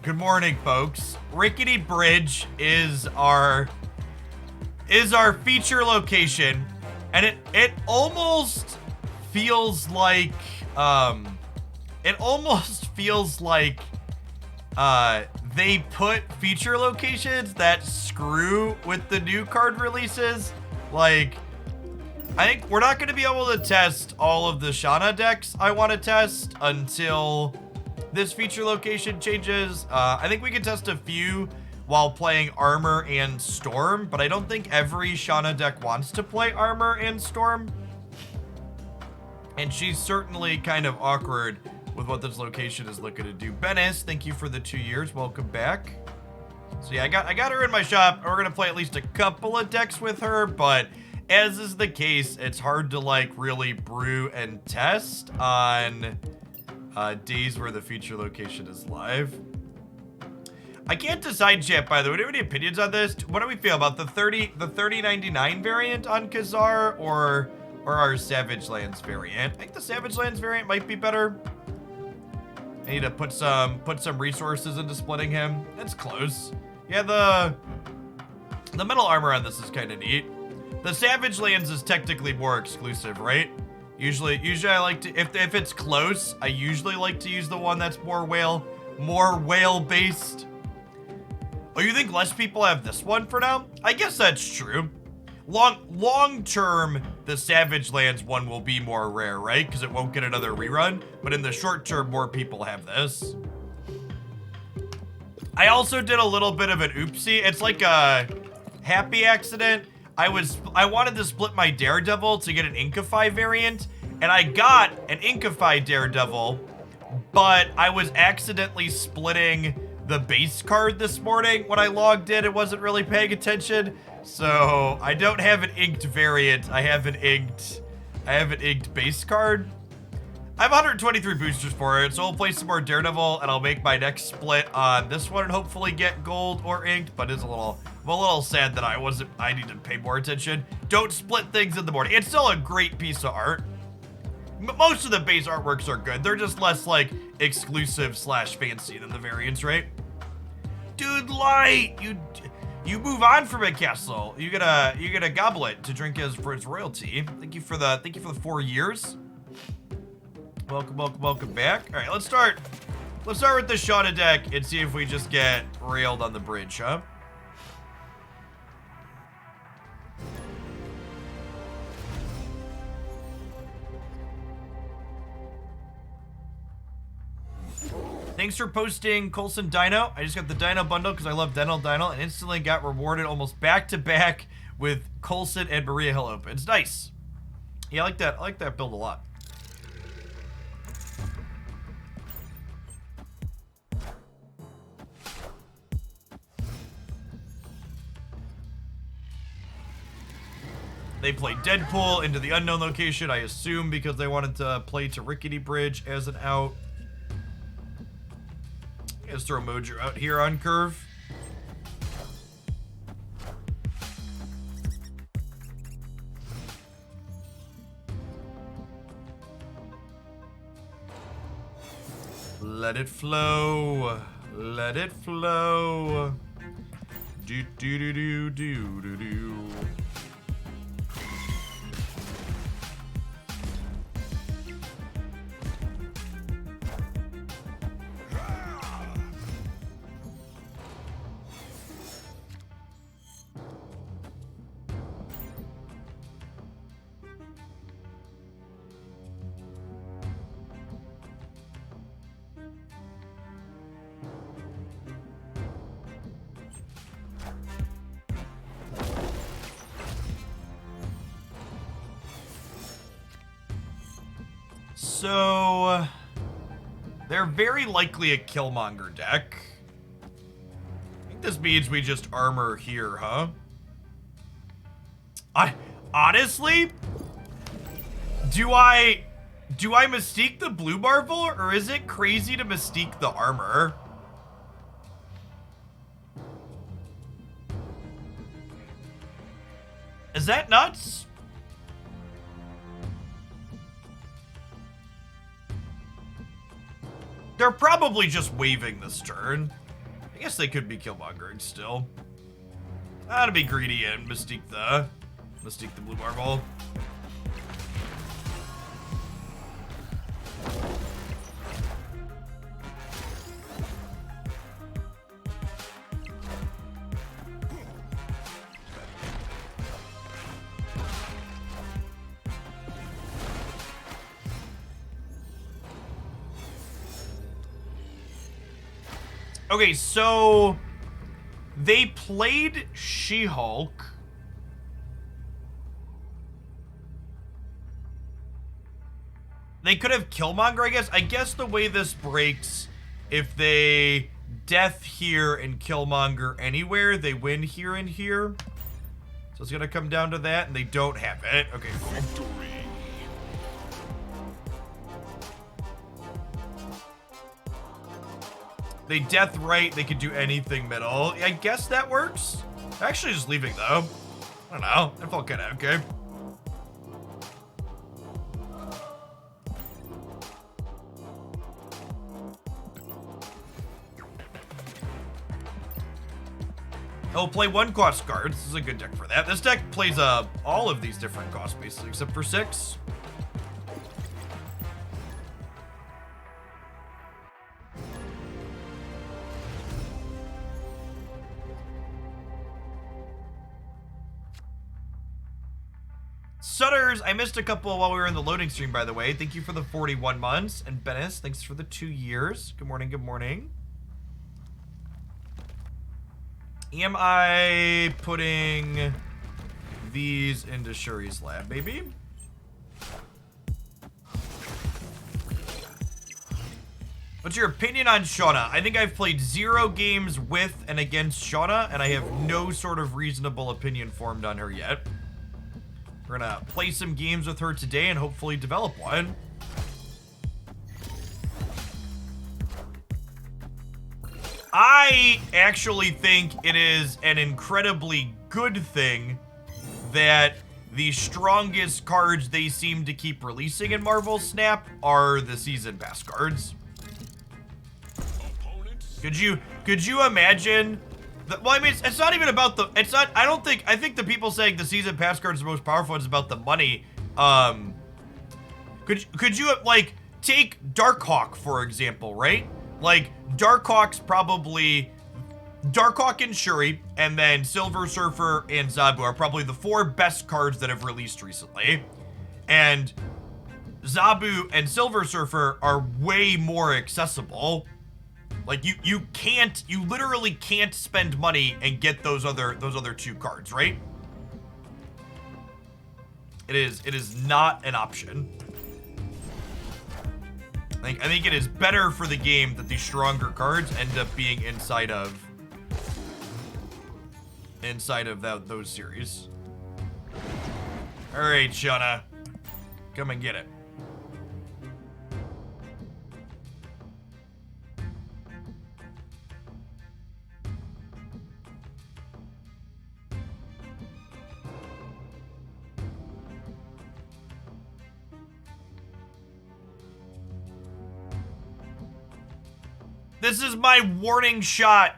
Good morning, folks. Rickety Bridge is our feature location, and it almost feels like they put feature locations that screw with the new card releases. Like, I think we're not going to be able to test all of the Shanna decks I want to test until this feature location changes. I think we can test a few while playing Armor and Storm, but I don't think every Shanna deck wants to play Armor and Storm. And she's certainly kind of awkward with what this location is looking to do. Benes, thank you for the 2 years. Welcome back. So yeah, I got her in my shop. We're gonna play at least a couple of decks with her, but as is the case, it's hard to like really brew and test on days where the feature location is live. I can't decide, chat, by the way. Do you have any opinions on this? What do we feel about the 3099 variant on Kazar or our Savage Lands variant? I think the Savage Lands variant might be better. I need to put some resources into splitting him. That's close. Yeah, the metal armor on this is kind of neat. The Savage Lands is technically more exclusive, right? Usually I like to, if it's close, I usually like to use the one that's more whale based. Oh, you think less people have this one for now? I guess that's true. Long term, the Savage Lands one will be more rare, right? Because it won't get another rerun. But in the short term, more people have this. I also did a little bit of an oopsie. It's like a happy accident. I wanted to split my Daredevil to get an Inkify variant, and I got an Inkify Daredevil, but I was accidentally splitting the base card this morning when I logged in. It wasn't really paying attention. So I don't have an inked variant. I have an inked base card. I have 123 boosters for it, so I'll play some more Daredevil and I'll make my next split on this one and hopefully get gold or inked, but I'm a little sad that I need to pay more attention. Don't split things in the morning. It's still a great piece of art. Most of the base artworks are good. They're just less like exclusive / fancy than the variants, right? Dude, Light, you move on from a castle. You get a goblet to drink for its royalty. Thank you for the 4 years. Welcome back. All right, let's start with the Shanna deck and see if we just get railed on the bridge, huh? Thanks for posting Coulson Dino. I just got the Dino bundle because I love Dino and instantly got rewarded almost back to back with Coulson and Maria Hill open. It's nice. Yeah, I like that. I like that build a lot. They played Deadpool into the unknown location, I assume because they wanted to play to Rickety Bridge as an out. Let's throw Mojo out here on curve. Let it flow. Let it flow. Do do do do do do do. So, they're very likely a Killmonger deck. I think this means we just armor here, huh? Honestly, do I Mystique the Blue Marvel, or is it crazy to Mystique the armor? Is that nuts? They're probably just waving this turn. I guess they could be killmongering still. That'd be greedy and Mystique the blue marble. Okay, so they played She-Hulk. They could have Killmonger, I guess. I guess the way this breaks, if they death here and Killmonger anywhere, they win here and here. So it's gonna come down to that, and they don't have it. Okay, cool. They death right, they could do anything middle. I guess that works. Actually, just leaving though. I don't know. I felt kind of okay. I'll play 1 cost card. This is a good deck for that. This deck plays all of these different cost bases except for 6. Sutters, I missed a couple while we were in the loading stream, by the way. Thank you for the 41 months. And Bennis, thanks for the 2 years. Good morning, good morning. Am I putting these into Shuri's lab, baby? What's your opinion on Shanna? I think I've played 0 games with and against Shanna, and I have no sort of reasonable opinion formed on her yet. We're gonna play some games with her today and hopefully develop one. I actually think it is an incredibly good thing that the strongest cards they seem to keep releasing in Marvel Snap are the season pass cards. Could you imagine? Well, I mean, it's not even about the. It's not. I think the people saying the season pass card is the most powerful is about the money. Could you like take Darkhawk for example, right? Like Darkhawk's probably Darkhawk and Shuri, and then Silver Surfer and Zabu are probably the 4 best cards that have released recently, and Zabu and Silver Surfer are way more accessible. Like you literally can't spend money and get those other 2 cards, right? It is not an option. I think it is better for the game that the stronger cards end up being inside of those series. All right, Shanna, come and get it. This is my warning shot.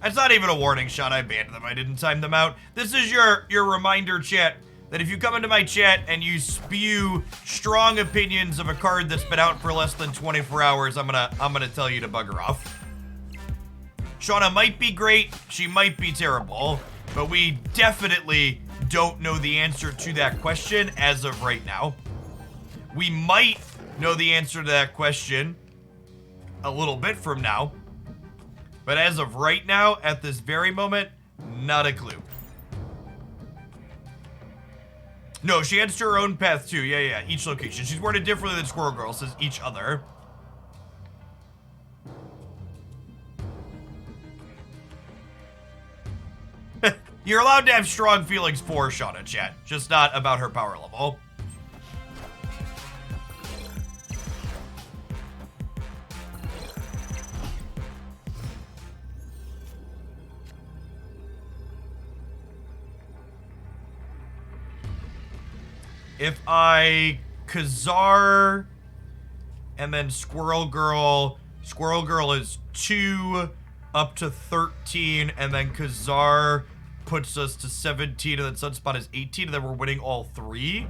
That's not even a warning shot. I banned them. I didn't time them out. This is your reminder, chat, that if you come into my chat and you spew strong opinions of a card that's been out for less than 24 hours, I'm gonna tell you to bugger off. Shanna might be great. She might be terrible, but we definitely don't know the answer to that question as of right now. We might know the answer to that question a little bit from now, but as of right now, at this very moment, not a clue. No, she adds to her own path too. Yeah, each location. She's worded differently than Squirrel Girl, says each other. You're allowed to have strong feelings for Shanna, chat, just not about her power level. If I Kazar and then Squirrel Girl is 2, up to 13, and then Kazar puts us to 17, and then Sunspot is 18, and then we're winning all 3.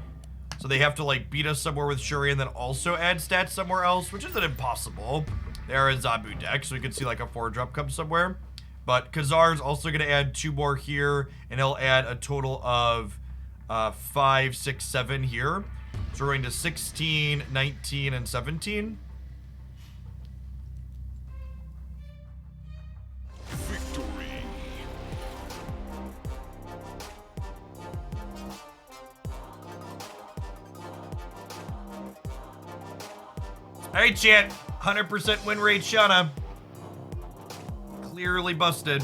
So they have to, like, beat us somewhere with Shuri and then also add stats somewhere else, which isn't impossible. There is Zabu deck, so we can see, like, a 4-drop come somewhere. But Kazar's also going to add 2 more here, and he'll add a total of 5, 6, 7 here. So we're going to 16, 19, and 17. Victory. Alright, chat. 100% win rate, Shanna. Clearly busted.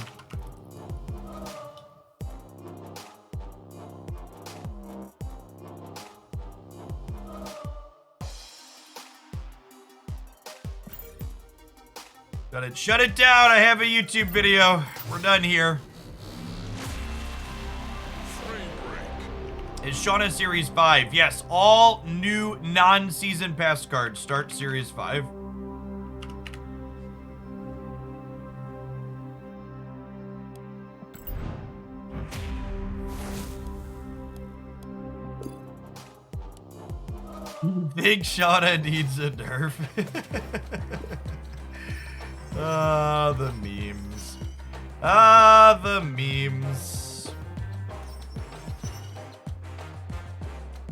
Shut it down. I have a YouTube video. We're done here. Is Shanna Series 5? Yes, all new non-season pass cards start Series 5. Big Shanna needs a nerf. Ah, the memes. Ah, the memes.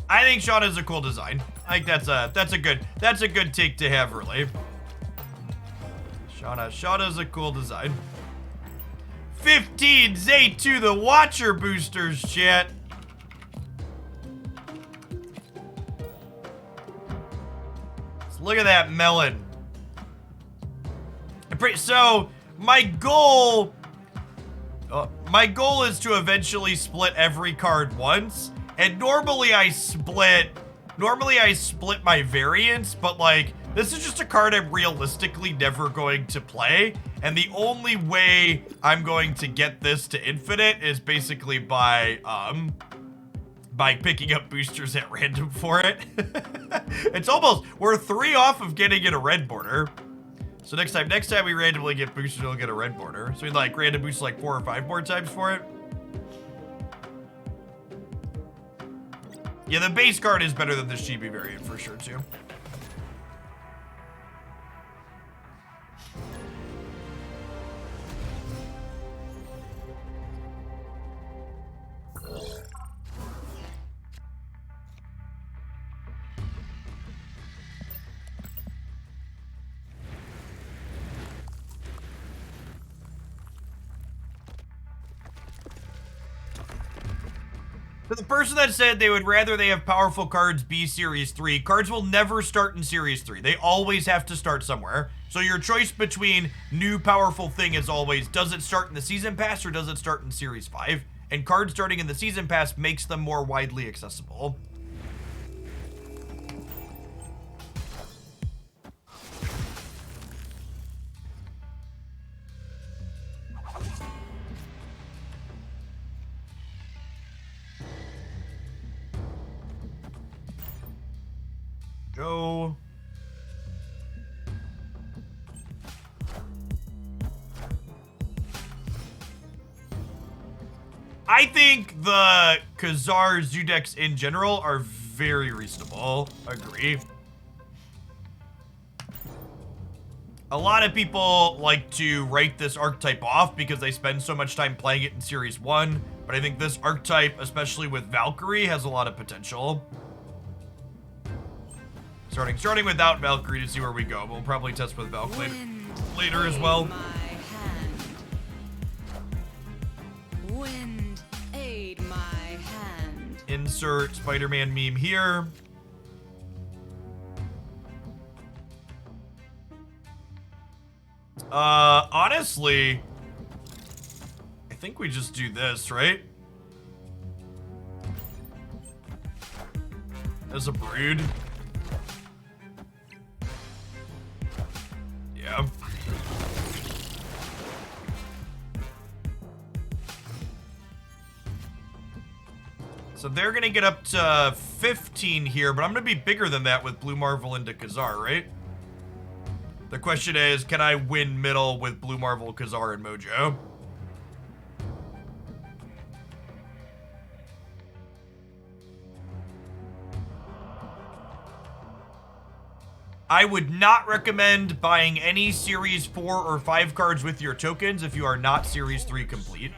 I think Shanna's a cool design. I think that's a good take to have, really. Shauna's a cool design. 15 Zay to the Watcher boosters, chat. Let's look at that melon. So my goal is to eventually split every card once, and normally I split my variants, but like this is just a card I'm realistically never going to play, and the only way I'm going to get this to infinite is basically by picking up boosters at random for it. We're 3 off of getting it a red border. So next time we randomly get boosters, we'll get a red border. So we like random boost like 4 or 5 more times for it. Yeah, the base card is better than the Chibi variant for sure too. For the person that said they would rather they have powerful cards be Series 3, cards will never start in Series 3. They always have to start somewhere. So your choice between new powerful thing is always, does it start in the Season Pass or does it start in Series 5? And cards starting in the Season Pass makes them more widely accessible. Go. I think the Kazar Zoo decks in general are very reasonable. Agree. A lot of people like to write this archetype off because they spend so much time playing it in Series 1, but I think this archetype, especially with Valkyrie, has a lot of potential. Starting without Valkyrie to see where we go. We'll probably test with Valkyrie later as well. Wind, aid my hand. Insert Spider-Man meme here. Honestly, I think we just do this, right? As a brood. Yeah. So they're gonna get up to 15 here, but I'm gonna be bigger than that with Blue Marvel into Kazar, right? The question is, can I win middle with Blue Marvel, Kazar, and Mojo? I would not recommend buying any Series 4 or 5 cards with your tokens if you are not Series 3 complete.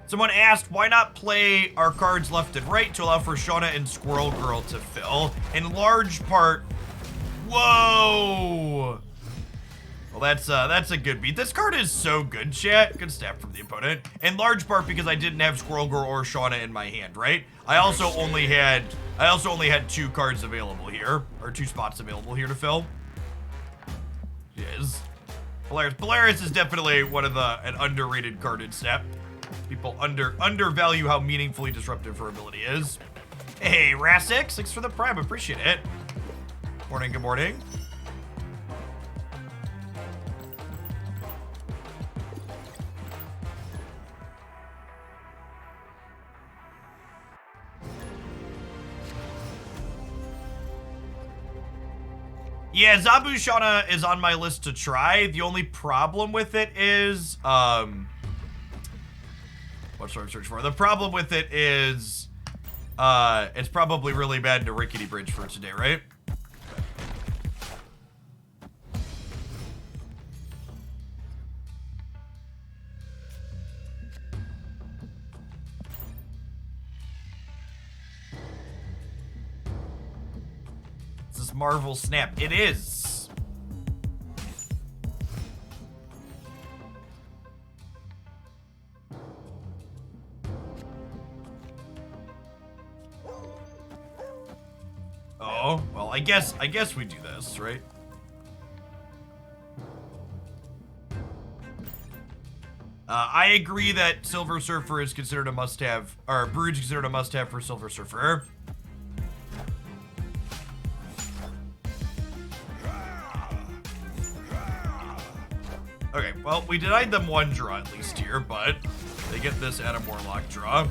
Someone asked, why not play our cards left and right to allow for Shauna and Squirrel Girl to fill? In large part, whoa! Well, that's a good beat. This card is so good, chat. Good stab from the opponent. In large part because I didn't have Squirrel Girl or Shauna in my hand, right? I also only had 2 cards available here, or 2 spots available here to fill. Yes. Polaris is definitely an underrated card in Snap. People undervalue how meaningfully disruptive her ability is. Hey, Rasix, thanks for the prime, appreciate it. Morning, good morning. Yeah, Zabu Shauna is on my list to try. The only problem with it is, what should I search for? The problem with it is, it's probably really bad to Rickety Bridge for today, right? This is Marvel Snap. It is. Oh, well, I guess we do this, right? I agree that Silver Surfer is considered a must-have, or Brews is considered a must-have for Silver Surfer. Okay, well, we denied them 1 draw at least here, but they get this Adam Warlock draw.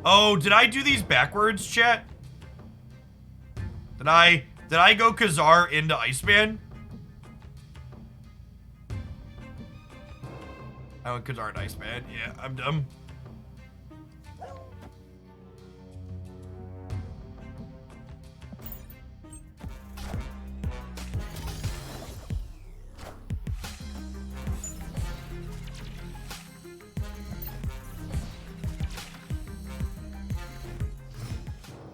Oh, did I do these backwards, chat? Did I go Kazar into Iceman? I went Kazar into Iceman. Yeah, I'm dumb.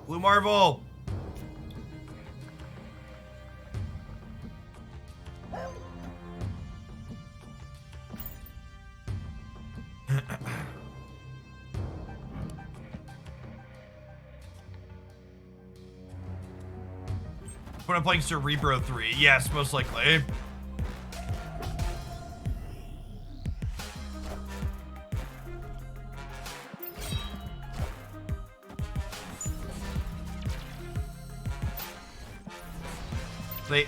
Blue Marvel. When I'm playing Cerebro 3, yes, most likely.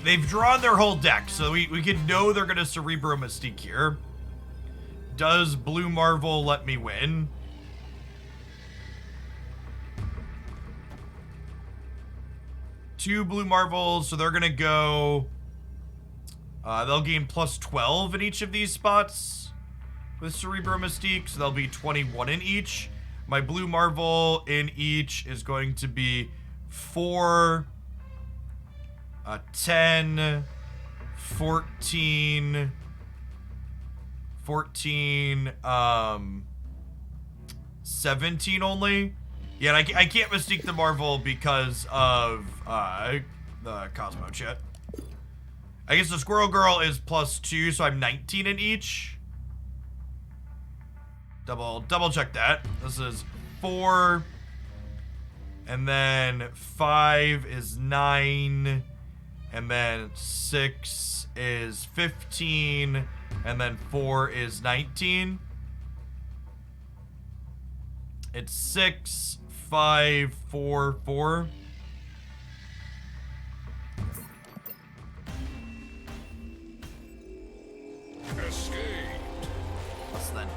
They've drawn their whole deck, so we can know they're gonna Cerebro Mystique here. Does Blue Marvel let me win? Two Blue Marvels, so they're gonna go... they'll gain plus 12 in each of these spots with Cerebro Mystique, so they'll be 21 in each. My Blue Marvel in each is going to be 4... 10, 14, 17 only. Yeah, I can't Mystique the Marvel because of the Cosmo chat. I guess the Squirrel Girl is plus 2, so I'm 19 in each. Double check that. This is 4, and then 5 is 9. And then 6 is 15, and then 4 is 19. It's 6, 5, 4, 4.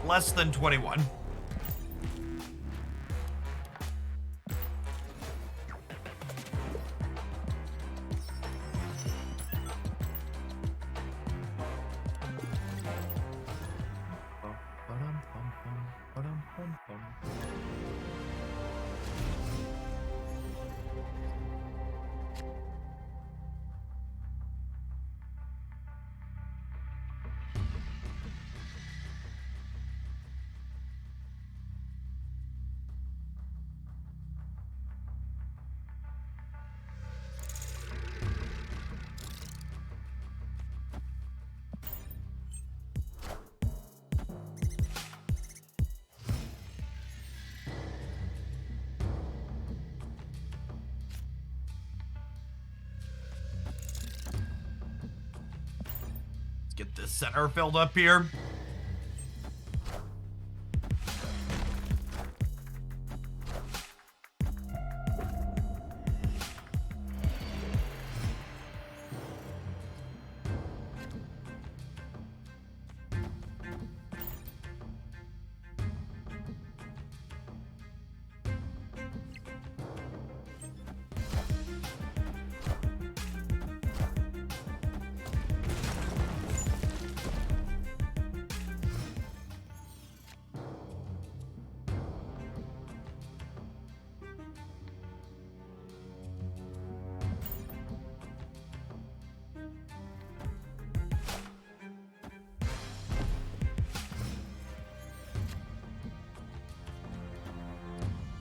less than 21. Get this center filled up here.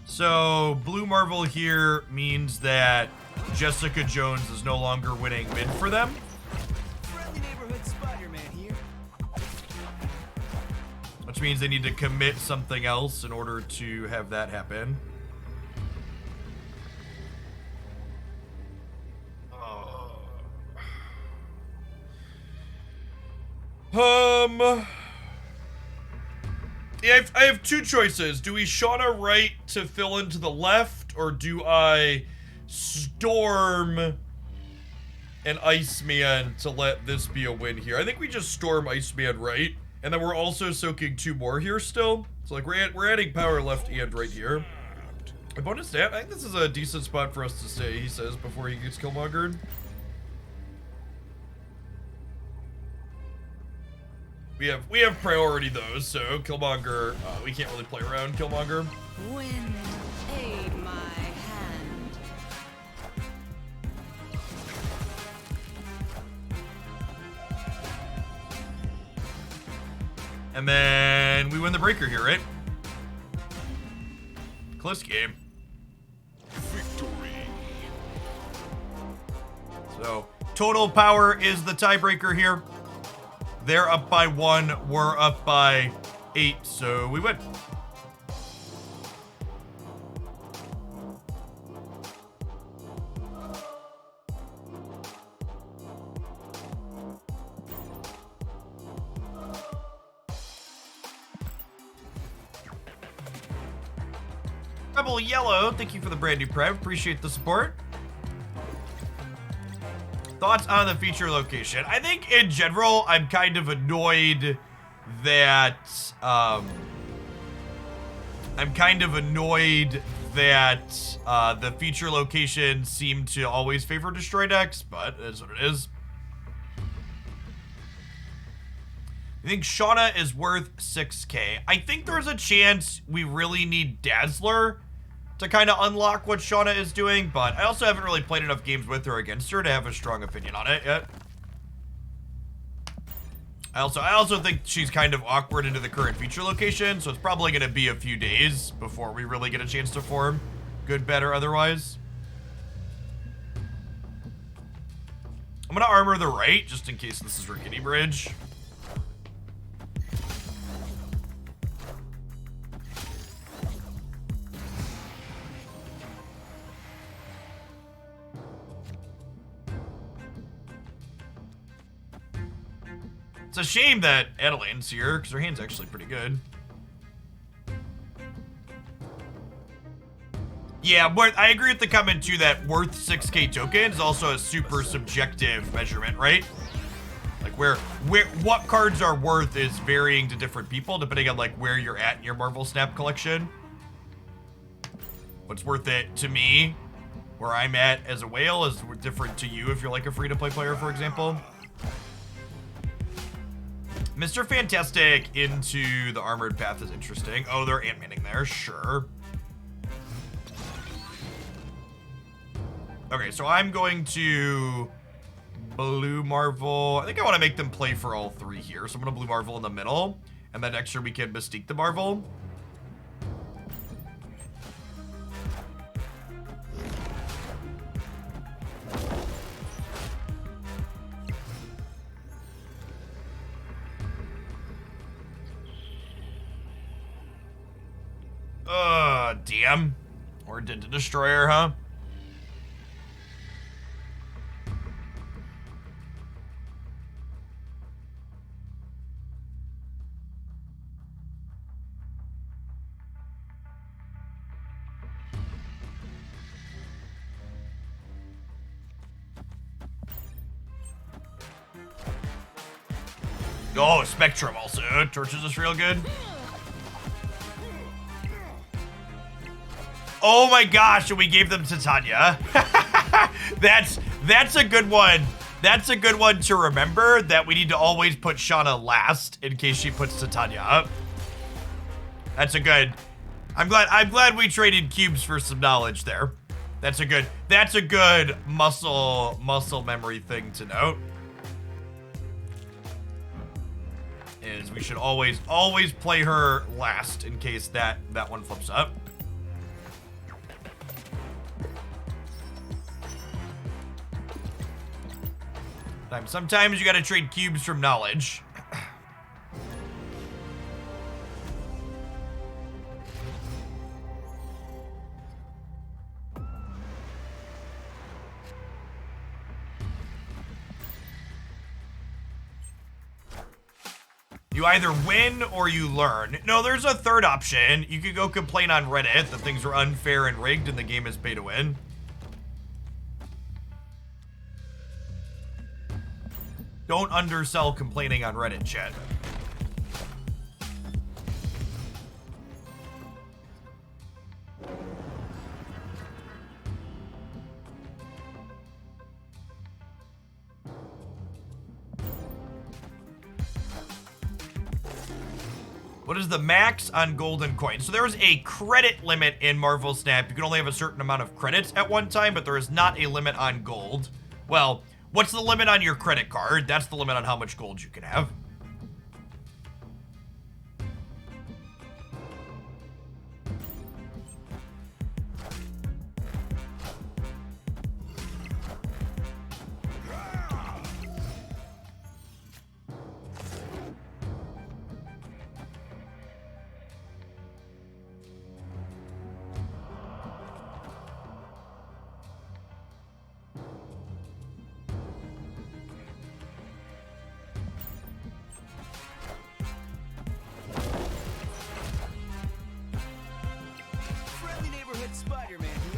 So, Blue Marvel here means that Jessica Jones is no longer winning mid for them. Friendly neighborhood Spider-Man here. Which means they need to commit something else in order to have that happen. Yeah, I have two choices. Do we Shanna right to fill into the left, or do I storm an Iceman to let this be a win here? I think we just storm Iceman right, and then we're also soaking 2 more here still. So like we're adding power left and right here. A bonus stat. I think this is a decent spot for us to stay, he says, before he gets Killmongered. We have priority though, so Killmonger, we can't really play around Killmonger. Wind, aid my hand. And then we win the breaker here, right? Close game. Victory. So, total power is the tiebreaker here. They're up by 1, we're up by 8, so we win. Rebel Yellow, thank you for the brand new prep. Appreciate the support. Thoughts on the feature location? I think in general, I'm kind of annoyed that the feature locations seem to always favor destroy decks, but it is what it is. I think Shanna is worth 6k. I think there's a chance we really need Dazzler to kind of unlock what Shanna is doing, but I also haven't really played enough games with her against her to have a strong opinion on it yet. I also think she's kind of awkward into the current feature location, so it's probably going to be a few days before we really get a chance to form, good, bad, or otherwise. I'm going to armor the right, just in case this is Rickety Bridge. It's a shame that Adeline's here, because her hand's actually pretty good. Yeah, but I agree with the comment, too, that worth 6k token is also a super subjective measurement, right? Like what cards are worth is varying to different people depending on like where you're at in your Marvel Snap collection. What's worth it to me, where I'm at as a whale, is different to you if you're like a free-to-play player, for example. Mr. Fantastic into the Armored Path is interesting. Oh, they're Ant-Manning there, sure. Okay, so I'm going to Blue Marvel. I think I want to make them play for all three here. So I'm going to Blue Marvel in the middle. And then next year we can Mystique the Marvel. Damn. Or did the Destroyer, huh? Oh, Spectrum also. Torches us real good. Oh my gosh, and we gave them Titania. That's a good one. That's a good one to remember, that we need to always put Shanna last in case she puts Titania up. That's a good. I'm glad we traded cubes for some knowledge there. That's a good muscle memory thing to note. Is we should always play her last in case that one flips up. Sometimes you gotta trade cubes from knowledge. You either win or you learn. No, there's a third option. You could go complain on Reddit that things are unfair and rigged and the game is pay to win. Don't undersell complaining on Reddit, chat. What is the max on golden coins? So there's a credit limit in Marvel Snap. You can only have a certain amount of credits at one time, but there is not a limit on gold. Well, what's the limit on your credit card? That's the limit on how much gold you can have.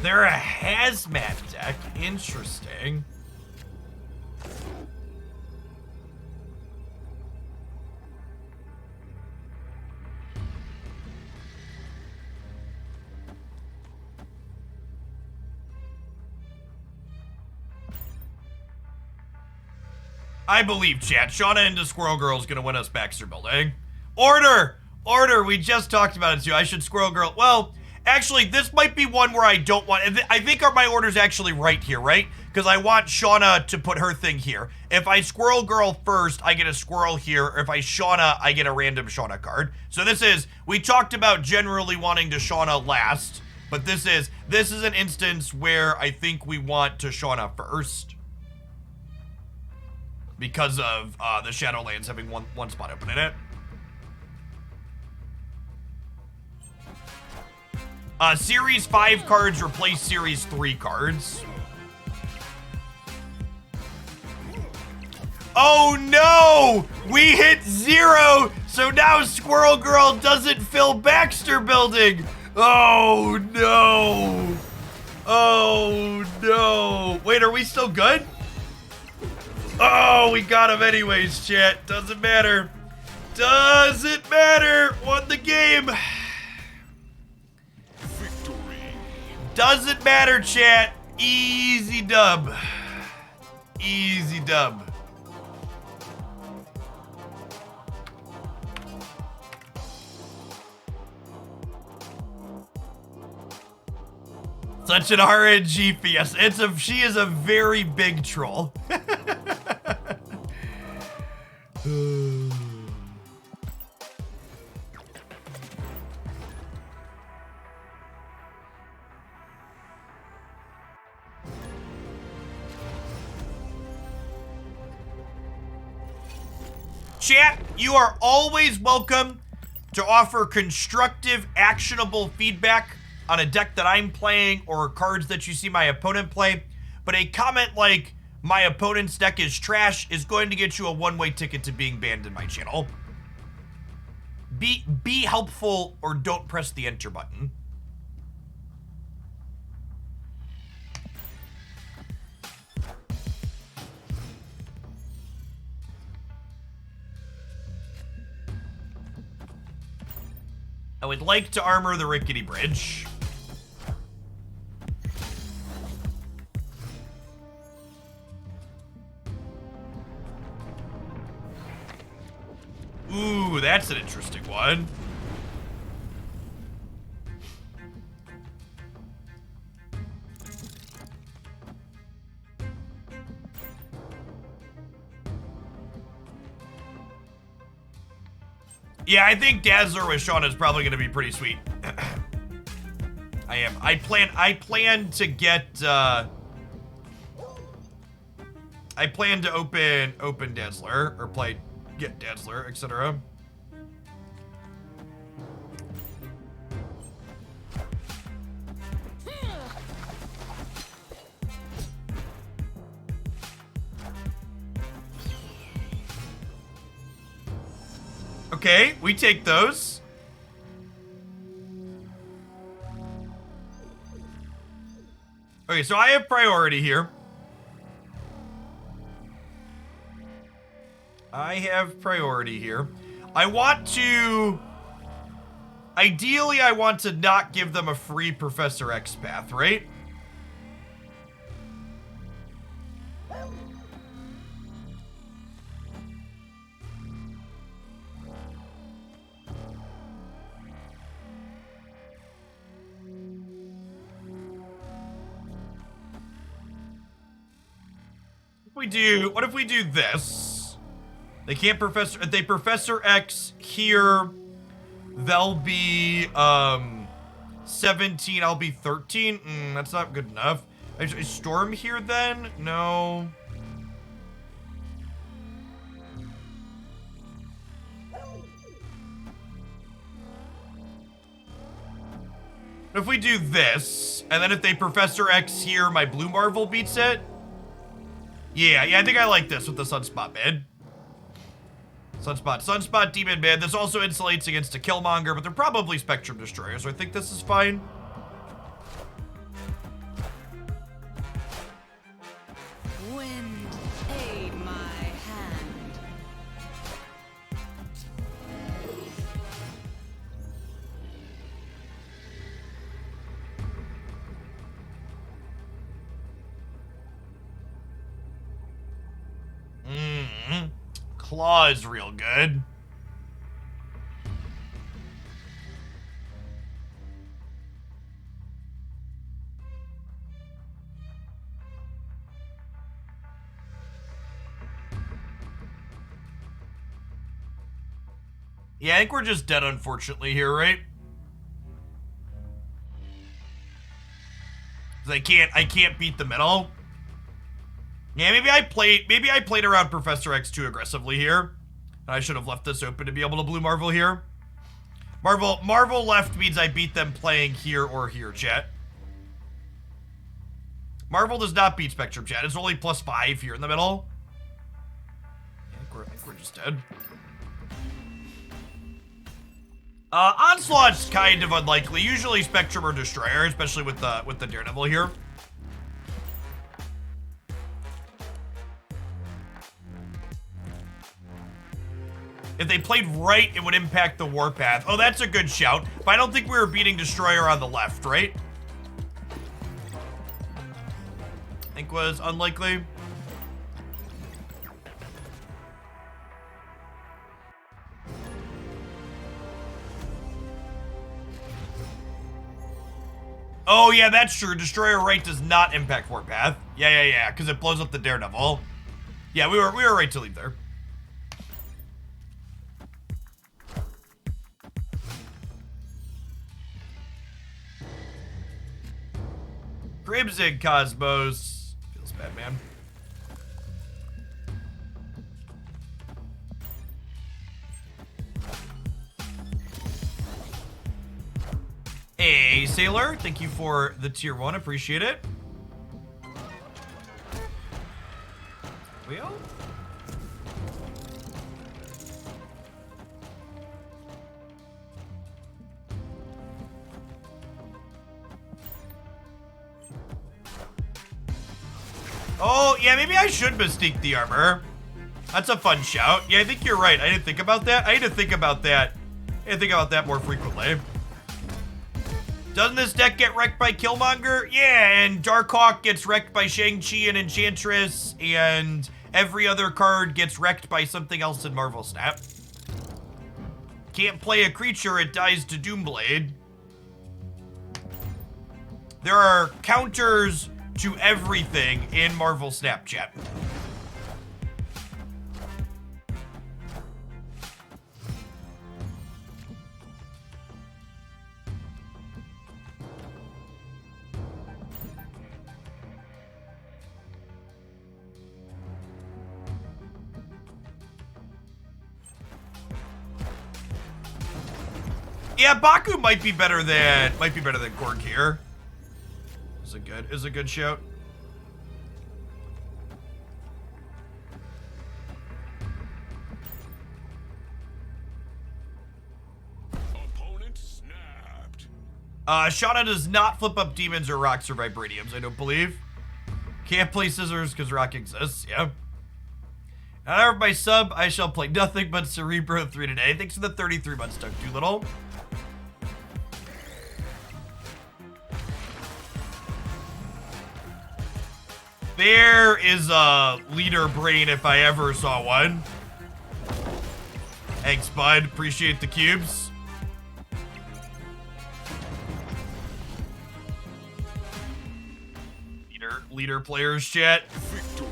They're a hazmat deck. Interesting. I believe, chat. Shanna into Squirrel Girl is gonna win us Baxter Building. Order! Order! We just talked about it too. I should Squirrel Girl. Well, actually, this might be one where I don't want. I think my order's actually right here, right? Because I want Shanna to put her thing here. If I Squirrel Girl first, I get a squirrel here. Or if I Shanna, I get a random Shanna card. So this is, we talked about generally wanting to Shanna last, but this is an instance where I think we want to Shanna first. Because of the Shadowlands having one spot open in it. Series 5 cards replace Series 3 cards. Oh no! We hit 0! So now Squirrel Girl doesn't fill Baxter Building! Oh no! Oh no! Wait, are we still good? Oh, we got him anyways, chat. Doesn't matter. Doesn't matter. Won the game. Victory. Doesn't matter, chat. Easy dub. Easy dub. Such an RNG fiesta. She is a very big troll. Chat, you are always welcome to offer constructive, actionable feedback on a deck that I'm playing or cards that you see my opponent play. But a comment like, my opponent's deck is trash, is going to get you a one-way ticket to being banned in my channel. Be helpful or don't press the enter button. I would like to armor the Rickety Bridge. Ooh, that's an interesting one. Yeah, I think Dazzler with Shanna is probably going to be pretty sweet. I am. I plan to get. I plan to open Dazzler or get Dazzler, etc. Okay, we take those. Okay, so I have priority here. I have priority here. I want to... Ideally, I want to not give them a free Professor X path, right? What if we do this? They can't if they Professor X here, they'll be 17, I'll be 13. That's not good enough. Is Storm here then? No. If we do this, and then if they Professor X here, my Blue Marvel beats it. Yeah, I think I like this with the Sunspot mid. Sunspot Demon mid. This also insulates against a Killmonger, but they're probably Spectrum Destroyers, so I think this is fine. Wind, aid my hand. Claw is real good. Yeah, I think we're just dead, unfortunately, here, right? 'Cause I can't beat the middle. Yeah, maybe I played around Professor X too aggressively here. And I should have left this open to be able to Blue Marvel here. Marvel left means I beat them playing here or here, chat. Marvel does not beat Spectrum, chat. It's only +5 here in the middle. I think we're just dead. Onslaught's kind of unlikely. Usually Spectrum or Destroyer, especially with the Daredevil here. If they played right, it would impact the warpath. Oh, that's a good shout. But I don't think we were beating Destroyer on the left, right? I think was unlikely. Oh, yeah, that's true. Destroyer right does not impact warpath. Yeah, because it blows up the Daredevil. Yeah, we were right to leave there. Crimson Cosmos. Feels bad, man. Hey, Sailor. Thank you for the tier 1. Appreciate it. Wheel? Oh, yeah, maybe I should Mystique the armor. That's a fun shout. Yeah, I think you're right. I didn't think about that. I need to think about that. I need to think about that more frequently. Doesn't this deck get wrecked by Killmonger? Yeah, and Darkhawk gets wrecked by Shang-Chi and Enchantress, and every other card gets wrecked by something else in Marvel Snap. Can't play a creature, it dies to Doomblade. There are counters to everything in Marvel Snapchat. Yeah, Baku might be better than Gorg here. Is a good shout. Opponent snapped. Shanna does not flip up demons or rocks or vibraniums, I don't believe. Can't play scissors because rock exists, yeah. However, by sub, I shall play nothing but Cerebro 3 today. Thanks for the 33 months, Doug Doolittle. There is a leader brain if I ever saw one. Thanks, bud. Appreciate the cubes. Leader players chat. Victory.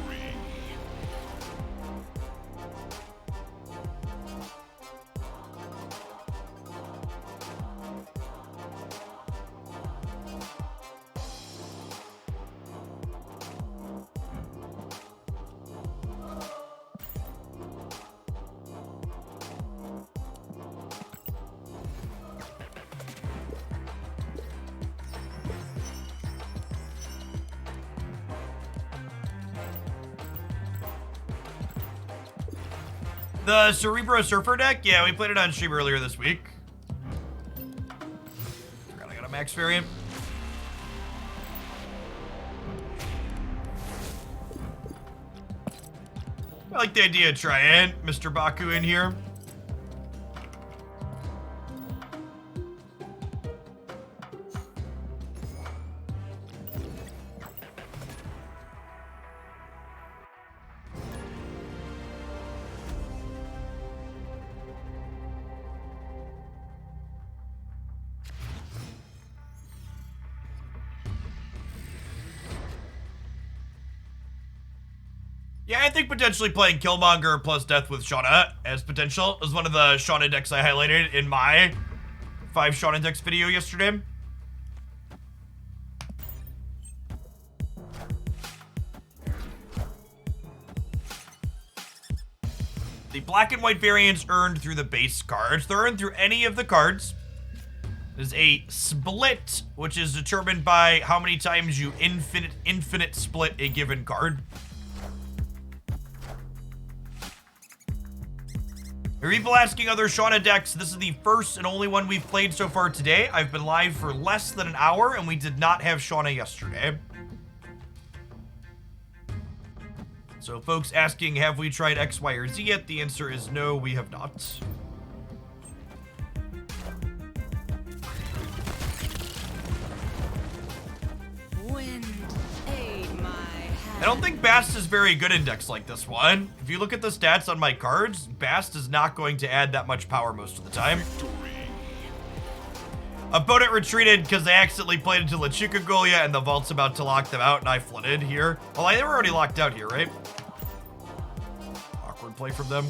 The Cerebro Surfer deck? Yeah, we played it on stream earlier this week. Forgot I got a max variant. I like the idea of trying Mr. Baku in here. Yeah, I think potentially playing Killmonger plus Death with Shanna as potential is one of the Shanna decks I highlighted in my 5 Shanna decks video yesterday. The black and white variants earned through the base cards. They're earned through any of the cards. There's a split, which is determined by how many times you infinite split a given card. For people asking other Shanna decks, this is the first and only one we've played so far today. I've been live for less than an hour, and we did not have Shanna yesterday. So folks asking, have we tried X, Y, or Z yet? The answer is no, we have not. Wind, aid my hand. I don't think Bast is very good in decks like this one. If you look at the stats on my cards, Bast is not going to add that much power most of the time. Opponent retreated because they accidentally played into Lechika Golia and the vault's about to lock them out and I flooded here. Well, they were already locked out here, right? Awkward play from them.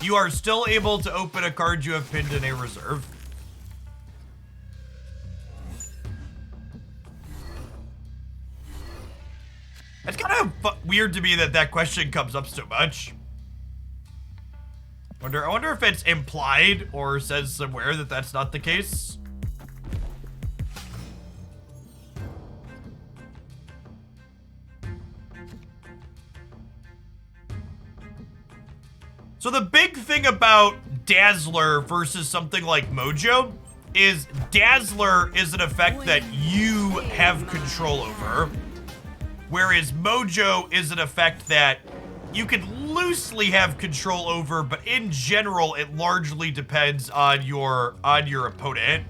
You are still able to open a card you have pinned in a reserve. It's kind of weird to me that that question comes up so much. I wonder if it's implied or says somewhere that that's not the case. So the big thing about Dazzler versus something like Mojo is Dazzler is an effect that you have control over, whereas Mojo is an effect that you could loosely have control over, but in general, it largely depends on your opponent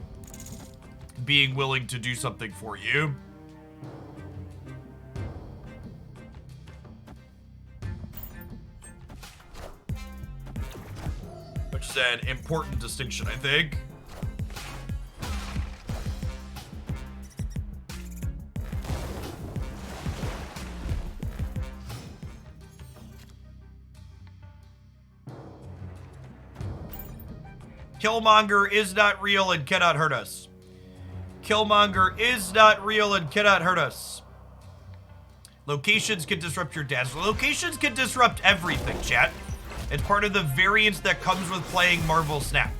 being willing to do something for you. Which is an important distinction, I think. Killmonger is not real and cannot hurt us. Killmonger is not real and cannot hurt us. Locations can disrupt your Dazzler. Locations can disrupt everything, chat. It's part of the variance that comes with playing Marvel Snap.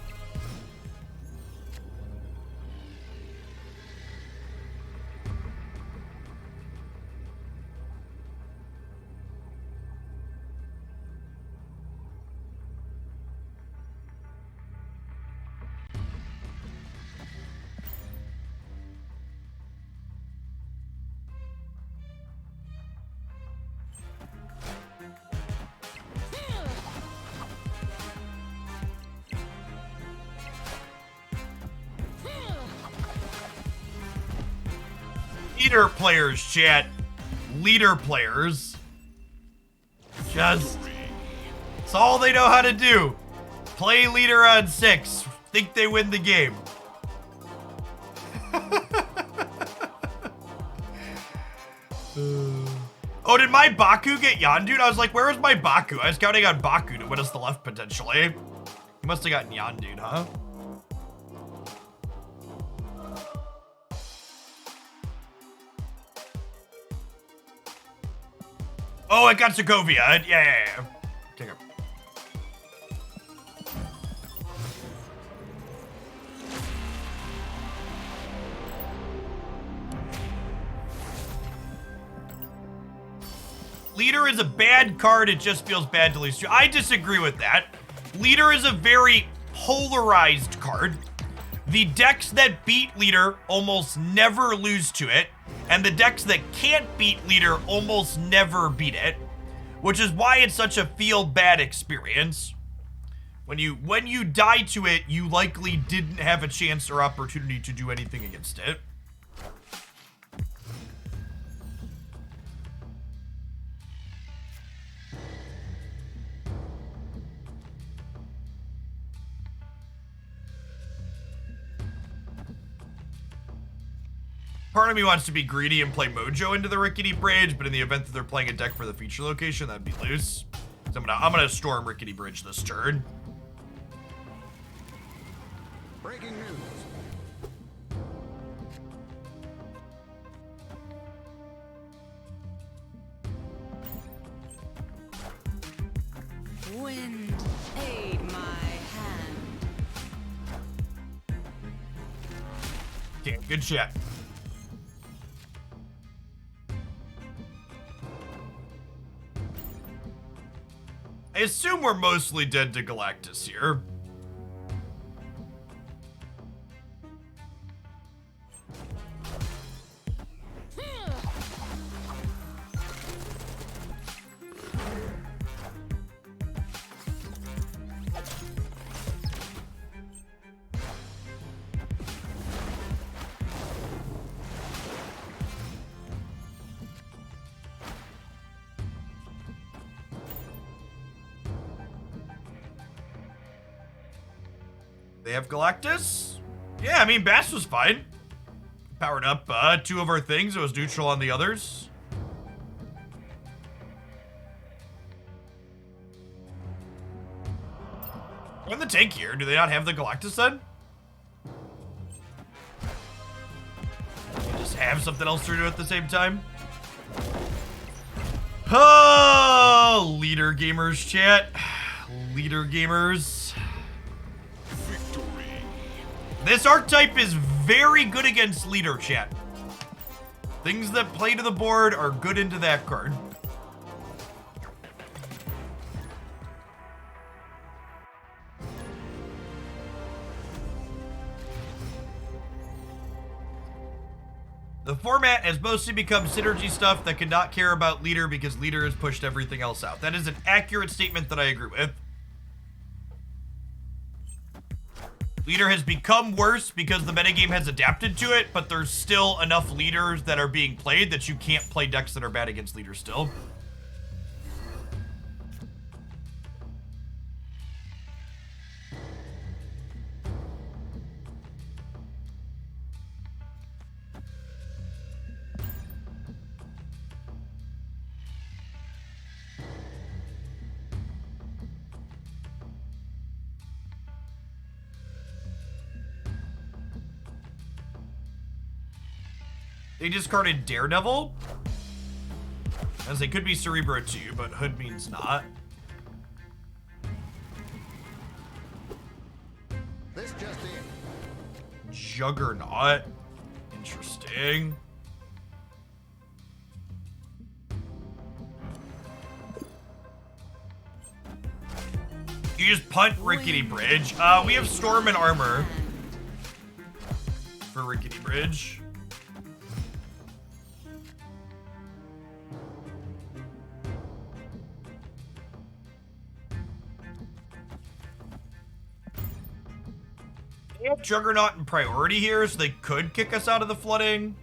Leader players, chat. Leader players. Just... it's all they know how to do. Play leader on 6. Think they win the game. Oh, did my Baku get Yondu'd? I was like, where was my Baku? I was counting on Baku to win us the left, potentially. He must have gotten Yondu'd, huh? Oh, I got Sokovia. Yeah. Take her. Leader is a bad card. It just feels bad to lose to. I disagree with that. Leader is a very polarized card. The decks that beat Leader almost never lose to it. And the decks that can't beat Leader almost never beat it, which is why it's such a feel-bad experience. When you die to it, you likely didn't have a chance or opportunity to do anything against it. Part of me wants to be greedy and play Mojo into the Rickety Bridge, but in the event that they're playing a deck for the feature location, that'd be loose. So I'm gonna storm Rickety Bridge this turn. Breaking news. Wind, aid my hand. Okay, good shit. I assume we're mostly dead to Galactus here. They have Galactus? Yeah, I mean, Bass was fine. Powered up 2 of our things. It was neutral on the others. We're in the tank here. Do they not have the Galactus then? Just have something else to do at the same time? Oh, leader gamers chat. Leader gamers. This archetype is very good against leader chat. Things that play to the board are good into that card. The format has mostly become synergy stuff that cannot care about leader because leader has pushed everything else out. That is an accurate statement that I agree with. Leader has become worse because the metagame has adapted to it, but there's still enough leaders that are being played that you can't play decks that are bad against leader still. They discarded Daredevil, as they could be Cerebro too, but Hood means not. This just in. Juggernaut. Interesting. You just punt Rickety Bridge. We have Storm and Armor for Rickety Bridge. They have Juggernaut in priority here, so they could kick us out of the flooding.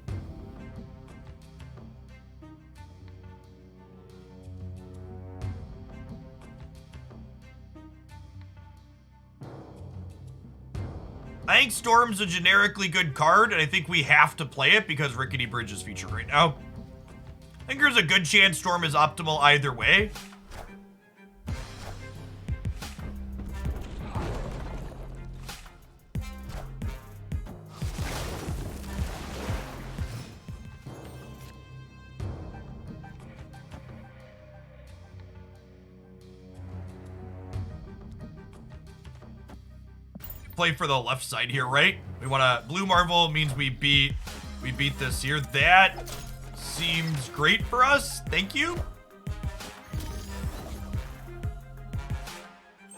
I think Storm's a generically good card, and I think we have to play it because Rickety Bridge is featured right now. I think there's a good chance Storm is optimal either way. Play for the left side here, right? We want to blue Marvel means we beat this here. That seems great for us. Thank you.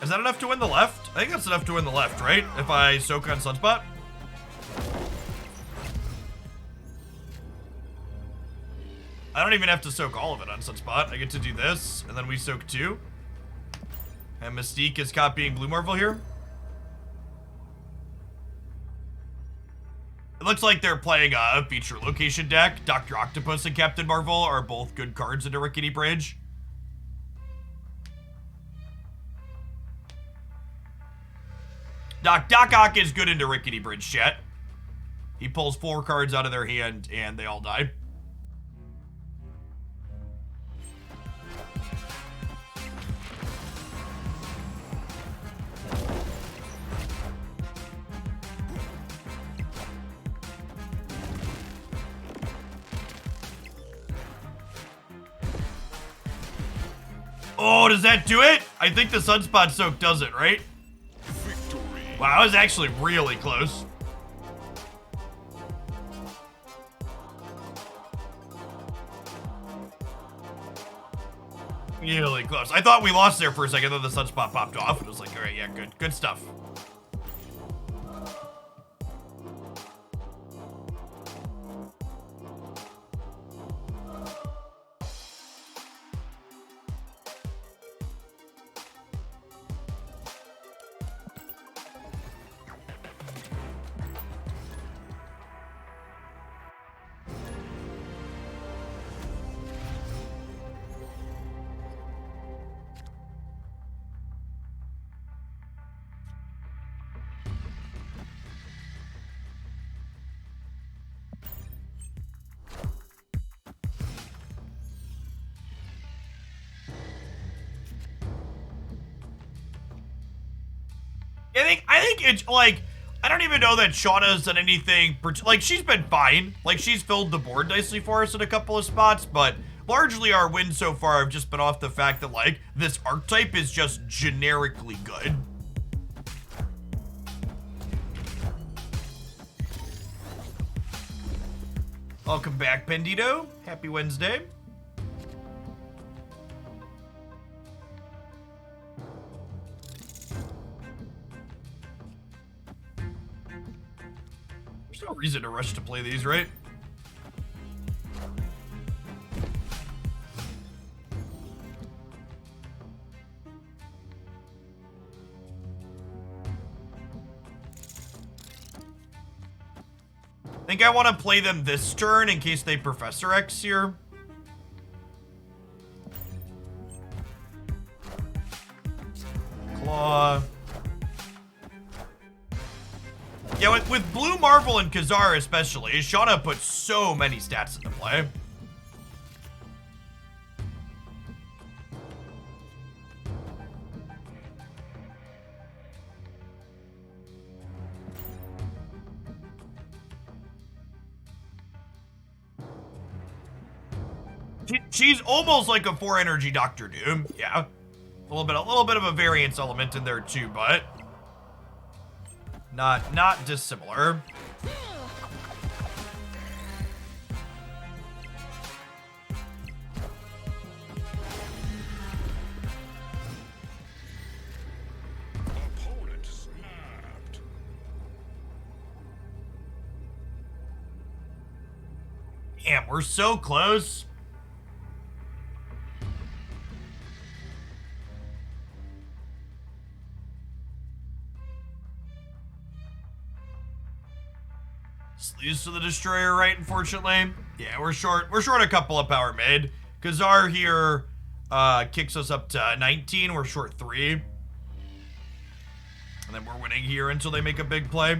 Is that enough to win the left? I think that's enough to win the left, right? If I soak on Sunspot. I don't even have to soak all of it on Sunspot. I get to do this, and then we soak 2. And Mystique is copying blue Marvel here. It looks like they're playing a feature location deck. Dr. Octopus and Captain Marvel are both good cards into Rickety Bridge. Doc Ock is good into Rickety Bridge, chat. He pulls 4 cards out of their hand and they all die. Oh, does that do it? I think the Sunspot Soak does it, right? Victory. Wow, that was actually really close. Really close. I thought we lost there for a second, then the Sunspot popped off. It was like, all right, yeah, good stuff. I think it's like, I don't even know that Shauna's done anything, like she's been fine. Like she's filled the board nicely for us in a couple of spots, but largely our wins so far have just been off the fact that like this archetype is just generically good. Welcome back, Pendito. Happy Wednesday. There's no reason to rush to play these, right? I think I want to play them this turn in case they Professor X here. Claw. Yeah, with Blue Marvel and Kazar especially, Shanna puts so many stats into play. She's almost like a 4 energy Doctor Doom. Yeah. A little bit of a variance element in there too, but not dissimilar. Opponent snapped. Damn, we're so close. Sleeves to the Destroyer, right, unfortunately. Yeah, we're short a couple of power mid. Kazar here kicks us up to 19. We're short 3. And then we're winning here until they make a big play.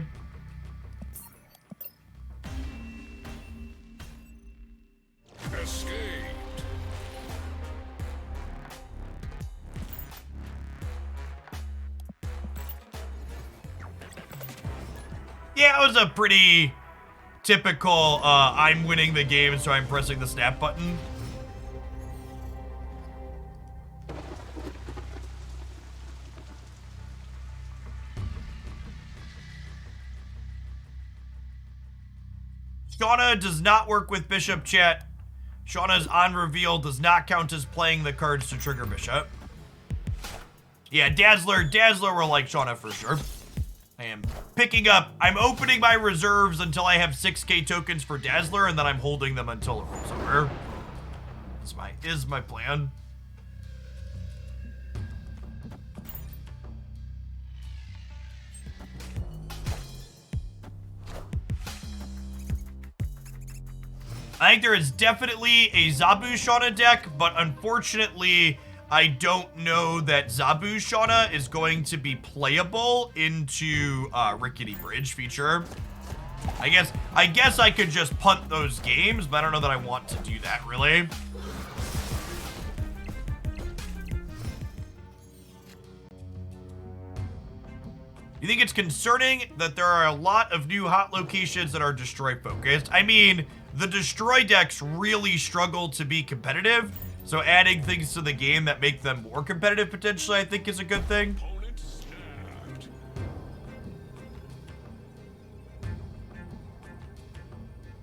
Escaped. Yeah, it was a pretty typical, I'm winning the game, so I'm pressing the snap button. Shauna does not work with Bishop chat. Shauna's on reveal does not count as playing the cards to trigger Bishop. Yeah, Dazzler will like Shauna for sure. I am picking up, I'm opening my reserves until I have 6k tokens for Dazzler, and then I'm holding them until it rolls over. Is my plan. I think there is definitely a Zabu Shauna deck, but unfortunately, I don't know that Zabu Shauna is going to be playable into Rickety Bridge feature. I guess I could just punt those games, but I don't know that I want to do that, really. You think it's concerning that there are a lot of new hot locations that are destroy focused? I mean, the destroy decks really struggle to be competitive, So adding things to the game that make them more competitive potentially, I think, is a good thing. Opponent snapped.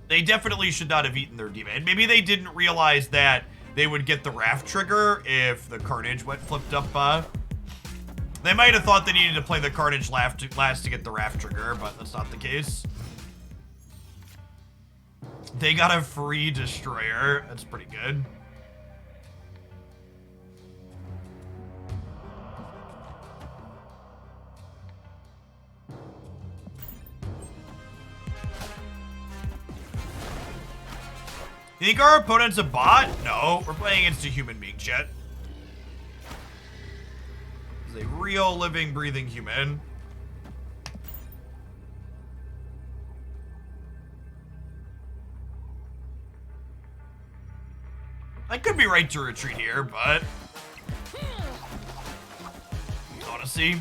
They definitely should not have eaten their demon. Maybe they didn't realize that they would get the raft trigger if the Carnage went flipped up. They might have thought they needed to play the Carnage last to get the raft trigger, but that's not the case. They got a free destroyer. That's pretty good. You think our opponent's a bot? No, we're playing against a human being, chat. He's a real, living, breathing human. I could be right to retreat here, but... honestly...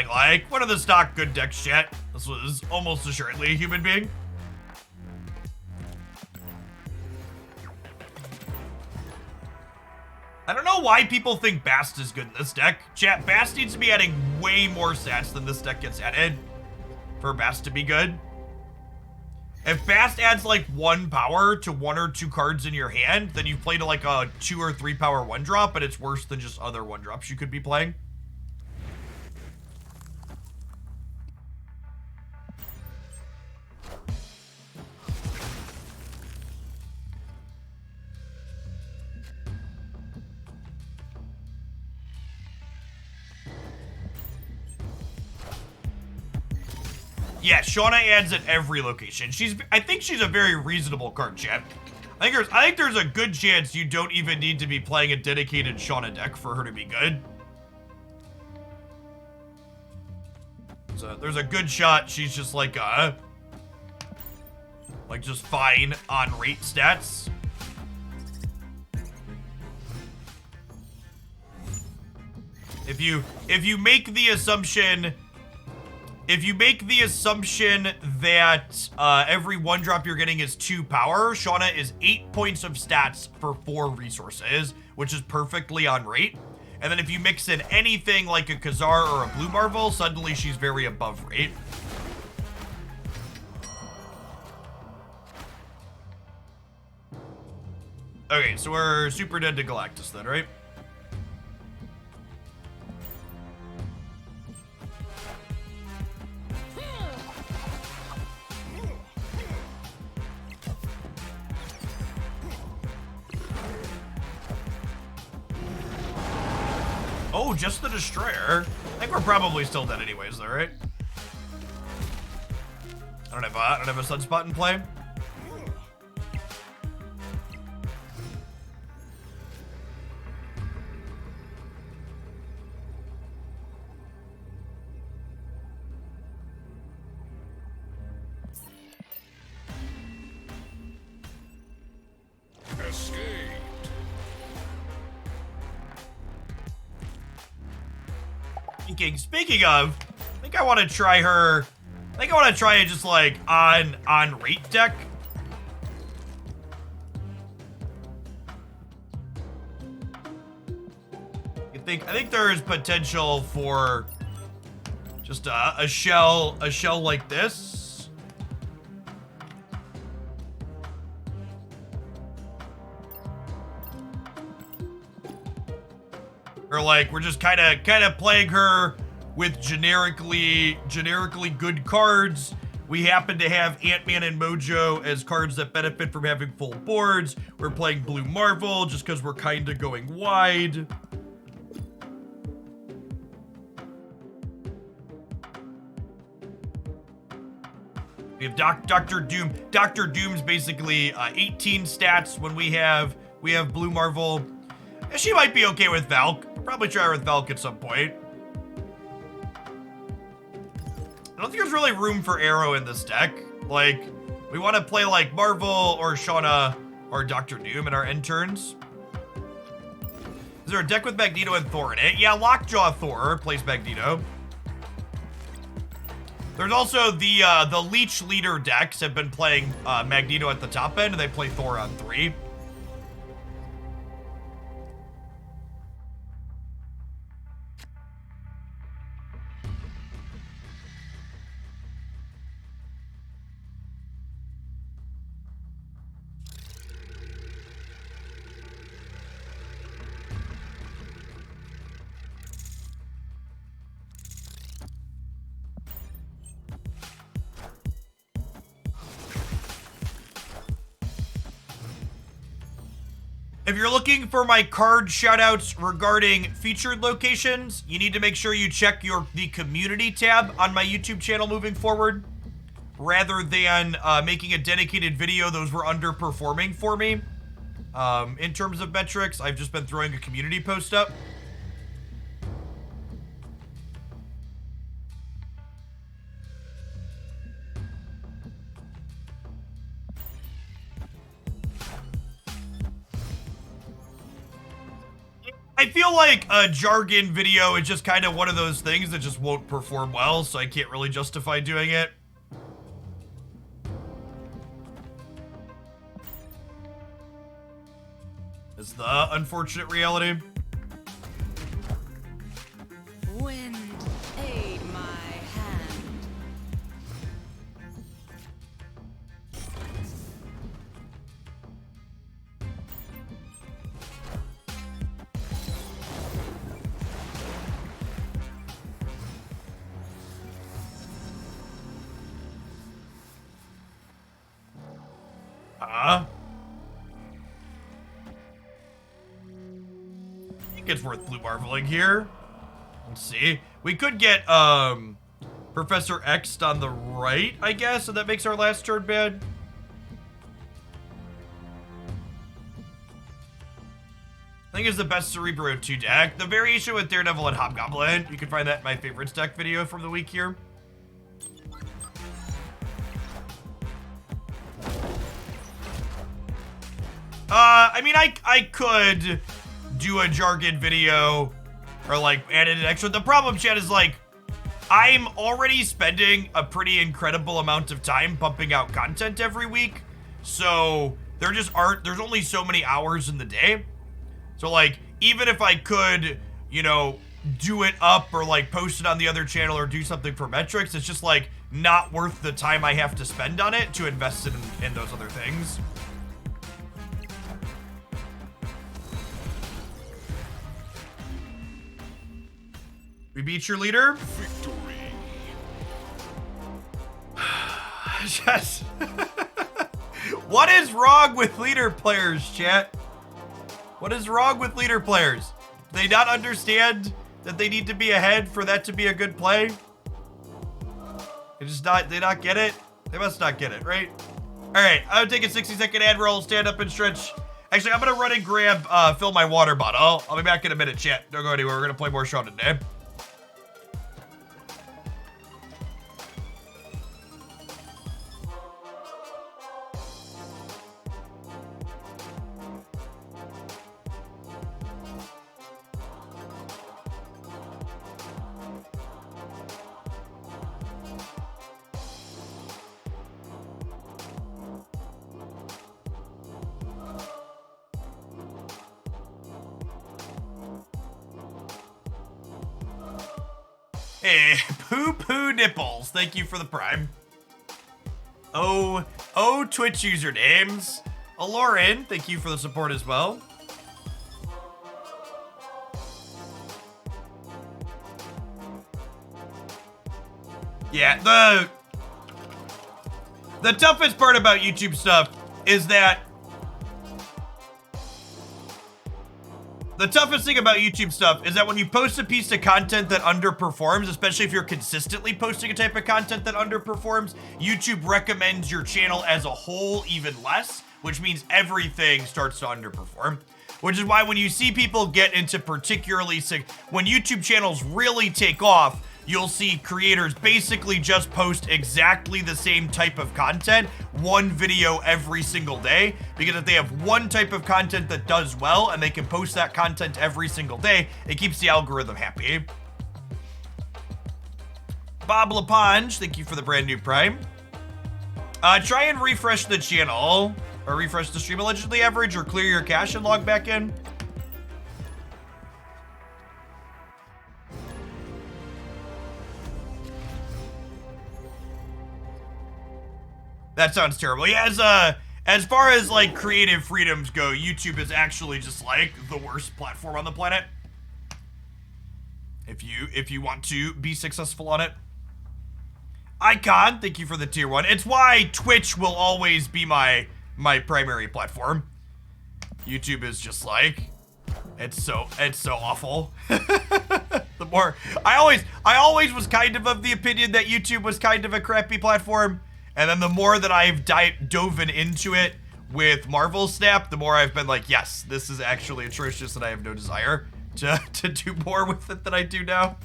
like, one of the stock good decks, chat. This was almost assuredly a human being. I don't know why people think Bast is good in this deck. Chat, Bast needs to be adding way more stats than this deck gets added for Bast to be good. If Bast adds like 1 power to 1 or 2 cards in your hand, then you've played like a 2 or 3 power 1-drop, but it's worse than just other 1-drops you could be playing. Yeah, Shanna adds at every location. I think she's a very reasonable card, chat. I think there's a good chance you don't even need to be playing a dedicated Shanna deck for her to be good. So there's a good shot she's just like just fine on rate stats. If you make the assumption that every 1-drop you're getting is 2 power, Shanna is 8 points of stats for 4 resources, which is perfectly on rate. And then if you mix in anything like a Kazar or a Blue Marvel, suddenly she's very above rate. Okay, so we're super dead to Galactus then, right? Oh, just the destroyer. I think we're probably still dead anyways, though, right? I don't have a sunspot in play. Speaking of, I think I want to try her. I think I want to try it just like on rate deck. I think there is potential for just a shell like this. Or like we're just kind of playing her with generically good cards. We happen to have Ant-Man and Mojo as cards that benefit from having full boards. We're playing Blue Marvel just because we're kind of going wide. We have Dr. Doom. Dr. Doom's basically 18 stats when we have Blue Marvel. She might be okay with Valk. We'll probably try her with Valk at some point. I don't think there's really room for Arrow in this deck. Like, We want to play like Marvel or Shanna or Dr. Doom in our end turns. Is there a deck with Magneto and Thor in it? Yeah, Lockjaw Thor plays Magneto. There's also the Leech Leader decks have been playing Magneto at the top end, and they play Thor on 3. If you're looking for my card shoutouts regarding featured locations, you need to make sure you check the community tab on my YouTube channel moving forward. Rather than making a dedicated video, those were underperforming for me. In terms of metrics, I've just been throwing a community post up. I feel like a jargon video is just kind of one of those things that just won't perform well, so I can't really justify doing it. Is the unfortunate reality. Wind, aid my hand. I think it's worth blue marveling here. Let's see. We could get Professor X on the right, I guess, so that makes our last turn bad. I think it's the best Cerebro 2 deck. The variation with Daredevil and Hobgoblin. You can find that in my favorites deck video from the week here. I mean, I could do a jargon video or like add in an extra. The problem, Chad, is like I'm already spending a pretty incredible amount of time pumping out content every week. So there's only so many hours in the day. So like, even if I could, you know, do it up or like post it on the other channel or do something for metrics, it's just like not worth the time I have to spend on it to invest in those other things. We beat your leader? Victory. Yes. What is wrong with leader players, chat? What is wrong with leader players? Do they not understand that they need to be ahead for that to be a good play? They not get it? They must not get it, right? All right, I'm gonna take a 60-second ad roll, stand up and stretch. Actually, I'm gonna run and grab, fill my water bottle. I'll be back in a minute, chat. Don't go anywhere. We're gonna play more Sean today. Hey, poo-poo nipples. Thank you for the prime. Oh, Twitch usernames. Lauren, thank you for the support as well. Yeah, the toughest part about YouTube stuff is that the toughest thing about YouTube stuff is that when you post a piece of content that underperforms, especially if you're consistently posting a type of content that underperforms, YouTube recommends your channel as a whole even less, which means everything starts to underperform. Which is why when you see people get into particularly sick, when YouTube channels really take off, you'll see creators basically just post exactly the same type of content, one video every single day, because if they have one type of content that does well and they can post that content every single day, it keeps the algorithm happy. Bob LaPonge, thank you for the brand new Prime. Try and refresh the channel, or refresh the stream allegedly average, or clear your cache and log back in. That sounds terrible. Yeah, as far as like creative freedoms go, YouTube is actually just like the worst platform on the planet. If you want to be successful on it. Icon, thank you for the tier 1. It's why Twitch will always be my primary platform. YouTube is just like, it's so awful. The more I always was kind of the opinion that YouTube was kind of a crappy platform. And then the more that I've dove into it with Marvel Snap, the more I've been like, yes, this is actually atrocious and I have no desire to do more with it than I do now.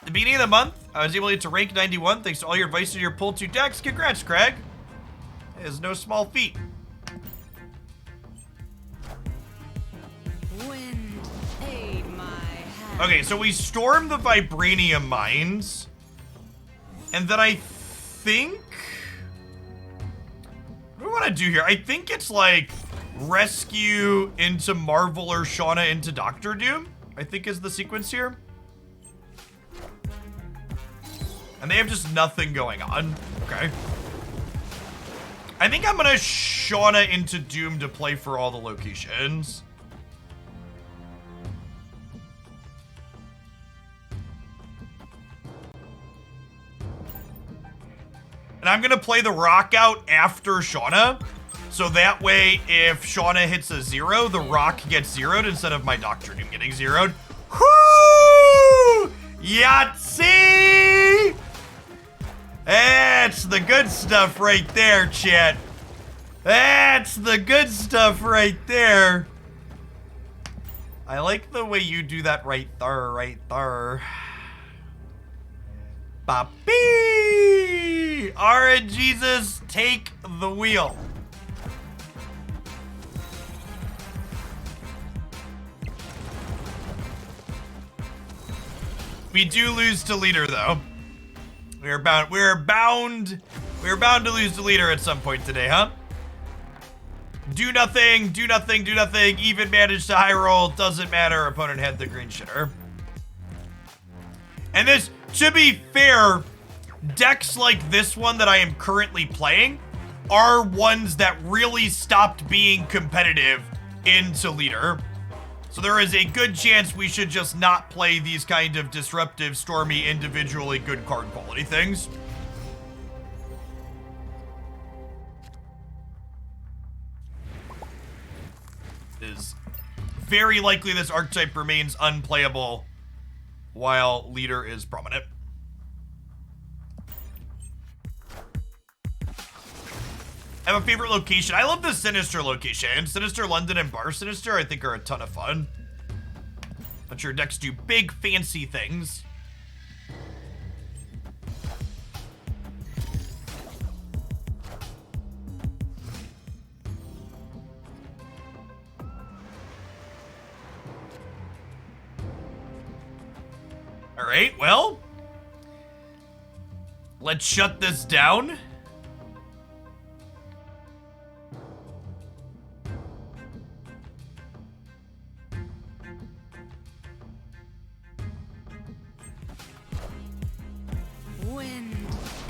The beginning of the month, I was able to get to rank 91 thanks to all your advice and your pull 2 decks. Congrats, Craig. It is no small feat. Wind, aid my hand. Okay, so we storm the Vibranium Mines. And then I think... what do we want to do here? I think it's like rescue into Marvel or Shanna into Doctor Doom, I think is the sequence here. And they have just nothing going on. Okay. I think I'm gonna Shanna into Doom to play for all the locations. And I'm gonna play the rock out after Shanna. So that way, if Shanna hits a 0, the rock gets zeroed instead of my Doctor Doom getting zeroed. Whoo! Yahtzee! That's the good stuff right there, chat. That's the good stuff right there. I like the way you do that right there, right there. Papi! Alright, Jesus, take the wheel. We do lose to leader, though. We're bound to lose to leader at some point today, huh? Do nothing, even manage to high roll, doesn't matter, opponent had the green shitter. And this, to be fair, decks like this one that I am currently playing are ones that really stopped being competitive into leader. So there is a good chance we should just not play these kind of disruptive, stormy, individually good card quality things. It is very likely this archetype remains unplayable while leader is prominent. I have a favorite location. I love the Sinister location. Sinister London and Bar Sinister, I think, are a ton of fun. But your decks do big, fancy things. All right, well, let's shut this down. Wind,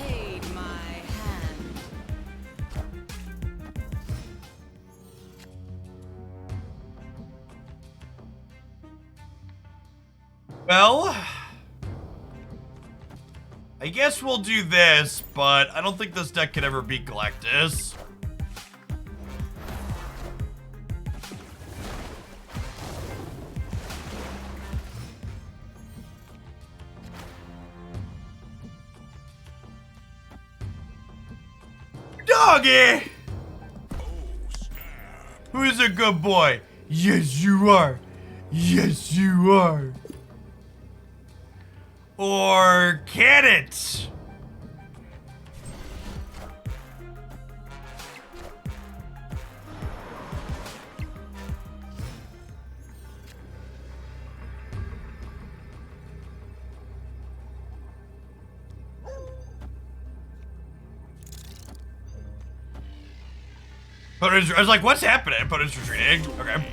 aid my hand. Well, I guess we'll do this, but I don't think this deck could ever beat Galactus. Doggy! Who's a good boy? Yes, you are. Yes, you are. Or can it? I was like, what's happening? Opponent's retreating. Okay.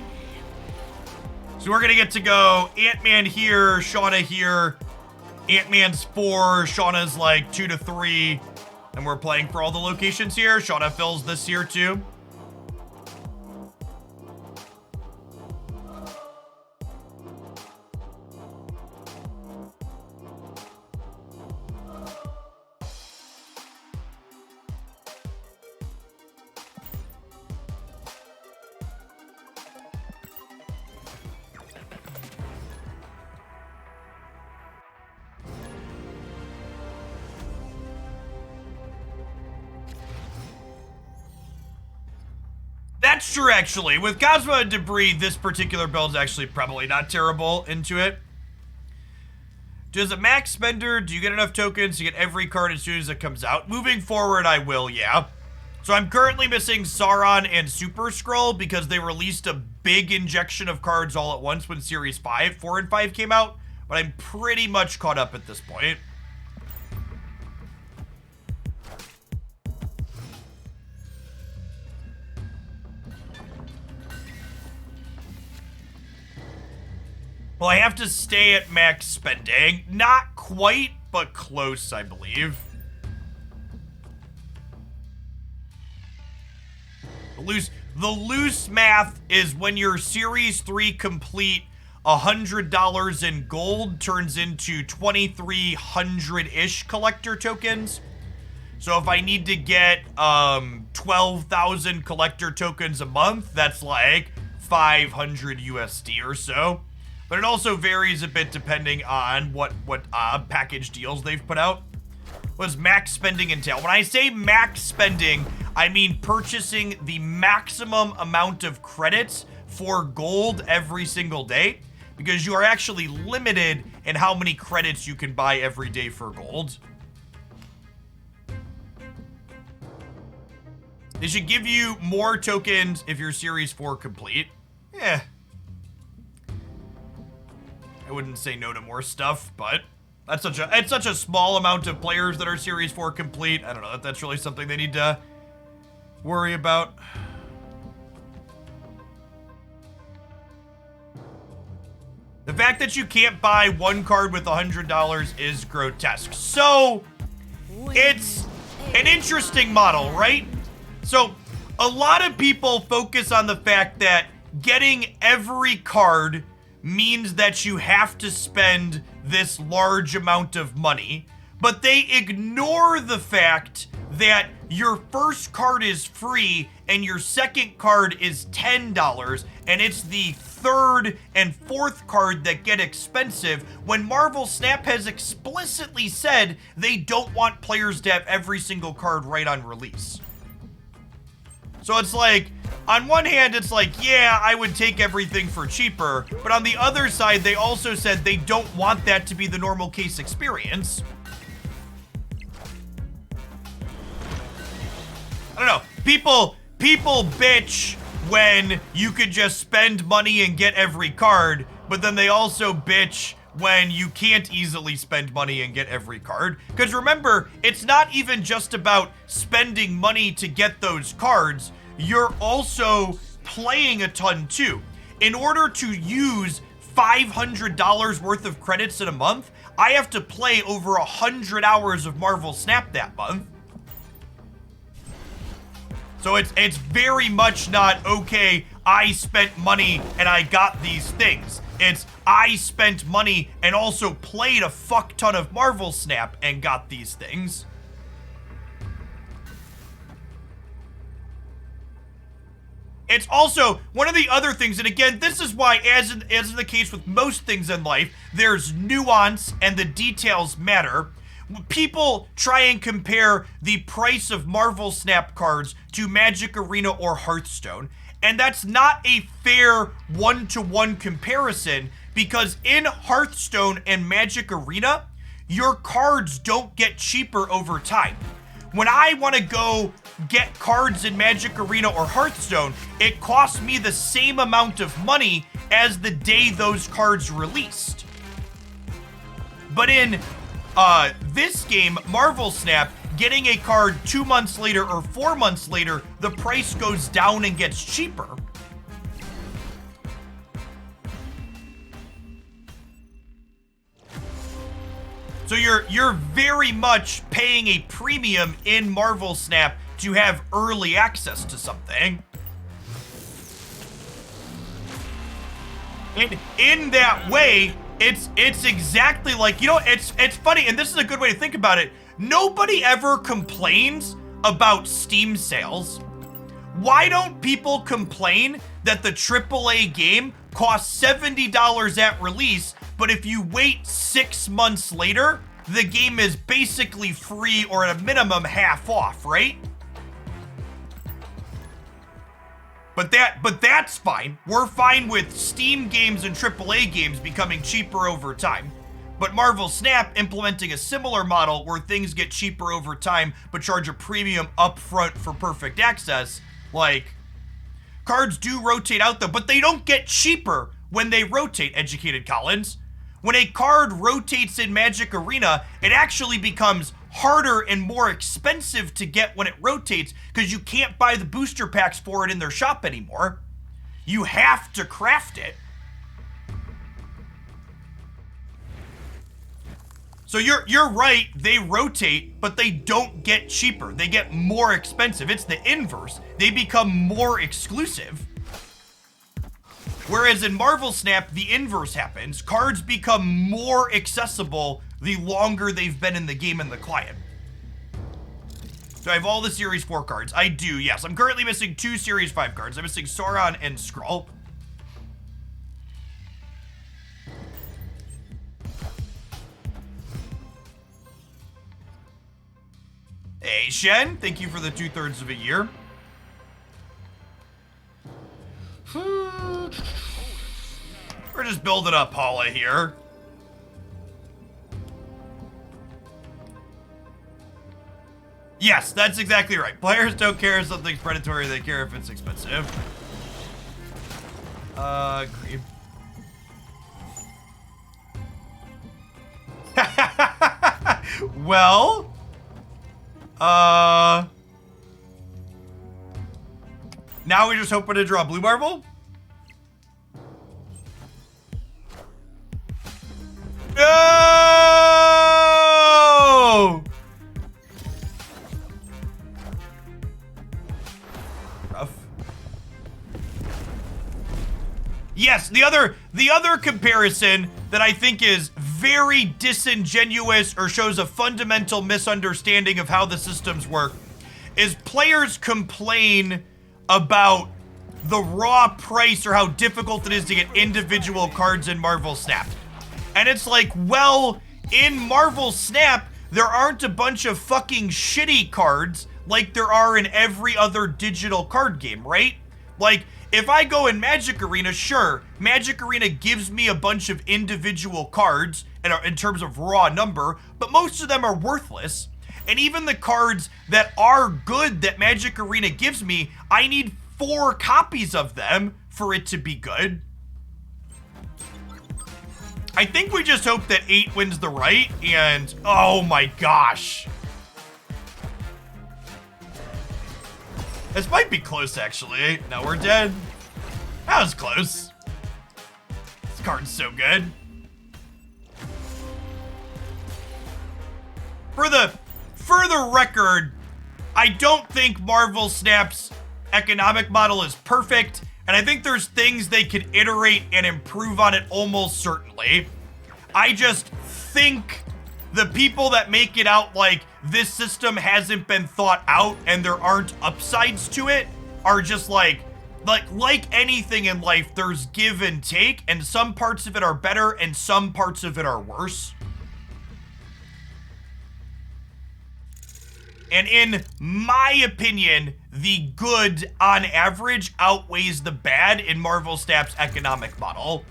So we're gonna get to go Ant-Man here, Shanna here. Ant-Man's 4, Shauna's like 2 to 3. And we're playing for all the locations here. Shanna fills this here too. That's true, actually. With Cosmo and Debris, this particular build is actually probably not terrible into it. Does a max spender, do you get enough tokens to get every card as soon as it comes out? Moving forward, I will, yeah. So I'm currently missing Sauron and Super Skrull because they released a big injection of cards all at once when Series 4 and 5 came out. But I'm pretty much caught up at this point. Well, I have to stay at max spending. Not quite, but close, I believe. The loose math is when your Series 3 complete, $100 in gold turns into 2,300-ish collector tokens. So if I need to get 12,000 collector tokens a month, that's like 500 USD or so. But it also varies a bit depending on what package deals they've put out. What does max spending entail? When I say max spending, I mean purchasing the maximum amount of credits for gold every single day, because you are actually limited in how many credits you can buy every day for gold. They should give you more tokens if you're Series 4 complete. Yeah. I wouldn't say no to more stuff, but it's such a small amount of players that are Series 4 complete. I don't know, that's really something they need to worry about. The fact that you can't buy one card with $100 is grotesque. So, it's an interesting model, right? So, a lot of people focus on the fact that getting every card means that you have to spend this large amount of money, but they ignore the fact that your first card is free and your second card is $10, and it's the third and fourth card that get expensive when Marvel Snap has explicitly said they don't want players to have every single card right on release. So it's like, on one hand, it's like, yeah, I would take everything for cheaper. But on the other side, they also said they don't want that to be the normal case experience. I don't know. People bitch when you could just spend money and get every card, but then they also bitch when you can't easily spend money and get every card. Because remember, it's not even just about spending money to get those cards. You're also playing a ton too. In order to use $500 worth of credits in a month, I have to play over 100 hours of Marvel Snap that month. So it's very much not, okay, I spent money and I got these things. It's, I spent money and also played a fuck ton of Marvel Snap and got these things. It's also one of the other things, and again, this is why, as in the case with most things in life, there's nuance and the details matter. People try and compare the price of Marvel Snap cards to Magic Arena or Hearthstone, And that's not a fair one-to-one comparison because in Hearthstone and Magic Arena, your cards don't get cheaper over time. When I want to go get cards in Magic Arena or Hearthstone, it costs me the same amount of money as the day those cards released. But in this game, Marvel Snap, getting a card 2 months later or 4 months later, the price goes down and gets cheaper. So you're very much paying a premium in Marvel Snap to have early access to something. In that way, it's exactly like, you know, it's funny, and this is a good way to think about it. Nobody ever complains about Steam sales. Why don't people complain that the AAA game costs $70 at release, but if you wait 6 months later, the game is basically free or at a minimum half off, right? But that's fine. We're fine with Steam games and AAA games becoming cheaper over time. But Marvel Snap implementing a similar model where things get cheaper over time but charge a premium upfront for perfect access, like, cards do rotate out though, but they don't get cheaper when they rotate, Educated Collins. When a card rotates in Magic Arena, it actually becomes harder and more expensive to get when it rotates because you can't buy the booster packs for it in their shop anymore. You have to craft it. So you're right, they rotate, but they don't get cheaper. They get more expensive. It's the inverse. They become more exclusive. Whereas in Marvel Snap, the inverse happens. Cards become more accessible the longer they've been in the game in the client. So I have all the Series 4 cards. I do, yes. I'm currently missing 2 Series 5 cards. I'm missing Sauron and Skrull. Hey, Shen, thank you for the 2/3 of a year. We're just building up Paula here. Yes, that's exactly right. Players don't care if something's predatory, they care if it's expensive. Agree. Well, now we're just hoping to draw Blue Marvel. No! Rough. Yes, the other comparison that I think is very disingenuous or shows a fundamental misunderstanding of how the systems work is players complain about the raw price or how difficult it is to get individual cards in Marvel Snap. And it's like, well, in Marvel Snap, there aren't a bunch of fucking shitty cards like there are in every other digital card game, right? Like, if I go in Magic Arena, sure, Magic Arena gives me a bunch of individual cards in terms of raw number, but most of them are worthless. And even the cards that are good that Magic Arena gives me, I need 4 copies of them for it to be good. I think we just hope that 8 wins the right, and oh my gosh. This might be close, actually. No, we're dead. That was close. This card's so good. For the record, I don't think Marvel Snap's economic model is perfect, and I think there's things they could iterate and improve on it almost certainly. I just think the people that make it out like this system hasn't been thought out and there aren't upsides to it are just like anything in life, there's give and take, and some parts of it are better and some parts of it are worse. And in my opinion, the good on average outweighs the bad in Marvel Snap's economic model.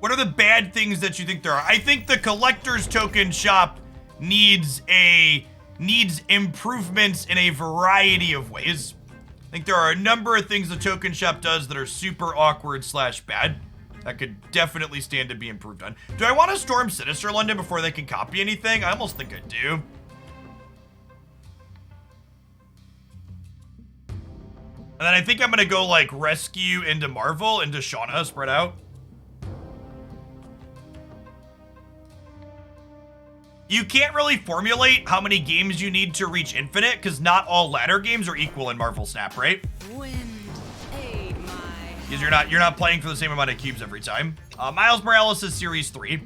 What are the bad things that you think there are? I think the collector's token shop needs improvements in a variety of ways. I think there are a number of things the token shop does that are super awkward / bad. That could definitely stand to be improved on. Do I want to storm Sinister London before they can copy anything? I almost think I do. And then I think I'm gonna go like rescue into Marvel, into Shanna, spread out. You can't really formulate how many games you need to reach infinite because not all ladder games are equal in Marvel Snap, right? Wind, aid my Because you're not playing for the same amount of cubes every time. Miles Morales is Series 3.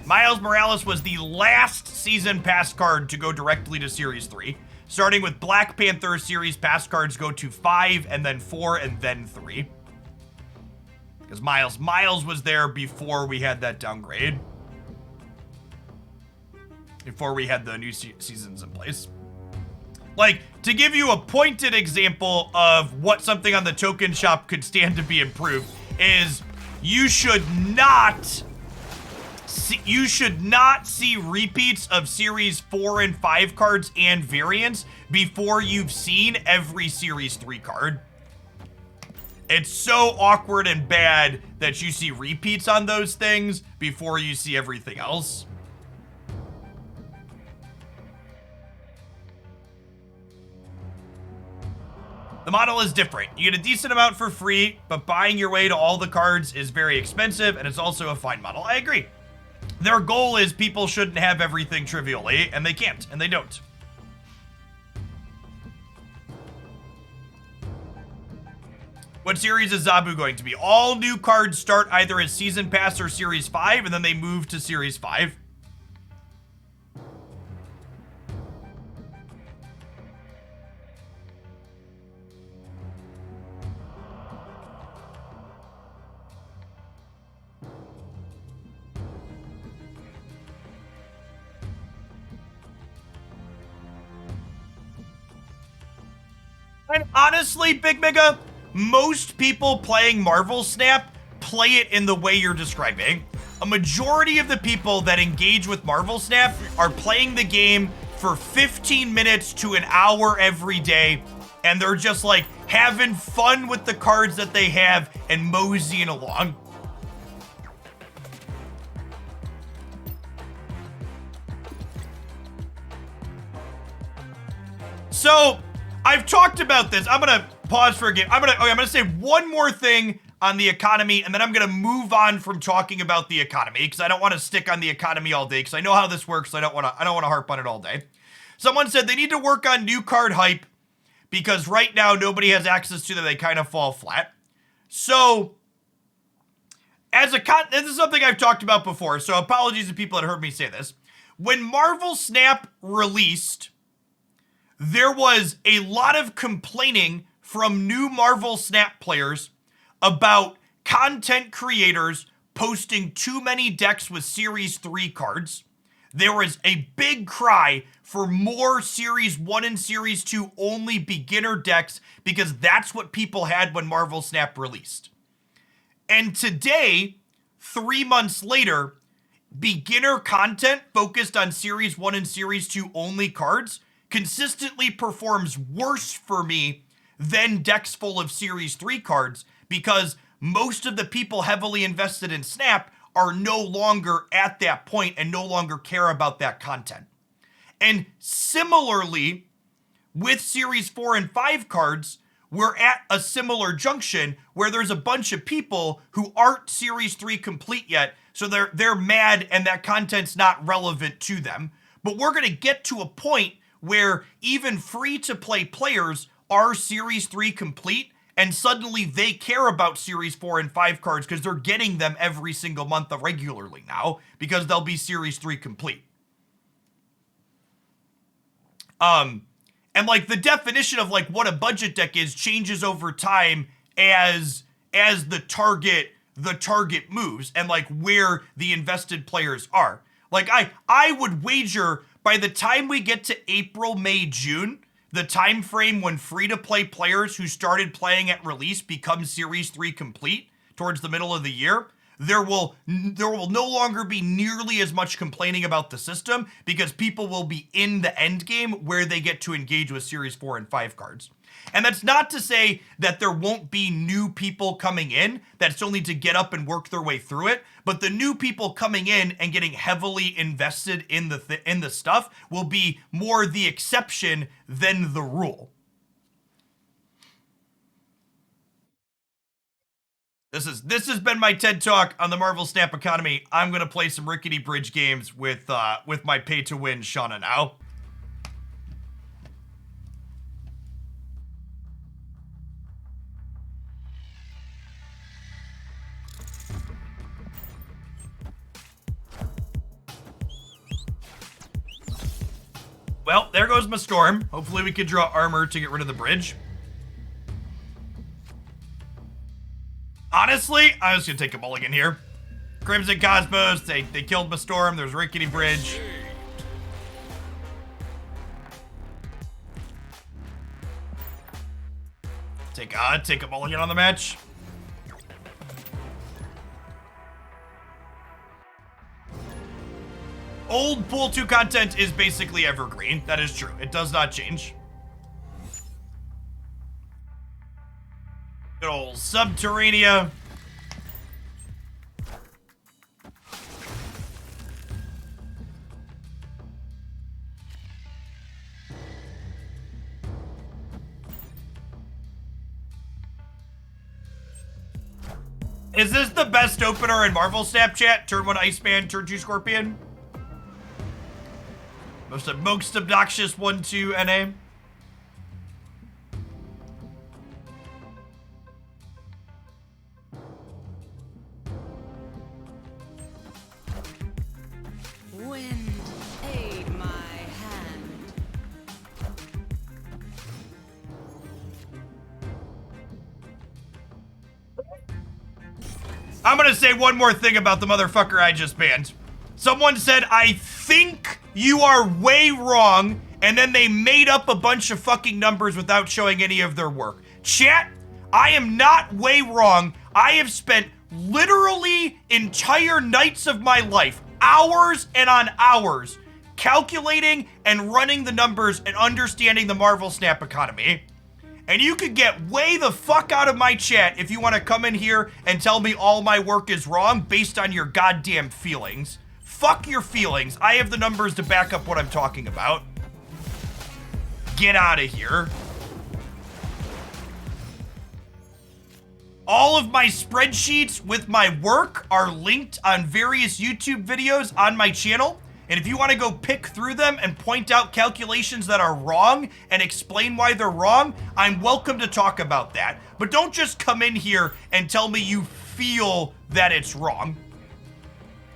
Miles Morales was the last season pass card to go directly to Series 3. Starting with Black Panther Series pass cards go to 5 and then 4 and then 3. Because Miles was there before we had that downgrade. Before we had the new seasons in place. Like, to give you a pointed example of what something on the token shop could stand to be improved is you should not see repeats of Series 4 and 5 cards and variants before you've seen every Series 3 card. It's so awkward and bad that you see repeats on those things before you see everything else. The model is different. You get a decent amount for free, but buying your way to all the cards is very expensive, and it's also a fine model. I agree. Their goal is people shouldn't have everything trivially, and they can't, and they don't. What series is Zabu going to be? All new cards start either as Season Pass or Series 5, and then they move to Series 5. And honestly, Big Mega, most people playing Marvel Snap play it in the way you're describing. A majority of the people that engage with Marvel Snap are playing the game for 15 minutes to an hour every day, and they're just like having fun with the cards that they have and moseying along. So, I've talked about this. I'm gonna pause for a game. I'm gonna say one more thing on the economy, and then I'm gonna move on from talking about the economy because I don't want to stick on the economy all day because I know how this works. So I don't want to harp on it all day. Someone said they need to work on new card hype because right now nobody has access to them. They kind of fall flat. So, this is something I've talked about before. So apologies to people that heard me say this. When Marvel Snap released, there was a lot of complaining from new Marvel Snap players about content creators posting too many decks with Series 3 cards. There was a big cry for more Series 1 and Series 2 only beginner decks because that's what people had when Marvel Snap released. And today, 3 months later, beginner content focused on Series 1 and Series 2 only cards consistently performs worse for me than decks full of Series 3 cards because most of the people heavily invested in Snap are no longer at that point and no longer care about that content. And similarly, with Series 4 and 5 cards, we're at a similar junction where there's a bunch of people who aren't Series 3 complete yet, so they're mad and that content's not relevant to them. But we're going to get to a point where even free-to-play players are Series 3 complete, and suddenly they care about Series 4 and 5 cards because they're getting them every single month regularly now because they'll be Series 3 complete. And like the definition of like what a budget deck is changes over time as the target moves and like where the invested players are. Like I would wager by the time we get to April, May, June, the time frame when free-to-play players who started playing at release become Series 3 complete towards the middle of the year, there will no longer be nearly as much complaining about the system because people will be in the end game where they get to engage with Series 4 and 5 cards. And that's not to say that there won't be new people coming in that still need to get up and work their way through it, but the new people coming in and getting heavily invested in the stuff will be more the exception than the rule. This has been my TED Talk on the Marvel Snap economy. I'm gonna play some Rickety Bridge games with my pay-to-win Shanna now. Well, there goes my storm. Hopefully we can draw armor to get rid of the bridge. Honestly, I'm just gonna take a mulligan here. Crimson Cosmos, they killed my storm. There's Rickety Bridge. Take a mulligan on the match. Old Pool 2 content is basically evergreen. That is true. It does not change. Good old Subterranea. Is this the best opener in Marvel Snapchat? Turn 1 Iceman, turn 2 Scorpion. Most obnoxious 1-2 NA. Wind aid my hand. I'm gonna say one more thing about the motherfucker I just banned. Someone said, I think you are way wrong, and then they made up a bunch of fucking numbers without showing any of their work. Chat, I am not way wrong. I have spent literally entire nights of my life, hours and on hours, calculating and running the numbers and understanding the Marvel Snap economy. And you could get way the fuck out of my chat if you want to come in here and tell me all my work is wrong based on your goddamn feelings. Fuck your feelings. I have the numbers to back up what I'm talking about. Get out of here. All of my spreadsheets with my work are linked on various YouTube videos on my channel. And if you want to go pick through them and point out calculations that are wrong and explain why they're wrong, I'm welcome to talk about that. But don't just come in here and tell me you feel that it's wrong.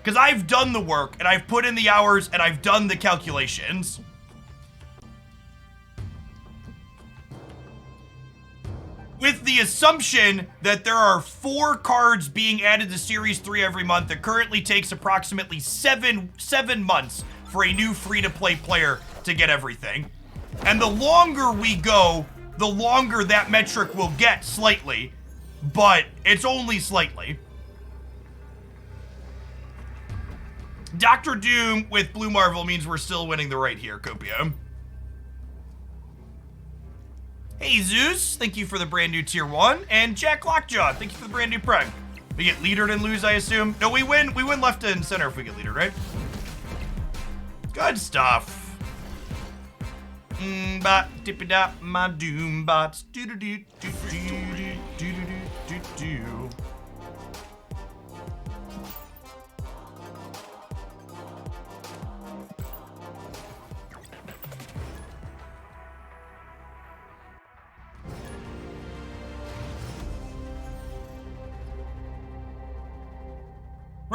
Because I've done the work, and I've put in the hours, and I've done the calculations. With the assumption that there are 4 cards being added to Series 3 every month, it currently takes approximately seven months for a new free-to-play player to get everything. And the longer we go, the longer that metric will get slightly, but it's only slightly. Dr. Doom with Blue Marvel means we're still winning the right here, Copio. Hey, Zeus, thank you for the brand new tier 1. And Jack Lockjaw, thank you for the brand new prime. We get leadered and lose, I assume? No, we win left and center if we get leadered, right? Good stuff. Bot, dippy dop, my doom bots. Do do do do do do do do do.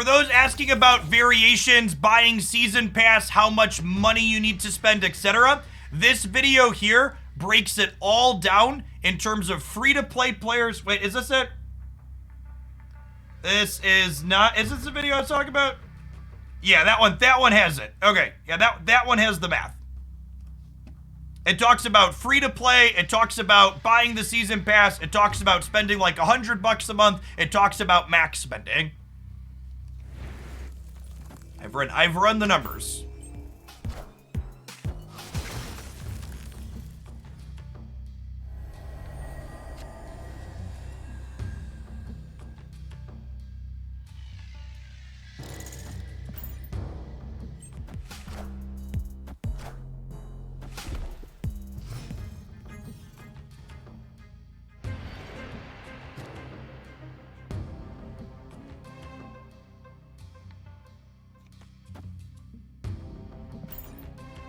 For those asking about variations, buying season pass, how much money you need to spend, etc., this video here breaks it all down in terms of free-to-play players. Wait, is this it? This is not. Is this the video I was talking about? Yeah, that one has it. Okay, yeah, that one has the math. It talks about free-to-play. It talks about buying the season pass. It talks about spending like $100 a month. It talks about max spending. I've run the numbers.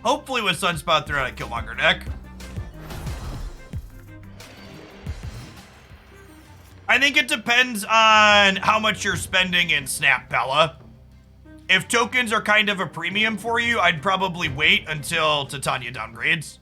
Hopefully with Sunspot, they're on a Killmonger deck. I think it depends on how much you're spending in Snap Pella. If tokens are kind of a premium for you, I'd probably wait until Titania downgrades.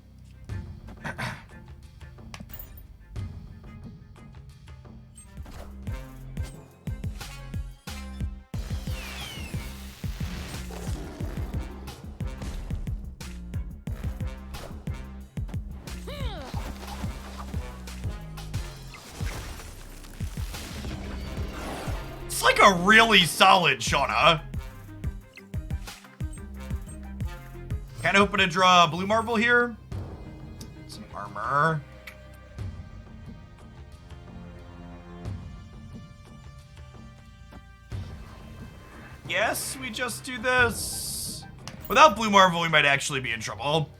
It's like a really solid Shanna. Kind of hoping to draw a blue marble here. Some armor. Yes, we just do this. Without blue marble, we might actually be in trouble.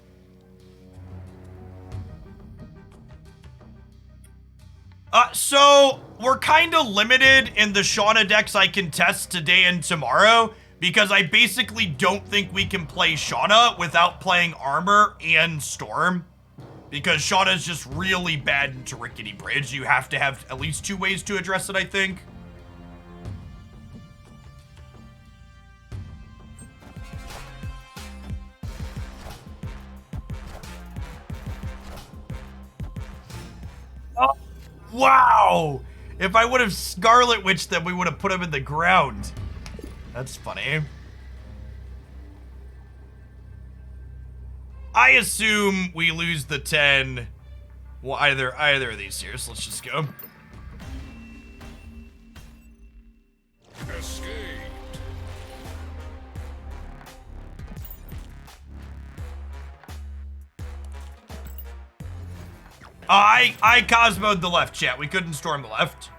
So we're kind of limited in the Shanna decks I can test today and tomorrow because I basically don't think we can play Shanna without playing Armor and Storm because Shanna's just really bad into Rickety Bridge. You have to have at least 2 ways to address it, I think. Oh. Wow! If I would have Scarlet Witched them, we would have put them in the ground. That's funny. I assume we lose the 10. Well, either of these here, so let's just go. Escaped. I Cosmo'd the left, chat. We couldn't storm the left.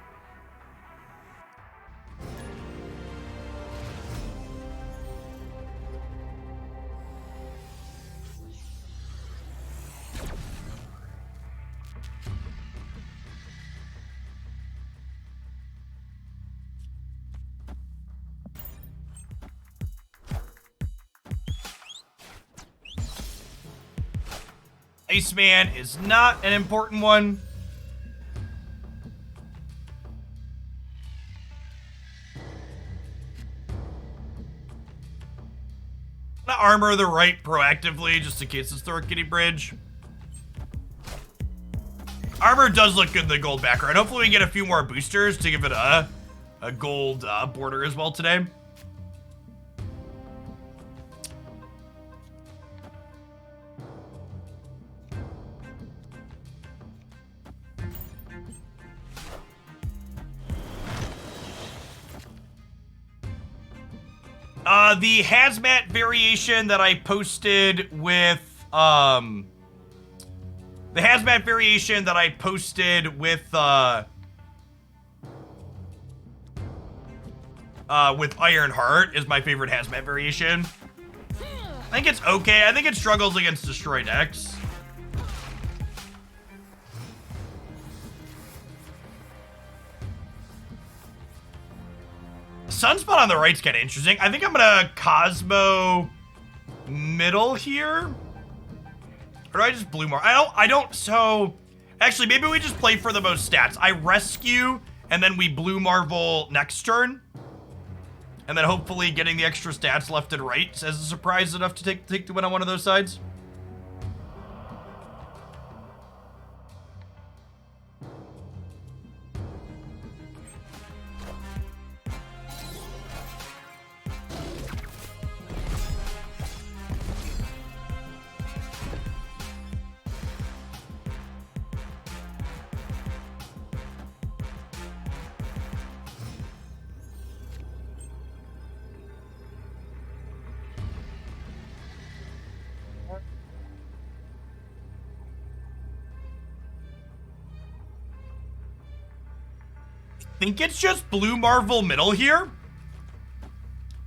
Iceman is not an important one. Gonna armor the right proactively just in case it's the Rickety Bridge. Armor does look good in the gold background. Hopefully we get a few more boosters to give it a gold border as well today. The hazmat variation that I posted with, Ironheart is my favorite hazmat variation. I think it's okay. I think it struggles against destroy decks. Sunspot on the right's kind of interesting. I think I'm gonna Cosmo middle here. Or do I just blue more? I don't, so... Actually, maybe we just play for the most stats. I rescue, and then we blue marvel next turn. And then hopefully getting the extra stats left and right as a surprise enough to take the win on one of those sides. I think it's just blue Marvel middle here.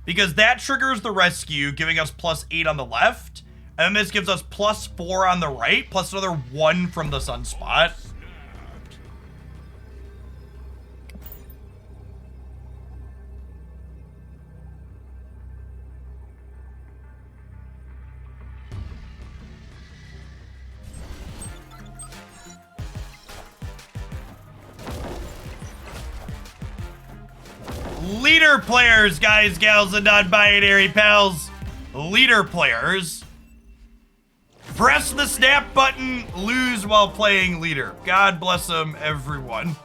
Because that triggers the rescue, giving us +8 on the left. And then this gives us +4 on the right, plus another 1 from the sunspot. Leader players, guys, gals, and non-binary pals. Leader players. Press the snap button, lose while playing leader. God bless them, everyone.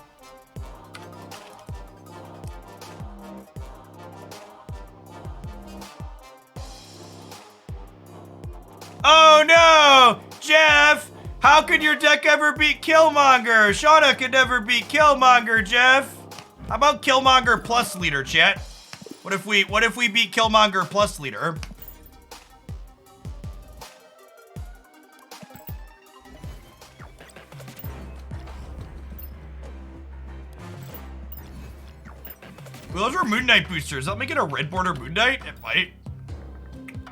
Oh no! Jeff! How could your deck ever beat Killmonger? Shanna could never beat Killmonger, Jeff. How about Killmonger plus leader, chat? What if we beat Killmonger plus leader? Well, those are Moon Knight boosters. That'll make it a red border Moon Knight? It might.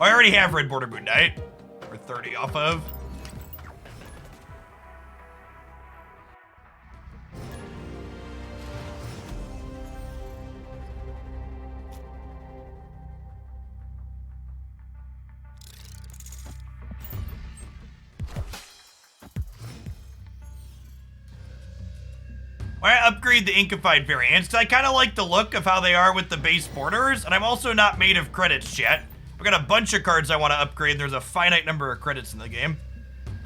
Oh, I already have red border Moon Knight. We're 30 off of. I upgrade the Inkified variants. I kind of like the look of how they are with the base borders, and I'm also not made of credits yet. I've got a bunch of cards I want to upgrade. There's a finite number of credits in the game.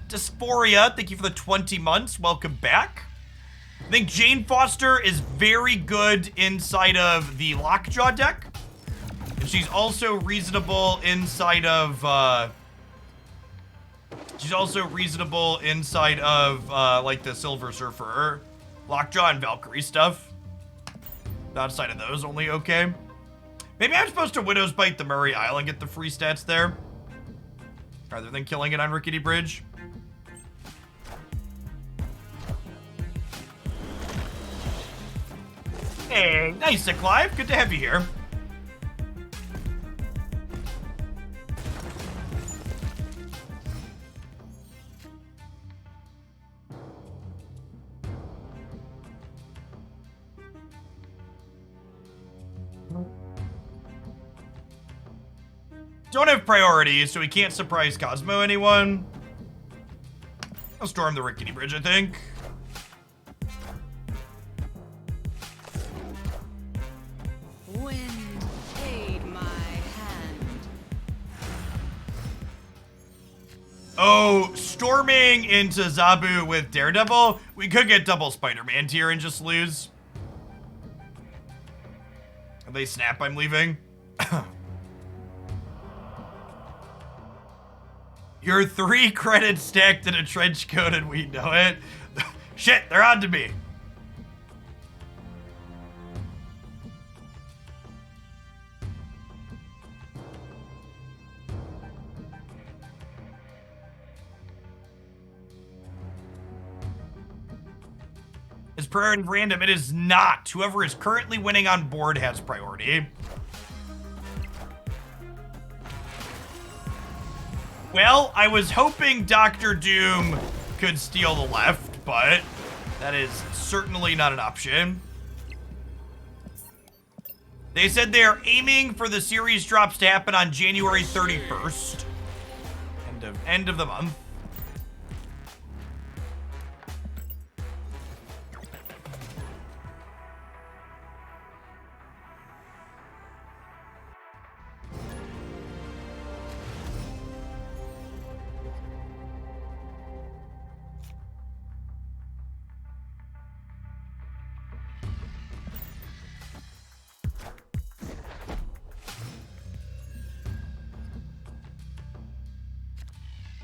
Dysphoria, thank you for the 20 months. Welcome back. I think Jane Foster is very good inside of the Lockjaw deck. And she's also reasonable inside of, like the Silver Surfer, Lockjaw, and Valkyrie stuff. Outside of those, only okay. Maybe I'm supposed to Widow's Bite the Murray Isle and get the free stats there, rather than killing it on Rickety Bridge. Hey, nice, Clive. Good to have you here. Don't have priorities, so we can't surprise Cosmo anyone. I'll storm the Rickety Bridge, I think. Wind, aid my hand. Oh, storming into Zabu with Daredevil. We could get double Spider-Man tier and just lose. If they snap, I'm leaving. You're 3 credits stacked in a trench coat and we know it. Shit, they're on to me. Is priority random? It is not. Whoever is currently winning on board has priority. Well, I was hoping Dr. Doom could steal the left, but that is certainly not an option. They said they're aiming for the series drops to happen on January 31st. End of the month.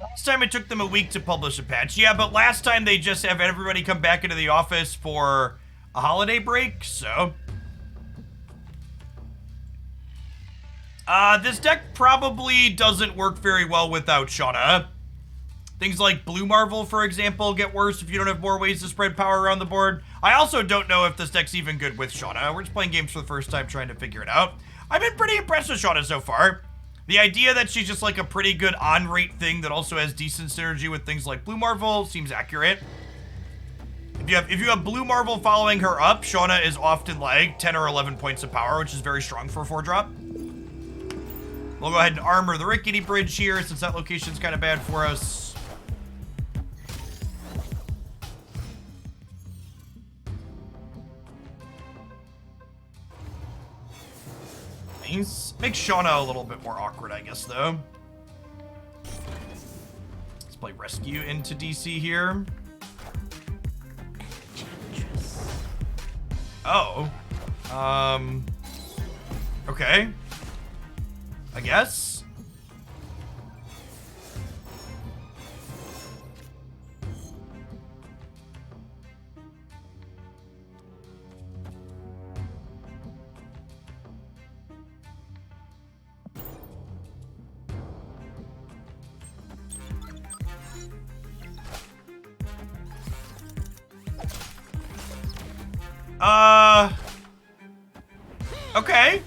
Last time it took them a week to publish a patch. Yeah, but last time they just have everybody come back into the office for a holiday break, so. This deck probably doesn't work very well without Shanna. Things like Blue Marvel, for example, get worse if you don't have more ways to spread power around the board. I also don't know if this deck's even good with Shanna. We're just playing games for the first time trying to figure it out. I've been pretty impressed with Shanna so far. The idea that she's just like a pretty good on-rate thing that also has decent synergy with things like Blue Marvel seems accurate. If you have Blue Marvel following her up, Shanna is often like 10 or 11 points of power, which is very strong for a 4-drop. We'll go ahead and armor the Rickety Bridge here since that location's kind of bad for us. Nice. Makes Shanna a little bit more awkward, I guess, though. Let's play Rescue into DC here. Oh. Okay. I guess. Okay.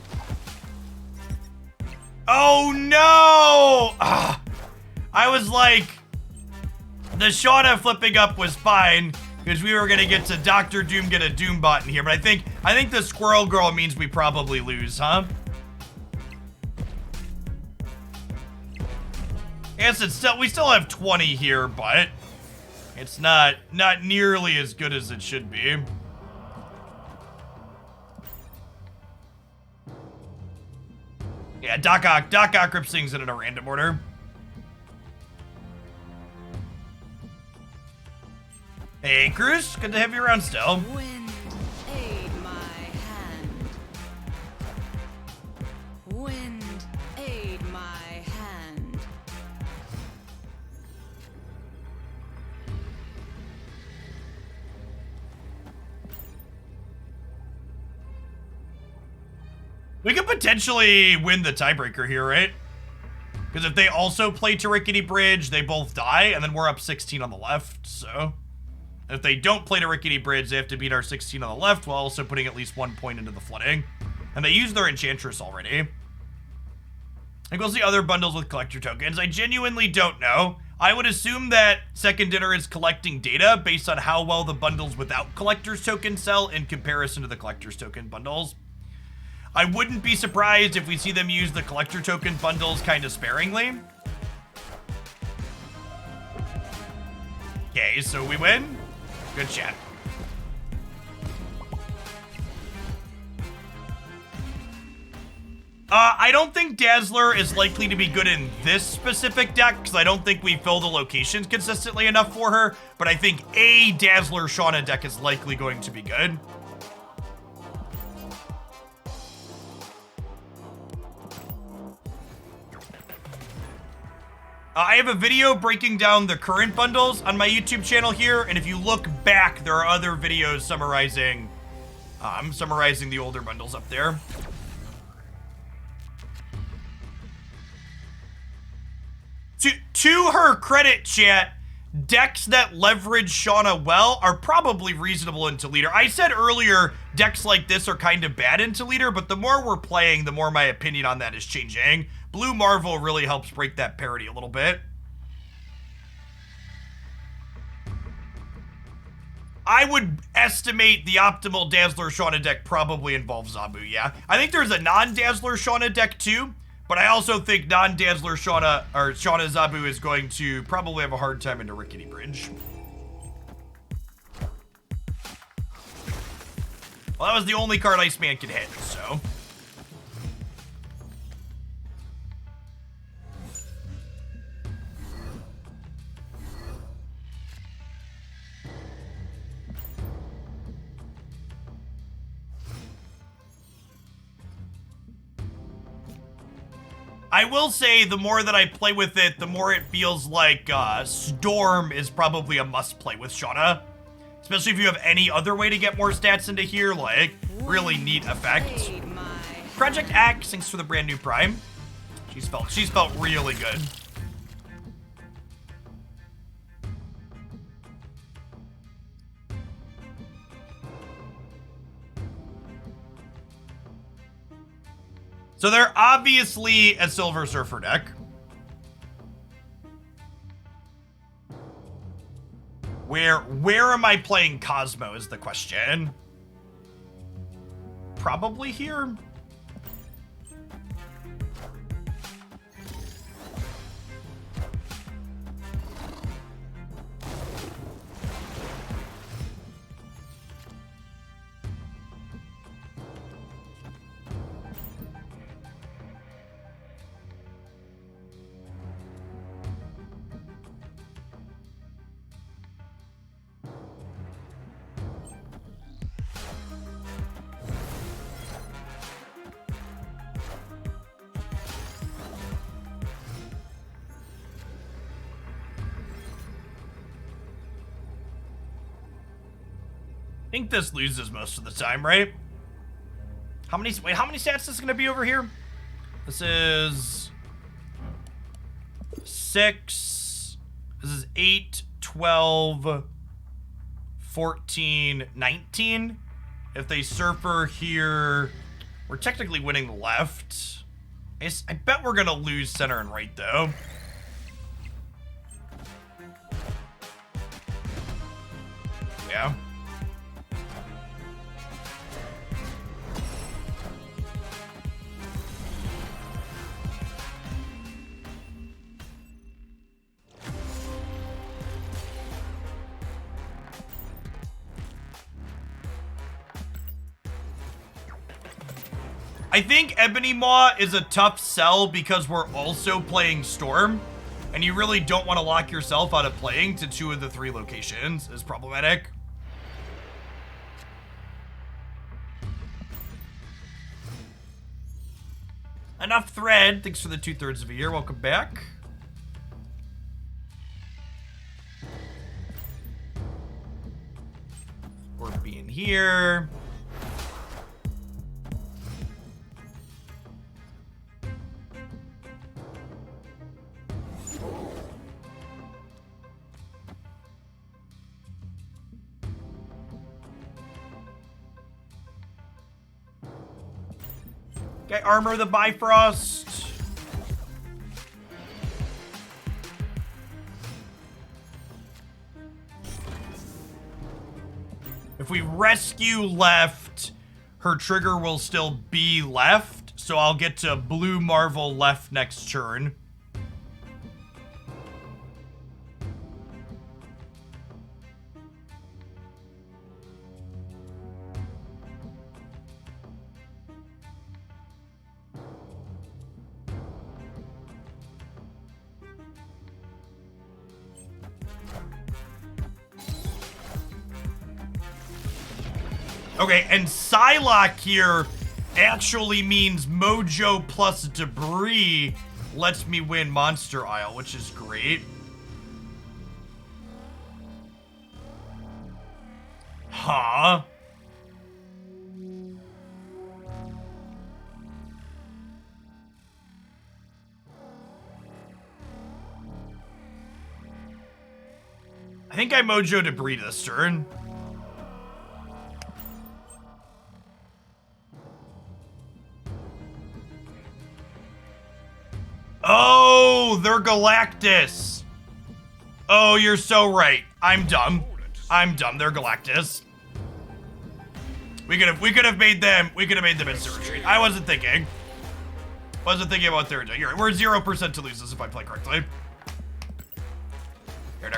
Oh no! I was like, the Shanna flipping up was fine because we were gonna get to Dr. Doom get a Doombot in here, but I think the Squirrel Girl means we probably lose, huh? Yes, we still have 20 here, but it's not nearly as good as it should be. Yeah, Doc Ock rips things in a random order. Hey, Cruz, good to have you around still. Wind, aid my hand. Wind, aid my hand. We could potentially win the tiebreaker here, right? Because if they also play to Rickety Bridge, they both die, and then we're up 16 on the left, so. If they don't play to Rickety Bridge, they have to beat our 16 on the left while also putting at least 1 point into the flooding. And they use their Enchantress already. And we'll see other bundles with collector tokens. I genuinely don't know. I would assume that Second Dinner is collecting data based on how well the bundles without collector's tokens sell in comparison to the collector's token bundles. I wouldn't be surprised if we see them use the collector token bundles kind of sparingly. Okay, so we win. Good chat. I don't think Dazzler is likely to be good in this specific deck because I don't think we fill the locations consistently enough for her, but I think a Dazzler Shanna deck is likely going to be good. I have a video breaking down the current bundles on my YouTube channel here, and if you look back, there are other videos summarizing the older bundles up there. To her credit, chat, decks that leverage Shanna well are probably reasonable into leader. I said earlier, decks like this are kind of bad into leader, but the more we're playing, the more my opinion on that is changing. Blue Marvel really helps break that parity a little bit. I would estimate the optimal Dazzler Shanna deck probably involves Zabu, yeah. I think there's a non-Dazzler Shanna deck too, but I also think non-Dazzler Shanna, or Shanna Zabu is going to probably have a hard time into Rickety Bridge. Well, that was the only card Iceman could hit, so. I will say the more that I play with it, the more it feels like Storm is probably a must play with Shanna. Especially if you have any other way to get more stats into here, like really neat effect. Aid my Project Axe, thanks for the brand new Prime. She's felt really good. So they're obviously a Silver Surfer deck. Where am I playing Cosmo is the question. Probably here. I think this loses most of the time, right? How many stats is this gonna be over here? This is 6. This is 8, 12, 14, 19. If they Surfer here, we're technically winning left. I bet we're gonna lose center and right though. Yeah. I think Ebony Maw is a tough sell because we're also playing Storm, and you really don't want to lock yourself out of playing to 2 of the 3 locations is problematic. Enough thread. Thanks for the 2/3 of a year. Welcome back. We're being here. Okay, armor the Bifrost. If we rescue left, her trigger will still be left, so I'll get to blue Marvel left next turn. Okay, and Psylocke here actually means Mojo plus Debris lets me win Monster Isle, which is great. Huh? I think I Mojo Debris this turn. Oh, they're Galactus. Oh, you're so right. I'm dumb. I'm dumb. They're Galactus. We could have made them instant retreat. I wasn't thinking. Wasn't thinking about their deck. We're 0% to lose this if I play correctly.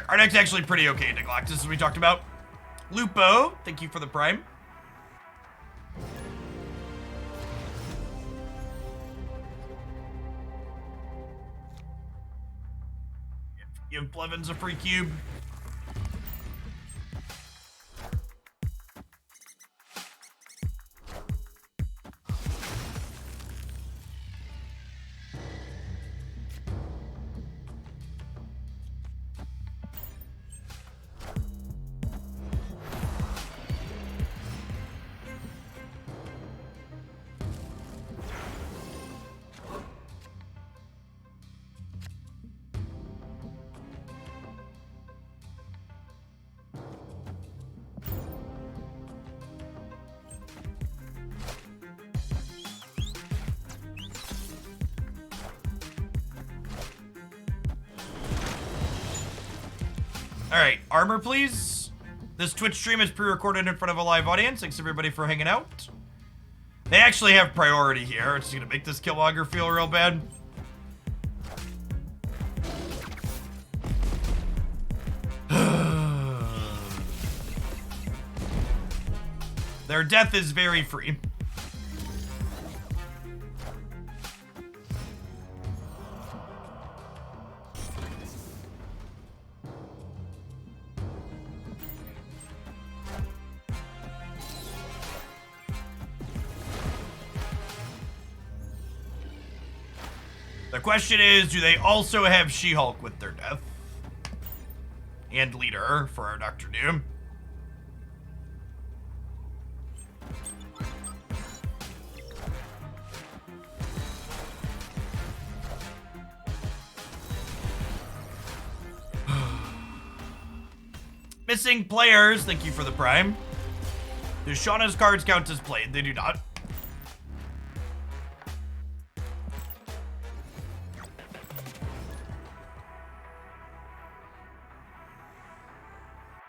Our deck's actually pretty okay into Galactus, as we talked about. Lupo, thank you for the Prime. Give Blevins a free cube. All right, armor, please. This Twitch stream is pre-recorded in front of a live audience. Thanks everybody for hanging out. They actually have priority here. It's gonna make this Killmonger feel real bad. Their death is very free. The question is, do they also have She-Hulk with their death? And leader for our Dr. Doom. Missing players, thank you for the prime. Do Shanna's cards count as played? They do not.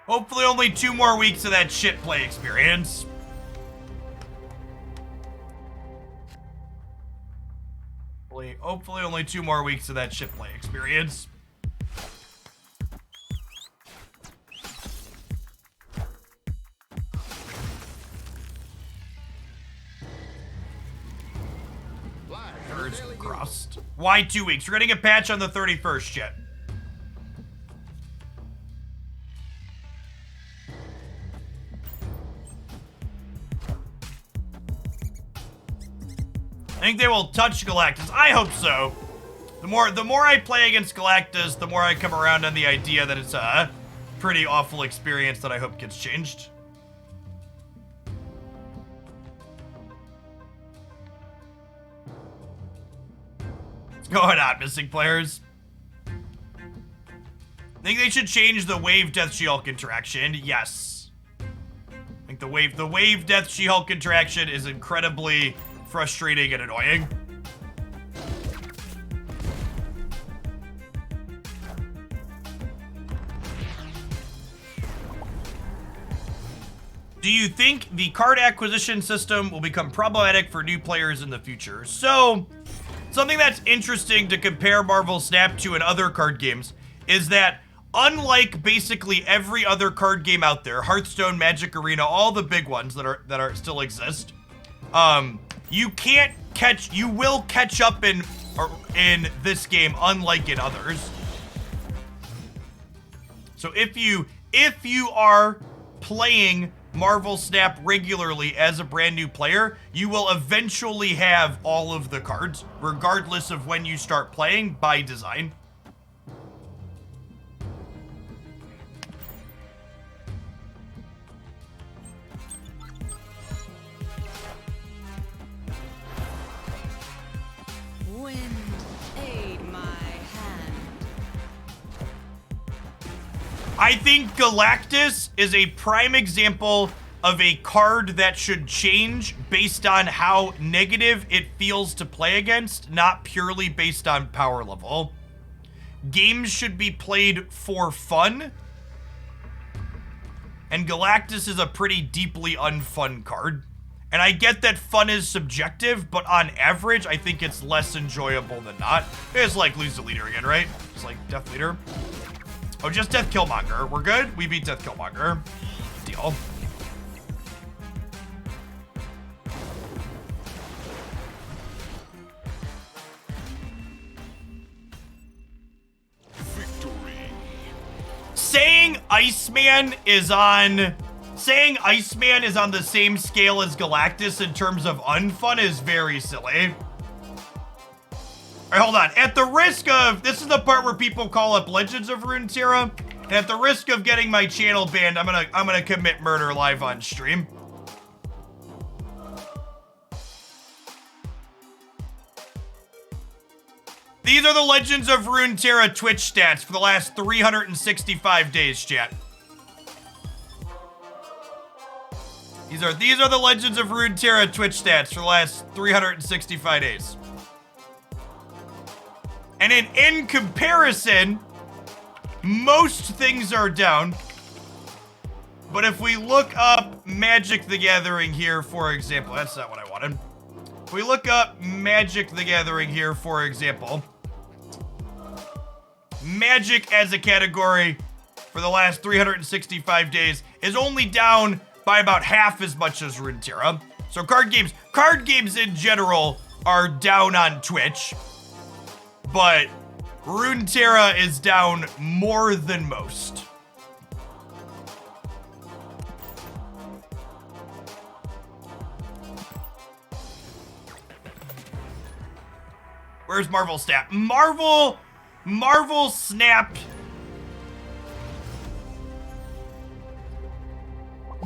Hopefully only 2 more weeks of that shit play experience. Hopefully only 2 more weeks of that shit play experience. Birds crossed. Why 2 weeks? We're getting a patch on the 31st yet. I think they will touch Galactus. I hope so. The more I play against Galactus, the more I come around on the idea that it's a pretty awful experience that I hope gets changed. What's going on, missing players? I think they should change the Wave Death She-Hulk interaction. Yes. I think the Wave Death She-Hulk interaction is incredibly frustrating and annoying. Do you think the card acquisition system will become problematic for new players in the future? So, something that's interesting to compare Marvel Snap to in other card games is that unlike basically every other card game out there, Hearthstone, Magic Arena, all the big ones that are still exist, you will catch up in this game, unlike in others. So if you are playing Marvel Snap regularly as a brand new player, you will eventually have all of the cards, regardless of when you start playing, by design. Wind, aid my hand. I think Galactus is a prime example of a card that should change based on how negative it feels to play against, not purely based on power level. Games should be played for fun, and Galactus is a pretty deeply unfun card. And I get that fun is subjective, but on average, I think it's less enjoyable than not. It's like lose the leader again, right? It's like Death Leader. Oh, just Death Killmonger. We're good? We beat Death Killmonger. Deal. Victory. Saying Iceman is on the same scale as Galactus in terms of unfun is very silly. All right, hold on. At the risk of, this is the part where people call up Legends of Runeterra. And at the risk of getting my channel banned, I'm gonna commit murder live on stream. These are the Legends of Runeterra Twitch stats for the last 365 days, chat. These are the Legends of Runeterra Twitch stats for the last 365 days. And in comparison, most things are down. But if we look up Magic the Gathering here, for example, that's not what I wanted. If we look up Magic the Gathering here, for example, Magic as a category for the last 365 days is only down by about half as much as Runeterra. So card games in general are down on Twitch, but Runeterra is down more than most. Where's Marvel Snap? Marvel snapped.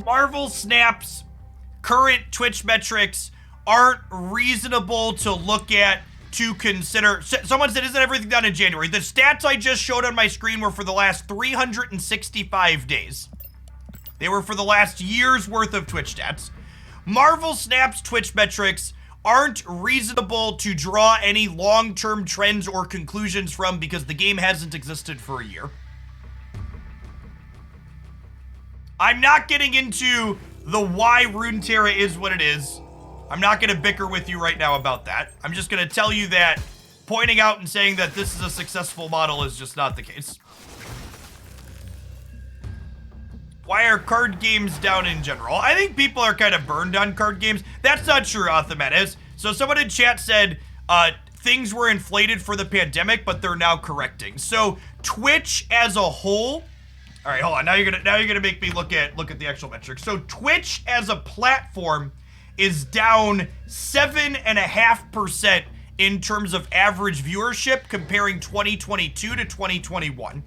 Marvel Snap's current Twitch metrics aren't reasonable to look at, to consider. Someone said, isn't everything done in January? The stats I just showed on my screen were for the last 365 days. They were for the last year's worth of Twitch stats. Marvel Snap's Twitch metrics aren't reasonable to draw any long-term trends or conclusions from because the game hasn't existed for a year. I'm not getting into the why Runeterra is what it is. I'm not going to bicker with you right now about that. I'm just going to tell you that pointing out and saying that this is a successful model is just not the case. Why are card games down in general? I think people are kind of burned on card games. That's not true, Athamenes. So someone in chat said things were inflated for the pandemic, but they're now correcting. So Twitch as a whole. All right, hold on. Now you're gonna make me look at the actual metrics. So Twitch as a platform is down 7.5% in terms of average viewership comparing 2022 to 2021.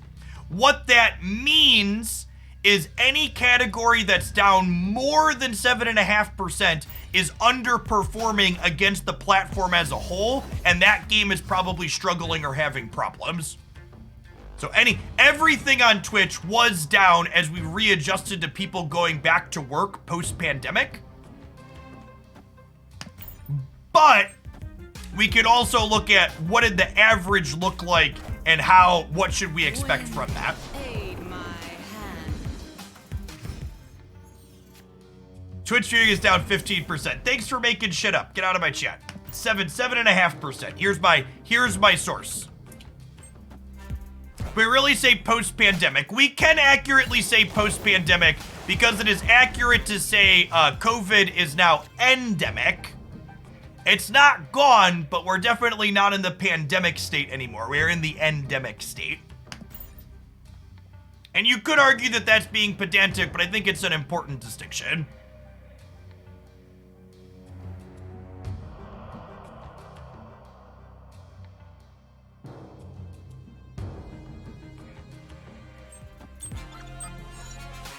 What that means is any category that's down more than 7.5% is underperforming against the platform as a whole, and that game is probably struggling or having problems. So everything on Twitch was down as we readjusted to people going back to work post-pandemic. But we could also look at what did the average look like and what should we expect from that. Twitch viewing is down 15%. Thanks for making shit up. Get out of my chat. 7.5%. Here's my source. We really say post-pandemic. We can accurately say post-pandemic because it is accurate to say COVID is now endemic. It's not gone, but we're definitely not in the pandemic state anymore. We're in the endemic state. And you could argue that that's being pedantic, but I think it's an important distinction.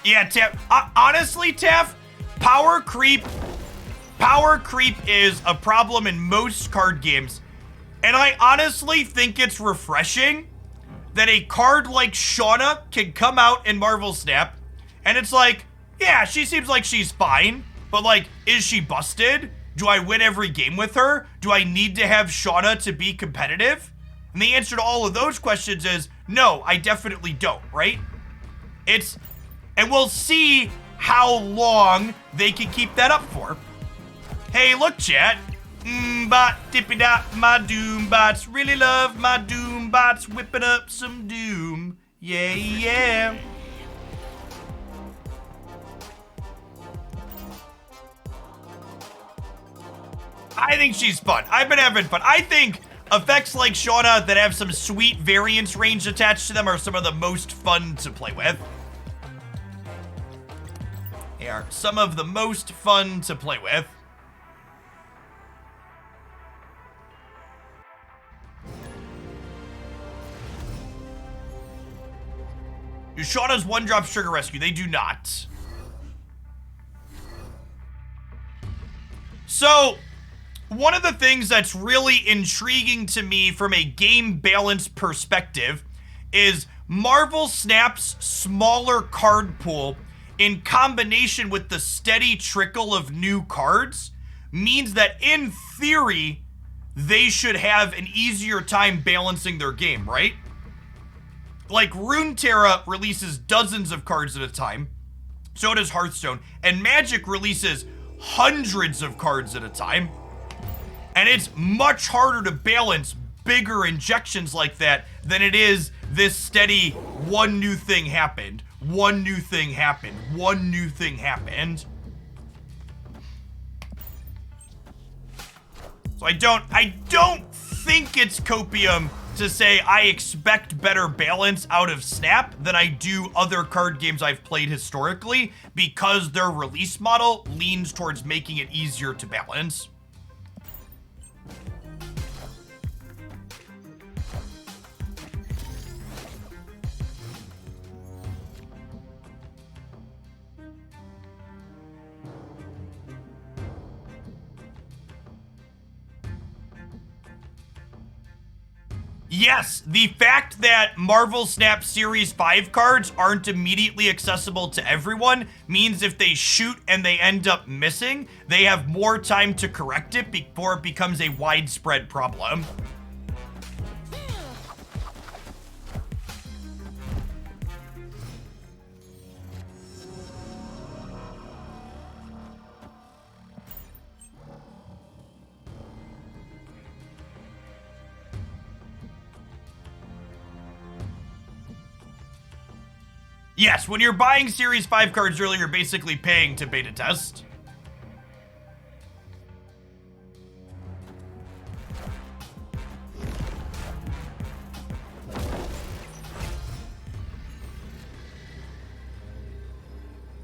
Yeah, Taff. Honestly, Taff, power creep is a problem in most card games. And I honestly think it's refreshing that a card like Shanna can come out in Marvel Snap, and it's like, yeah, she seems like she's fine, but like, is she busted? Do I win every game with her? Do I need to have Shanna to be competitive? And the answer to all of those questions is, no, I definitely don't, right? And we'll see how long they can keep that up for. Hey, look, chat. Bot, dippy dot, my doom bots. Really love my doom bots. Whipping up some doom. Yeah, yeah. I think she's fun. I've been having fun. I think effects like Shanna that have some sweet variance range attached to them are some of the most fun to play with. They are some of the most fun to play with. Do Shanna's one-drop Sugar Rescue? They do not. So, one of the things that's really intriguing to me from a game balance perspective is Marvel Snap's smaller card pool in combination with the steady trickle of new cards means that in theory, they should have an easier time balancing their game, right? like Runeterra releases dozens of cards at a time. So does Hearthstone. And Magic releases hundreds of cards at a time. And it's much harder to balance bigger injections like that than it is this steady one new thing happened, one new thing happened, one new thing happened. So I don't think it's copium to say I expect better balance out of Snap than I do other card games I've played historically, because their release model leans towards making it easier to balance. Yes, the fact that Marvel Snap Series 5 cards aren't immediately accessible to everyone means if they shoot and they end up missing, they have more time to correct it before it becomes a widespread problem. Yes, when you're buying Series 5 cards early, you're basically paying to beta test.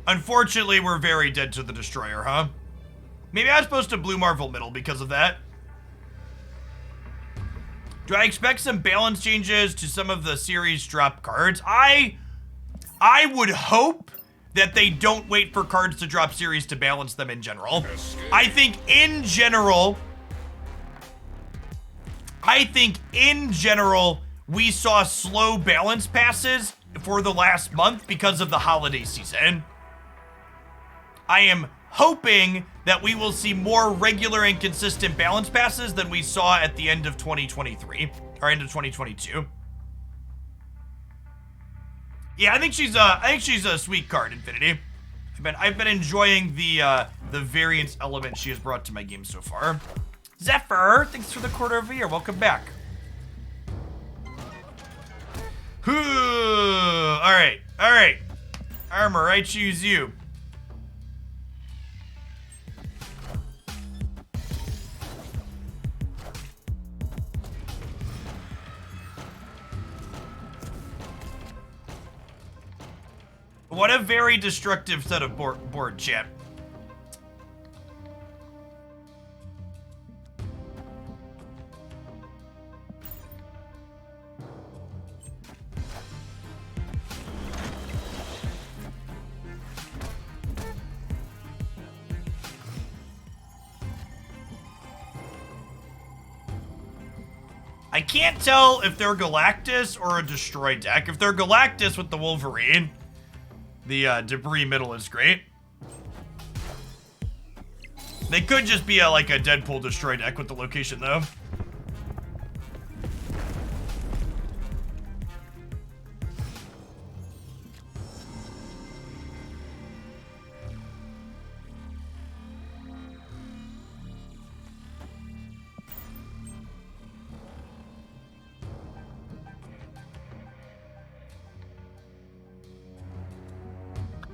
Unfortunately, we're very dead to the Destroyer, huh? Maybe I was supposed to Blue Marvel Middle because of that. Do I expect some balance changes to some of the series drop cards? I would hope that they don't wait for cards to drop series to balance them in general. I think in general, we saw slow balance passes for the last month because of the holiday season. I am hoping that we will see more regular and consistent balance passes than we saw at the end of 2023 or end of 2022. Yeah, I think she's a sweet card, Infinity. I've been enjoying the variance element she has brought to my game so far. Zephyr, thanks for the quarter of a year. Welcome back. All right. Armor, I choose you. What a very destructive set of board chat. I can't tell if they're Galactus or a Destroy deck. If they're Galactus with the Wolverine, the Debris Middle is great. They could just be like a Deadpool Destroy deck with the location, though.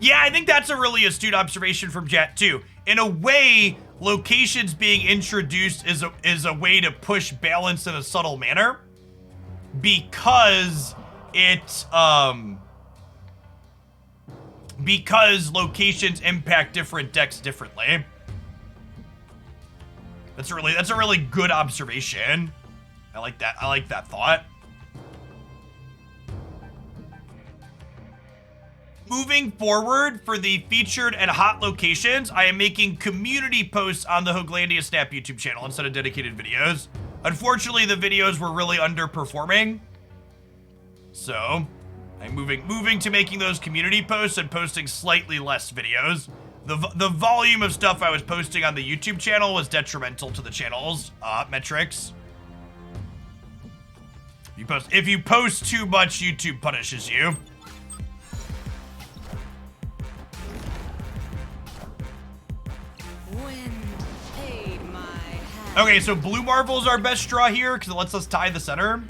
Yeah, I think that's a really astute observation from Jet too. In a way, locations being introduced is a way to push balance in a subtle manner, because because locations impact different decks differently. That's a really good observation. I like that. I like that thought. Moving forward, for the featured and hot locations, I am making community posts on the Hooglandia Snap YouTube channel instead of dedicated videos. Unfortunately, the videos were really underperforming, so I'm moving to making those community posts and posting slightly less videos. The volume of stuff I was posting on the YouTube channel was detrimental to the channel's metrics. If you post too much, YouTube punishes you. Wind, aid my hand. Okay, so blue marvel's our best draw here because it lets us tie the center.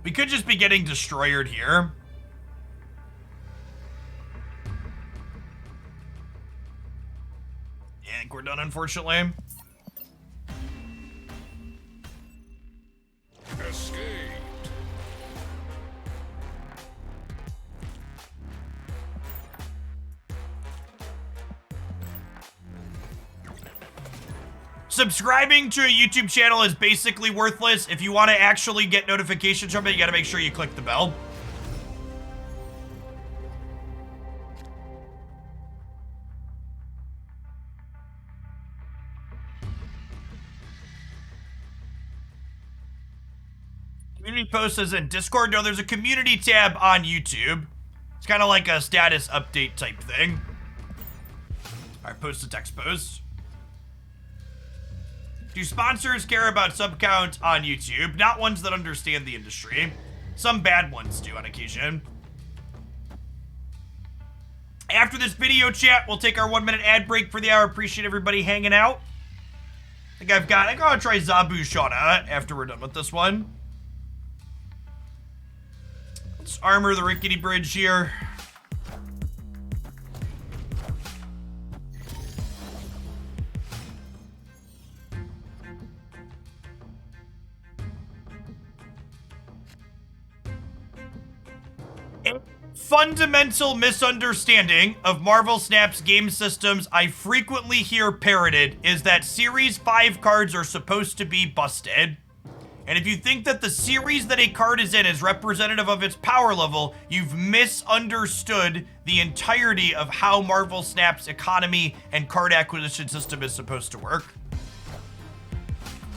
We could just be getting destroyered here. Yeah, I think we're done, unfortunately. Escaped. Subscribing to a YouTube channel is basically worthless. If you want to actually get notifications from it, you got to make sure you click the bell. Community post is in Discord. No, there's a community tab on YouTube. It's kind of like a status update type thing. All right, post to text post. Do sponsors care about sub count on YouTube? Not ones that understand the industry. Some bad ones do on occasion. After this video chat, we'll take our 1-minute ad break for the hour. Appreciate everybody hanging out. I think I'm gonna try Zabu Shanna after we're done with this one. Let's armor the Rickety Bridge here. A fundamental misunderstanding of Marvel Snap's game systems I frequently hear parroted is that Series 5 cards are supposed to be busted. And if you think that the series that a card is in is representative of its power level, you've misunderstood the entirety of how Marvel Snap's economy and card acquisition system is supposed to work.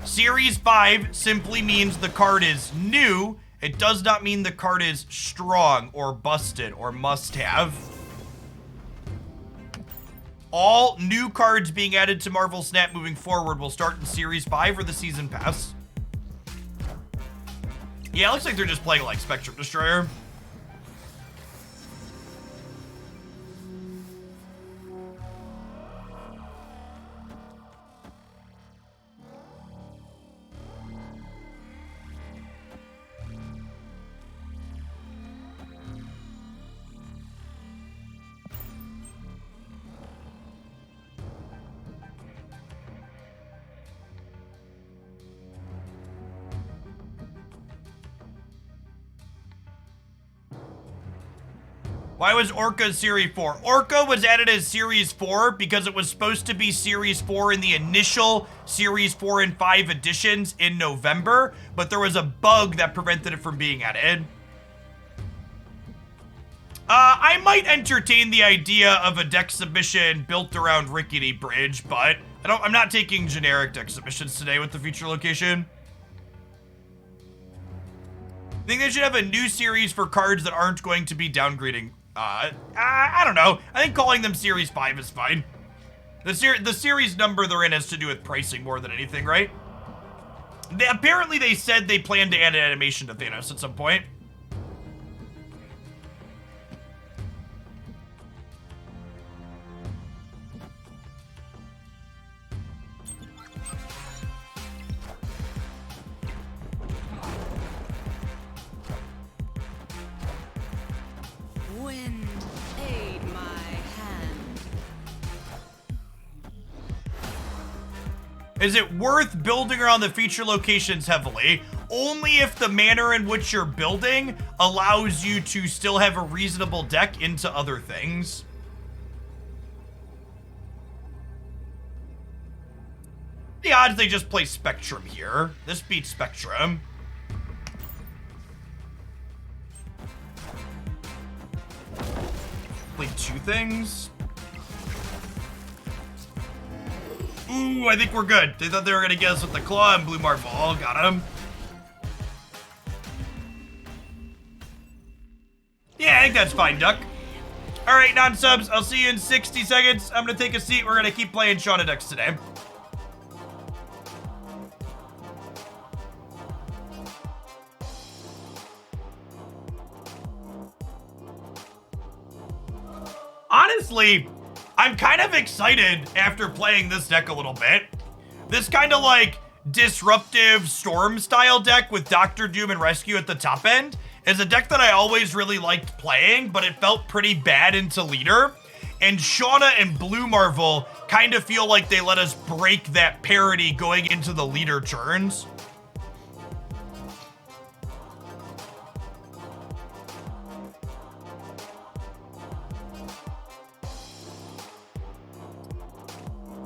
Series 5 simply means the card is new. It does not mean the card is strong or busted or must have. All new cards being added to Marvel Snap moving forward will start in Series 5 or the Season Pass. Yeah, it looks like they're just playing like Spectrum Destroyer. Why was Orca Series 4? Orca was added as Series 4 because it was supposed to be Series 4 in the initial Series 4 and 5 editions in November, but there was a bug that prevented it from being added. I might entertain the idea of a deck submission built around Rickety Bridge, but I'm not taking generic deck submissions today with the feature location. I think they should have a new series for cards that aren't going to be downgrading. I don't know. I think calling them Series 5 is fine. The series number they're in has to do with pricing more than anything, right? Apparently they said they plan to add an animation to Thanos at some point. Wind, aid my hand. Is it worth building around the feature locations heavily? Only if the manner in which you're building allows you to still have a reasonable deck into other things. The odds they just play Spectrum here. This beats Spectrum. Play two things. Ooh, I think we're good. They thought they were gonna get us with the Claw and Blue Marvel. Got him. Yeah, I think that's fine, Duck. All right, non-subs, I'll see you in 60 seconds. I'm gonna take a seat. We're gonna keep playing Shauna decks today. honestly, I'm kind of excited after playing this deck a little bit. This kind of like disruptive storm style deck with Doctor Doom and Rescue at the top end is a deck that I always really liked playing, but it felt pretty bad into leader. And Shanna and Blue Marvel kind of feel like they let us break that parity going into the leader turns.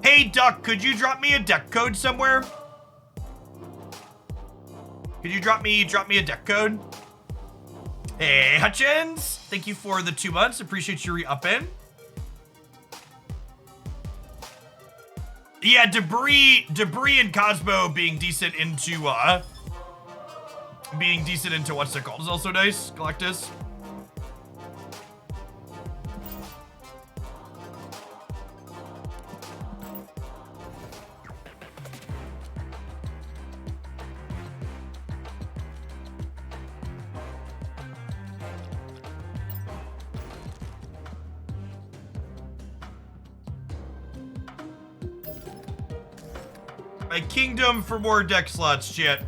Hey, Duck, could you drop me a deck code somewhere? Could you drop me a deck code? Hey, Hutchins, thank you for the 2 months. Appreciate you re-upping. Yeah, Debris and Cosmo being decent into what's it called is also nice. Galactus. My kingdom for more deck slots, chat.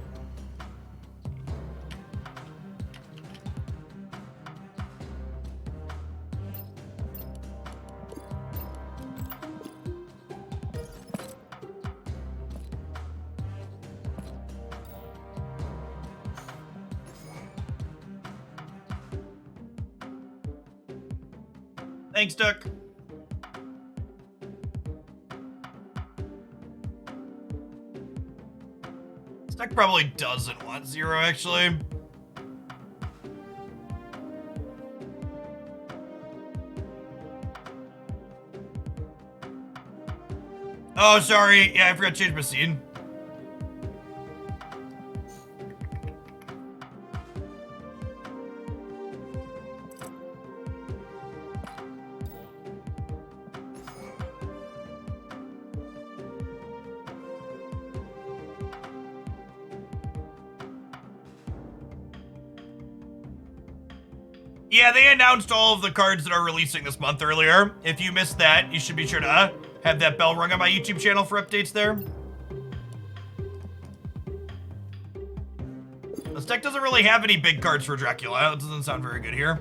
Thanks, Duck. This deck probably doesn't want 0, actually. Oh, sorry. Yeah, I forgot to change my scene. Yeah, they announced all of the cards that are releasing this month earlier. If you missed that, you should be sure to have that bell rung on my YouTube channel for updates there. This deck doesn't really have any big cards for Dracula. It doesn't sound very good here.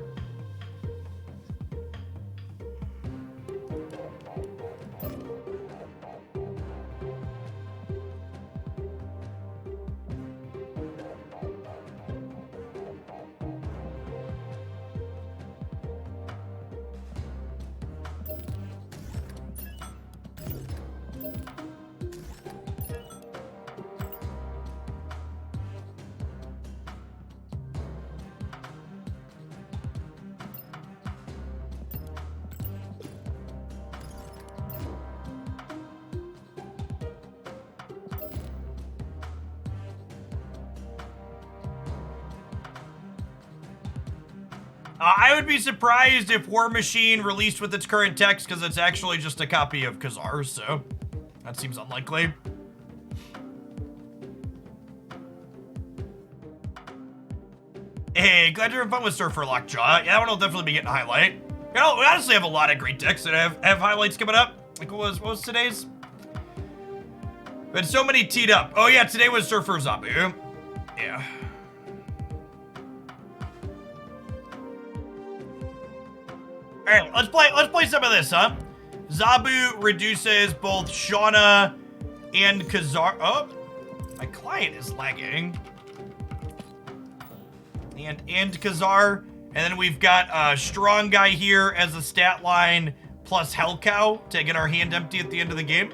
I would be surprised if War Machine released with its current text because it's actually just a copy of Kazar, so that seems unlikely. Hey, glad you're having fun with Surfer Lockjaw. Yeah, that one will definitely be getting a highlight. You know, we honestly have a lot of great decks that have highlights coming up. Like, what was today's? We had so many teed up. Oh yeah, today was Surfer Zabu. Yeah. All right, let's play some of this, huh? Zabu reduces both Shanna and Kazar. Oh, my client is lagging. And Kazar, and then we've got a strong guy here as a stat line plus Hell Cow to get our hand empty at the end of the game.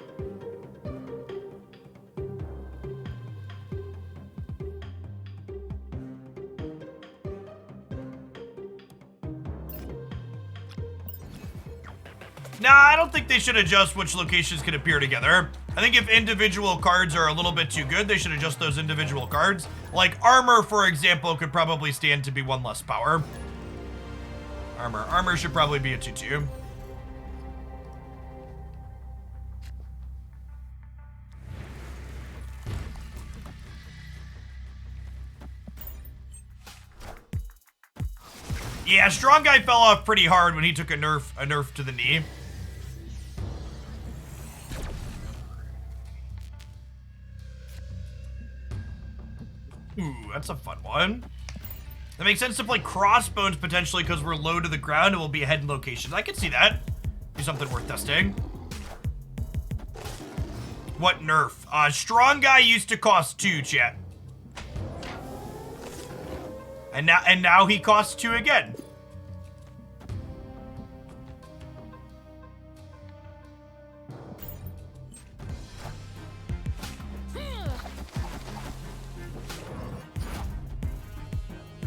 Nah, I don't think they should adjust which locations can appear together. I think if individual cards are a little bit too good, they should adjust those individual cards. Like Armor, for example, could probably stand to be 1 less power. Armor should probably be a 2/2. Yeah, Strong Guy fell off pretty hard when he took a nerf to the knee. Ooh, that's a fun one. That makes sense to play Crossbones potentially because we're low to the ground and we'll be ahead in locations. I can see that. Do something worth testing. What nerf? Strong Guy used to cost 2, chat. And now he costs 2 again.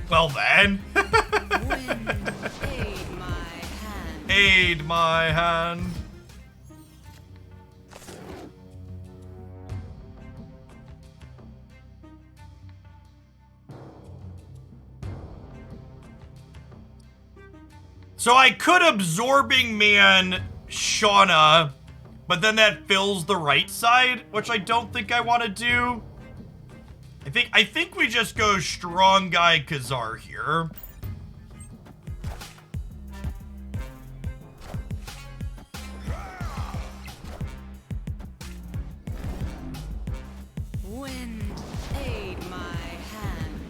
Well then. Wind, aid my hand. Aid my hand. So I could Absorbing Man Shanna, but then that fills the right side, which I don't think I want to do. I think we just go Strong Guy Kazar here. Wind, aid my hand.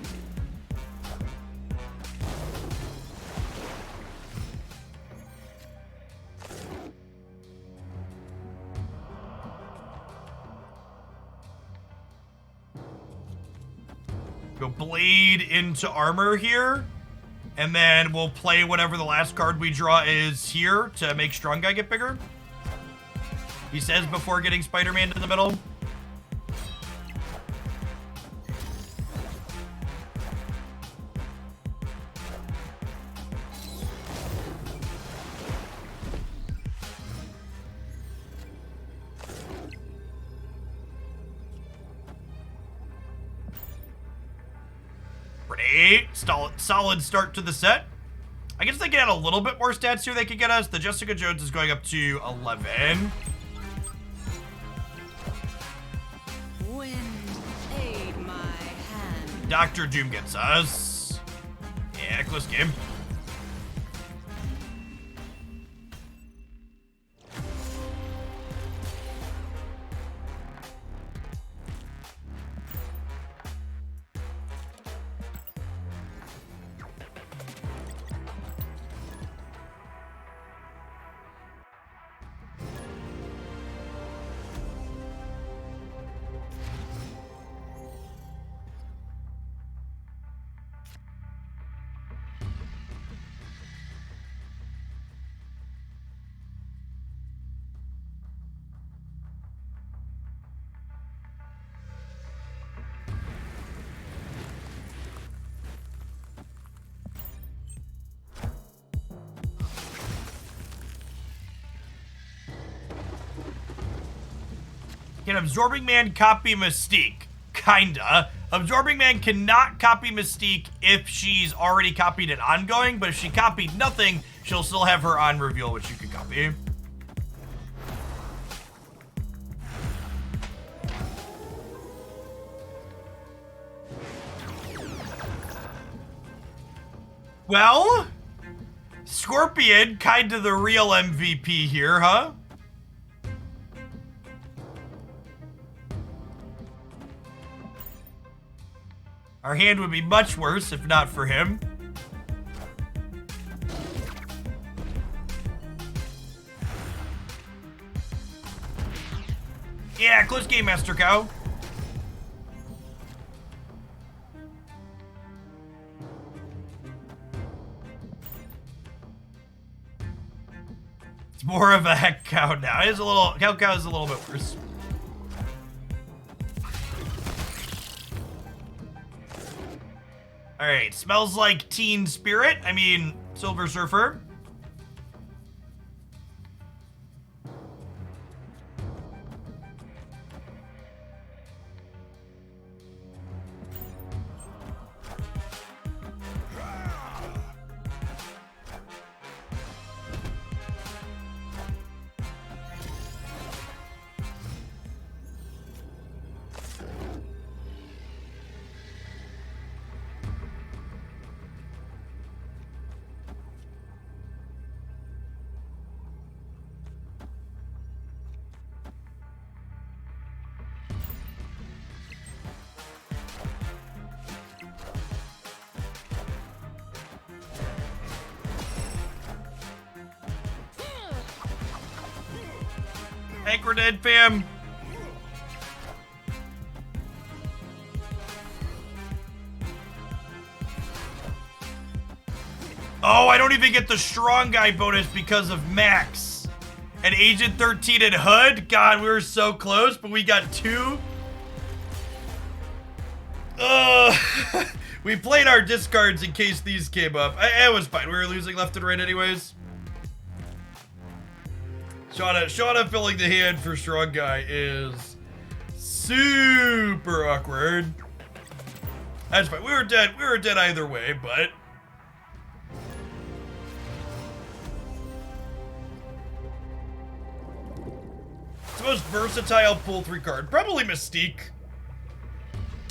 Go Blade into Armor here. And then we'll play whatever the last card we draw is here to make Strong Guy get bigger. He says before getting Spider-Man in the middle. Pretty solid start to the set. I guess they can add a little bit more stats here they could get us. The Jessica Jones is going up to 11. Wind, aid my hand. Dr. Doom gets us. Yeah, close game. Can Absorbing Man copy Mystique? Kinda. Absorbing Man cannot copy Mystique if she's already copied an ongoing, but if she copied nothing, she'll still have her on reveal, which you can copy. Well, Scorpion, kinda the real MVP here, huh? Our hand would be much worse if not for him. Yeah, close game, Master Cow. It's more of a heck cow now. It is a little, cow is a little bit worse. All right, smells like Teen Spirit. I mean, Silver Surfer. Think we're dead, fam? Oh, I don't even get the strong guy bonus because of Max. And Agent 13 and Hood? God, we were so close, but we got 2. We played our discards in case these came up. It was fine. We were losing left and right anyways. Shanna filling the hand for strong guy is super awkward. That's fine. We were dead either way, but it's the most versatile pull 3 card. Probably Mystique.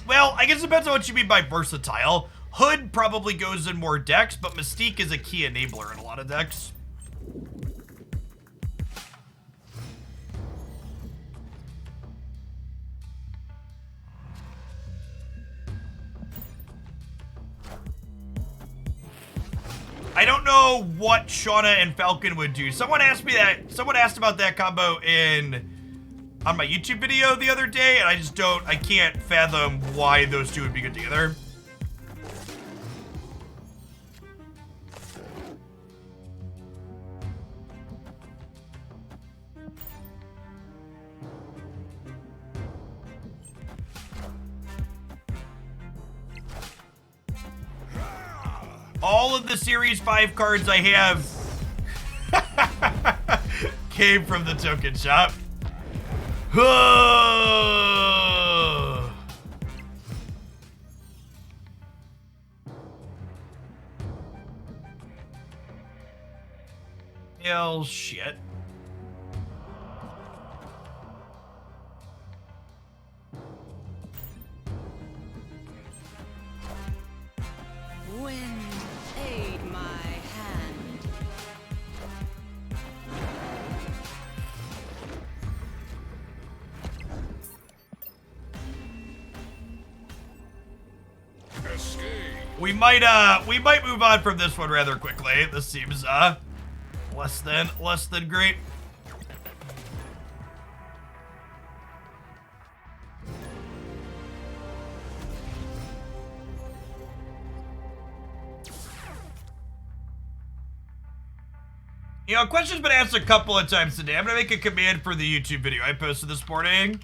Well, I guess it depends on what you mean by versatile. Hood probably goes in more decks, but Mystique is a key enabler in a lot of decks. I don't know what Shanna and Falcon would do. Someone asked about that combo on my YouTube video the other day, and I can't fathom why those two would be good together. All of the Series 5 cards I have came from the token shop. Hell shit. Wind, aid my hand. Escape. We might move on from this one rather quickly. This seems less than great. You know, a question's been asked a couple of times today. I'm gonna make a command for the YouTube video I posted this morning.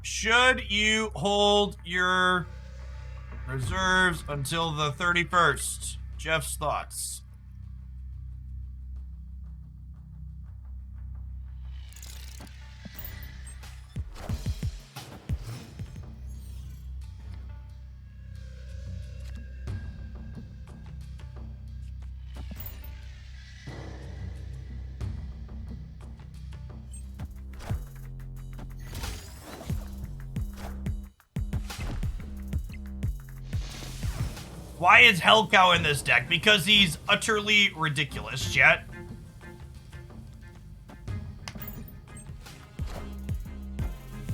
Should you hold your reserves until the 31st? Jeff's thoughts. Why is Hellcow in this deck? Because he's utterly ridiculous, chat.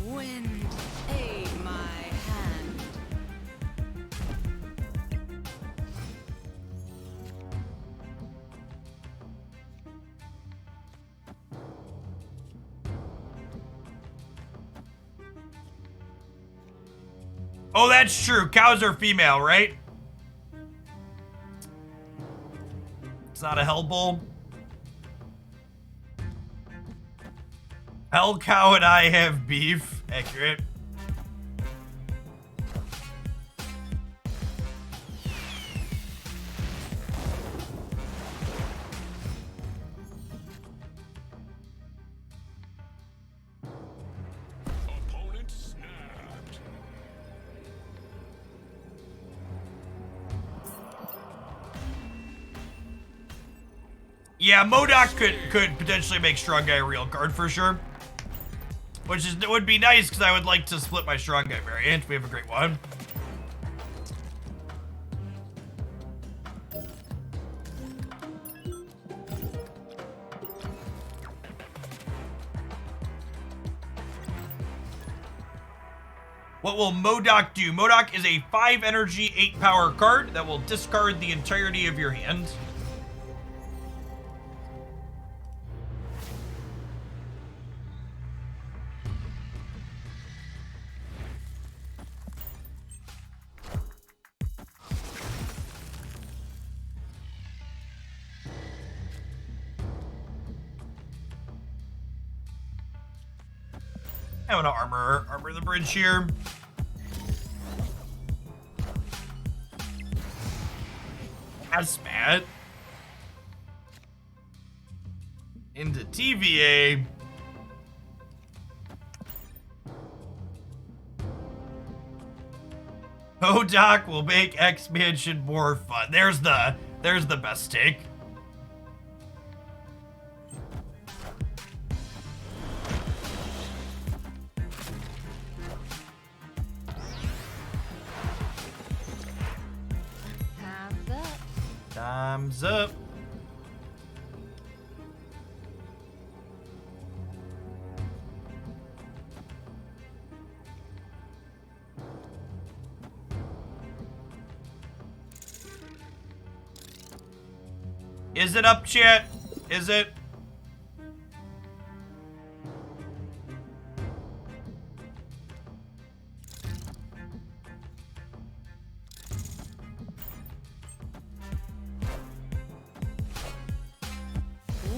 Wind, aid my hand. Oh, that's true. Cows are female, right? It's not a Hell Bull. Hellcow and I have beef. Accurate. Opponent snapped. Yeah, MODOK could potentially make Strong Guy a real card for sure. Which would be nice because I would like to split my Strong Guy variant. We have a great one. What will MODOK do? MODOK is a 5 energy, 8 power card that will discard the entirety of your hand. I want to armor the bridge here. Hazmat. Into TVA. Hodoc will make expansion more fun. There's the best take. Time's up. Time's up. Is it up, chat? Is it?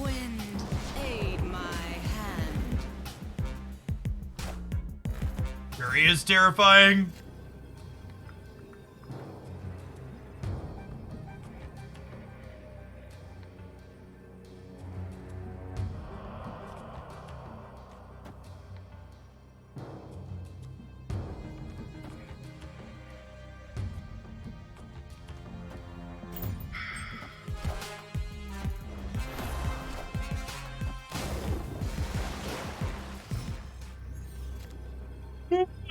Wind, aid my hand. Fury is terrifying.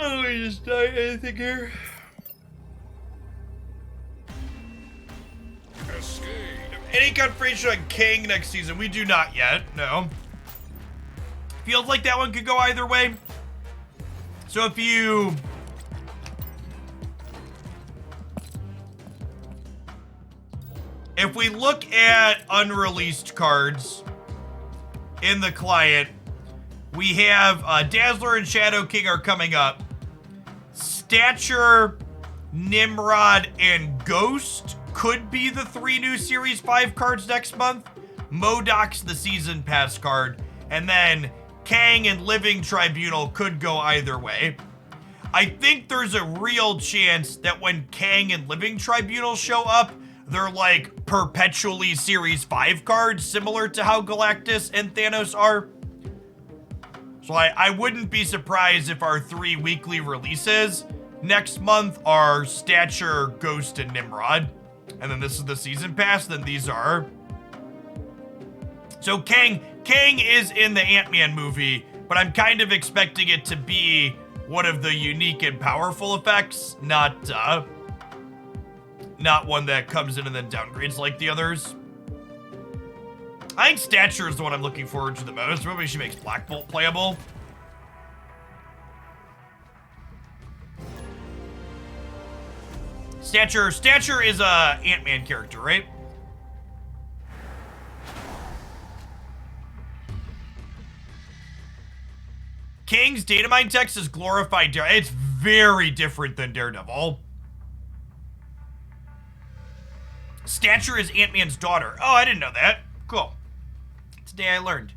Oh, we just died anything here. Escape. Any confirmation on Kang next season? We do not yet. No. Feels like that one could go either way. So if we look at unreleased cards in the client, we have Dazzler and Shadow King are coming up. Stature, Nimrod, and Ghost could be the 3 new Series 5 cards next month. Modoc's the Season Pass card. And then Kang and Living Tribunal could go either way. I think there's a real chance that when Kang and Living Tribunal show up, they're like perpetually Series 5 cards, similar to how Galactus and Thanos are. So I wouldn't be surprised if our 3 weekly releases next month are Stature, Ghost, and Nimrod. And then this is the Season Pass, then these are. So Kang is in the Ant-Man movie, but I'm kind of expecting it to be one of the unique and powerful effects, not one that comes in and then downgrades like the others. I think Stature is the one I'm looking forward to the most. Maybe she makes Black Bolt playable. Stature is a Ant-Man character, right? King's datamine text is glorified Daredevil. It's very different than Daredevil. Stature is Ant-Man's daughter. Oh, I didn't know that. Cool. Today I learned.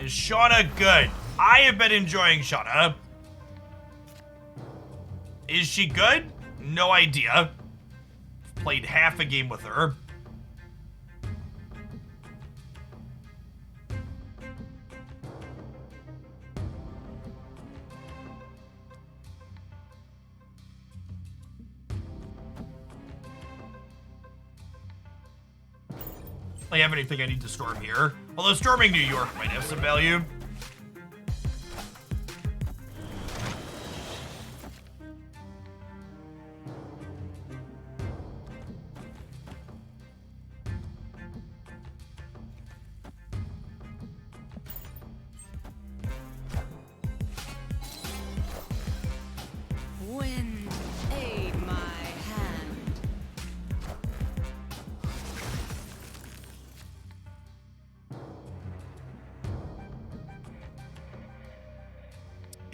Is Shanna good? I have been enjoying Shanna. Is she good? No idea. Played half a game with her. I have anything I need to storm here. Although storming New York might have some value. Wind, aid my hand.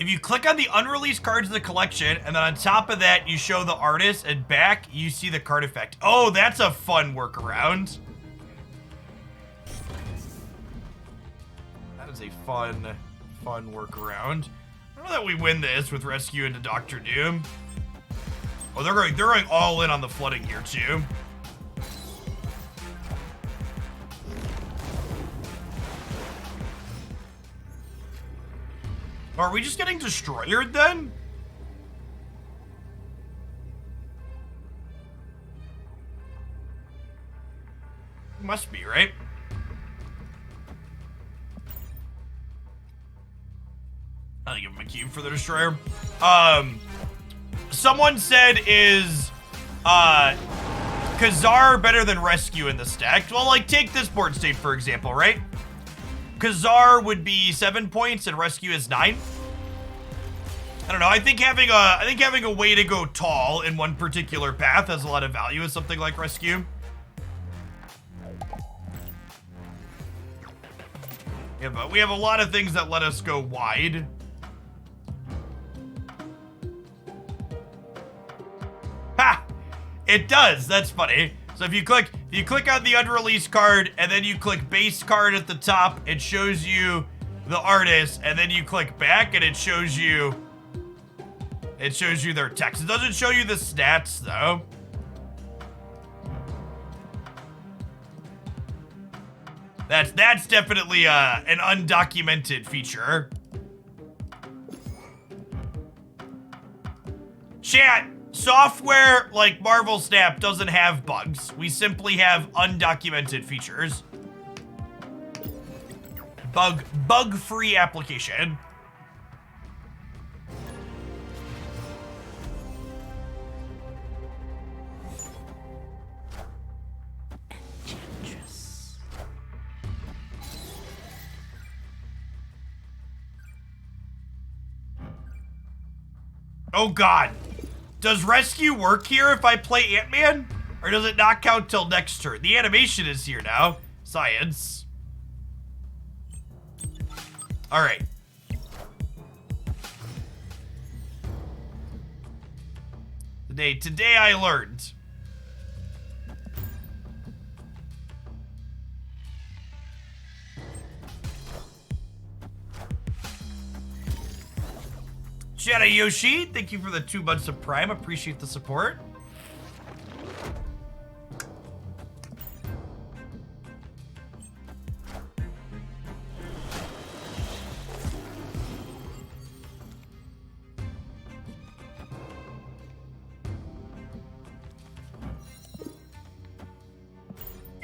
If you click on the unreleased cards in the collection, and then on top of that, you show the artist, and back, you see the card effect. Oh, that's a fun workaround. That is a fun workaround. I don't know that we win this with Rescue into Doctor Doom. Oh, they're going all in on the flooding here, too. Are we just getting destroyed then? Must be, right? I'll give him a cube for the destroyer. Someone said, is Kazar better than Rescue in the stack? Well, like, take this board state, for example, right? Kazar would be 7 points and Rescue is 9. I don't know. I think having a way to go tall in one particular path has a lot of value as something like Rescue. Yeah, but we have a lot of things that let us go wide. Ha! It does. That's funny. So if you click on the unreleased card and then you click base card at the top, it shows you the artist, and then you click back and it shows you their text. It doesn't show you the stats though. That's definitely an undocumented feature. Chat. Software like Marvel Snap doesn't have bugs. We simply have undocumented features. Bug-free application. Oh God. Does Rescue work here if I play Ant-Man? Or does it not count till next turn? The animation is here now. Science. Alright. Today I learned. Shanna Yoshi, thank you for the 2 months of Prime. Appreciate the support.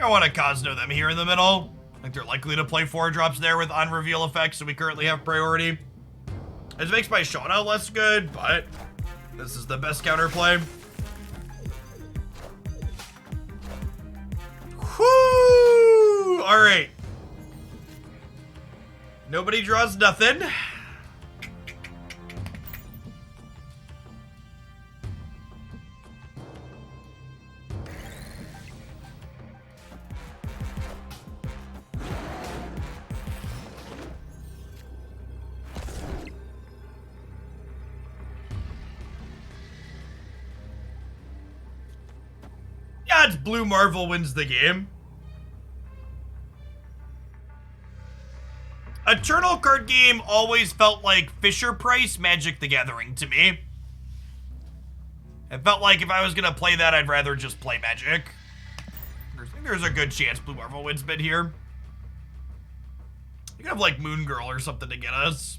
I want to Cosno them here in the middle. I think they're likely to play 4 drops there with on-reveal effects, so we currently have priority. This makes my Shanna less good, but this is the best counterplay. Whoo! All right. Nobody draws nothing. It's Blue Marvel wins the game. Eternal card game always felt like Fisher Price Magic the Gathering to me. It felt like if I was gonna play that, I'd rather just play Magic. There's a good chance Blue Marvel wins mid here. You could have like Moon Girl or something to get us.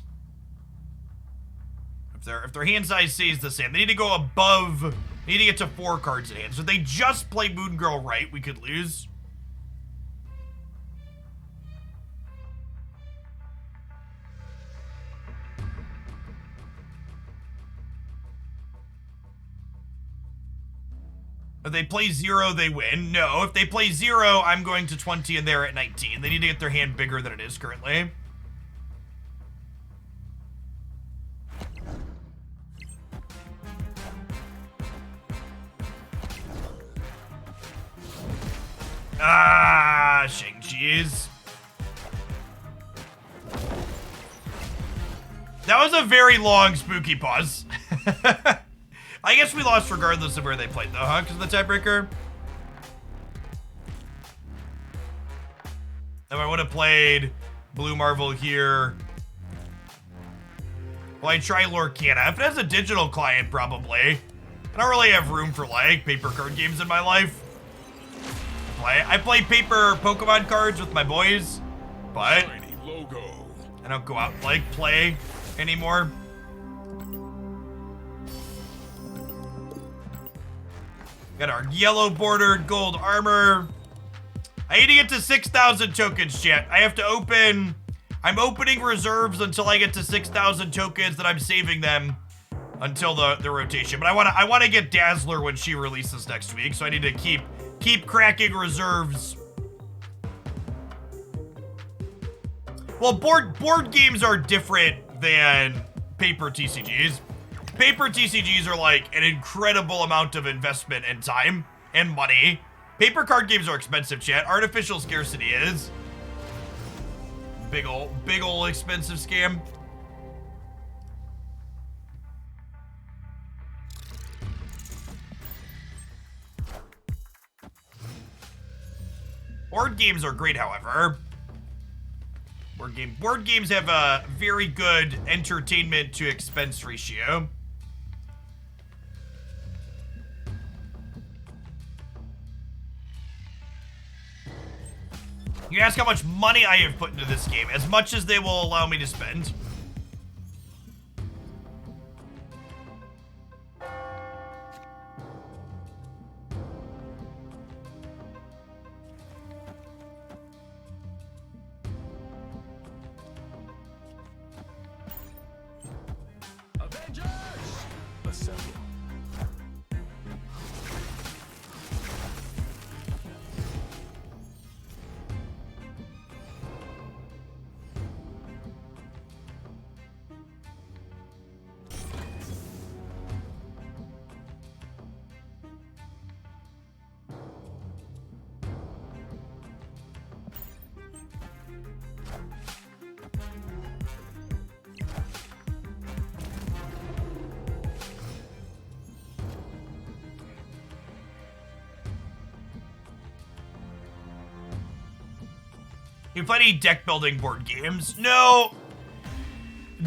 If their hand size stays the same, they need to go above. They need to get to 4 cards in hand. So if they just play Moon Girl right, we could lose. If they play 0, they win. No, if they play 0, I'm going to 20 and they're at 19. They need to get their hand bigger than it is currently. Ah, Shang-Chi's. That was a very long spooky pause. I guess we lost regardless of where they played though, huh? Because of the tiebreaker. If I would have played Blue Marvel here. Well, I try Lorcana. If it has a digital client, probably. I don't really have room for like paper card games in my life. I play paper Pokemon cards with my boys, but Shiny logo. I don't go out and like play anymore. Got our yellow bordered gold armor. I need to get to 6,000 tokens, chat. I have to open. I'm opening reserves until I get to 6,000 tokens, that I'm saving them until the rotation. But I want to get Dazzler when she releases next week, so I need to keep cracking reserves. Well, board games are different than paper TCGs. Paper TCGs are like an incredible amount of investment and time and money. Paper card games are expensive, chat. Artificial scarcity is. Big ol' expensive scam. Board games are great, however. Board games have a very good entertainment to expense ratio. You ask how much money I have put into this game, as much as they will allow me to spend. Avengers! Assemble. You play any deck building board games? No.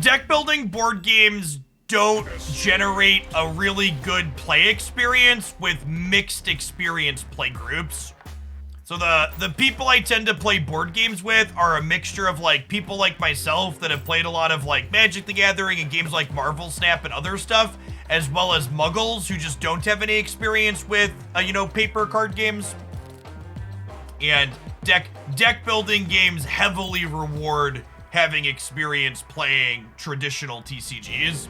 Deck building board games don't generate a really good play experience with mixed experience play groups. So the people I tend to play board games with are a mixture of like people like myself that have played a lot of like Magic the Gathering and games like Marvel Snap and other stuff, as well as muggles who just don't have any experience with, paper card games. And deck building games heavily reward having experience playing traditional TCGs.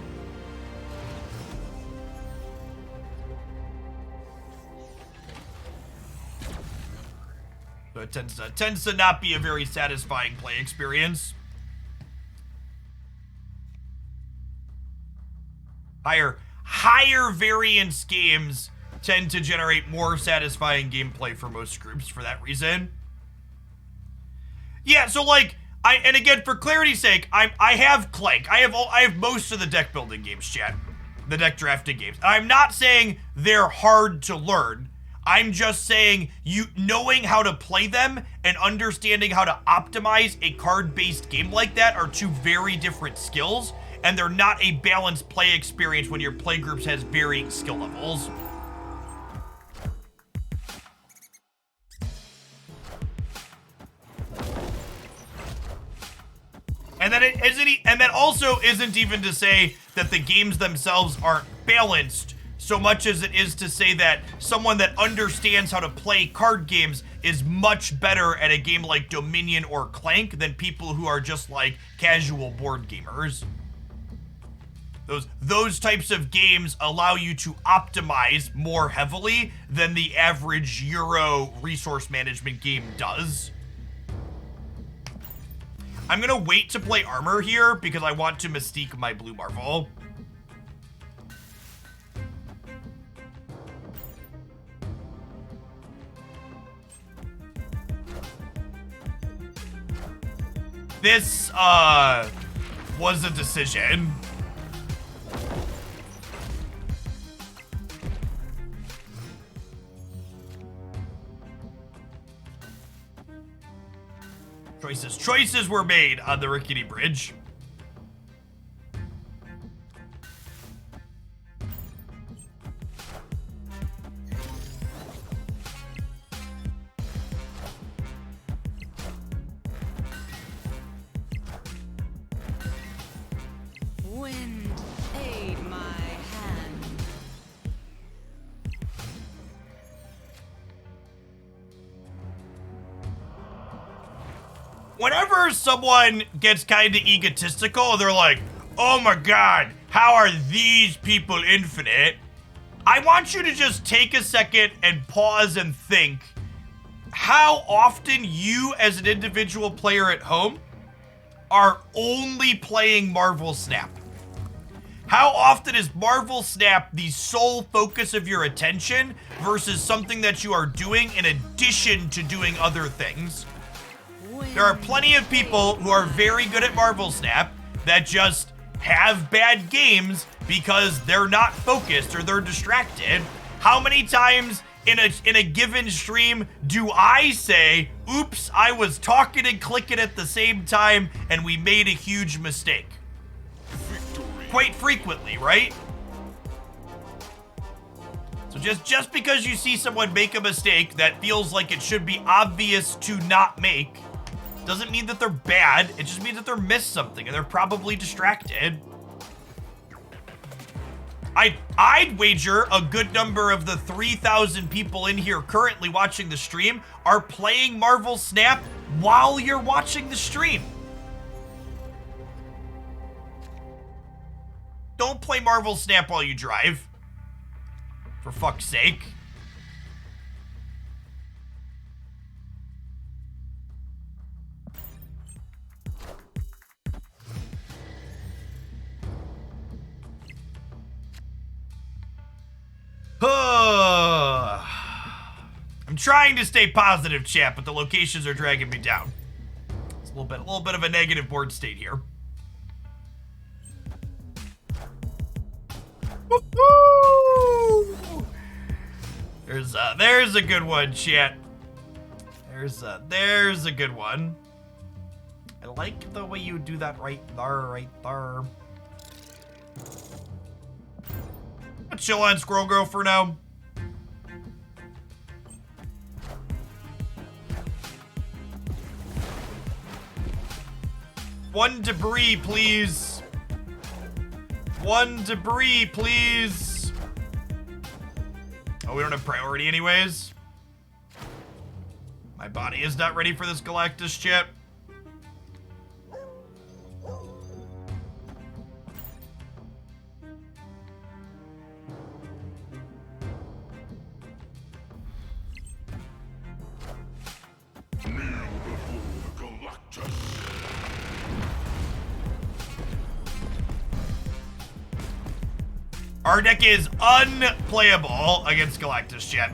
So it tends to not be a very satisfying play experience. Higher variance games tend to generate more satisfying gameplay for most groups for that reason. Yeah, so like and again, for clarity's sake, I have Clank. I have most of the deck building games, chat. The deck drafting games. I'm not saying they're hard to learn. I'm just saying knowing how to play them and understanding how to optimize a card-based game like that are two very different skills, and they're not a balanced play experience when your play groups has varying skill levels. And then that also isn't even to say that the games themselves aren't balanced, so much as it is to say that someone that understands how to play card games is much better at a game like Dominion or Clank than people who are just like casual board gamers. Those types of games allow you to optimize more heavily than the average Euro resource management game does. I'm gonna wait to play armor here because I want to mystique my Blue Marvel. This was a decision. Choices were made on the Rickety Bridge. Wind, aid my hand. Whenever someone gets kind of egotistical, they're like, oh my god, how are these people infinite? I want you to just take a second and pause and think how often you as an individual player at home are only playing Marvel Snap. How often is Marvel Snap the sole focus of your attention versus something that you are doing in addition to doing other things? There are plenty of people who are very good at Marvel Snap that just have bad games because they're not focused or they're distracted. How many times in a given stream do I say, oops, I was talking and clicking at the same time and we made a huge mistake? Victory. Quite frequently, right? So just because you see someone make a mistake that feels like it should be obvious to not make doesn't mean that they're bad. It just means that they're missed something and they're probably distracted. I'd wager a good number of the 3,000 people in here currently watching the stream are playing Marvel Snap while you're watching the stream. Don't play Marvel Snap while you drive. For fuck's sake. I'm trying to stay positive, chat, but the locations are dragging me down. It's a little bit of a negative board state here. Woo-hoo! There's a good one, chat. There's a good one. I like the way you do that right there. I'll chill on Squirrel Girl for now. One debris, please. One debris, please. Oh, we don't have priority anyways. My body is not ready for this Galactus chip. Kneel before Galactus. Our deck is unplayable against Galactus, chat.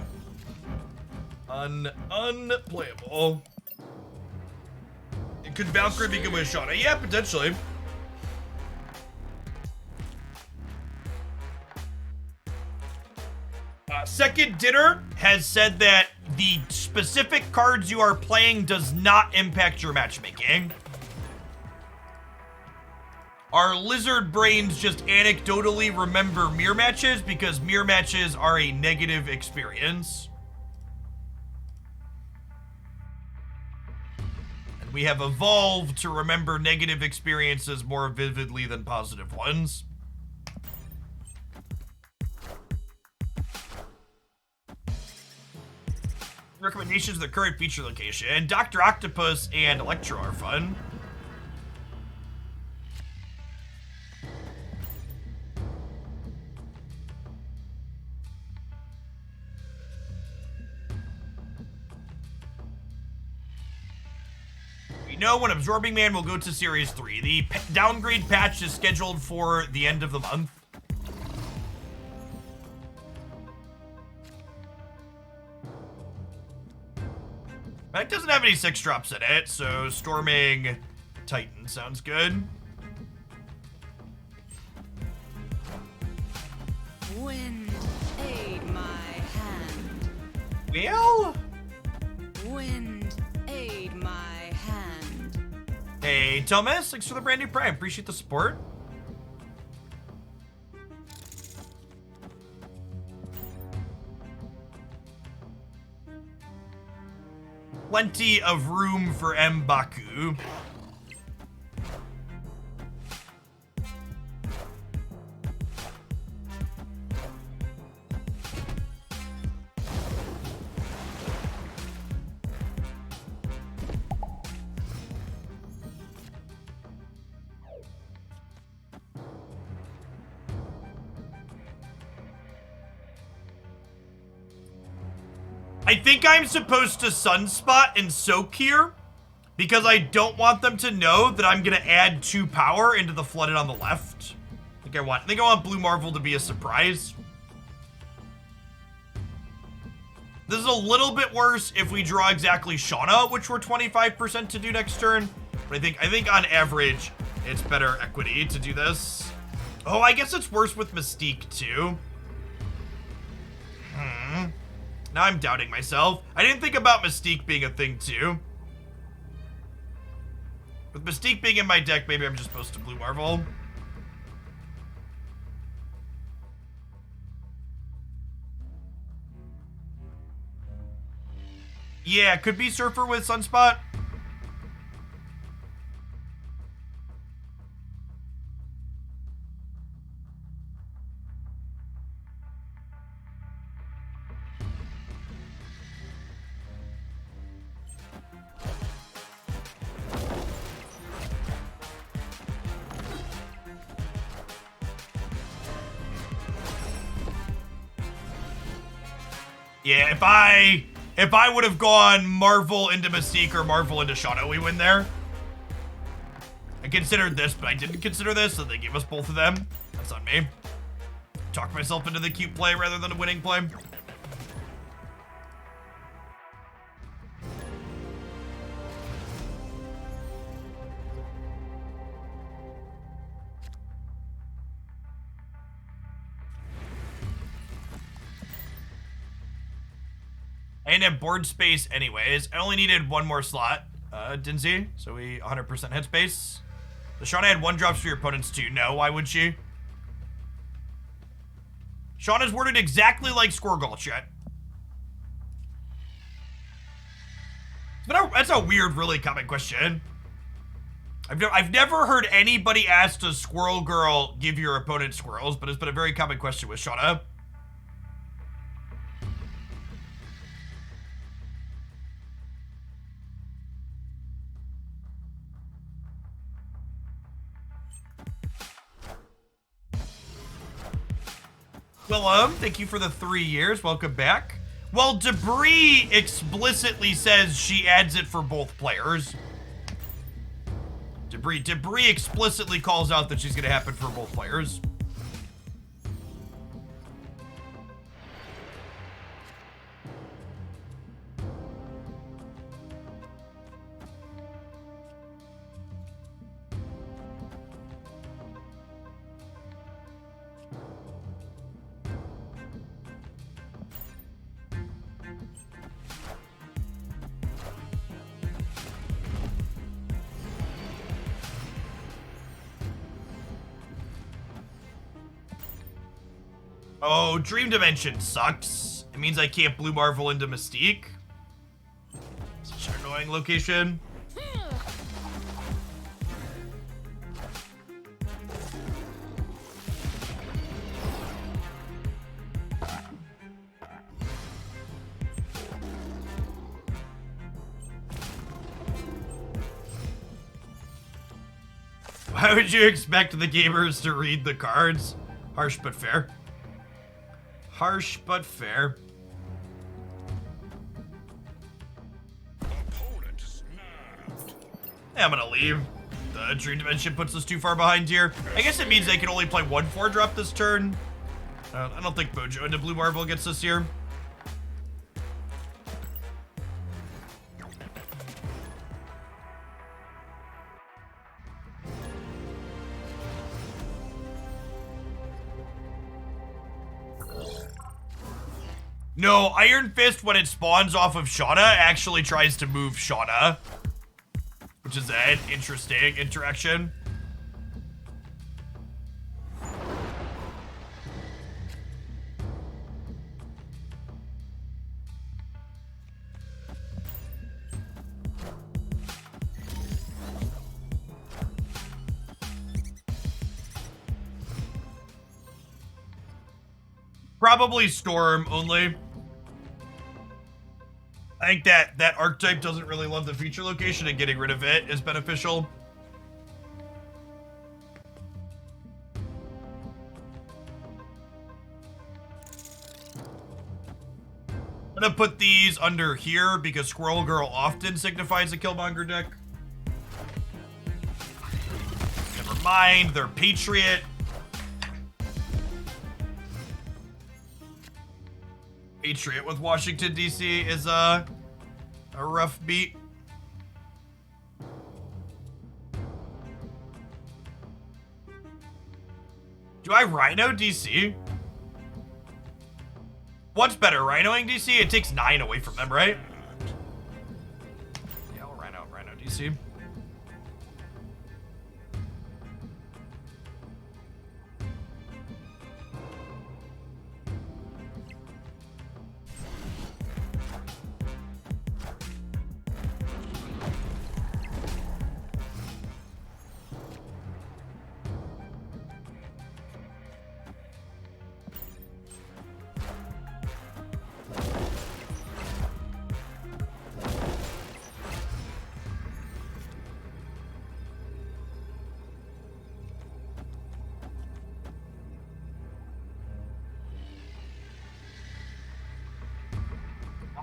Unplayable. Could Valkyrie be good with Shanna? Yeah, potentially. Second Dinner has said that the specific cards you are playing does not impact your matchmaking. Our lizard brains just anecdotally remember mirror matches because mirror matches are a negative experience. And we have evolved to remember negative experiences more vividly than positive ones. Recommendations of the current feature location. Dr. Octopus and Electro are fun. We know when Absorbing Man will go to Series 3. The downgrade patch is scheduled for the end of the month. It doesn't have any 6 drops in it, so Storming Titan sounds good. Well? Wind, aid my hand. Hey, Thomas, thanks for the brand new Prime. Appreciate the support. Plenty of room for M'Baku. I think I'm supposed to Sunspot and Soak here because I don't want them to know that I'm gonna add 2 power into the flooded on the left. I think I want Blue Marvel to be a surprise. This is a little bit worse if we draw exactly Shanna, which we're 25% to do next turn. But I think on average, it's better equity to do this. Oh, I guess it's worse with Mystique too. Now I'm doubting myself. I didn't think about Mystique being a thing too. With Mystique being in my deck, maybe I'm just supposed to Blue Marvel. Yeah, could be Surfer with Sunspot. Yeah, if I would have gone Marvel into Mystique or Marvel into Shanna, we win there. I considered this, but I didn't consider this, so they gave us both of them. That's on me. Talked myself into the cute play rather than a winning play. I didn't have board space anyways. I only needed 1 more slot, Dinzy, so we 100% headspace. The Shanna had 1 drops for your opponents too. No, why would she? Shanna's worded exactly like Squirgle, chat. But that's a weird, really common question. I've never heard anybody ask does Squirrel Girl give your opponent squirrels, but it's been a very common question with Shanna. Willem, thank you for the 3 years. Welcome back. Well, Debris explicitly says she adds it for both players. Debris explicitly calls out that she's going to happen for both players. Oh, Dream Dimension sucks. It means I can't Blue Marvel into Mystique. Such an annoying location. Why would you expect the gamers to read the cards? Harsh but fair. Harsh but fair. Opponent snapped. Yeah, I'm gonna leave. The Dream Dimension puts us too far behind here. I guess it means they can only play 1 4-drop this turn. I don't think Mojo into Blue Marvel gets us here. No, Iron Fist, when it spawns off of Shanna, actually tries to move Shanna. Which is an interesting interaction. Probably Storm only. I think that archetype doesn't really love the feature location, and getting rid of it is beneficial. I'm gonna put these under here because Squirrel Girl often signifies a Killmonger deck. Never mind, they're Patriot. Patriot with Washington, D.C. is a rough beat. Do I Rhino DC? What's better, Rhinoing DC? It takes 9 away from them, right? Yeah, I'll Rhino DC.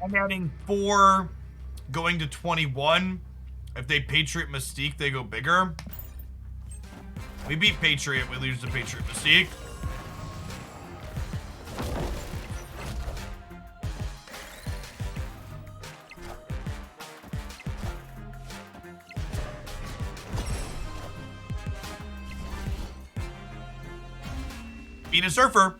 I'm adding 4, going to 21. If they Patriot Mystique, they go bigger. We beat Patriot, we lose to Patriot Mystique. Beat a Surfer.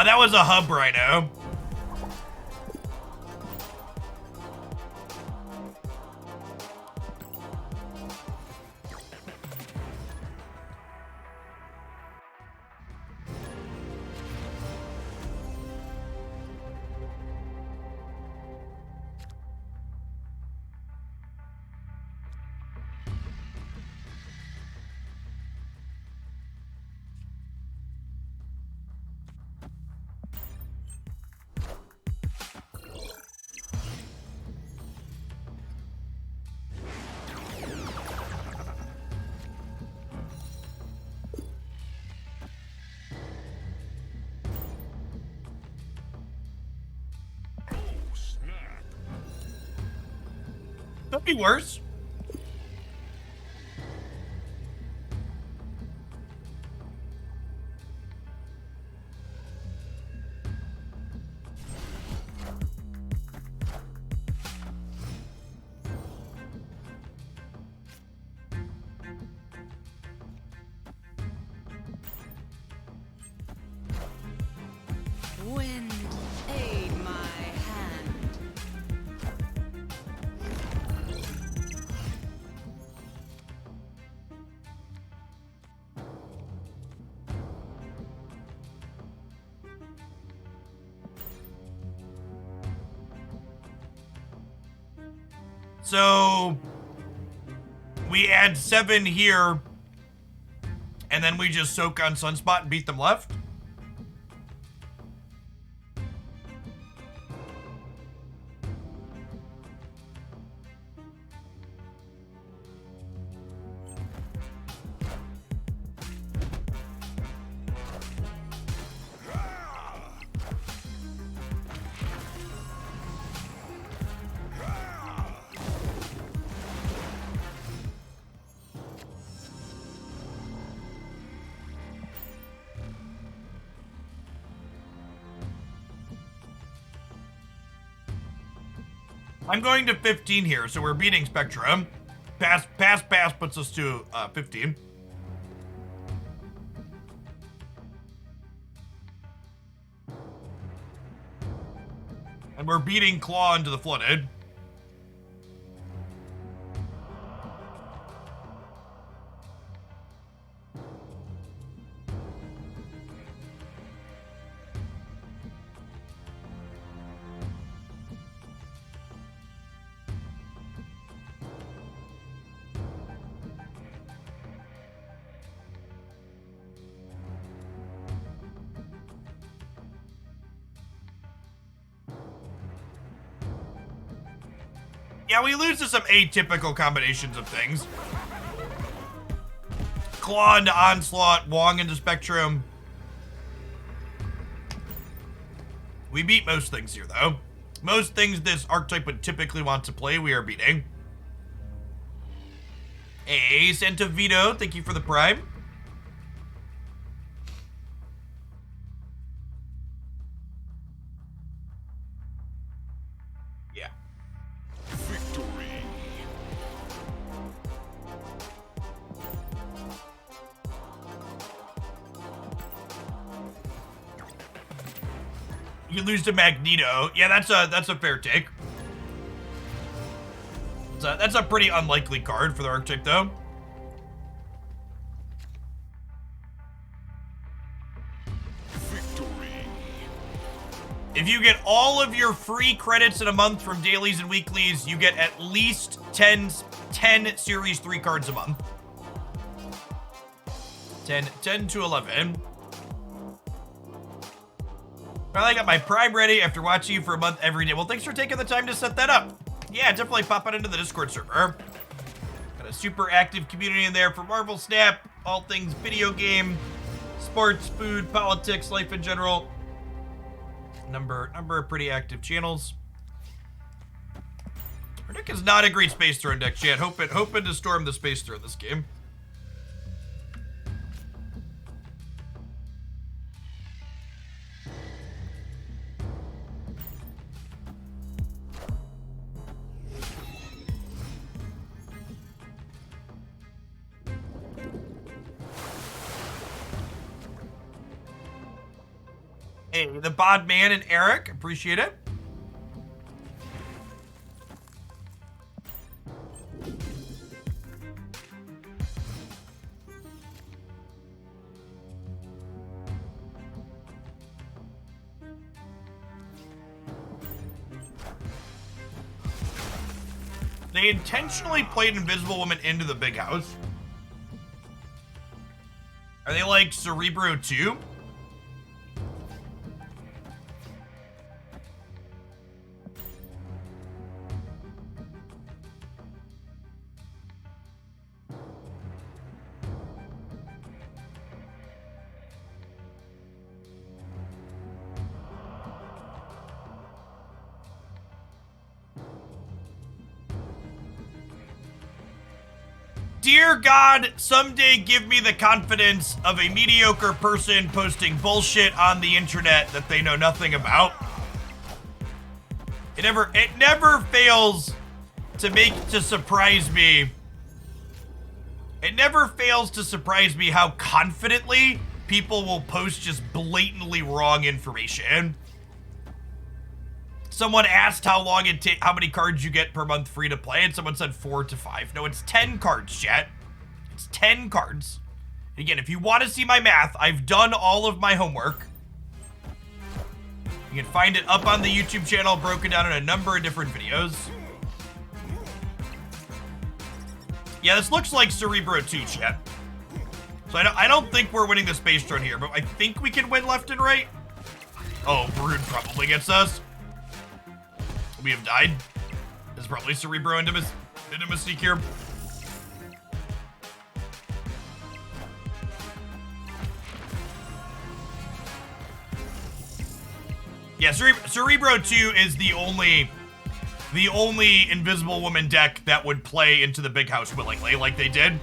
That was a hub Rhino. Could be worse. Wind, aid my hand. So we add 7 here, and then we just soak on Sunspot and beat them left. I'm going to 15 here, so we're beating Spectrum. Pass puts us to 15. And we're beating Claw into the Flooded. Yeah, we lose to some atypical combinations of things. Claw into Onslaught, Wong into Spectrum. We beat most things here, though. Most things this archetype would typically want to play, we are beating. Hey, Santa Vito, thank you for the Prime. Yeah. Victory. You lose to Magneto. Yeah, that's a fair take. That's a pretty unlikely card for the archetype, though. Victory. If you get all of your free credits in a month from dailies and weeklies, you get at least 10 Series 3 cards a month. 10 to 11. Finally got my Prime ready after watching you for a month every day. Well, thanks for taking the time to set that up. Yeah, definitely pop it into the Discord server. Got a super active community in there for Marvel Snap, all things video game, sports, food, politics, life in general. Number of pretty active channels. Our deck is not a great Space Throne deck, chat. Hoping to storm the Space Throne this game. Hey, the Bod Man and Eric, appreciate it. They intentionally played Invisible Woman into the big house. Are they like Cerebro 2? Dear God, someday give me the confidence of a mediocre person posting bullshit on the internet that they know nothing about. It never fails to surprise me. It never fails to surprise me how confidently people will post just blatantly wrong information. Someone asked how many cards you get per month free to play, and someone said 4 to 5. No, it's 10 cards, chat. It's 10 cards. Again, if you want to see my math, I've done all of my homework. You can find it up on the YouTube channel, broken down in a number of different videos. Yeah, this looks like Cerebro 2, chat. So I don't think we're winning the Space Throne here, but I think we can win left and right. Oh, Brood probably gets us. We have died. This is probably Cerebro into Mystique here. Yeah, Cerebro 2 is the only Invisible Woman deck that would play into the big house willingly, like they did.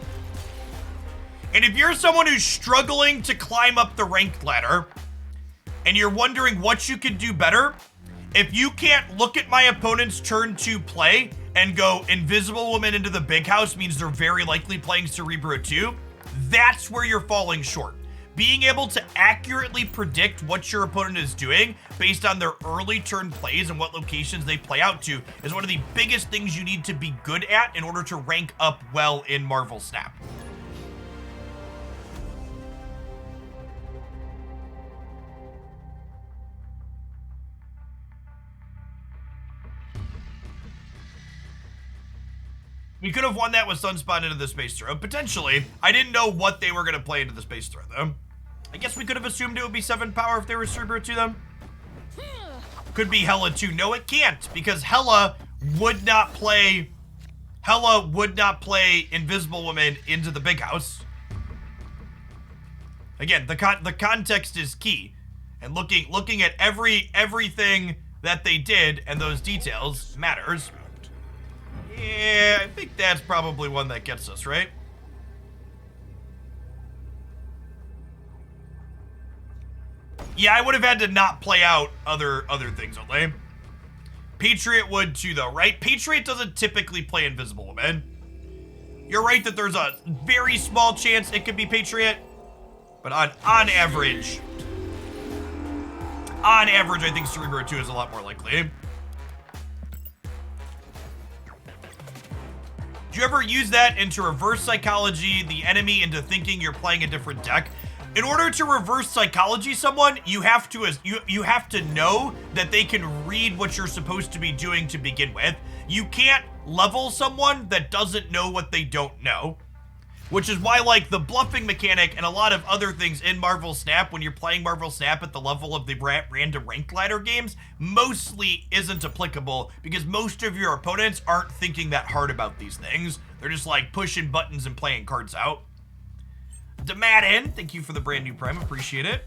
And if you're someone who's struggling to climb up the ranked ladder, and you're wondering what you could do better, if you can't look at my opponent's turn 2 play and go Invisible Woman into the big house means they're very likely playing Cerebro 2, that's where you're falling short. being able to accurately predict what your opponent is doing based on their early turn plays and what locations they play out to is one of the biggest things you need to be good at in order to rank up well in Marvel Snap. We could have won that with Sunspot into the Space Throw. Potentially. I didn't know what they were going to play into the Space Throw, though. I guess we could have assumed it would be 7 power if they were Cerebro to them. Could be Hela 2. No, it can't, because Hela would not play Invisible Woman into the big house. Again, the context is key. And looking at everything that they did and those details matters. Yeah, I think that's probably one that gets us, right? Yeah, I would have had to not play out other things only. Patriot would too, though, right? Patriot doesn't typically play Invisible Woman. You're right that there's a very small chance it could be Patriot, but on average, I think Cerebro 2 is a lot more likely. Do you ever use that into reverse psychology the enemy into thinking you're playing a different deck? In order to reverse psychology someone, you have to know that they can read what you're supposed to be doing to begin with. You can't level someone that doesn't know what they don't know. Which is why, like, the bluffing mechanic and a lot of other things in Marvel Snap, when you're playing Marvel Snap at the level of the random rank ladder games, mostly isn't applicable because most of your opponents aren't thinking that hard about these things. They're just, like, pushing buttons and playing cards out. Demadin, thank you for the brand new Prime. Appreciate it.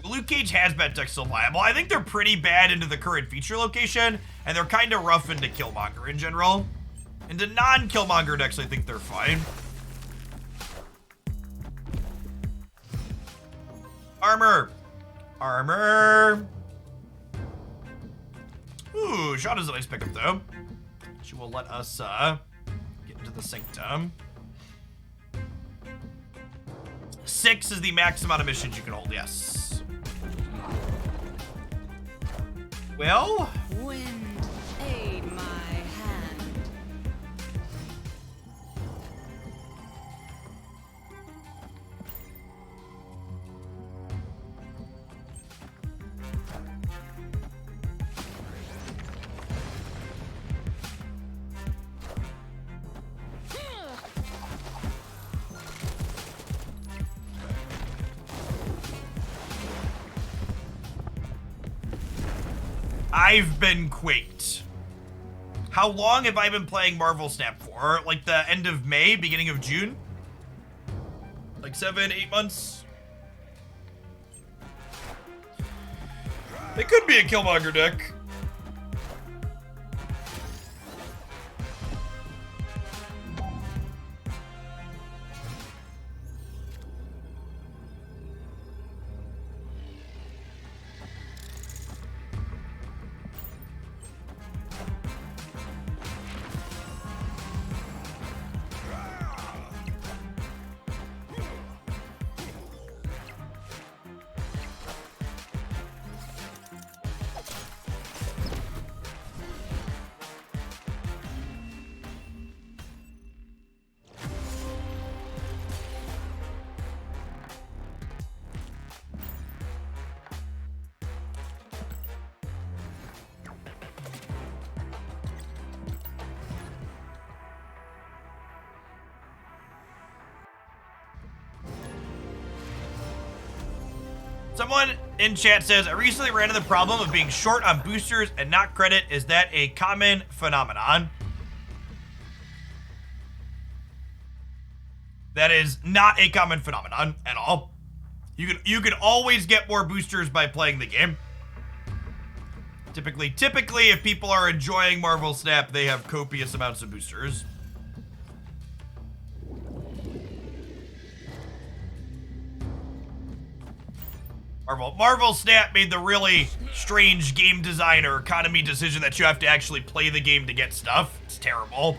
Luke Cage Hazmat deck's still viable. I think they're pretty bad into the current feature location, and they're kind of rough into Killmonger in general. Into non-Killmonger decks, I think they're fine. Armor. Ooh, Shanna's a nice pickup, though. She will let us get into the Sanctum. 6 is the max amount of missions you can hold, yes. Well, Wind, aid my hand. I've been quaked. How long have I been playing Marvel Snap for? Like the end of May, beginning of June? Like 7, 8 months? It could be a Killmonger deck. Someone in chat says, I recently ran into the problem of being short on boosters and not credit. Is that a common phenomenon? That is not a common phenomenon at all. You can always get more boosters by playing the game. Typically, if people are enjoying Marvel Snap, they have copious amounts of boosters. Marvel Snap made the really strange game design or economy decision that you have to actually play the game to get stuff. It's terrible.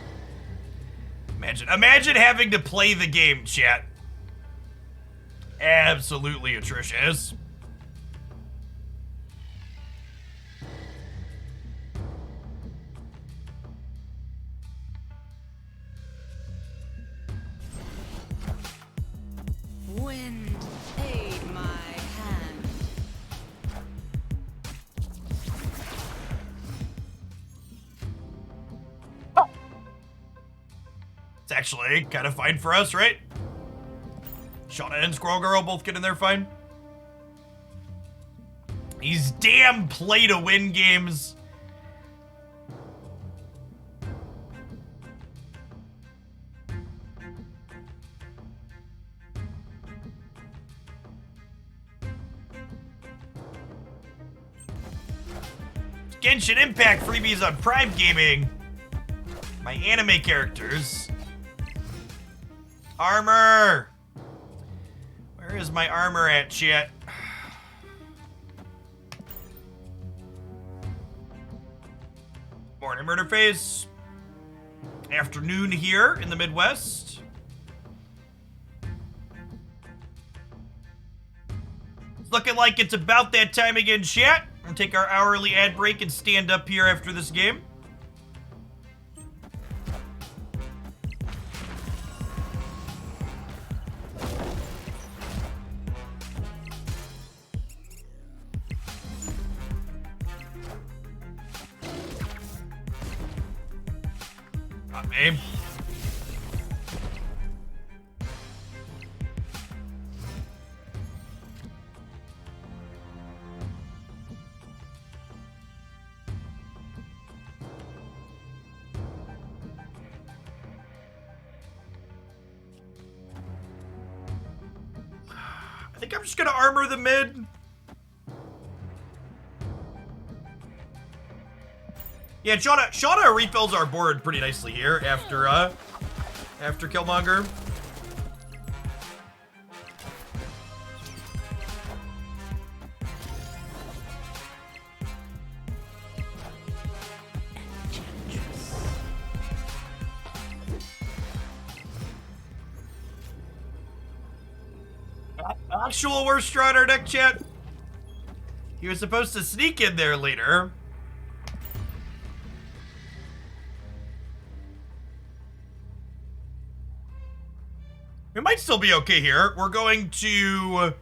Imagine having to play the game, chat. Absolutely atrocious. Wind, aid my hand. It's actually kind of fine for us, right? Shanna and Squirrel Girl both get in there fine. These damn play-to-win games. Genshin Impact freebies on Prime Gaming. My anime characters. Armor! Where is my armor at, chat? Morning, murder face. Afternoon here in the Midwest. It's looking like it's about that time again, chat. We'll take our hourly ad break and stand up here after this game. Not me. I think I'm just gonna armor the mid. Yeah, Shanna refills our board pretty nicely here after Killmonger. Actual worst straw in our deck, chat. He was supposed to sneak in there later. We might still be okay here. We're going to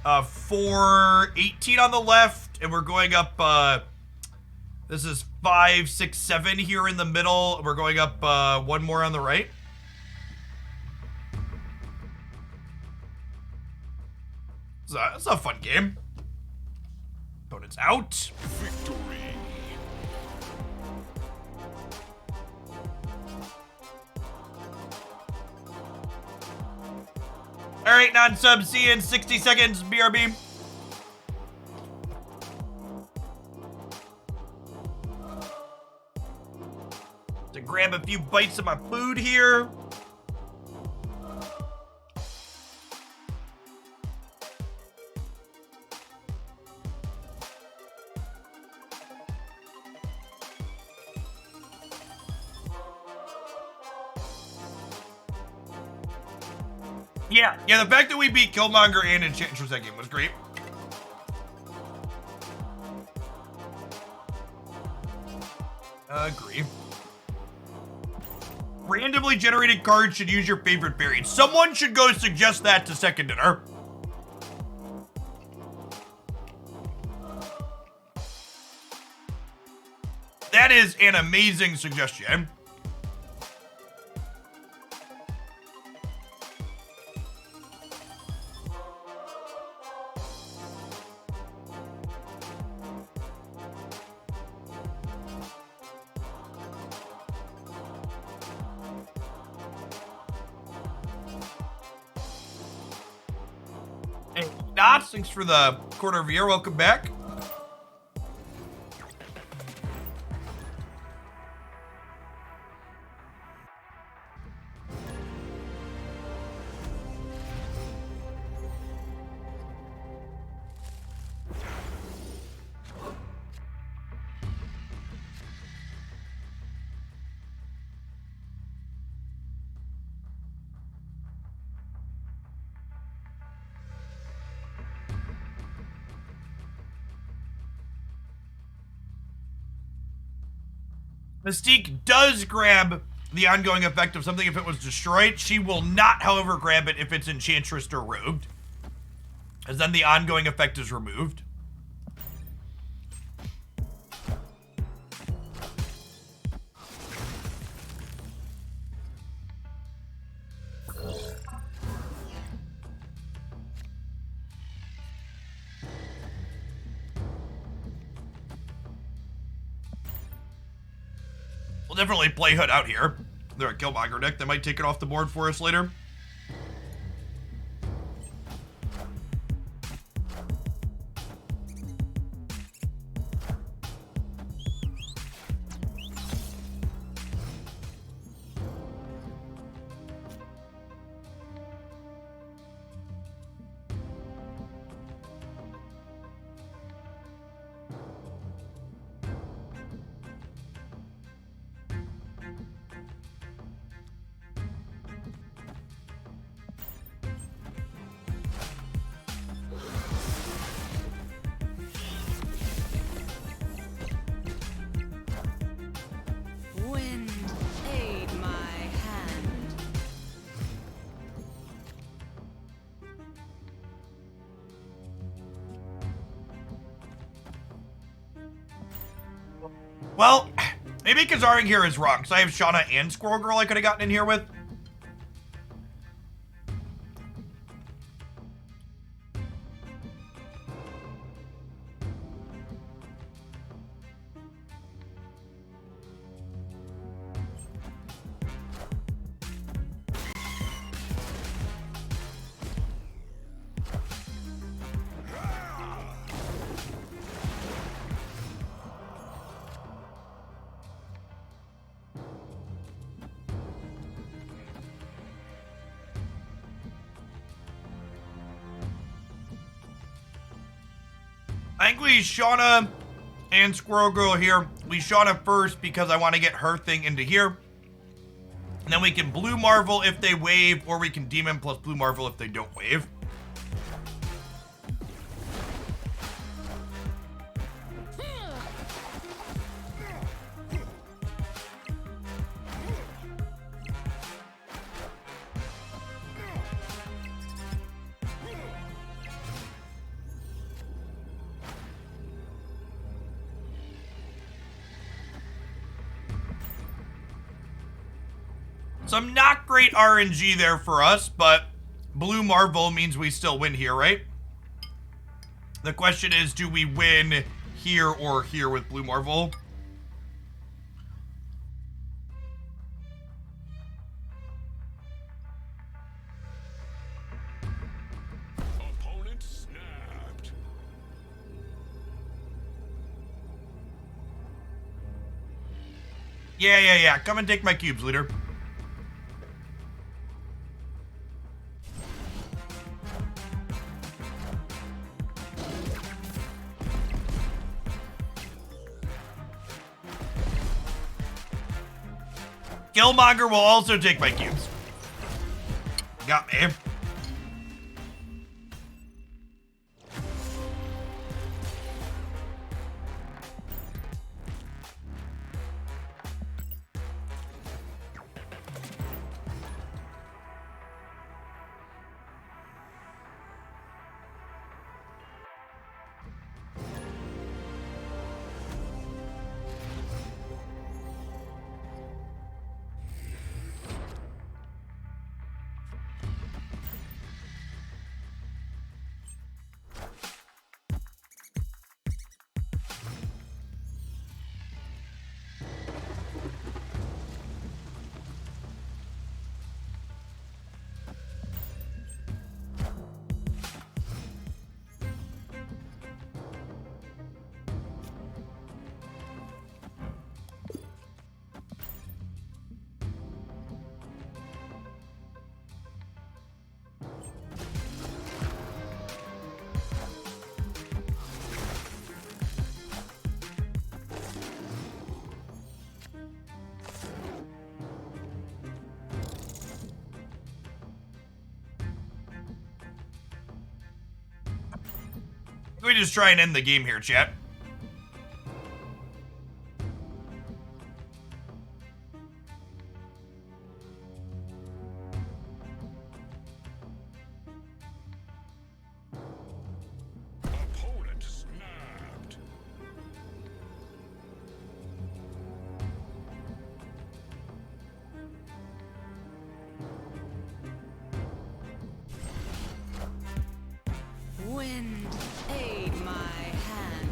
418 on the left, and we're going up, this is 5, 6, 7 here in the middle. We're going up one more on the right. It's a fun game. Opponent's out. Victory. All right, non-sub, see you in 60 seconds, BRB. To grab a few bites of my food here. Yeah, the fact that we beat Killmonger and Enchantress that game was great. Agree. Randomly generated cards should use your favorite variant. Someone should go suggest that to Second Dinner. That is an amazing suggestion. Hey, Dots, thanks for the quarter of a year. Welcome back. Mystique does grab the ongoing effect of something if it was destroyed. She will not, however, grab it if it's enchantressed or rogued, as then the ongoing effect is removed. We'll definitely play Hood out here. They're a Killmonger deck. They might take it off the board for us later. Wind, aid my hand. Well, maybe Kazaring here is wrong, because I have Shanna and Squirrel Girl I could have gotten in here with. I think we Shauna and Squirrel Girl here. We Shauna first because I want to get her thing into here. And then we can Blue Marvel if they wave, or we can Demon plus Blue Marvel if they don't wave. Some not great RNG there for us, but Blue Marvel means we still win here, right? The question is, do we win here or here with Blue Marvel? Opponent snapped. Yeah. Come and take my cubes, leader. Killmonger will also take my cubes. Got me. We just try and end the game here, chat. Wind, aid my hand.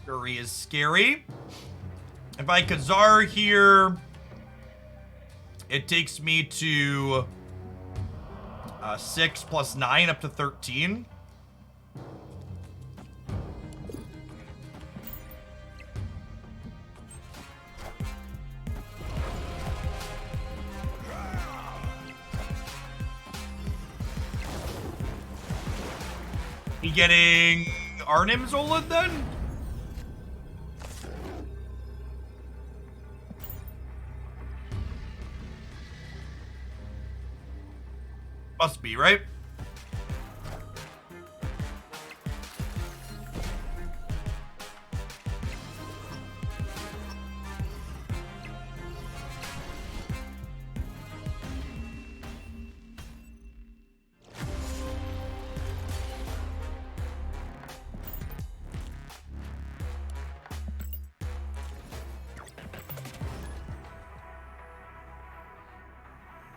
Fury is scary. If I Kazar here, it takes me to 6 plus 9 up to 13. We getting Arnim Zola then? Must be, right?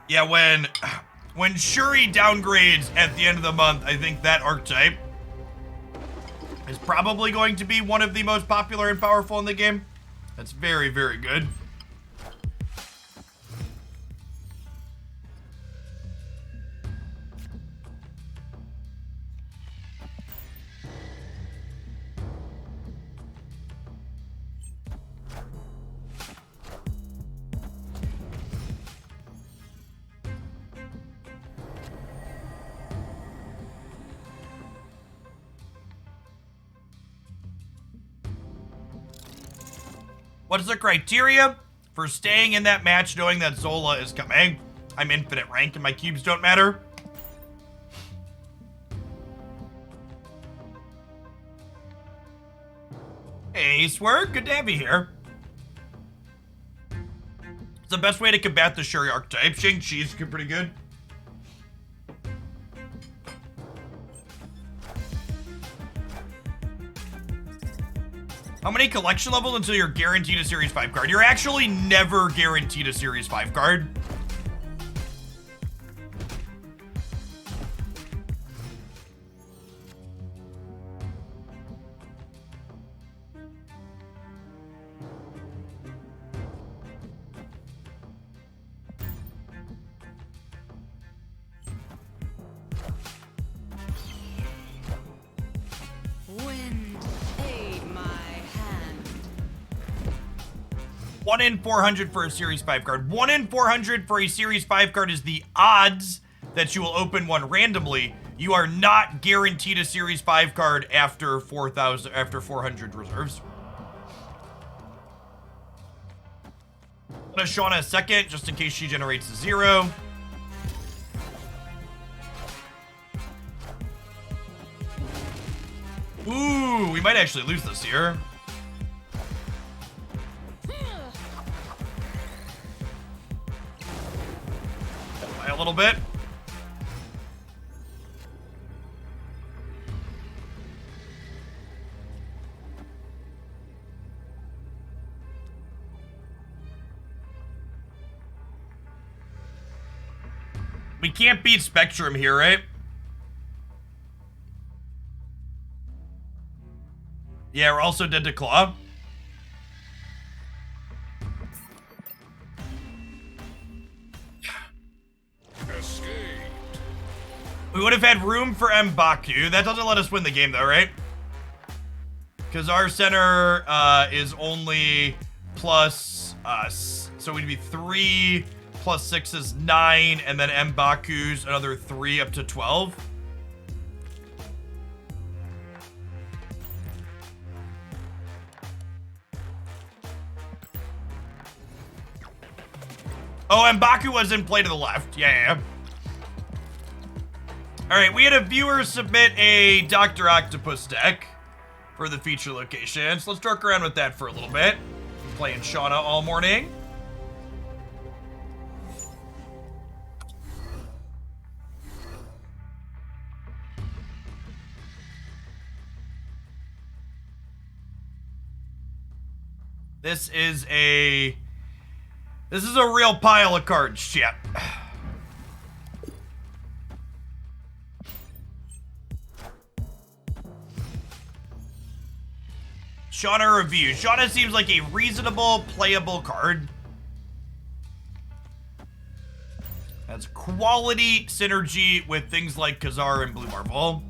Yeah, when Shuri downgrades at the end of the month, I think that archetype is probably going to be one of the most popular and powerful in the game. That's very, very good. What is the criteria for staying in that match knowing that Zola is coming? I'm infinite rank and my cubes don't matter. Hey, Swerve, good to have you here. It's the best way to combat the Shuri archetype. Shang-Chi's pretty good. How many collection levels until you're guaranteed a Series 5 card? You're actually never guaranteed a Series 5 card. Wind, aid my hand. 1 in 400 for a Series 5 card. 1 in 400 for a Series 5 card is the odds that you will open one randomly. You are not guaranteed a Series 5 card after 400 reserves. I'm gonna Shanna a second, just in case she generates a 0. Ooh, we might actually lose this here. By a little bit. We can't beat Spectrum here, right? Yeah, we're also dead to Claw. Escaped. We would have had room for M'Baku. That doesn't let us win the game, though, right? Because our center is only plus... so we'd be 3 plus 6 is 9, and then M'Baku's another 3 up to 12. Oh, M'Baku was in play to the left. Yeah. All right, we had a viewer submit a Dr. Octopus deck for the feature locations. Let's dork around with that for a little bit. I'm playing Shanna all morning. This is a real pile of cards, chat. Shanna review. Shanna seems like a reasonable, playable card. Has quality synergy with things like Kazar and Blue Marvel.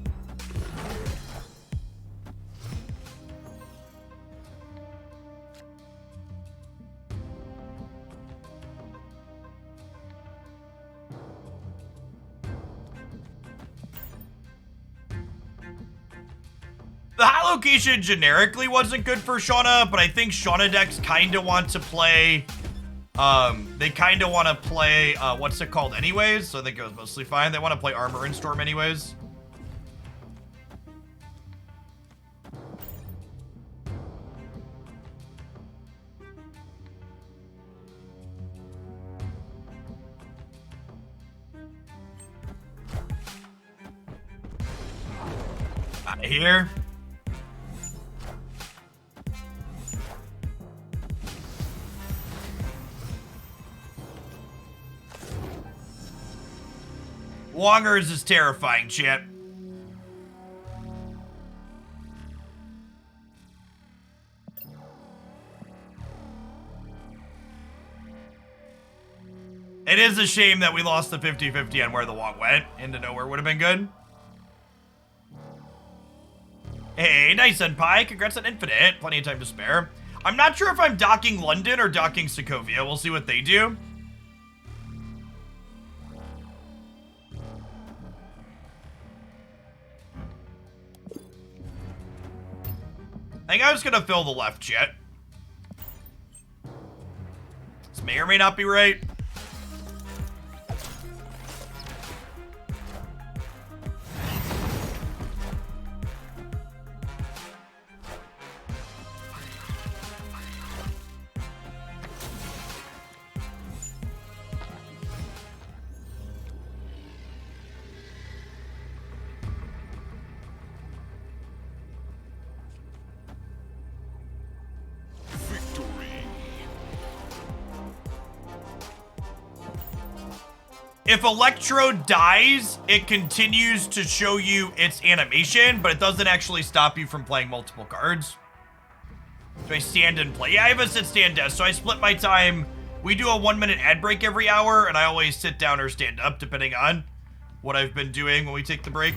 The high location generically wasn't good for Shanna, but I think Shanna decks kind of want to play, they kind of want to play, what's it called anyways, so I think it was mostly fine. They want to play Armor and Storm anyways. Out of here. Wongers is terrifying, chat. It is a shame that we lost the 50-50 on where the Wong went. Into nowhere would have been good. Hey, nice on Pie. Congrats on Infinite. Plenty of time to spare. I'm not sure if I'm docking London or docking Sokovia. We'll see what they do. I think I was gonna fill the left jet. This may or may not be right. If Electro dies, it continues to show you its animation, but it doesn't actually stop you from playing multiple cards. So I stand and play. Yeah, I have a sit-stand desk, so I split my time. We do a 1-minute ad break every hour, and I always sit down or stand up, depending on what I've been doing when we take the break.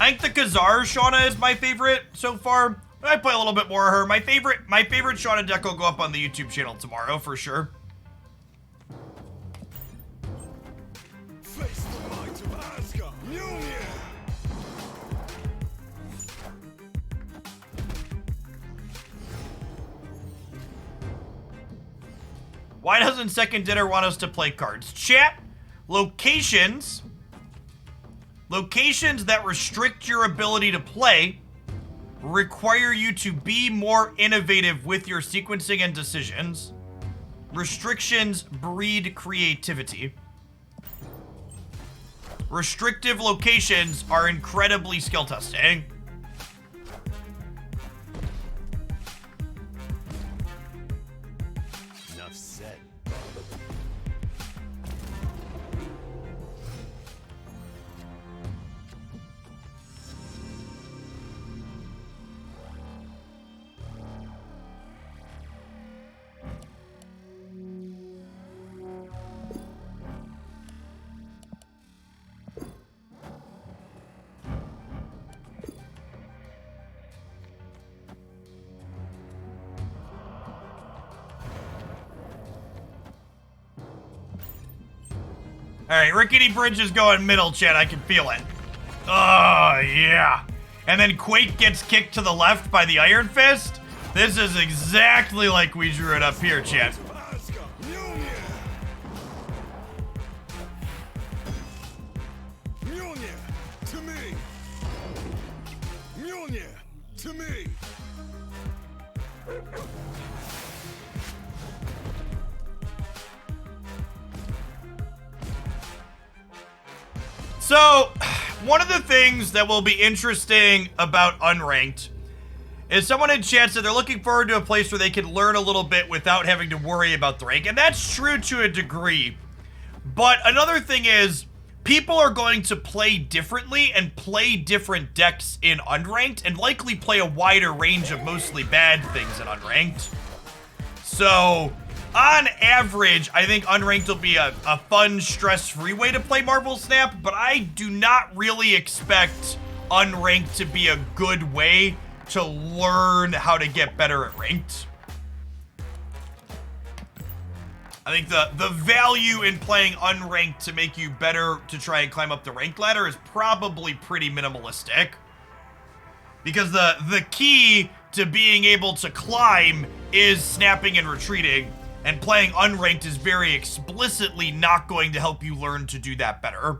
I think the Kazar Shanna is my favorite so far. I play a little bit more of her. My favorite Shanna deck will go up on the YouTube channel tomorrow for sure. Face the might of Asgard. Mjolnir. Why doesn't Second Dinner want us to play cards? Chat, locations that restrict your ability to play require you to be more innovative with your sequencing and decisions. Restrictions breed creativity. Restrictive locations are incredibly skill testing. Enough said. All right, Rickety Bridge is going middle, chat. I can feel it. Oh, yeah. And then Quake gets kicked to the left by the Iron Fist. This is exactly like we drew it up here, chat. Asgard. Mjolnir. Mjolnir. To me. Union to me. So, one of the things that will be interesting about Unranked is someone in chat said they're looking forward to a place where they can learn a little bit without having to worry about the rank. And that's true to a degree. But another thing is, people are going to play differently and play different decks in Unranked and likely play a wider range of mostly bad things in Unranked. So, on average, I think Unranked will be a fun, stress-free way to play Marvel Snap, but I do not really expect Unranked to be a good way to learn how to get better at Ranked. I think the value in playing Unranked to make you better to try and climb up the rank ladder is probably pretty minimalistic. Because the key to being able to climb is snapping and retreating, and playing Unranked is very explicitly not going to help you learn to do that better.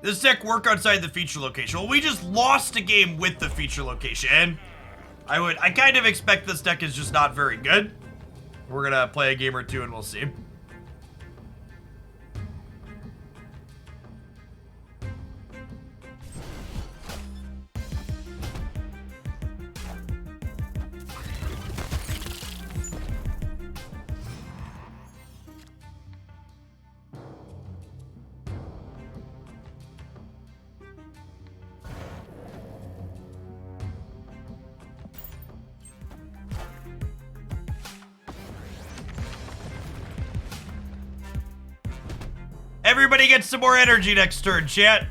Does this deck work outside the feature location? Well, we just lost a game with the feature location. I kind of expect this deck is just not very good. We're gonna play a game or two and we'll see. Everybody gets some more energy next turn, chat.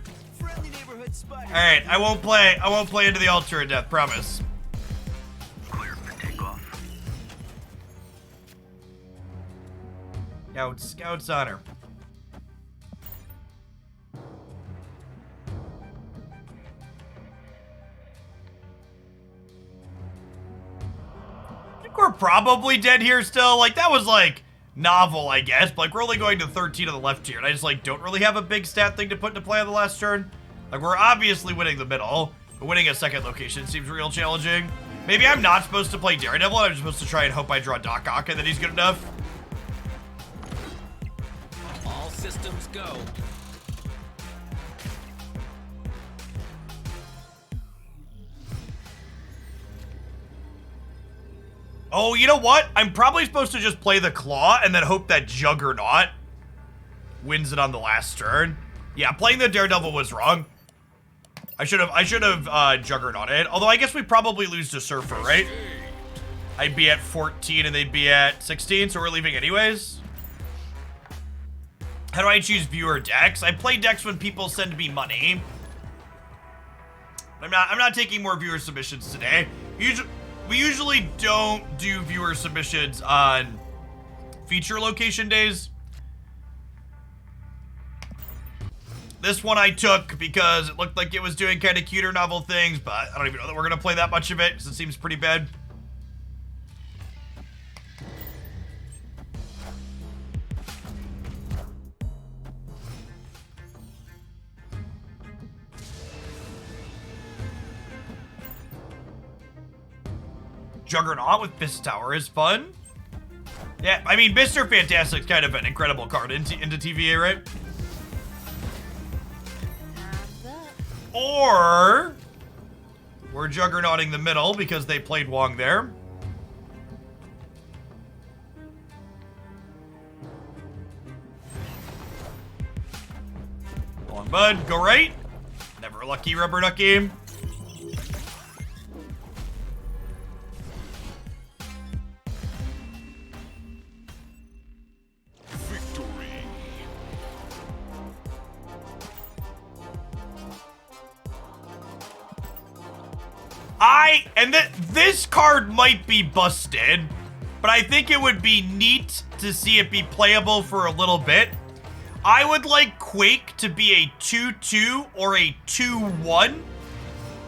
Alright, I won't play into the altar of death, promise. Clear for takeoff. Scouts honor. I think we're probably dead here still. Like, that was like novel, I guess, but like we're only going to 13 on the left here, and I just like don't really have a big stat thing to put into play on the last turn. Like, we're obviously winning the middle, but winning a second location seems real challenging. Maybe I'm not supposed to play Daredevil, I'm just supposed to try and hope I draw Doc Ock and that he's good enough. All systems go. Oh, you know what? I'm probably supposed to just play the Claw and then hope that Juggernaut wins it on the last turn. Yeah, playing the Daredevil was wrong. I should have Juggernauted. Although I guess we probably lose to Surfer, right? I'd be at 14 and they'd be at 16, so we're leaving anyways. How do I choose viewer decks? I play decks when people send me money. I'm not taking more viewer submissions today. We usually don't do viewer submissions on feature location days. This one I took because it looked like it was doing kind of cuter novel things, but I don't even know that we're going to play that much of it because it seems pretty bad. Juggernaut with Fist Tower is fun. Yeah, I mean, Mr. Fantastic's kind of an incredible card into TVA, right? Or we're Juggernauting the middle because they played Wong there. Go on, bud. Go right. Never a lucky rubber duck game. Victory. This card might be busted, but I think it would be neat to see it be playable for a little bit. I would like Quake to be a 2-2 or a 2-1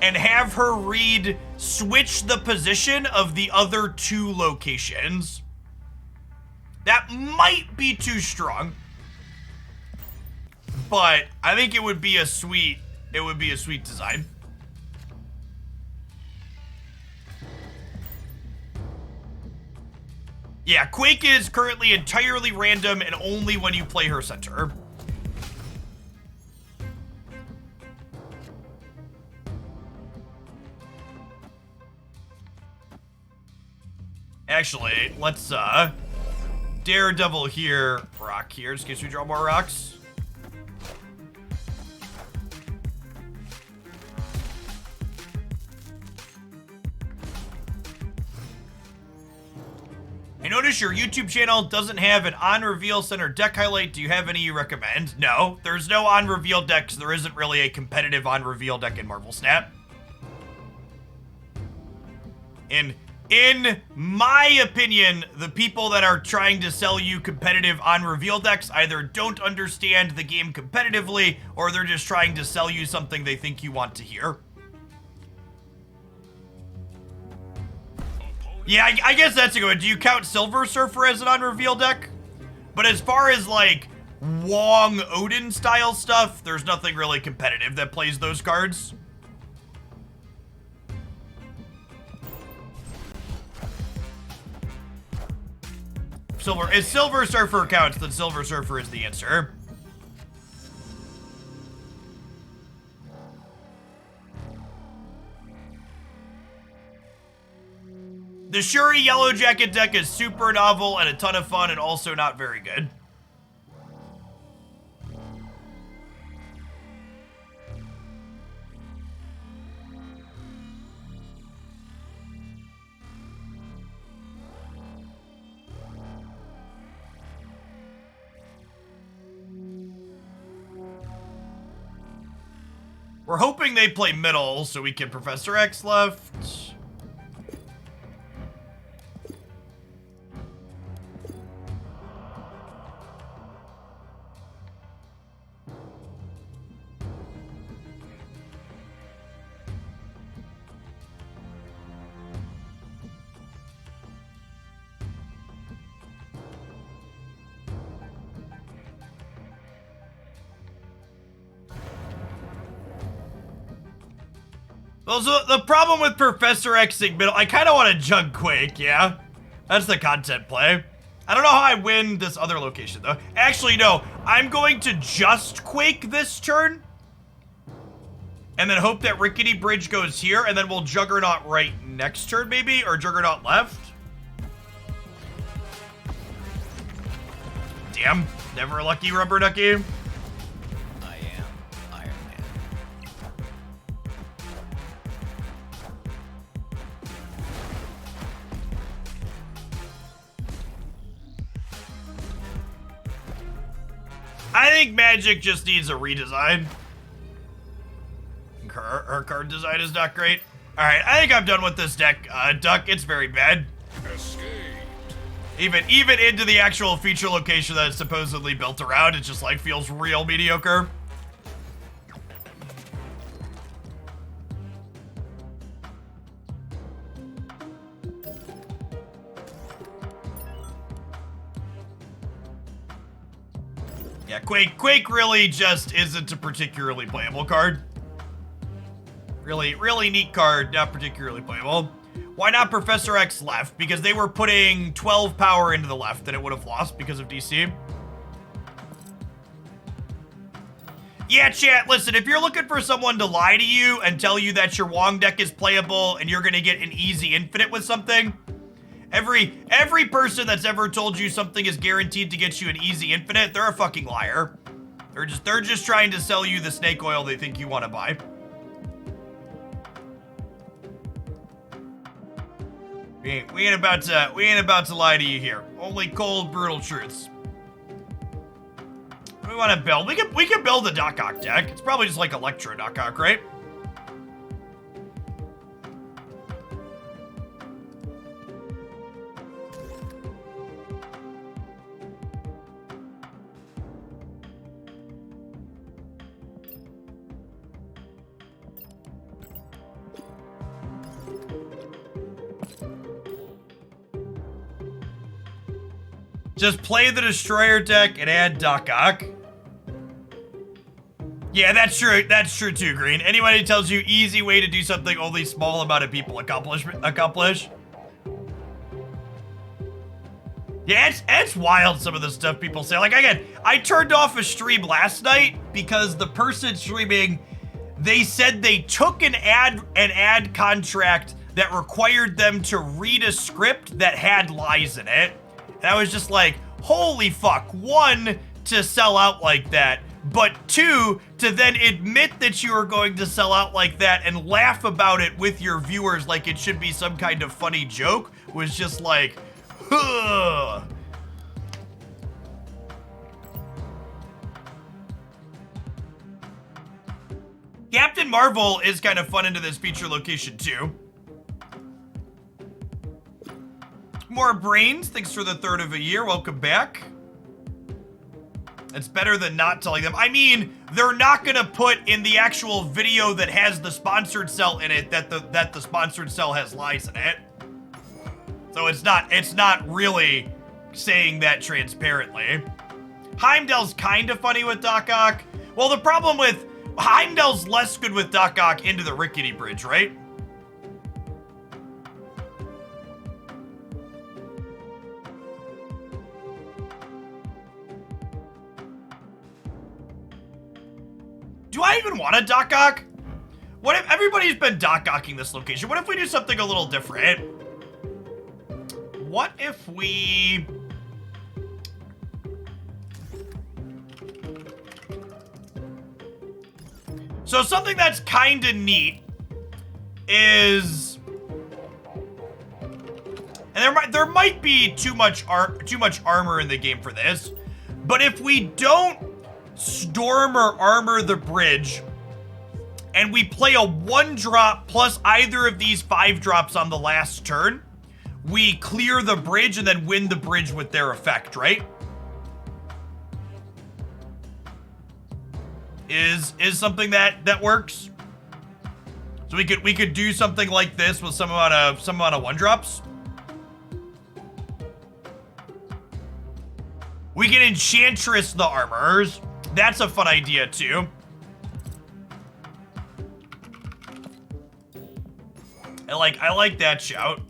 and have her read switch the position of the other 2 locations. That might be too strong, but I think it would be a sweet design. Yeah, Quake is currently entirely random and only when you play her center. Actually, let's Daredevil here, rock here, just in case we draw more rocks. I notice your YouTube channel doesn't have an on-reveal center deck highlight. Do you have any you recommend? No, there's no on-reveal decks. There isn't really a competitive on-reveal deck in Marvel Snap. In my opinion, the people that are trying to sell you competitive on-reveal decks either don't understand the game competitively or they're just trying to sell you something they think you want to hear. Yeah, I guess that's a good one. Do you count Silver Surfer as an on-reveal deck? But as far as, like, Wong Odin style stuff, there's nothing really competitive that plays those cards. If Silver Surfer counts, then Silver Surfer is the answer. The Shuri Yellow Jacket deck is super novel and a ton of fun and also not very good. We're hoping they play middle so we can Professor X left. Also, the problem with Professor Xing middle, I kind of want to jug Quake, yeah? That's the content play. I don't know how I win this other location, though. Actually, no. I'm going to just Quake this turn. And then hope that Rickety Bridge goes here, and then we'll Juggernaut right next turn, maybe? Or Juggernaut left? Damn. Never a lucky rubber ducky. I think Magic just needs a redesign. Her card design is not great. All right, I think I'm done with this deck, Duck. It's very bad. Escaped. Even into the actual feature location that it's supposedly built around, it just like feels real mediocre. Yeah, Quake really just isn't a particularly playable card. Really neat card, not particularly playable. Why not Professor X left? Because they were putting 12 power into the left and it would have lost because of DC. Yeah, chat, listen, if you're looking for someone to lie to you and tell you that your Wong deck is playable and you're gonna get an easy infinite with something, every person that's ever told you something is guaranteed to get you an easy infinite, they're a fucking liar. They're just trying to sell you the snake oil they think you want to buy. We ain't about to lie to you here. Only cold, brutal truths. What do we want to build? We can build a Doc Ock deck. It's probably just like Electro Doc Ock, right? Just play the Destroyer deck and add Doc Ock. Yeah, that's true. That's true too, Green. Anyone who tells you easy way to do something only small amount of people accomplish. Yeah, it's wild some of the stuff people say. Like, again, I turned off a stream last night because the person streaming, they said they took an ad contract that required them to read a script that had lies in it. And I was just like, holy fuck. One, to sell out like that. But two, to then admit that you are going to sell out like that and laugh about it with your viewers like it should be some kind of funny joke was just like, huh. Captain Marvel is kind of fun into this feature location too. More brains, thanks for the third of a year, welcome back. It's better than not telling them. I mean, they're not gonna put in the actual video that has the sponsored cell in it that the sponsored cell has lies in it. So it's not really saying that transparently. Heimdall's kind of funny with Doc Ock. Well, the problem with Heimdall's less good with Doc Ock into the Rickety Bridge, right? Do I even want a Doc Ock? What if everybody's been Doc Ocking this location? What if we do something a little different? What if we... So something that's kind of neat is... And there might be too much armor in the game for this, but if we don't storm or armor the bridge, and we play a 1-drop plus either of these 5 drops on the last turn, we clear the bridge and then win the bridge with their effect, right? Is something that works. So we could do something like this with some amount of 1-drops. We can enchantress the armors. That's a fun idea too. I like that shout.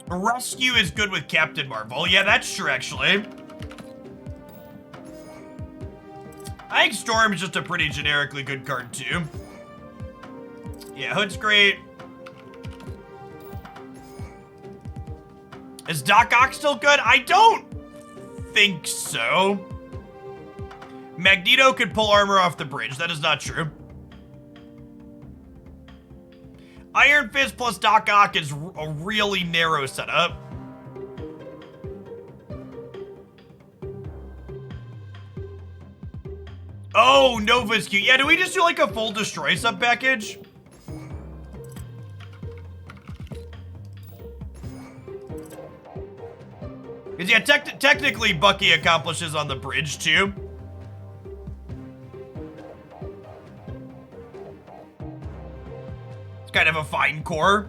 Rescue is good with Captain Marvel. Yeah, that's true, actually. I think Storm is just a pretty generically good card, too. Yeah, Hood's great. Is Doc Ock still good? I don't think so. Magneto could pull armor off the bridge. That is not true. Iron Fist plus Doc Ock is a really narrow setup. Oh, Nova's cute. Yeah, do we just do like a full destroy sub package? Because yeah, technically Bucky accomplishes on the bridge too. It's kind of a fine core.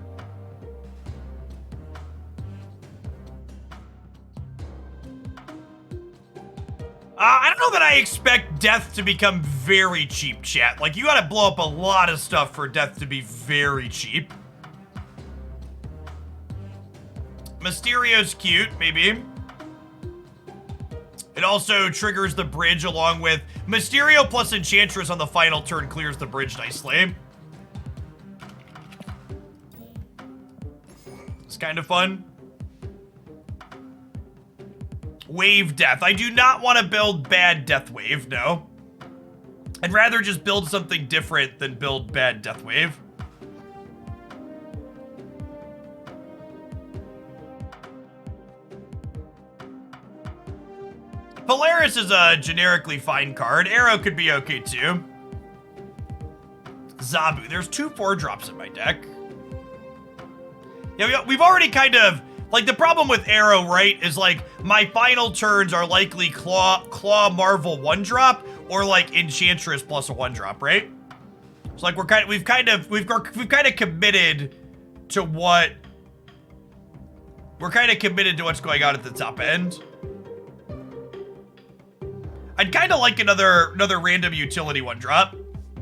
I don't know that I expect death to become very cheap, chat. Like, you gotta blow up a lot of stuff for death to be very cheap. Mysterio's cute, maybe. It also triggers the bridge along with Mysterio plus Enchantress on the final turn clears the bridge nicely. It's kind of fun. Wave Death. I do not want to build bad Death Wave, no. I'd rather just build something different than build bad Death Wave. Polaris is a generically fine card. Arrow could be okay too. Zabu. There's 2 4-drops in my deck. Yeah, we've already kind of Like, the problem with Arrow, right, is, like, my final turns are likely Claw Marvel 1-drop or, like, Enchantress plus a 1-drop, right? It's like we've kind of committed to what... We're kind of committed to what's going on at the top end. I'd kind of like another random utility 1-drop.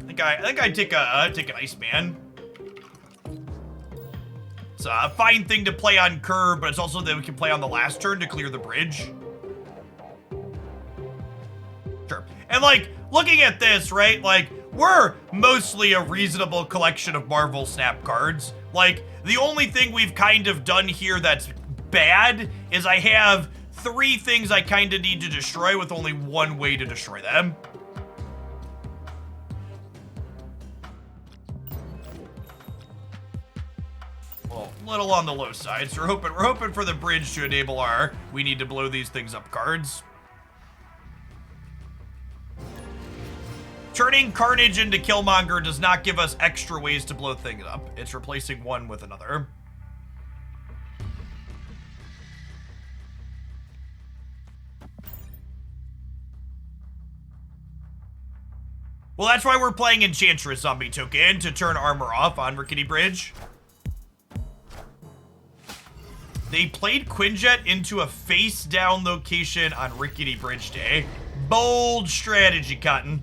I think I'd take an Iceman. It's a fine thing to play on curve, but it's also that we can play on the last turn to clear the bridge. Sure. And, like, looking at this, right, like, we're mostly a reasonable collection of Marvel Snap cards. Like, the only thing we've kind of done here that's bad is I have 3 things I kind of need to destroy with only 1 way to destroy them. Well, little on the low side, so we're hoping for the bridge to enable our we need to blow these things up cards. Turning Carnage into Killmonger does not give us extra ways to blow things up. It's replacing one with another. Well, that's why we're playing Enchantress Zombie Token to turn armor off on Rickety Bridge. They played Quinjet into a face-down location on Rickety Bridge Day. Bold strategy, Cotton.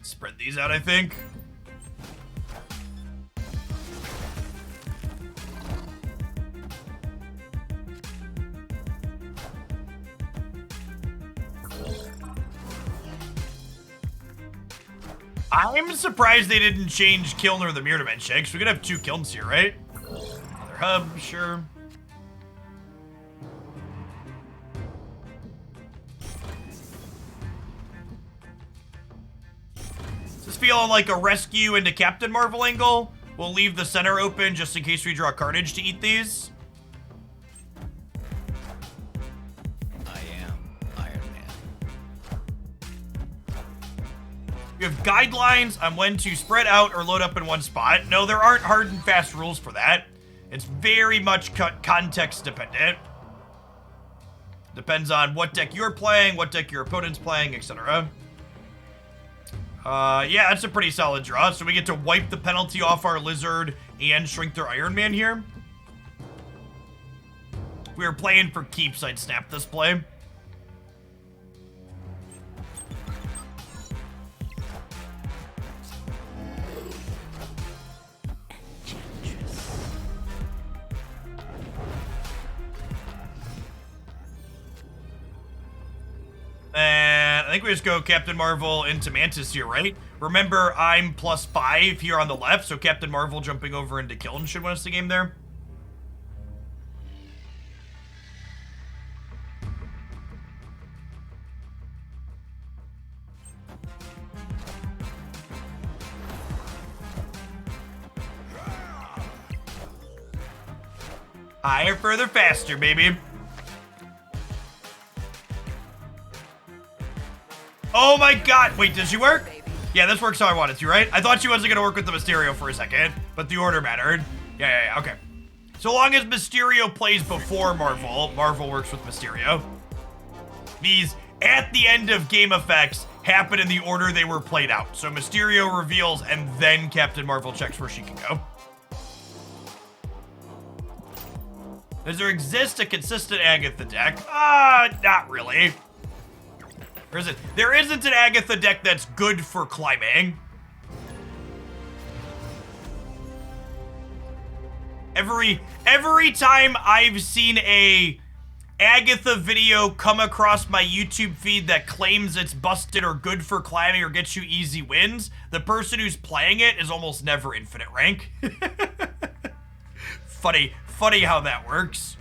Spread these out, I think. I'm surprised they didn't change Kiln or the Mirror Dimension, because we could have 2 Kilns here, right? Another hub, sure. Feeling like a rescue into Captain Marvel angle. We'll leave the center open just in case we draw Carnage to eat these. I am Iron Man. We have guidelines on when to spread out or load up in one spot. No, there aren't hard and fast rules for that. It's very much context dependent. Depends on what deck you're playing, what deck your opponent's playing, etc. Yeah, that's a pretty solid draw. So we get to wipe the penalty off our Lizard and shrink their Iron Man here. If we were playing for keeps, I'd snap this play. And I think we just go Captain Marvel into Mantis here, right? Remember, I'm +5 here on the left, so Captain Marvel jumping over into Kiln should win us the game there. Higher, further, faster, baby. Oh my god! Wait, does she work? Yeah, this works how I want it to, right? I thought she wasn't gonna work with the Mysterio for a second, but the order mattered. Yeah, okay. So long as Mysterio plays before Marvel, Marvel works with Mysterio. These, at the end of game effects, happen in the order they were played out. So Mysterio reveals, and then Captain Marvel checks where she can go. Does there exist a consistent Agatha deck? Not really. There isn't an Agatha deck that's good for climbing. Every time I've seen a Agatha video come across my YouTube feed that claims it's busted or good for climbing or gets you easy wins, the person who's playing it is almost never infinite rank. Funny how that works.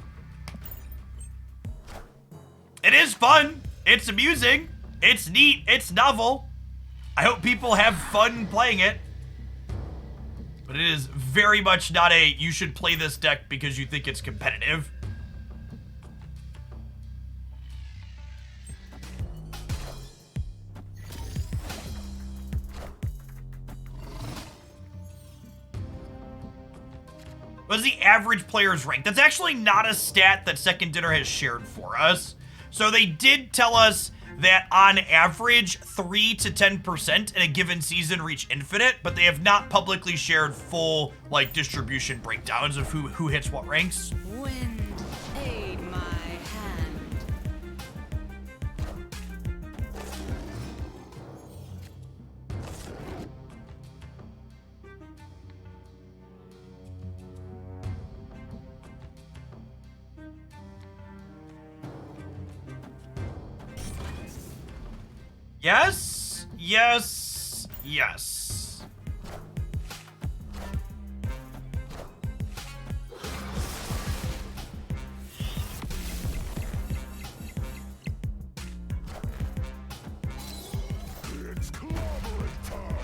It is fun. It's amusing. It's neat. It's novel. I hope people have fun playing it. But it is very much not a you should play this deck because you think it's competitive. What is the average player's rank? That's actually not a stat that Second Dinner has shared for us. So they did tell us that on average, 3 to 10% in a given season reach infinite, but they have not publicly shared full like distribution breakdowns of who hits what ranks. Wind, aid my hand. Yes, yes, yes. It's clobbering time.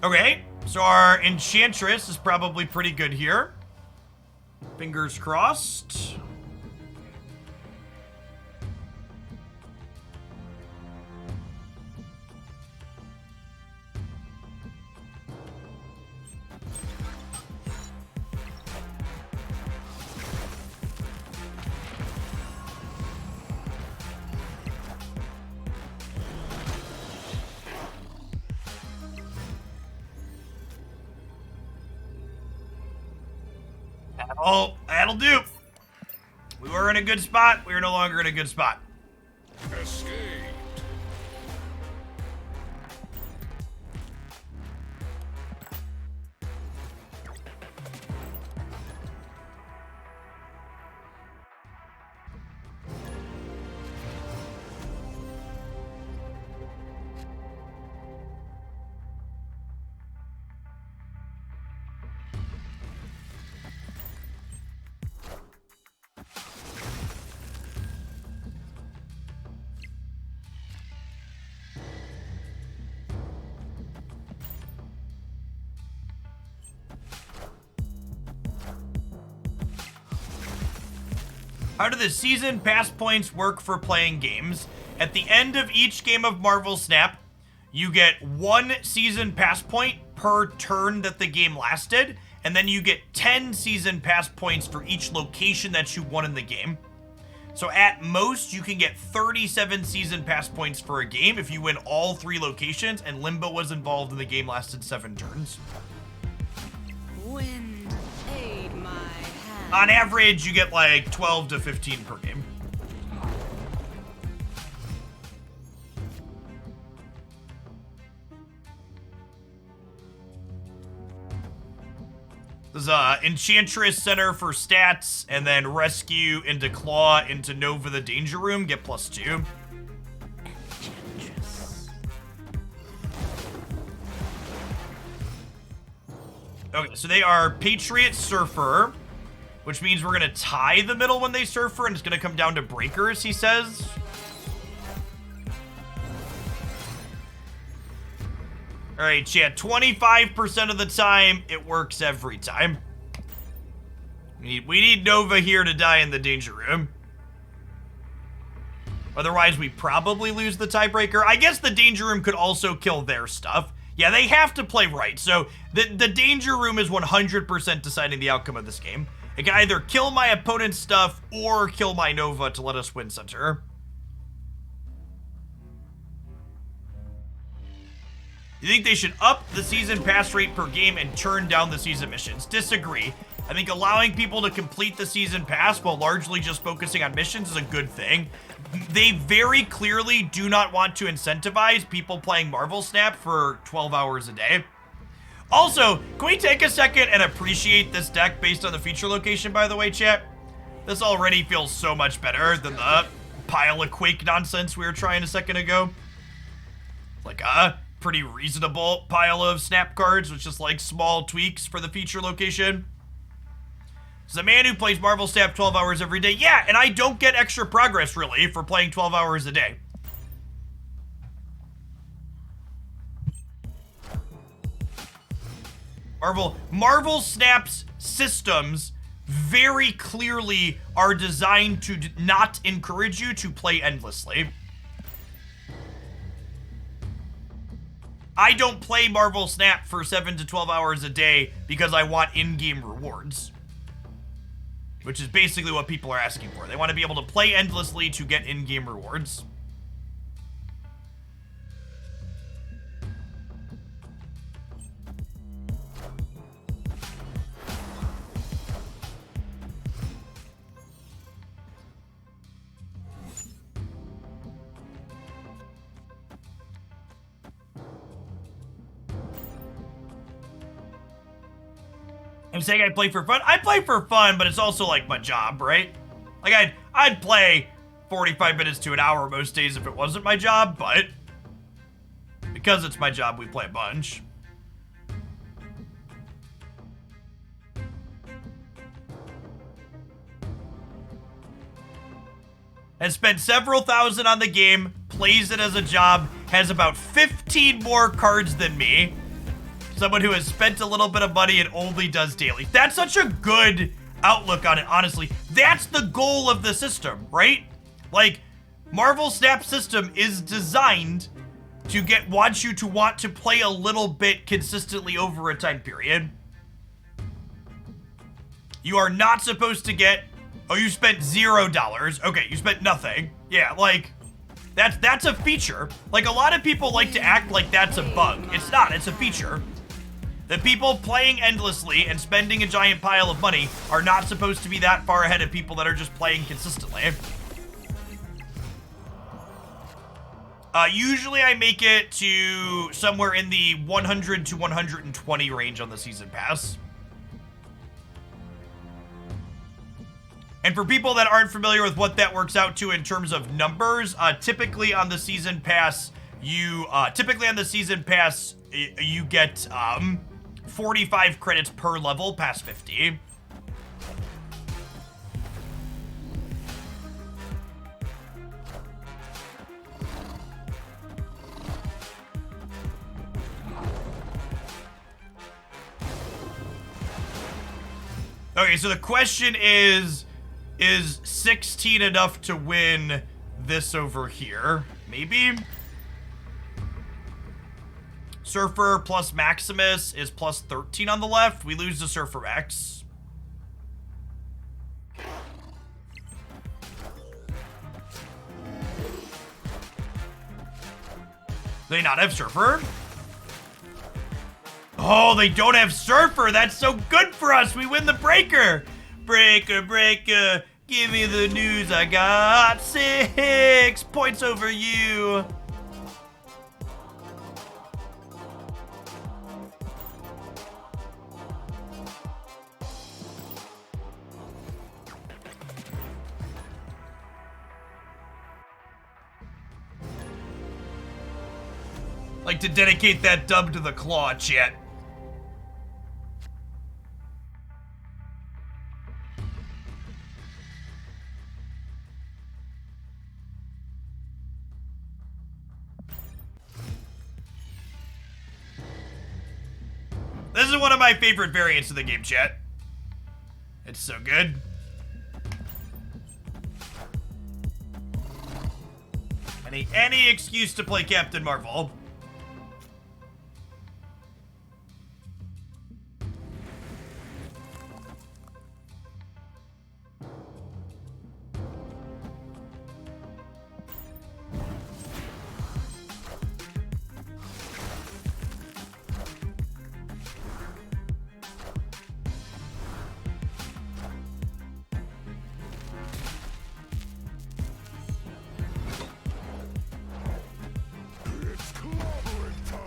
Okay, so our Enchantress is probably pretty good here. Fingers crossed. Oh, that'll do. We were in a good spot. We are no longer in a good spot. Escape. How do the season pass points work for playing games? At the end of each game of Marvel Snap, you get 1 season pass point per turn that the game lasted, and then you get 10 season pass points for each location that you won in the game. So at most, you can get 37 season pass points for a game if you win all 3 locations, and Limbo was involved and the game lasted 7 turns. Wind, aid my hand. On average, you get like 12 to 15 per game. There's Enchantress Center for stats, and then Rescue into Claw into Nova the Danger Room, get +2. Okay, so they are Patriot Surfer, which means we're gonna tie the middle when they Surfer, and it's gonna come down to Breakers, he says. All right, chat, 25% of the time, it works every time. We need Nova here to die in the Danger Room. Otherwise, we probably lose the tiebreaker. I guess the Danger Room could also kill their stuff. Yeah, they have to play right. So the Danger Room is 100% deciding the outcome of this game. It can either kill my opponent's stuff or kill my Nova to let us win center. You think they should up the season pass rate per game and turn down the season missions? Disagree. I think allowing people to complete the season pass while largely just focusing on missions is a good thing. They very clearly do not want to incentivize people playing Marvel Snap for 12 hours a day. Also, can we take a second and appreciate this deck based on the feature location, by the way, chat? This already feels so much better than the pile of Quake nonsense we were trying a second ago. Like a pretty reasonable pile of snap cards with just like small tweaks for the feature location. As a man who plays Marvel Snap 12 hours every day, yeah, and I don't get extra progress, really, for playing 12 hours a day. Marvel Snap's systems very clearly are designed to not encourage you to play endlessly. I don't play Marvel Snap for 7 to 12 hours a day because I want in-game rewards. Which is basically what people are asking for. They want to be able to play endlessly to get in-game rewards. I'm saying I play for fun. I play for fun, but it's also like my job, right? Like I'd play 45 minutes to an hour most days if it wasn't my job, but because it's my job, we play a bunch. Has spent several thousand on the game, plays it as a job, has about 15 more cards than me. Someone who has spent a little bit of money and only does daily. That's such a good outlook on it, honestly. That's the goal of the system, right? Like, Marvel Snap system is designed to want you to want to play a little bit consistently over a time period. You are not supposed to get, oh, you spent $0. Okay, you spent nothing. Yeah, like, that's a feature. Like, a lot of people like to act like that's a bug. It's not, it's a feature. The people playing endlessly and spending a giant pile of money are not supposed to be that far ahead of people that are just playing consistently. Usually I make it to somewhere in the 100 to 120 range on the season pass. And for people that aren't familiar with what that works out to in terms of numbers, typically on the season pass, you get 45 credits per level past 50. Okay, so the question is 16 enough to win this over here? Maybe? Surfer plus Maximus is plus 13 on the left. We lose to Surfer X. They not have Surfer? Oh, they don't have Surfer. That's so good for us. We win the breaker. Breaker, breaker. Give me the news. I got 6 points over you. Like to dedicate that dub to the claw, chat. This is one of my favorite variants of the game, chat. It's so good. Any excuse to play Captain Marvel. It's clobbering time.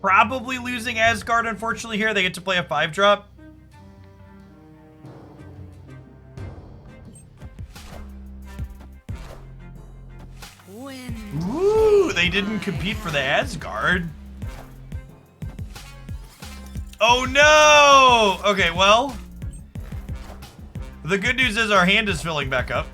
Probably losing Asgard, unfortunately, here. They get to play a 5-drop. Wind. Ooh, they didn't compete for the Asgard. Oh no! Okay, well, the good news is our hand is filling back up.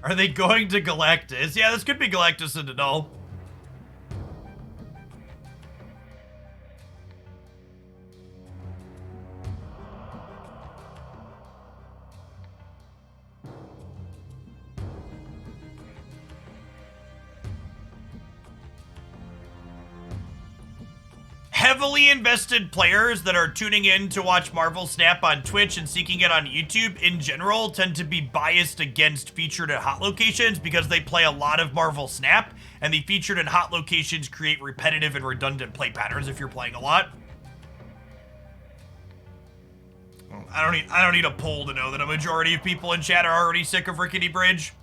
Are they going to Galactus? Yeah, this could be Galactus and Null. Heavily invested players that are tuning in to watch Marvel Snap on Twitch and seeking it on YouTube in general tend to be biased against featured and hot locations because they play a lot of Marvel Snap, and the featured and hot locations create repetitive and redundant play patterns if you're playing a lot. I don't need a poll to know that a majority of people in chat are already sick of Rickety Bridge.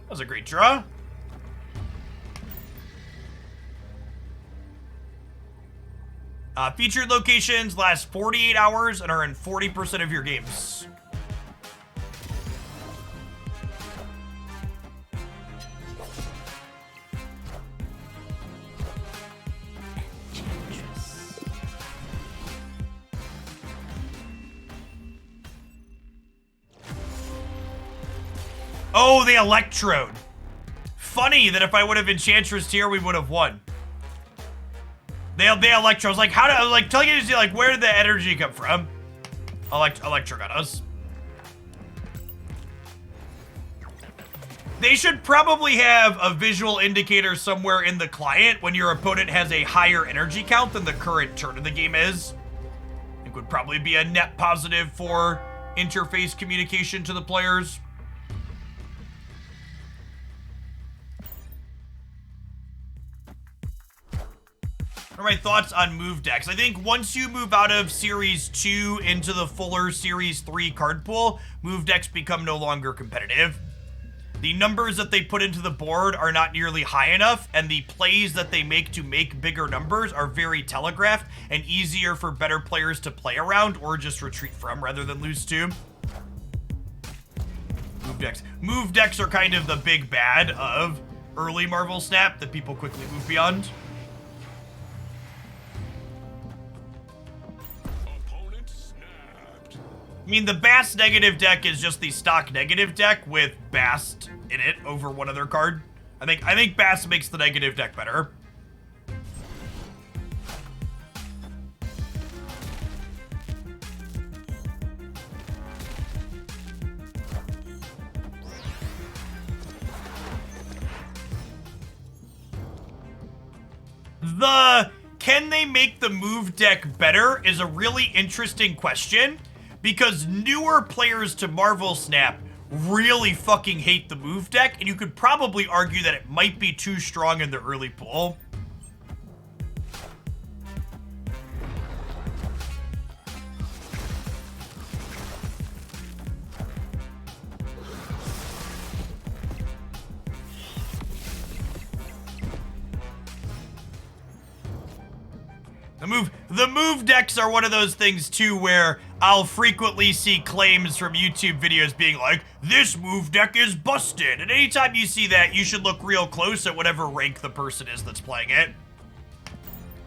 That was a great draw. Featured locations last 48 hours and are in 40% of your games. Oh, the Electrode. Funny that if I would have Enchantress here, we would have won. They Electro. I was like, how did I was like telling you to see like where did the energy come from? Electro got us. They should probably have a visual indicator somewhere in the client when your opponent has a higher energy count than the current turn of the game is. It would probably be a net positive for interface communication to the players. What are my thoughts on move decks? I think once you move out of Series 2 into the fuller Series 3 card pool, move decks become no longer competitive. The numbers that they put into the board are not nearly high enough, and the plays that they make to make bigger numbers are very telegraphed and easier for better players to play around or just retreat from rather than lose to. Move decks. Move decks are kind of the big bad of early Marvel Snap that people quickly move beyond. I mean, the Bast negative deck is just the stock negative deck with Bast in it over one other card. I think Bast makes the negative deck better. Can they make the move deck better is a really interesting question. Because newer players to Marvel Snap really fucking hate the move deck, and you could probably argue that it might be too strong in the early pool. The move decks are one of those things too where I'll frequently see claims from YouTube videos being like, this move deck is busted. And anytime you see that, you should look real close at whatever rank the person is that's playing it.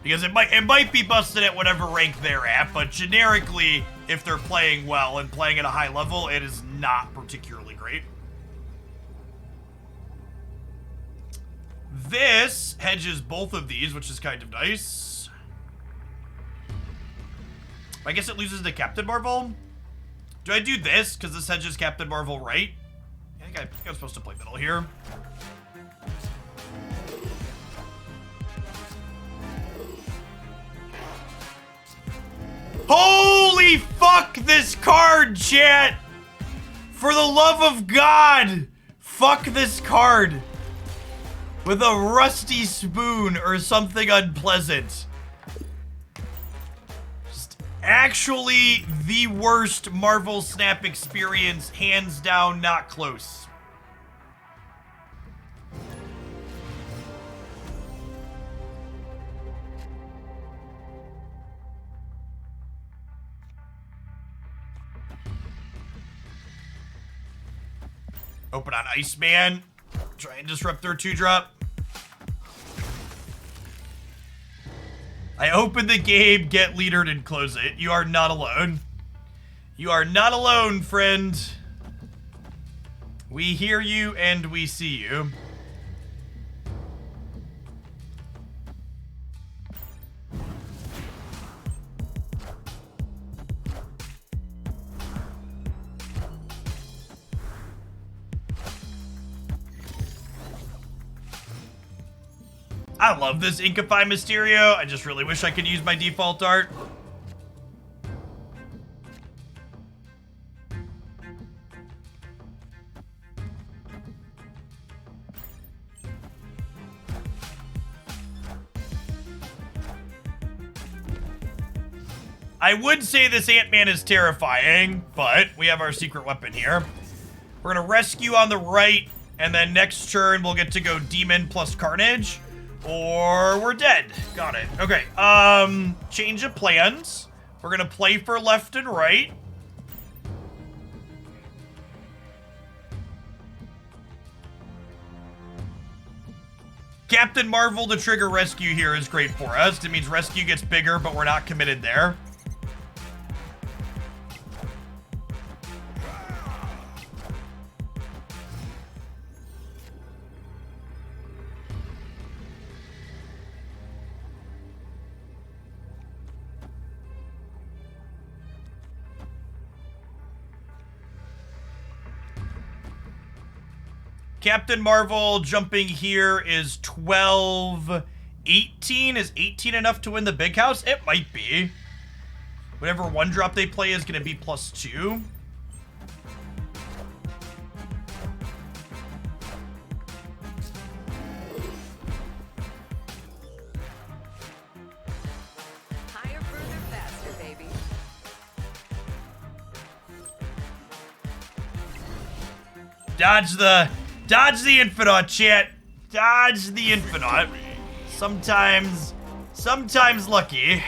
Because it might be busted at whatever rank they're at, but generically, if they're playing well and playing at a high level, it is not particularly great. This hedges both of these, which is kind of nice. I guess it loses to Captain Marvel. Do I do this? Because this hedges Captain Marvel right? I think I'm supposed to play middle here. Holy fuck this card, chat! For the love of God! Fuck this card! With a rusty spoon or something unpleasant. Just actually the worst Marvel Snap experience, hands down, not close. Open on Iceman. Try and disrupt their 2-drop. I open the game, get leadered, and close it. You are not alone. You are not alone, friend. We hear you and we see you. I love this Inkify Mysterio. I just really wish I could use my default art. I would say this Ant-Man is terrifying, but we have our secret weapon here. We're gonna rescue on the right, and then next turn we'll get to go Demon plus Carnage. Or we're dead. Got it. Okay. Change of plans. We're gonna play for left and right. Captain Marvel to trigger rescue here is great for us. It means rescue gets bigger, but we're not committed there. Captain Marvel jumping here is 12, 18. Is 18 enough to win the big house? It might be. Whatever 1-drop they play is going to be +2. Higher, further, faster, baby. Dodge the Infinite, chat. Dodge the Infinite. Sometimes lucky.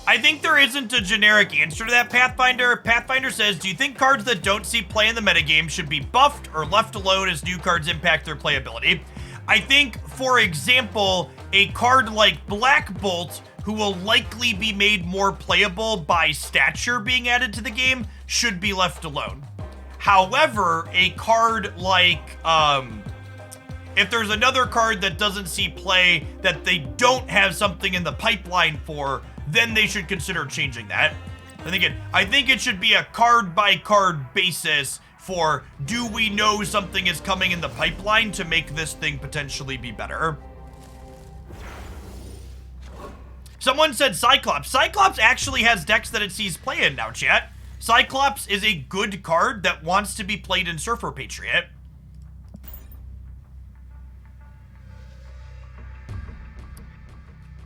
I think there isn't a generic answer to that, Pathfinder. Pathfinder says, do you think cards that don't see play in the metagame should be buffed or left alone as new cards impact their playability? I think, for example, a card like Black Bolt, who will likely be made more playable by stature being added to the game, should be left alone. However, a card like, if there's another card that doesn't see play that they don't have something in the pipeline for, then they should consider changing that. I think it should be a card-by-card basis for, do we know something is coming in the pipeline to make this thing potentially be better? Someone said Cyclops. Cyclops actually has decks that it sees play in now, chat. Cyclops is a good card that wants to be played in Surfer Patriot.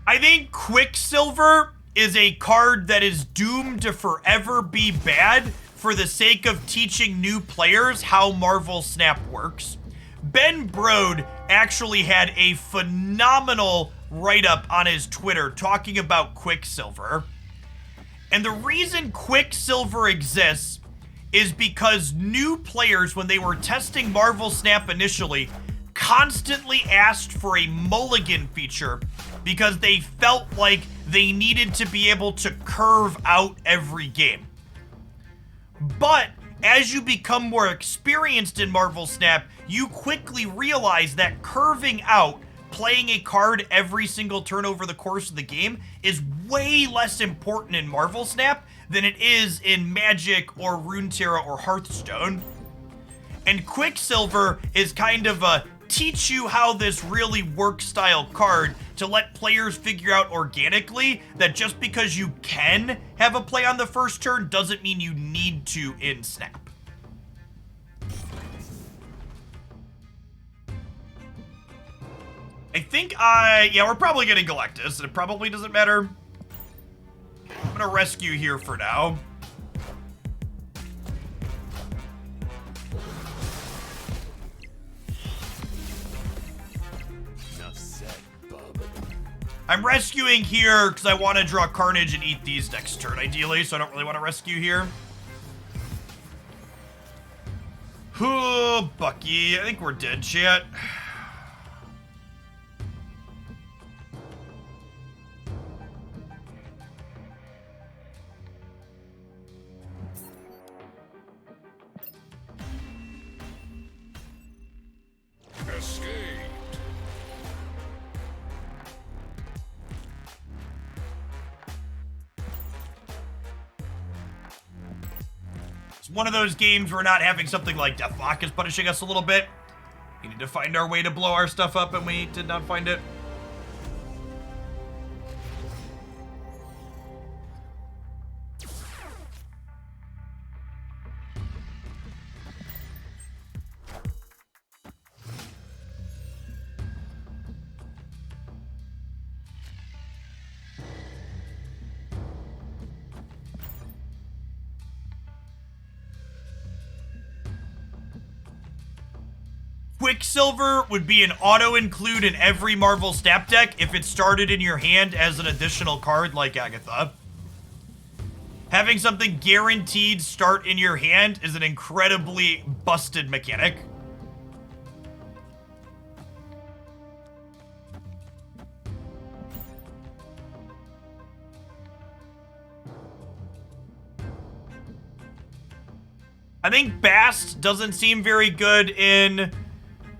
I think Quicksilver is a card that is doomed to forever be bad for the sake of teaching new players how Marvel Snap works. Ben Brode actually had a phenomenal write-up on his Twitter talking about Quicksilver. And the reason Quicksilver exists is because new players, when they were testing Marvel Snap initially, constantly asked for a mulligan feature because they felt like they needed to be able to curve out every game. But as you become more experienced in Marvel Snap, you quickly realize that curving out, playing a card every single turn over the course of the game is way less important in Marvel Snap than it is in Magic or Runeterra or Hearthstone. And Quicksilver is kind of a teach you how this really works style card to let players figure out organically that just because you can have a play on the first turn doesn't mean you need to in Snap. I think yeah, we're probably getting Galactus, and it probably doesn't matter. I'm gonna rescue here for now. Enough said, bub. I'm rescuing here because I want to draw Carnage and eat these next turn, ideally, so I don't really want to rescue here. Oh, Bucky, I think we're dead, chat. Escape. It's one of those games where not having something like Deathlock is punishing us a little bit. We need to find our way to blow our stuff up, and we did not find it. Quicksilver would be an auto-include in every Marvel Snap deck if it started in your hand as an additional card like Agatha. Having something guaranteed start in your hand is an incredibly busted mechanic. I think Bast doesn't seem very good in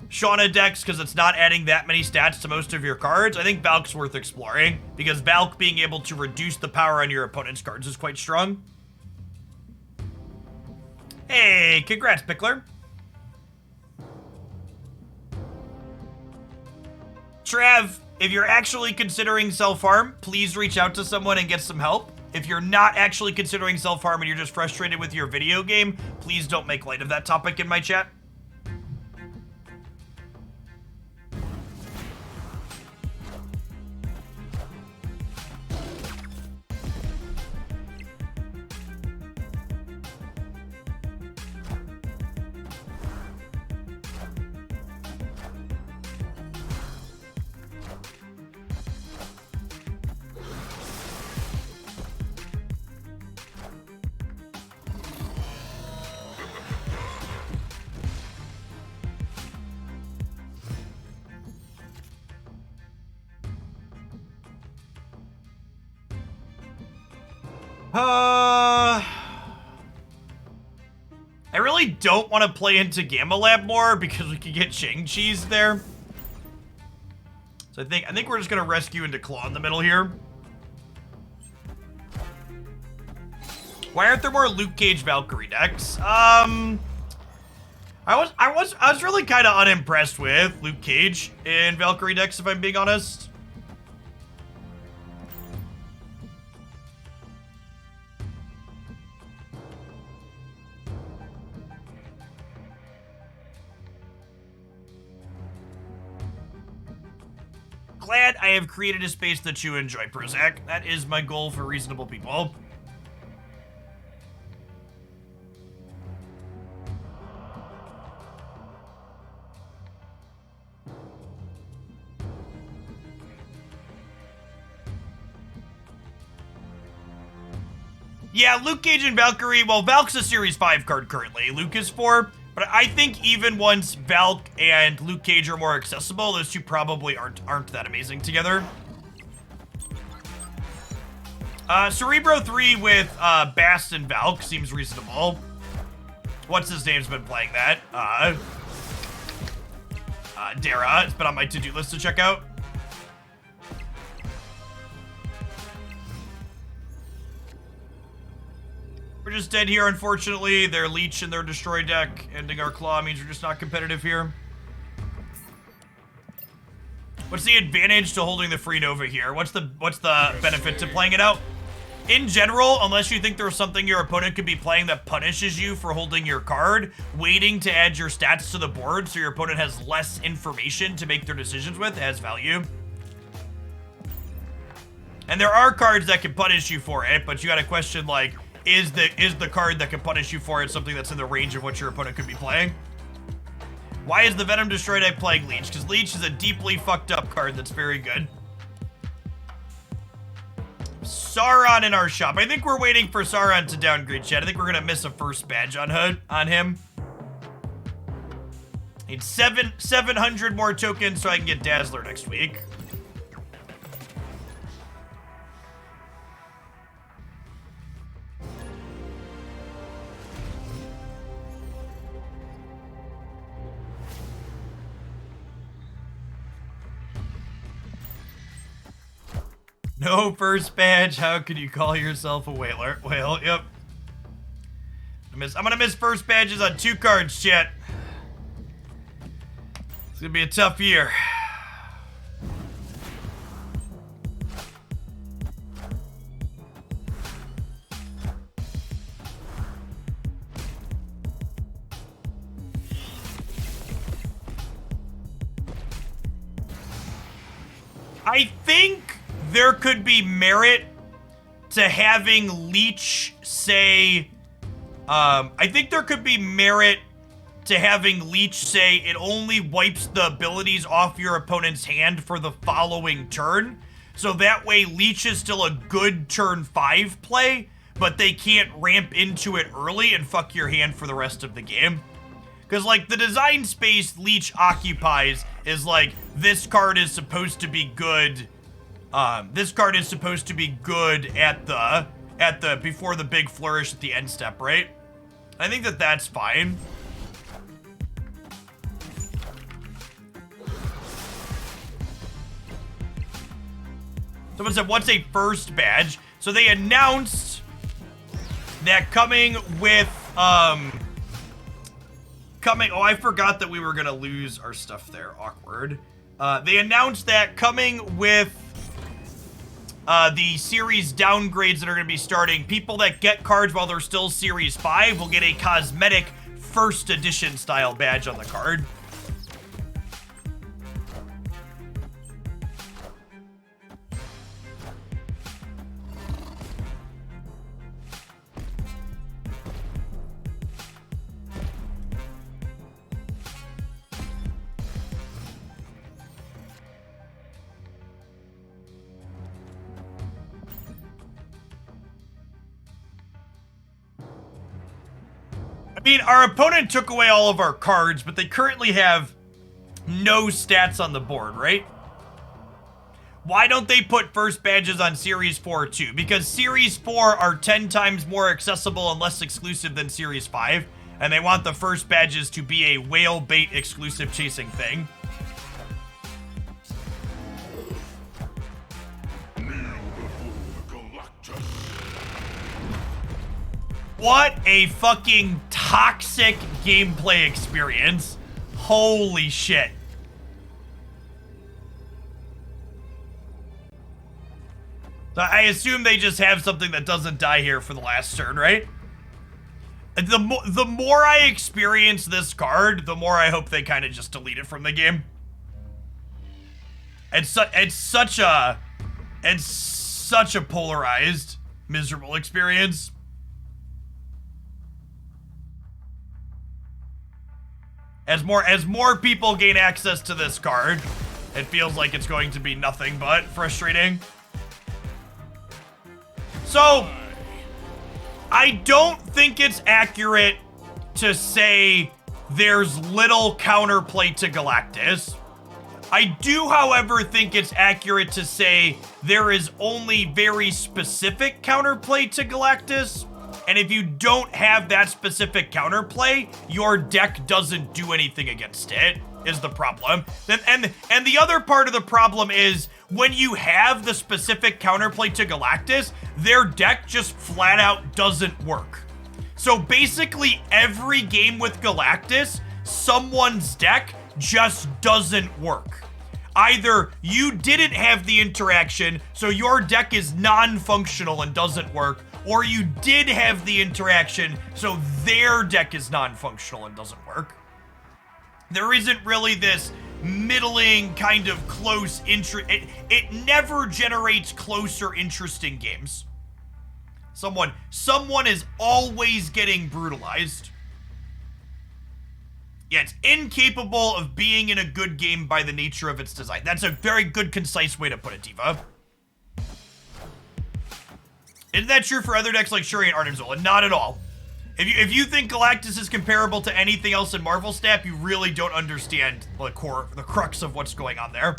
Shanna decks because it's not adding that many stats to most of your cards. I think Valk's worth exploring because Valk being able to reduce the power on your opponent's cards is quite strong. Hey, congrats, Pickler. Trav, if you're actually considering self-harm, please reach out to someone and get some help. If you're not actually considering self-harm and you're just frustrated with your video game, please don't make light of that topic in my chat. I really don't want to play into Gamma Lab more because we could get Shang-Chi's there. So I think we're just gonna rescue into Claw in the middle here. Why aren't there more Luke Cage Valkyrie decks? I was really kind of unimpressed with Luke Cage in Valkyrie decks, if I'm being honest. Glad I have created a space that you enjoy, Prozac. That is my goal for reasonable people. Yeah, Luke Cage and Valkyrie, well, Valk's a Series 5 card currently. Luke is 4. But I think even once Valk and Luke Cage are more accessible, those two probably aren't that amazing together. Cerebro 3 with Bast and Valk seems reasonable. What's his name's been playing that? Dara. It's been on my to-do list to check out. We're just dead here, unfortunately. Their Leech and their Destroy deck ending our Claw means we're just not competitive here. What's the advantage to holding the free Nova here? What's the benefit to playing it out? In general, unless you think there's something your opponent could be playing that punishes you for holding your card, waiting to add your stats to the board so your opponent has less information to make their decisions with has value. And there are cards that can punish you for it, but you gotta question, like, is the card that can punish you for it something that's in the range of what your opponent could be playing? Why is the Venom Destroy deck playing Leech? Because Leech is a deeply fucked up card that's very good. Sauron in our shop. I think we're waiting for Sauron to downgrade, chat. I think we're gonna miss a first badge on him. Need 700 more tokens so I can get Dazzler next week. No first badge. How could you call yourself a whaler? Whale, yep. I'm gonna miss first badges on 2 cards, chat. It's gonna be a tough year. I think there could be merit to having Leech say, I think there could be merit to having Leech say it only wipes the abilities off your opponent's hand for the following turn. So that way Leech is still a good turn 5 play, but they can't ramp into it early and fuck your hand for the rest of the game. Because, like, the design space Leech occupies is like, this card is supposed to be good. This card is supposed to be good at the before the big flourish at the end step, right? I think that that's fine. Someone said, what's a first badge? So they announced that coming with, oh, I forgot that we were gonna lose our stuff there. Awkward. They announced that coming with the series downgrades that are going to be starting, people that get cards while they're still Series 5 will get a cosmetic first edition style badge on the card. I mean, our opponent took away all of our cards, but they currently have no stats on the board, right? Why don't they put first badges on Series 4 too? Because Series 4 are 10 times more accessible and less exclusive than Series 5, and they want the first badges to be a whale bait exclusive chasing thing. What a fucking toxic gameplay experience. Holy shit. So I assume they just have something that doesn't die here for the last turn, right? The more I experience this card, the more I hope they kind of just delete it from the game. It's such a polarized, miserable experience. As more people gain access to this card, it feels like it's going to be nothing but frustrating. So, I don't think it's accurate to say there's little counterplay to Galactus. I do, however, think it's accurate to say there is only very specific counterplay to Galactus. And if you don't have that specific counterplay, your deck doesn't do anything against it, is the problem. And the other part of the problem is when you have the specific counterplay to Galactus, their deck just flat out doesn't work. So basically every game with Galactus, someone's deck just doesn't work. Either you didn't have the interaction, so your deck is non-functional and doesn't work, or you did have the interaction, so their deck is non-functional and doesn't work. There isn't really this middling kind of close interest. It never generates close or interesting games. Someone is always getting brutalized. Yeah, it's incapable of being in a good game by the nature of its design. That's a very good, concise way to put it, Diva. Isn't that true for other decks like Shuri and Arnim Zola? Not at all. If you think Galactus is comparable to anything else in Marvel Snap, you really don't understand the crux of what's going on there.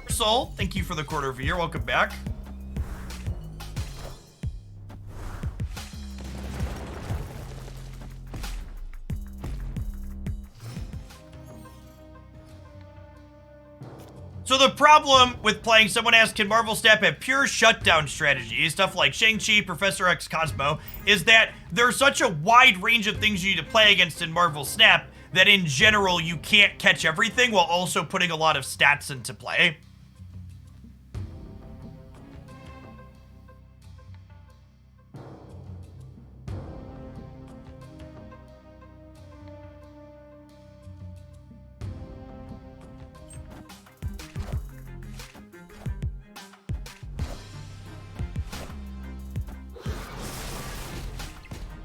Soul, thank you for the quarter of a year. Welcome back. So the problem with playing, someone asked, can Marvel Snap have pure shutdown strategies, stuff like Shang-Chi, Professor X, Cosmo, is that there's such a wide range of things you need to play against in Marvel Snap that in general you can't catch everything while also putting a lot of stats into play.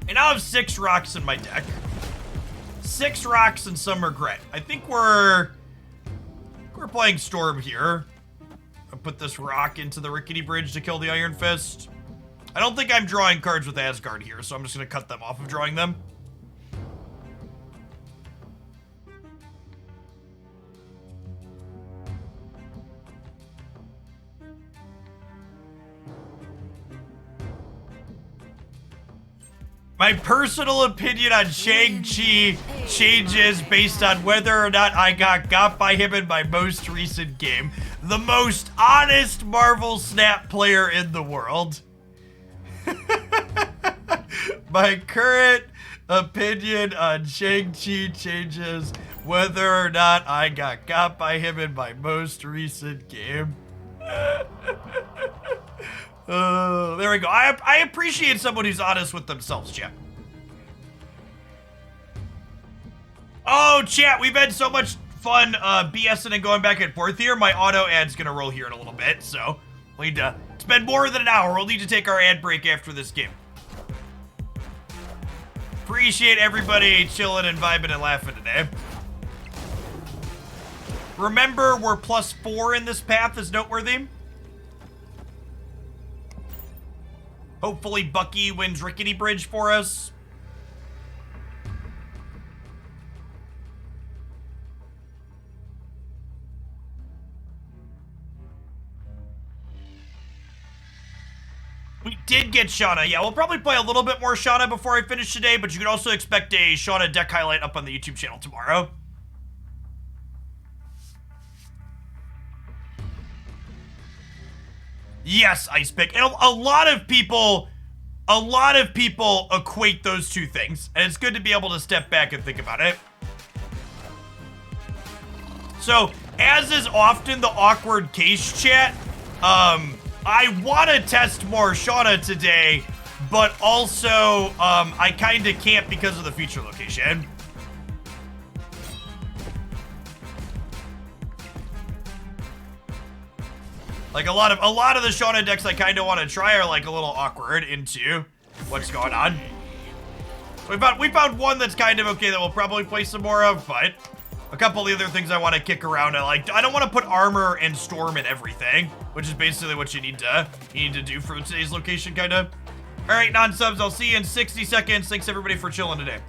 And I have 6 rocks in my deck. 6 rocks and some regret. I think we're playing Storm here. I'll put this rock into the Rickety Bridge to kill the Iron Fist. I don't think I'm drawing cards with Asgard here, so I'm just gonna cut them off of drawing them. My personal opinion on Shang-Chi changes based on whether or not I got by him in my most recent game. The most honest Marvel Snap player in the world. My current opinion on Shang-Chi changes whether or not I got by him in my most recent game. There we go. I appreciate someone who's honest with themselves, chat. Oh, chat, we've had so much fun BSing and going back and forth here. My auto ad's gonna roll here in a little bit, so we'll need to spend more than an hour. We'll need to take our ad break after this game. Appreciate everybody chilling and vibing and laughing today. Remember, we're +4 in this path is noteworthy. Hopefully Bucky wins Rickety Bridge for us. We did get Shanna. Yeah, we'll probably play a little bit more Shanna before I finish today, but you can also expect a Shanna deck highlight up on the YouTube channel tomorrow. Yes, Ice Pick. And a lot of people equate those two things, and it's good to be able to step back and think about it. So, as is often the awkward case, chat, I want to test more Shanna today, but also, I kind of can't because of the feature location. Like a lot of the Shanna decks I kind of want to try are like a little awkward into what's going on. We found one that's kind of okay that we'll probably play some more of, but a couple of the other things I want to kick around. I don't want to put armor and storm in everything, which is basically what you need to do for today's location, kind of. All right, non-subs, I'll see you in 60 seconds. Thanks everybody for chilling today.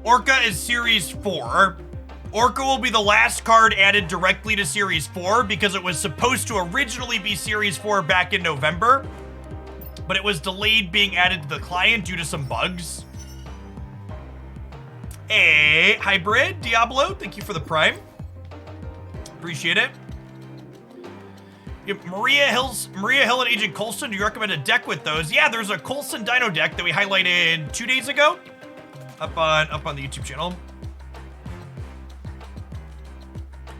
Orca is Series 4. Orca will be the last card added directly to Series 4 because it was supposed to originally be Series 4 back in November, but it was delayed being added to the client due to some bugs. Hey, Hybrid, Diablo, thank you for the Prime. Appreciate it. Yep, Maria Hill and Agent Coulson, do you recommend a deck with those? Yeah, there's a Coulson Dino deck that we highlighted 2 days ago up on the YouTube channel.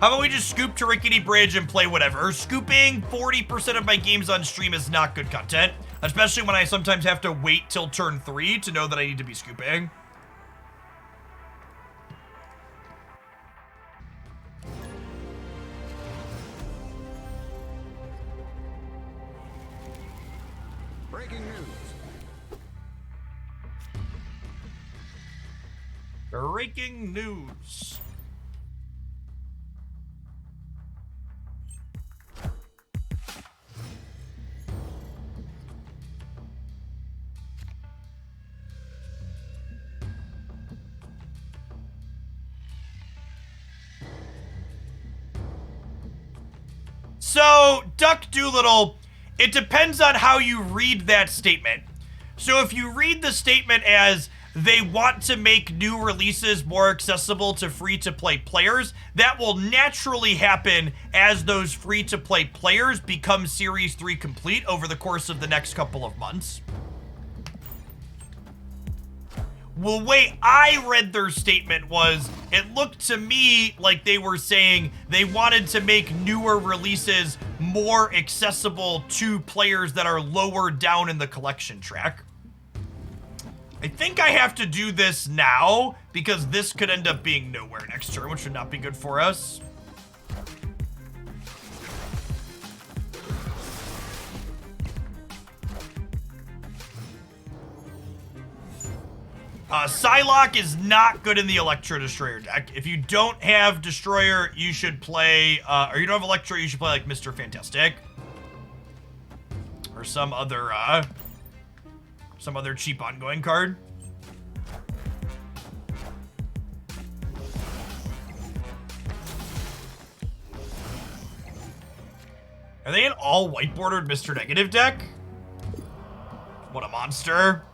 How about we just scoop to Rickety Bridge and play whatever? Scooping 40% of my games on stream is not good content, especially when I sometimes have to wait till turn 3 to know that I need to be scooping. Breaking news. Breaking news. So, Duck Doolittle, it depends on how you read that statement. So if you read the statement as they want to make new releases more accessible to free-to-play players, that will naturally happen as those free-to-play players become Series 3 complete over the course of the next couple of months. Well, the way I read their statement was, it looked to me like they were saying they wanted to make newer releases more accessible to players that are lower down in the collection track. I think I have to do this now because this could end up being nowhere next turn, which would not be good for us. Psylocke is not good in the Electro Destroyer deck. If you don't have Destroyer, you should play, or you don't have Electro, you should play like Mr. Fantastic. Or some other cheap ongoing card. Are they an all white bordered Mr. Negative deck? What a monster.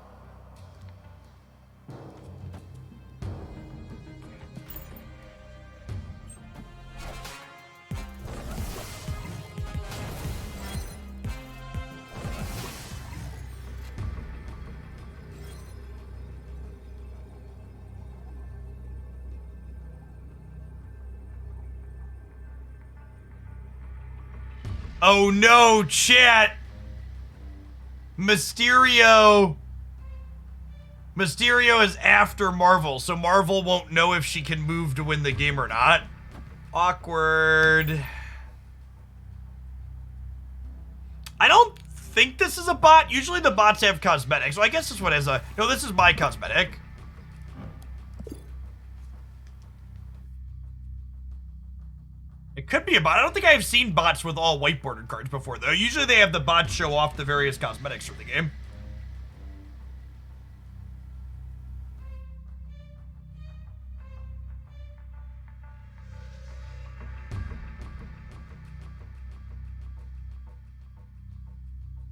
Oh no, chat! Mysterio is after Marvel, so Marvel won't know if she can move to win the game or not. Awkward. I don't think this is a bot. Usually the bots have cosmetics, so I guess this one has a... No, this is my cosmetic. It could be a bot. I don't think I've seen bots with all white bordered cards before, though. Usually they have the bots show off the various cosmetics for the game.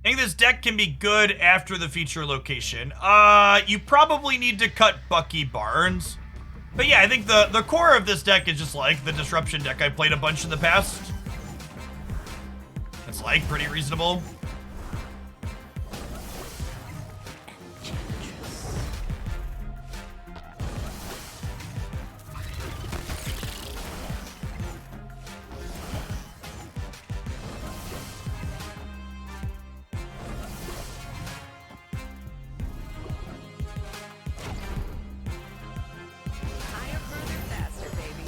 I think this deck can be good after the feature location. You probably need to cut Bucky Barnes. But yeah, I think the core of this deck is just like the Disruption deck I played a bunch in the past. It's like pretty reasonable. Higher, further, faster, baby.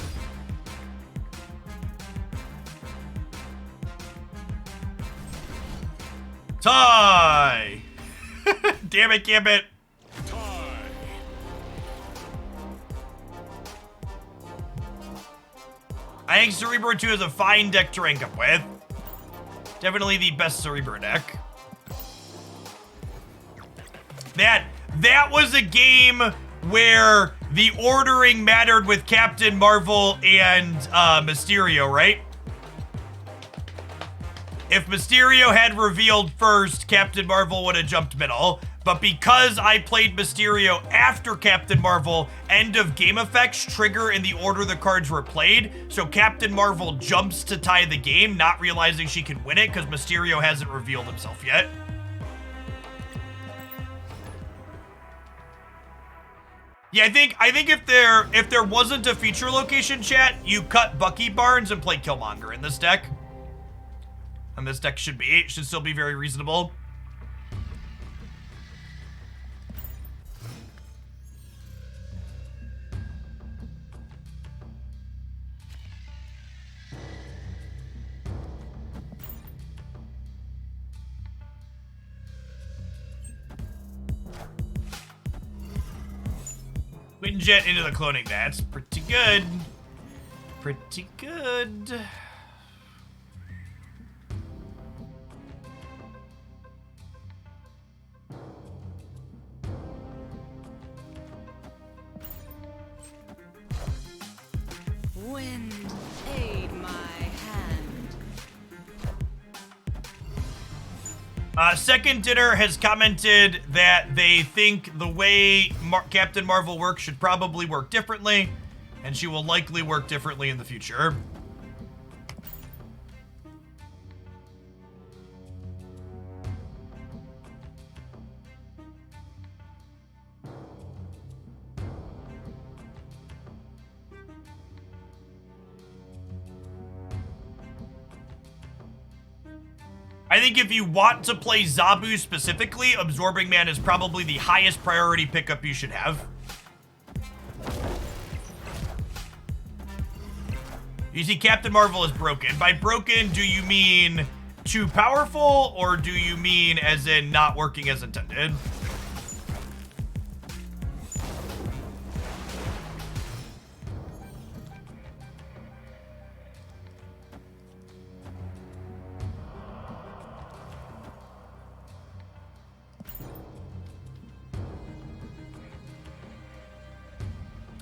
Tie! Damn it, Gambit. Tie. I think Cerebro 2 is a fine deck to rank up with. Definitely the best Cerebro deck. That was a game where the ordering mattered with Captain Marvel and Mysterio, right? If Mysterio had revealed first, Captain Marvel would have jumped middle. But because I played Mysterio after Captain Marvel, end of game effects trigger in the order the cards were played. So Captain Marvel jumps to tie the game, not realizing she can win it because Mysterio hasn't revealed himself yet. Yeah, I think if there wasn't a feature location, chat, you cut Bucky Barnes and play Killmonger in this deck. And this deck should still be very reasonable. Quinjet into the cloning. That's pretty good. Pretty good. Wind, aid my hand. Second Dinner has commented that they think the way Captain Marvel works should probably work differently, and she will likely work differently in the future. I think if you want to play Zabu specifically, Absorbing Man is probably the highest priority pickup you should have. You see, Captain Marvel is broken. By broken, do you mean too powerful, or do you mean as in not working as intended?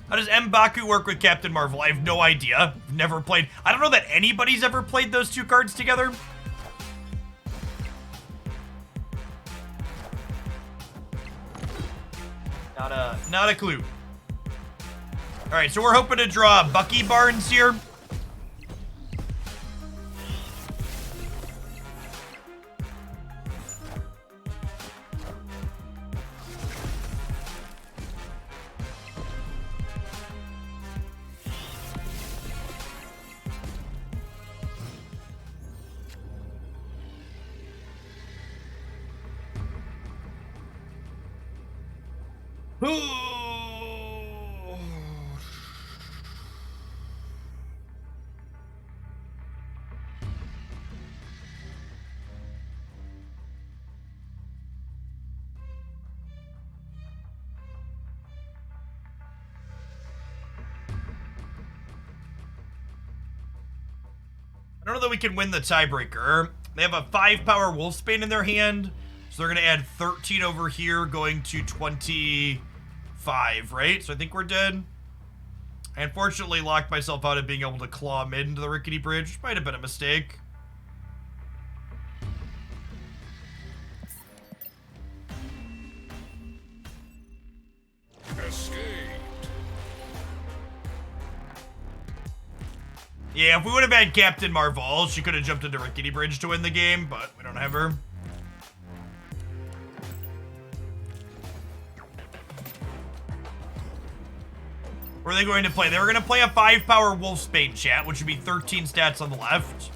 How does M'Baku work with Captain Marvel? I have no idea. Never played. I don't know that anybody's ever played those two cards together. Not a clue. All right, so we're hoping to draw Bucky Barnes here. I don't know that we can win the tiebreaker. They have a 5-power Wolfsbane in their hand, so they're going to add 13 over here, going to 25, right? So I think we're dead. I unfortunately locked myself out of being able to claw mid into the Rickety Bridge. Might have been a mistake. Escaped. Yeah, if we would have had Captain Marvel, she could have jumped into Rickety Bridge to win the game, but we don't have her. What are they going to play? They were going to play a 5-power Wolfsbane, chat, which would be 13 stats on the left.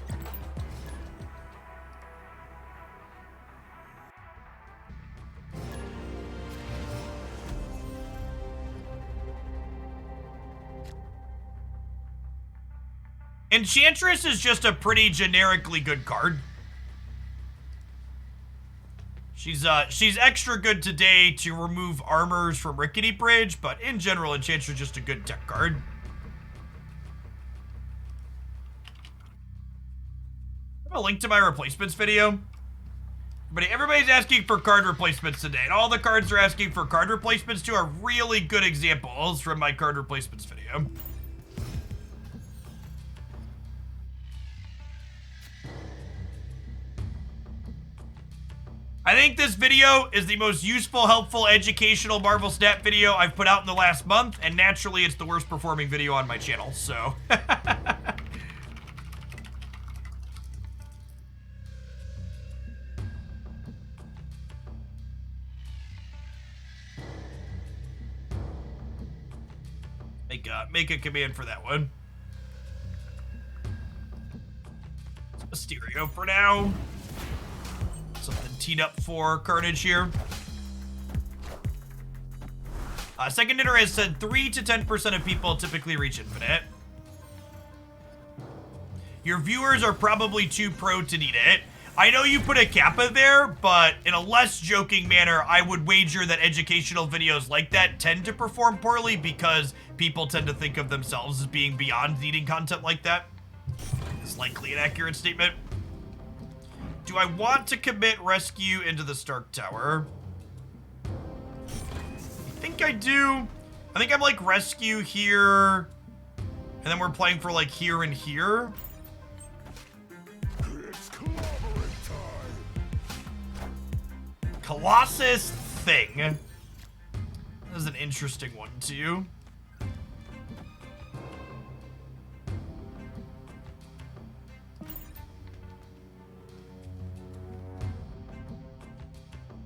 Enchantress is just a pretty generically good card. She's extra good today to remove armors from Rickety Bridge, but in general, Enchantress is just a good tech card. I have a link to my replacements video. But everybody's asking for card replacements today, and all the cards are asking for card replacements too are really good examples from my card replacements video. I think this video is the most useful, helpful, educational Marvel Snap video I've put out in the last month, and naturally it's the worst performing video on my channel, so. Make a command for that one. Mysterio for now. Something teed up for Carnage here. Second Dinner has said 3 to 10% of people typically reach infinite. Your viewers are probably too pro to need it. I know you put a kappa there, but in a less joking manner, I would wager that educational videos like that tend to perform poorly because people tend to think of themselves as being beyond needing content like that. It's likely an accurate statement. Do I want to commit rescue into the Stark Tower? I think I do. I think I'm like rescue here, and then we're playing for like here and here. It's collaborate time. Colossus thing. That is an interesting one too.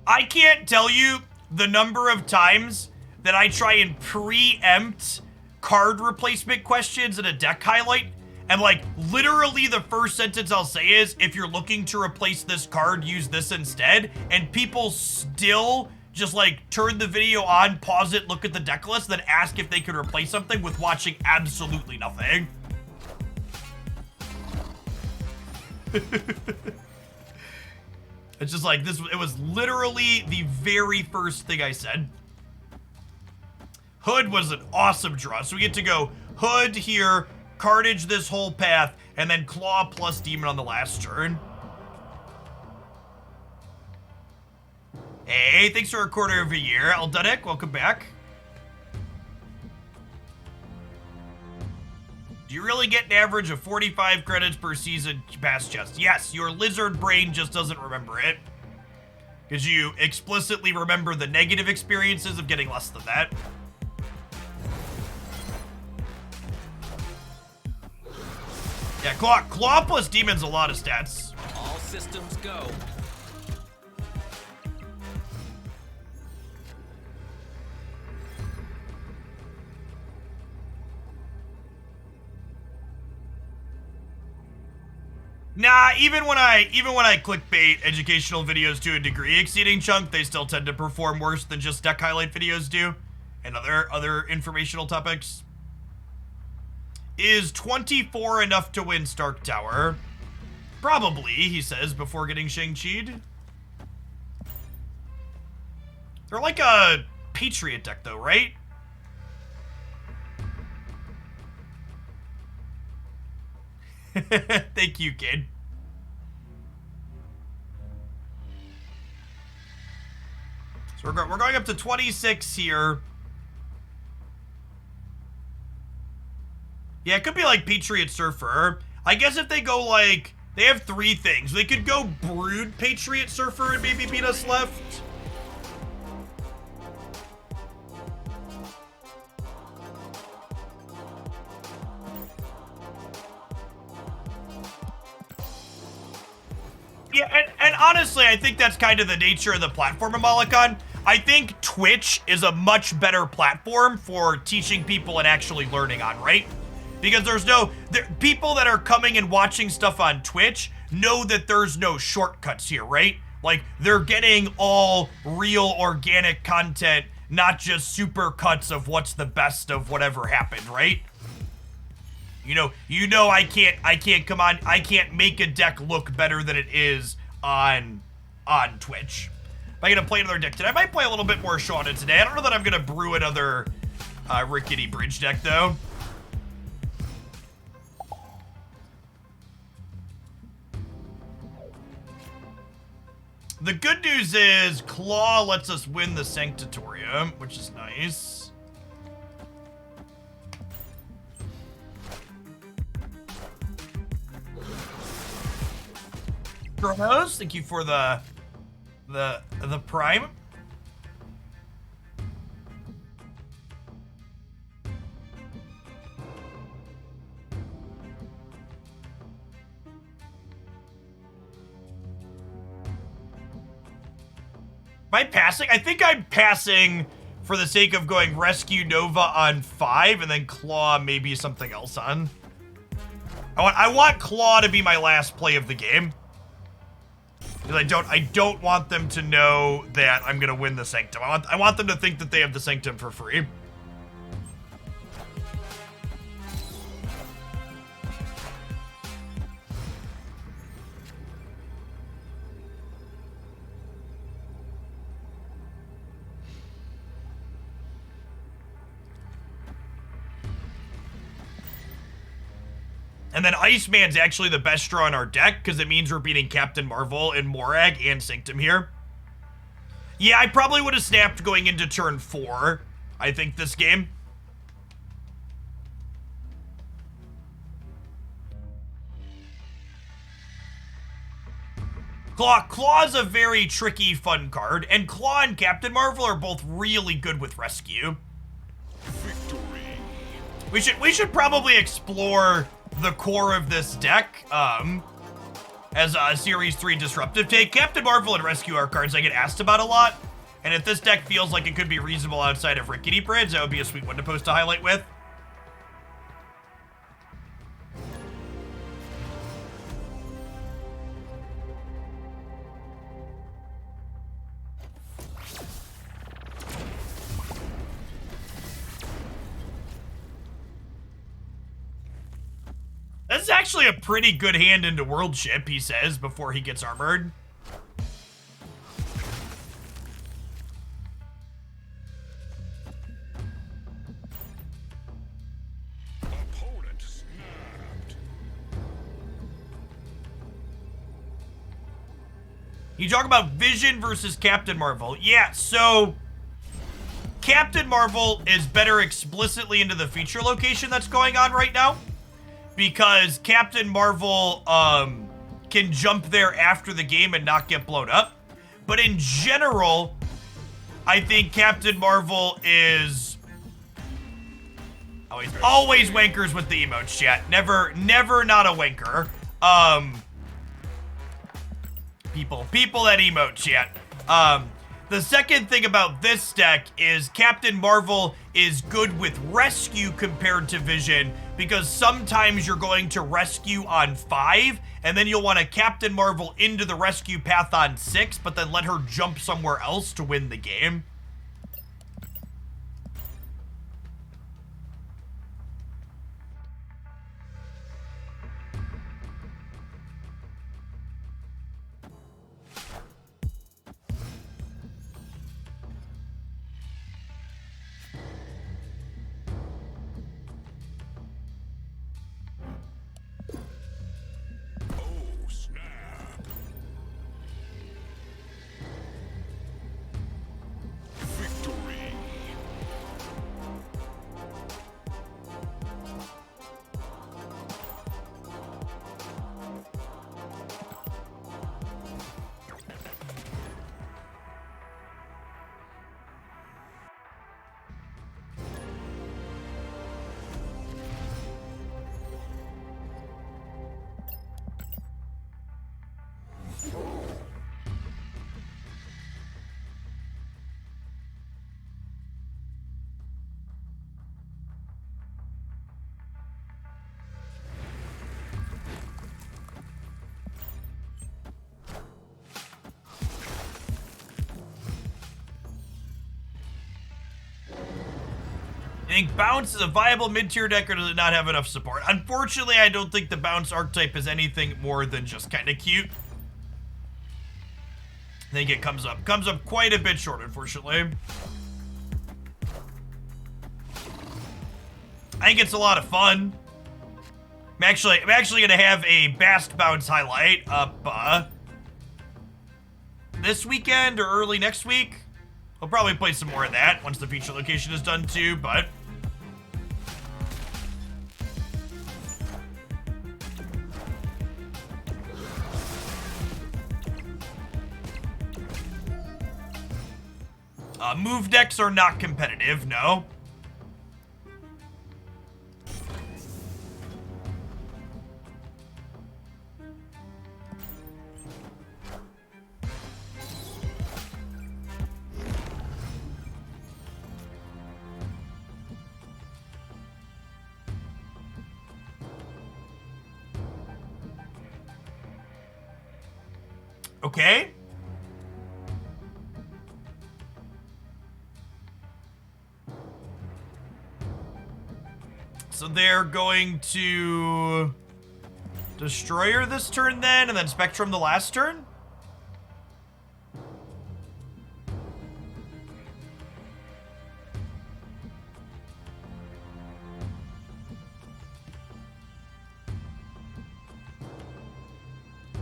I can't tell you the number of times that I try and preempt card replacement questions in a deck highlight, and like literally the first sentence I'll say is, if you're looking to replace this card, use this instead, and people still just like turn the video on, pause it, look at the deck list, then ask if they could replace something with watching absolutely nothing. It's just like this, it was literally the very first thing I said. Hood was an awesome draw. So we get to go Hood here, Carnage this whole path, and then Claw plus Demon on the last turn. Hey, thanks for a quarter of a year. Aldunik, welcome back. Do you really get an average of 45 credits per season pass chest? Yes, your lizard brain just doesn't remember it. Because you explicitly remember the negative experiences of getting less than that. Yeah, Claw plus Demon's a lot of stats. All systems go. Nah, even when I clickbait educational videos to a degree exceeding chunk, they still tend to perform worse than just deck highlight videos do, and other informational topics. Is 24 enough to win Stark Tower? Probably, he says before getting Shang-Chi'd. They're like a Patriot deck though, right? Thank you, kid. So we're going up to 26 here. Yeah, it could be like Patriot Surfer. I guess if they go like, they have 3 things. They could go Brood Patriot Surfer and maybe beat us left. Yeah, and honestly, I think that's kind of the nature of the platform of Malakan. I think Twitch is a much better platform for teaching people and actually learning on, right? Because people that are coming and watching stuff on Twitch know that there's no shortcuts here, right? Like, they're getting all real organic content, not just super cuts of what's the best of whatever happened, right? You know, I can't make a deck look better than it is on Twitch. Am I gonna play another deck today? I might play a little bit more Shanna today. I don't know that I'm gonna brew another Rickety Bridge deck though. The good news is Claw lets us win the Sanctatorium, which is nice. Kronos, thank you for the prime. Am I passing? I think I'm passing for the sake of going Rescue Nova on 5 and then Claw maybe something else on. I want Claw to be my last play of the game. Because I don't want them to know that I'm gonna win the Sanctum. I want them to think that they have the Sanctum for free. And then Iceman's actually the best draw in our deck because it means we're beating Captain Marvel and Morag and Sanctum here. Yeah, I probably would have snapped going into turn 4, I think, this game. Claw's a very tricky, fun card, and Claw and Captain Marvel are both really good with Rescue. Victory. We should probably explore the core of this deck as a Series 3 disruptive take. Captain Marvel and Rescue are cards I get asked about a lot, and if this deck feels like it could be reasonable outside of Rickety Bridge, that would be a sweet one to post a highlight with. This is actually a pretty good hand into World Ship, he says, before he gets armored. Opponent snapped. You talk about Vision versus Captain Marvel. Yeah, so Captain Marvel is better explicitly into the feature location that's going on right now, because Captain Marvel can jump there after the game and not get blown up. But in general, I think Captain Marvel is always wankers with the emotes, chat. Never not a wanker. People that emote, chat. The second thing about this deck is Captain Marvel is good with Rescue compared to Vision, because sometimes you're going to Rescue on 5, and then you'll want to Captain Marvel into the Rescue path on 6, but then let her jump somewhere else to win the game. Oh, snap. Victory. I think Bounce is a viable mid-tier deck, or does it not have enough support? Unfortunately, I don't think the Bounce archetype is anything more than just kind of cute. I think it comes up quite a bit short, unfortunately. I think it's a lot of fun. I'm actually gonna have a Bast Bounce highlight up this weekend or early next week. We'll probably play some more of that once the feature location is done too, but... move decks are not competitive, no. Okay. So they're going to Destroyer this turn then, and then Spectrum the last turn?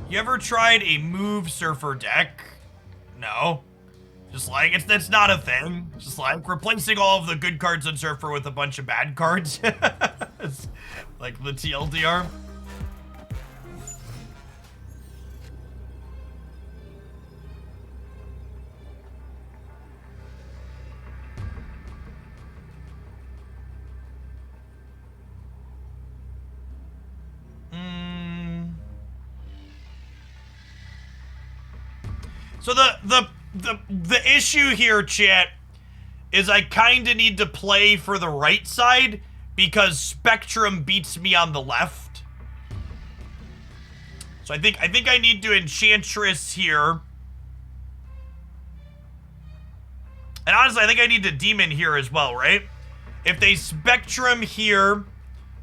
You ever tried a move Surfer deck? No. Just like, that's not a thing. Just like replacing all of the good cards on Surfer with a bunch of bad cards. It's like the TLDR. So the issue here, chat, is I kind of need to play for the right side because Spectrum beats me on the left. So I think I need to Enchantress here. And honestly, I think I need to Demon here as well, right? If they Spectrum here,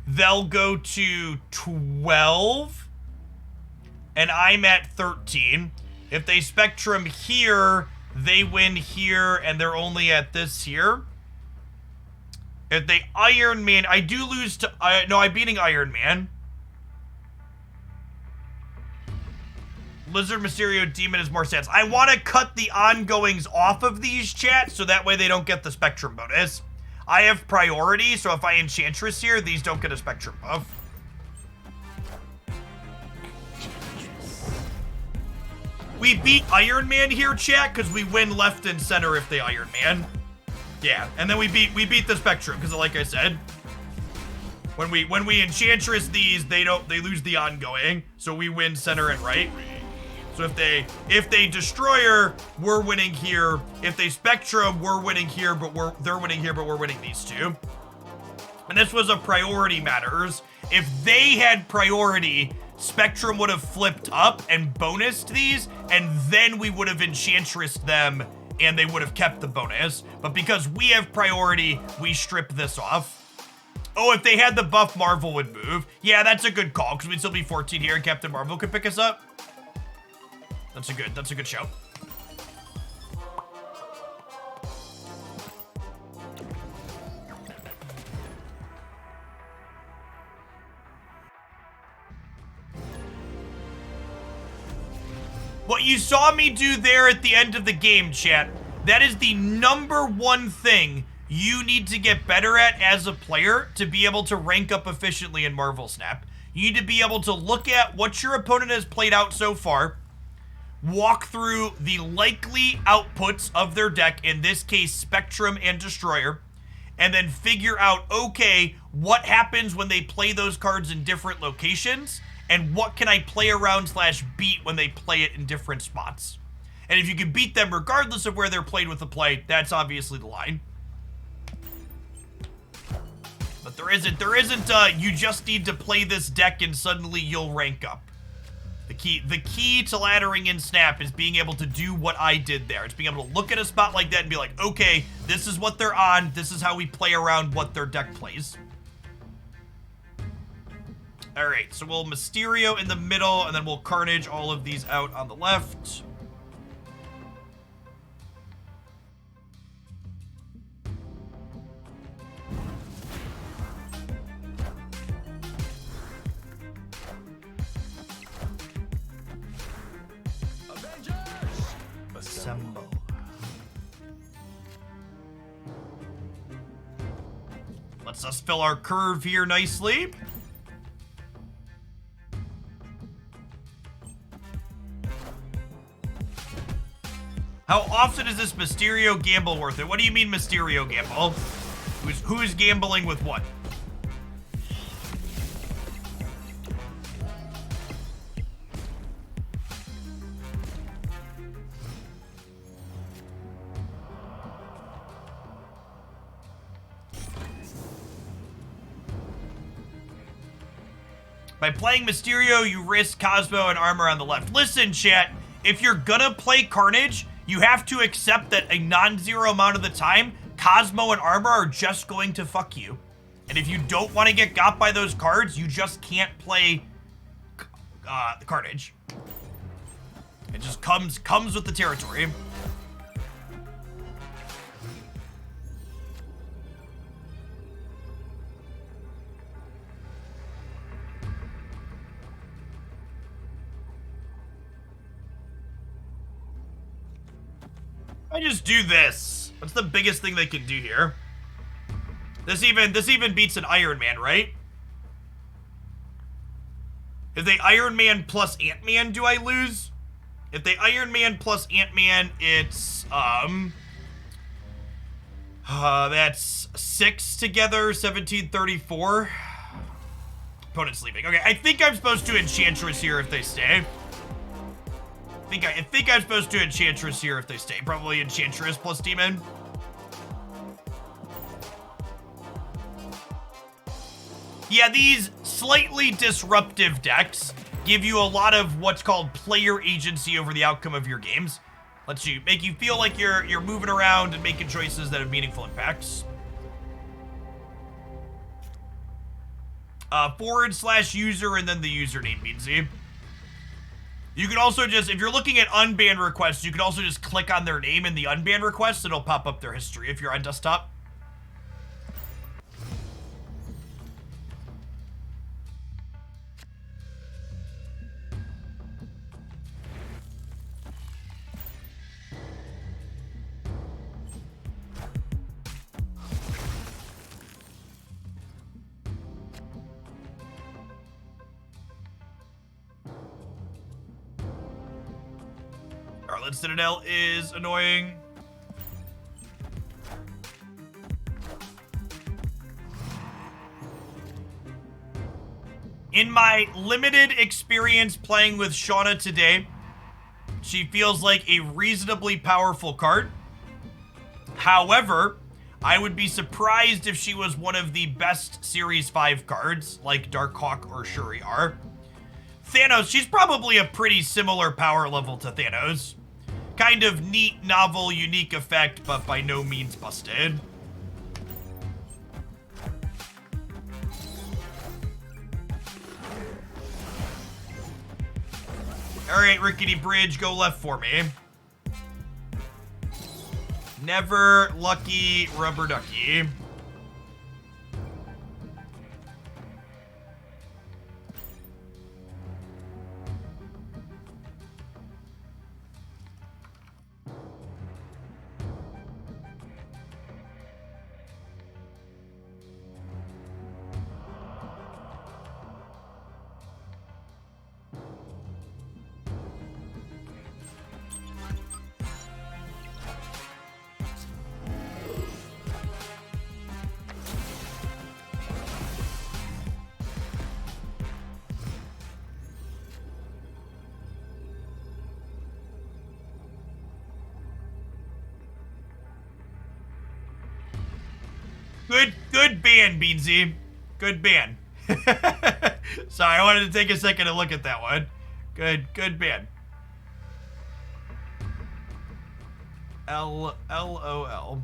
they'll go to 12. And I'm at 13. If they Spectrum here, they win here, and they're only at this here. If they Iron Man, I do lose to... no, I'm beating Iron Man. Lizard, Mysterio, Demon is more sense. I want to cut the ongoings off of these, chat, so that way they don't get the Spectrum bonus. I have priority, so if I Enchantress here, these don't get a Spectrum buff. We beat Iron Man here, chat, because we win left and center if they Iron Man. Yeah, and then we beat the Spectrum, because like I said, when we Enchantress these, they lose the ongoing, so we win center and right. So if they Destroyer, we're winning here. If they Spectrum, we're winning here, but they're winning here, but we're winning these two. And this was a priority matters. If they had priority, Spectrum would have flipped up and bonused these, and then we would have Enchantress them, and they would have kept the bonus. But because we have priority, we strip this off. Oh, if they had the buff, Marvel would move. Yeah, that's a good call, because we'd still be 14 here, and Captain Marvel could pick us up. That's a good show. What you saw me do there at the end of the game, chat, that is the #1 thing you need to get better at as a player to be able to rank up efficiently in Marvel Snap. You need to be able to look at what your opponent has played out so far, walk through the likely outputs of their deck, in this case, Spectrum and Destroyer, and then figure out, okay, what happens when they play those cards in different locations, and what can I play around / beat when they play it in different spots. And if you can beat them regardless of where they're played with the play, that's obviously the line. But there isn't, you just need to play this deck and suddenly you'll rank up. The key to laddering in Snap is being able to do what I did there. It's being able to look at a spot like that and be like, okay, this is what they're on, this is how we play around what their deck plays. Alright, so we'll Mysterio in the middle, and then we'll Carnage all of these out on the left. Lets us fill our curve here nicely. How often is this Mysterio gamble worth it? What do you mean Mysterio gamble? Who's gambling with what? By playing Mysterio, you risk Cosmo and armor on the left. Listen, chat, if you're gonna play Carnage, you have to accept that a non-zero amount of the time, Cosmo and armor are just going to fuck you. And if you don't want to get got by those cards, you just can't play Carnage. It just comes with the territory. I just do this. What's the biggest thing they can do here? This even beats an Iron Man, right? If they Iron Man plus Ant-Man, do I lose? If they Iron Man plus Ant-Man, it's that's 6 together, 1734. Opponent's leaving. Okay, I think I'm supposed to Enchantress here if they stay. I think I'm supposed to Enchantress here if they stay. Probably Enchantress plus Demon. Yeah, these slightly disruptive decks give you a lot of what's called player agency over the outcome of your games. Make you feel like you're moving around and making choices that have meaningful impacts. /user and then the username, Beansy. You can also just, if you're looking at unbanned requests, you can also just click on their name in the unbanned request. It'll pop up their history if you're on desktop. Scarlet Citadel is annoying. In my limited experience playing with Shanna today, she feels like a reasonably powerful card. However, I would be surprised if she was one of the best Series 5 cards, like Darkhawk or Shuri are. Thanos, she's probably a pretty similar power level to Thanos. Kind of neat, novel, unique effect, but by no means busted. Alright, Rickety Bridge, go left for me. Never lucky rubber ducky. Good ban, Beansy. Good ban. Sorry, I wanted to take a second to look at that one. Good ban. LOL.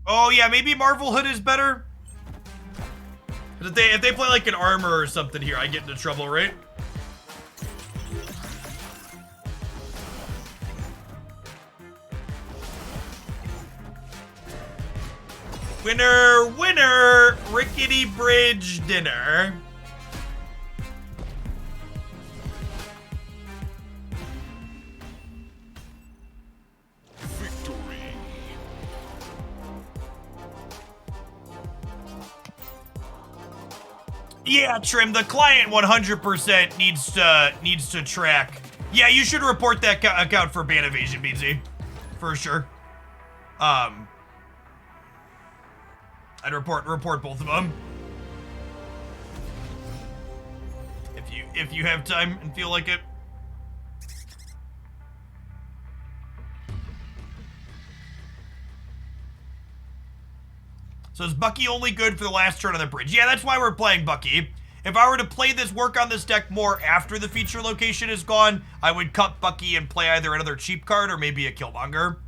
Oh yeah, maybe Marvel Hood is better. If they play like an armor or something here, I get into trouble, right? Winner, Rickety Bridge dinner. Yeah, Trim, the client 100% needs to track. Yeah, you should report that account for ban evasion, BZ. For sure. I'd report both of them. If you have time and feel like it. So is Bucky only good for the last turn on the bridge? Yeah, that's why we're playing Bucky. If I were to play this, work on this deck more after the feature location is gone, I would cut Bucky and play either another cheap card or maybe a Killmonger.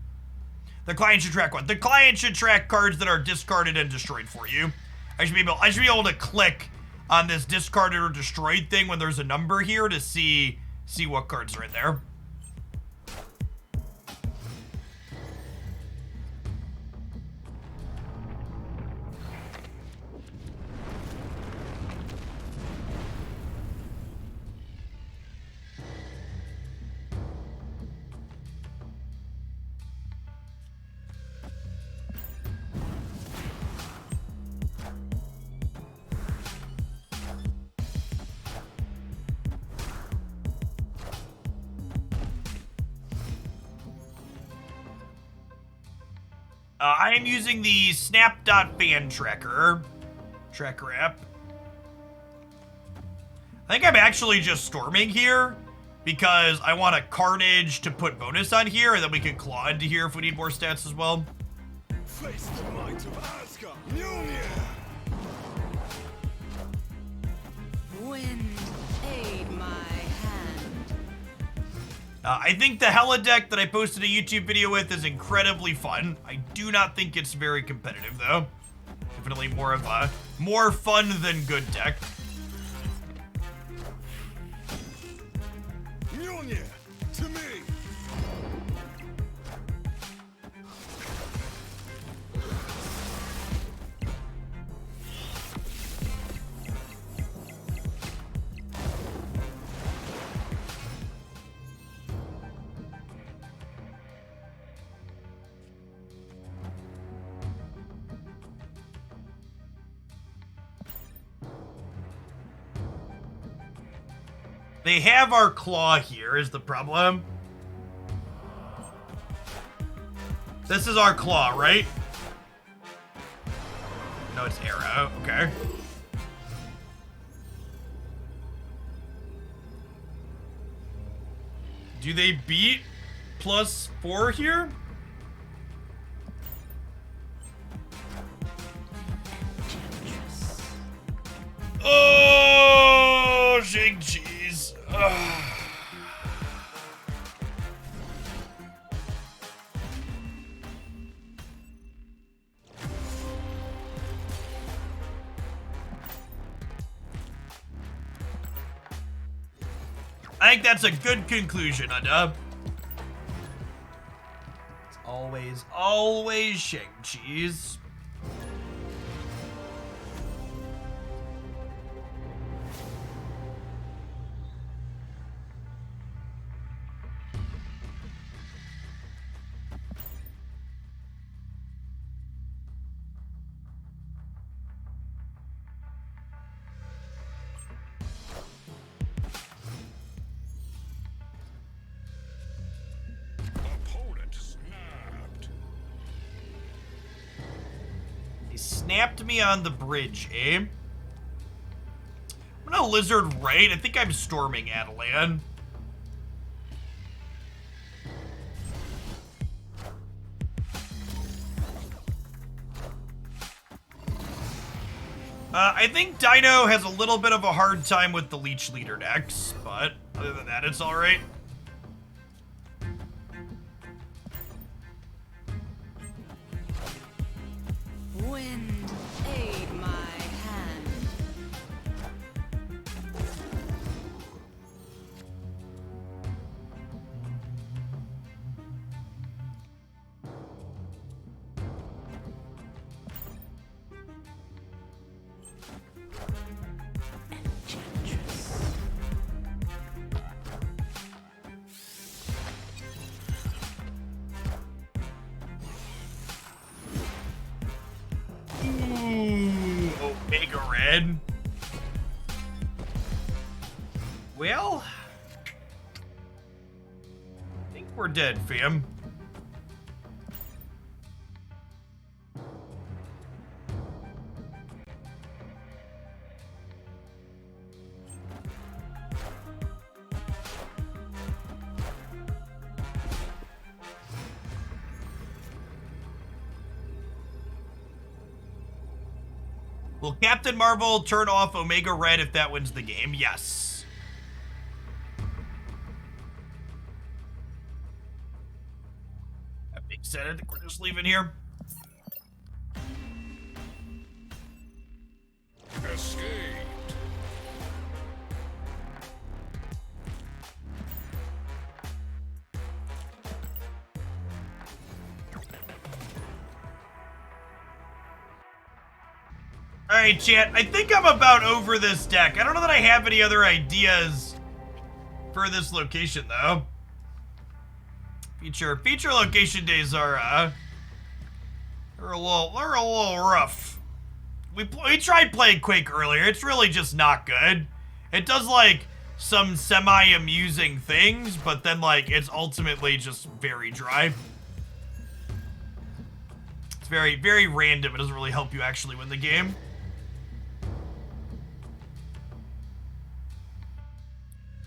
The client should track what? The client should track cards that are discarded and destroyed for you. I should be able to click on this discarded or destroyed thing when there's a number here to see what cards are in there. I am using the snap.fan tracker app. I think I'm actually just storming here because I want a Carnage to put bonus on here, and then we can claw into here if we need more stats as well. Face the might of Asgard. Mjolnir. Wind, aid my hand. I think the Hella deck that I posted a YouTube video with is incredibly fun. I do not think it's very competitive though. Definitely more of a more fun than good deck. Mjolnir. To me. They have our claw here is the problem. This is our claw, right? No, it's arrow. Okay. Do they beat +4 here? Oh, shake cheese. Ugh. I think that's a good conclusion, Adub. It's always shake cheese. Opponent snapped. He snapped me on the bridge, eh? I'm gonna lizard right. I think I'm storming Adelan. I think Dino has a little bit of a hard time with the Leech Leader decks, but other than that, it's alright. Wind, aid my hand. Ooh, Omega Red. Well, I think we're dead, fam. Will Captain Marvel turn off Omega Red if that wins the game? Yes. That being said, I think we're just leaving here. Escaped. Alright, chat. I think I'm about over this deck. I don't know that I have any other ideas for this location, though. Feature location days are, they're a little rough. We tried playing Quake earlier. It's really just not good. It does, like, some semi-amusing things, but then, like, it's ultimately just very dry. It's very, very random. It doesn't really help you actually win the game.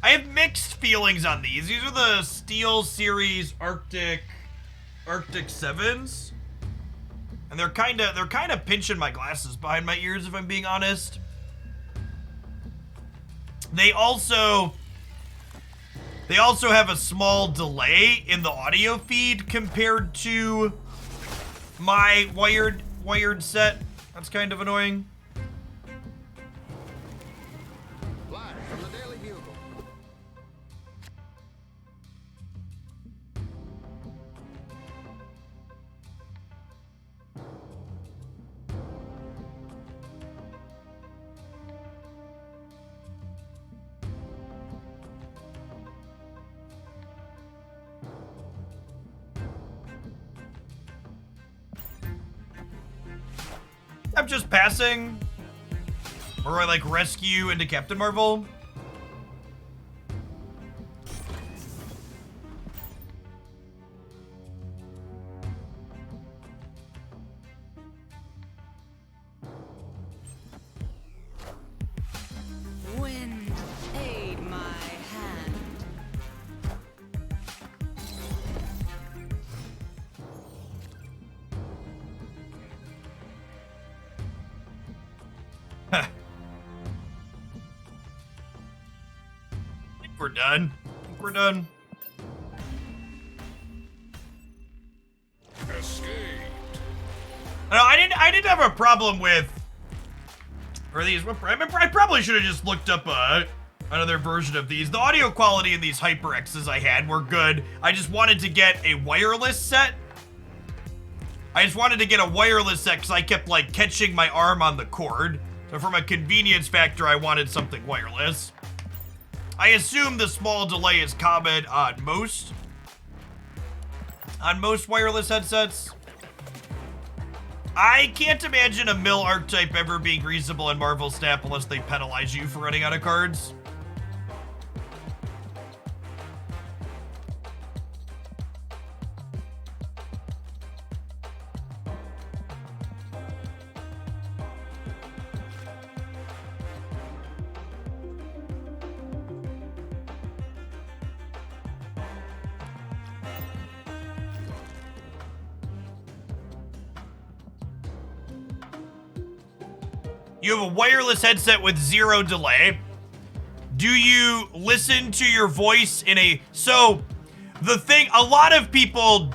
I have mixed feelings on these. These are the Steel Series Arctic 7s. And they're kind of pinching my glasses behind my ears, if I'm being honest. They also have a small delay in the audio feed compared to my wired set. That's kind of annoying. Live from the Daily Bugle. I'm just passing. Or I like rescue into Captain Marvel. Wind, aid my hand. I think we're done. We're done. Escaped. No, I didn't have a problem with. Or these. I probably should have just looked up another version of these. The audio quality in these HyperXs I had were good. I just wanted to get a wireless set. Because I kept like catching my arm on the cord. So from a convenience factor, I wanted something wireless. I assume the small delay is common on most wireless headsets. I can't imagine a mill archetype ever being reasonable in Marvel Snap unless they penalize you for running out of cards. You have a wireless headset with 0 delay. Do you listen to your voice in a... So, the thing, a lot of people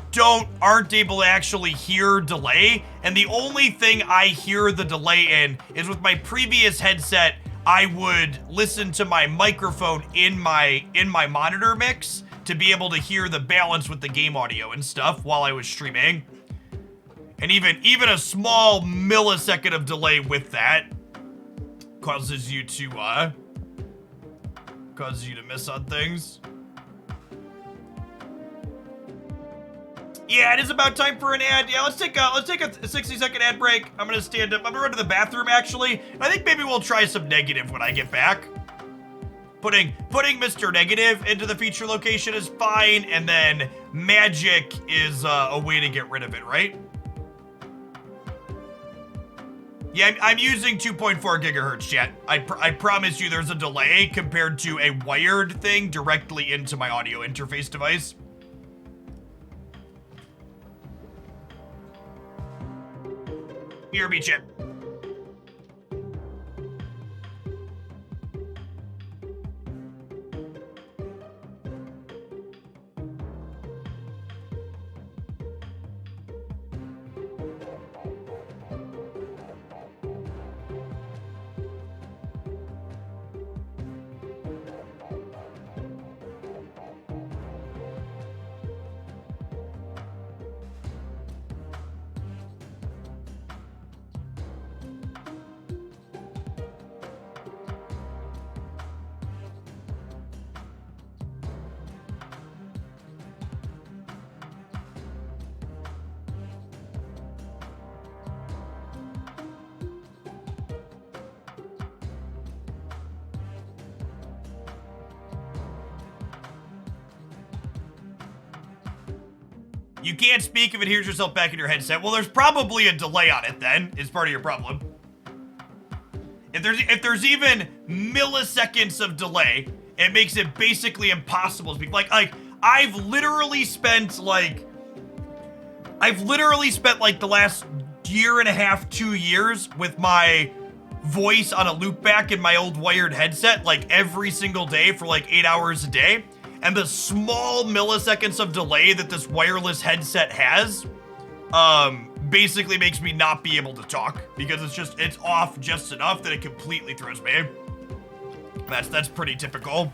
aren't able to actually hear delay, and the only thing I hear the delay in is with my previous headset, I would listen to my microphone in my monitor mix to be able to hear the balance with the game audio and stuff while I was streaming. And even a small millisecond of delay with that causes you to miss on things. Yeah, it is about time for an ad. Yeah, let's take a 60-second ad break. I'm gonna stand up. I'm gonna run to the bathroom actually. I think maybe we'll try some negative when I get back. Putting Mr. Negative into the feature location is fine, and then magic is a way to get rid of it, right? Yeah, I'm using 2.4 gigahertz, chat. I promise you there's a delay compared to a wired thing directly into my audio interface device. Here, be chip. You can't speak if it hears yourself back in your headset. Well, there's probably a delay on it then, is part of your problem. If there's even milliseconds of delay, it makes it basically impossible to speak. Like I've literally spent like the last year and a half, 2 years with my voice on a loop back in my old wired headset, like every single day for like 8 hours a day. And the small milliseconds of delay that this wireless headset has, basically makes me not be able to talk because it's off just enough that it completely throws me. That's pretty typical.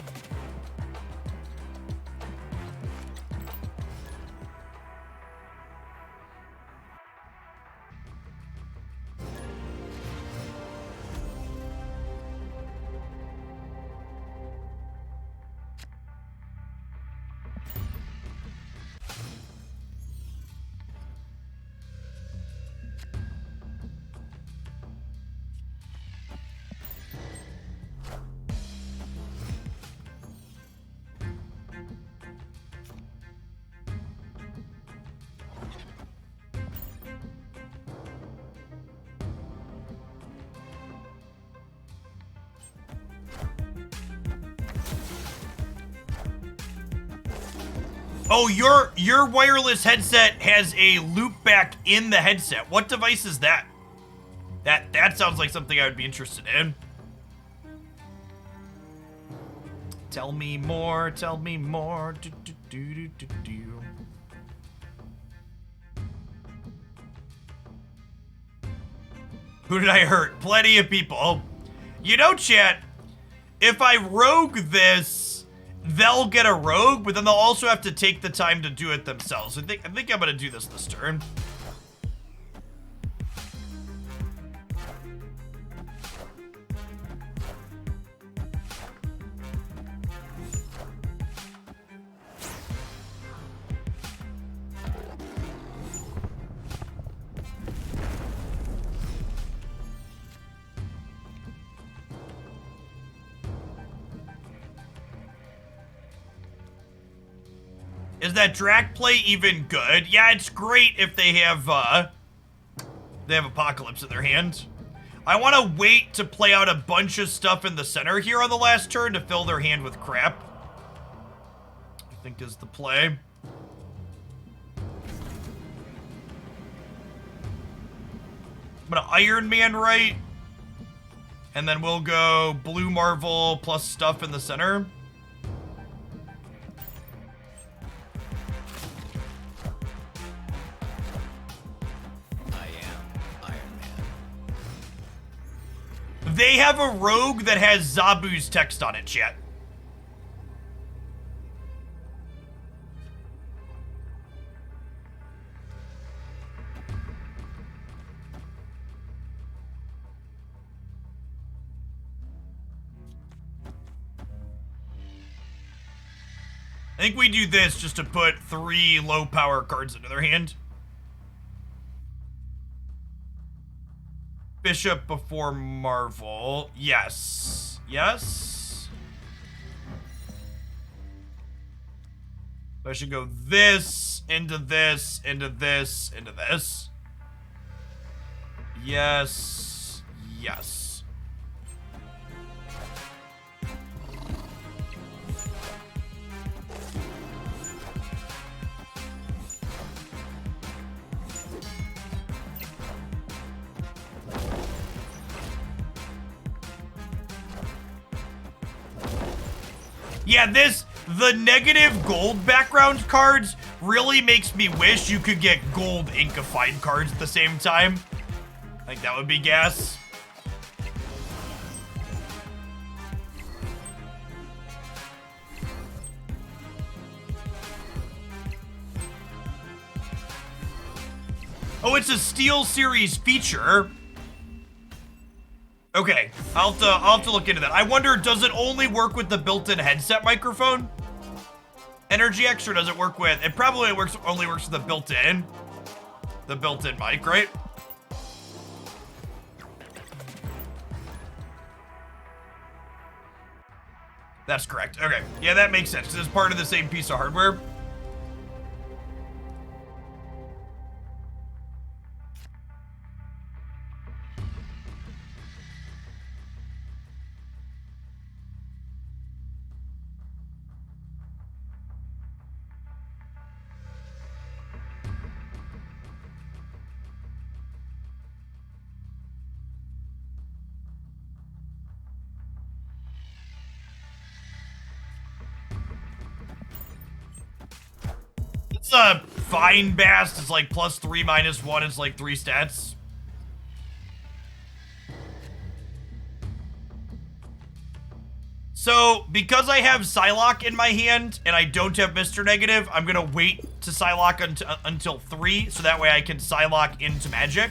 Oh, your wireless headset has a loop back in the headset. What device is that? That sounds like something I would be interested in. Tell me more, tell me more. Do, do, do, do, do, do. Who did I hurt? Plenty of people. You know, chat, if I rogue this, they'll get a rogue, but then they'll also have to take the time to do it themselves. I think I'm gonna do this turn. Is that Drac play even good? Yeah, it's great if they have Apocalypse in their hand. I want to wait to play out a bunch of stuff in the center here on the last turn to fill their hand with crap. I think is the play. I'm gonna Iron Man right. And then we'll go Blue Marvel plus stuff in the center. They have a rogue that has Zabu's text on it, chat. I think we do this just to put 3 low power cards into their hand. Bishop before Marvel. Yes. Yes. I should go this, into this, into this, into this. Yes. Yes. Yeah, the negative gold background cards really makes me wish you could get gold inkified cards at the same time. I think that would be gas. Oh, it's a Steel Series feature. Okay, I'll have to look into that. I wonder, does it only work with the built-in headset microphone? Energy X, or does it work with? It probably only works with the built-in mic, right? That's correct. Okay, yeah, that makes sense because it's part of the same piece of hardware. It's a fine bast. It's like +3, -1. It's like 3 stats. So, because I have Psylocke in my hand and I don't have Mr. Negative, I'm gonna wait to Psylocke until 3, so that way I can Psylocke into magic.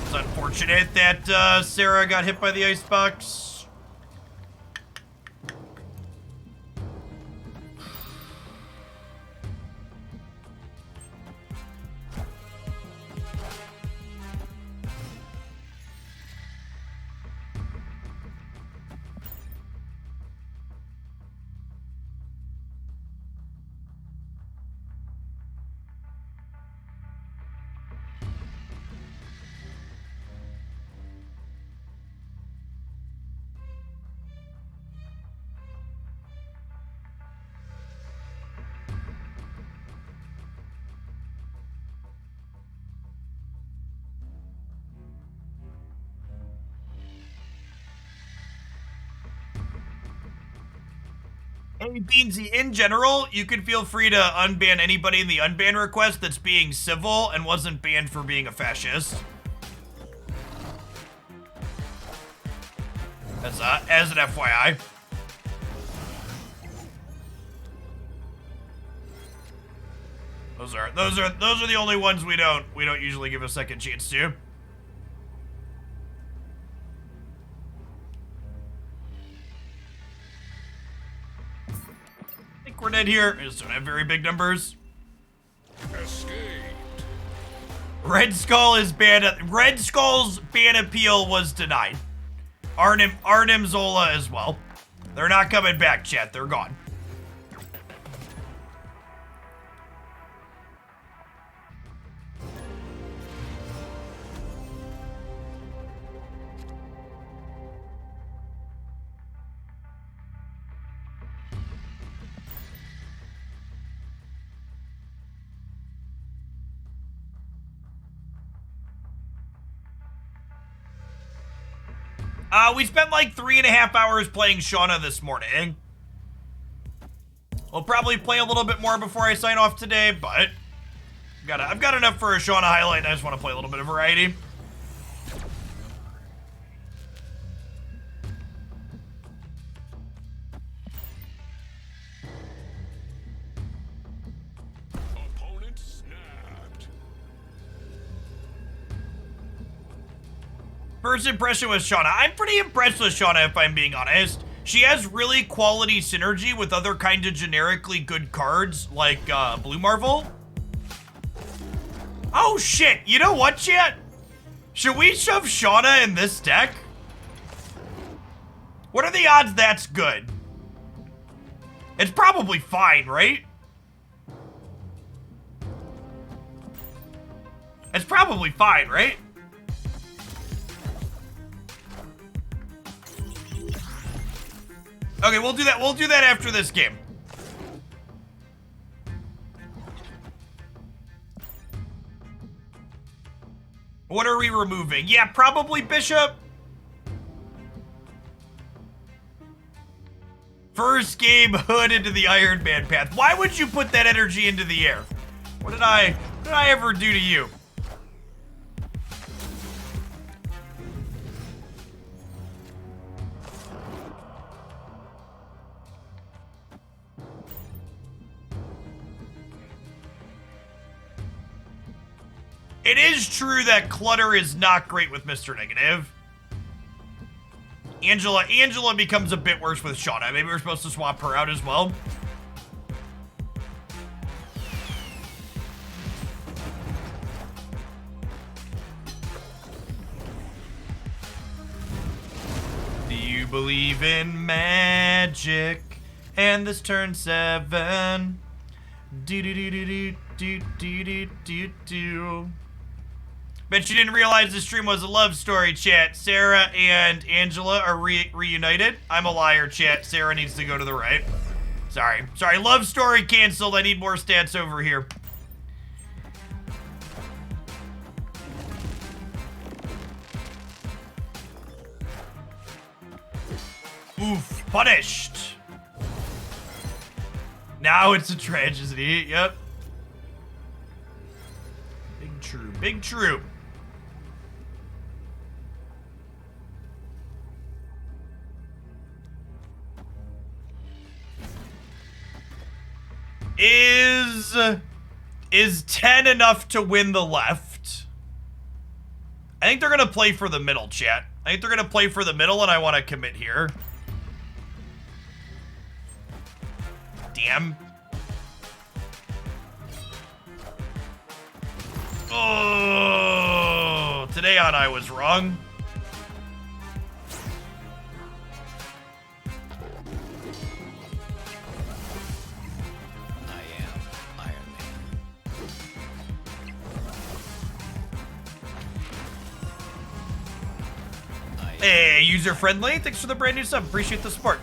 It's unfortunate that Sarah got hit by the icebox. Hey, Beansy, in general, you can feel free to unban anybody in the unban request that's being civil and wasn't banned for being a fascist. As an FYI. Those are the only ones we don't usually give a second chance to. I think we're dead here. I just don't have very big numbers. Escaped. Red Skull is banned. Red Skull's ban appeal was denied. Arnim Zola as well. They're not coming back, chat. They're gone. We spent like 3.5 hours playing Shanna this morning. We'll probably play a little bit more before I sign off today, but I've got enough for a Shanna highlight, and I just want to play a little bit of variety. Opponent snapped. First impression with Shanna. I'm pretty impressed with Shanna, if I'm being honest. She has really quality synergy with other kind of generically good cards, like Blue Marvel. Oh shit, you know what, chat? Should we shove Shanna in this deck? What are the odds that's good? It's probably fine, right? It's probably fine, right? Okay, we'll do that. We'll do that after this game. What are we removing? Yeah, probably Bishop. First game, Hood into the Iron Man path. Why would you put that energy into the air? What did I ever do to you? It is true that clutter is not great with Mr. Negative. Angela becomes a bit worse with Shanna. Maybe we're supposed to swap her out as well. Do you believe in magic? And this turn 7. Do do do do do do do do do do. Bet you didn't realize the stream was a love story, chat. Sarah and Angela are reunited. I'm a liar, chat. Sarah needs to go to the right. Sorry. Love story canceled. I need more stats over here. Oof. Punished. Now it's a tragedy. Yep. Big true. Big true. Is 10 enough to win the left? I think they're gonna play for the middle, chat. I think they're gonna play for the middle, and I want to commit here. Damn. Oh, today on I was wrong. Hey, user friendly. Thanks for the brand new sub. Appreciate the support.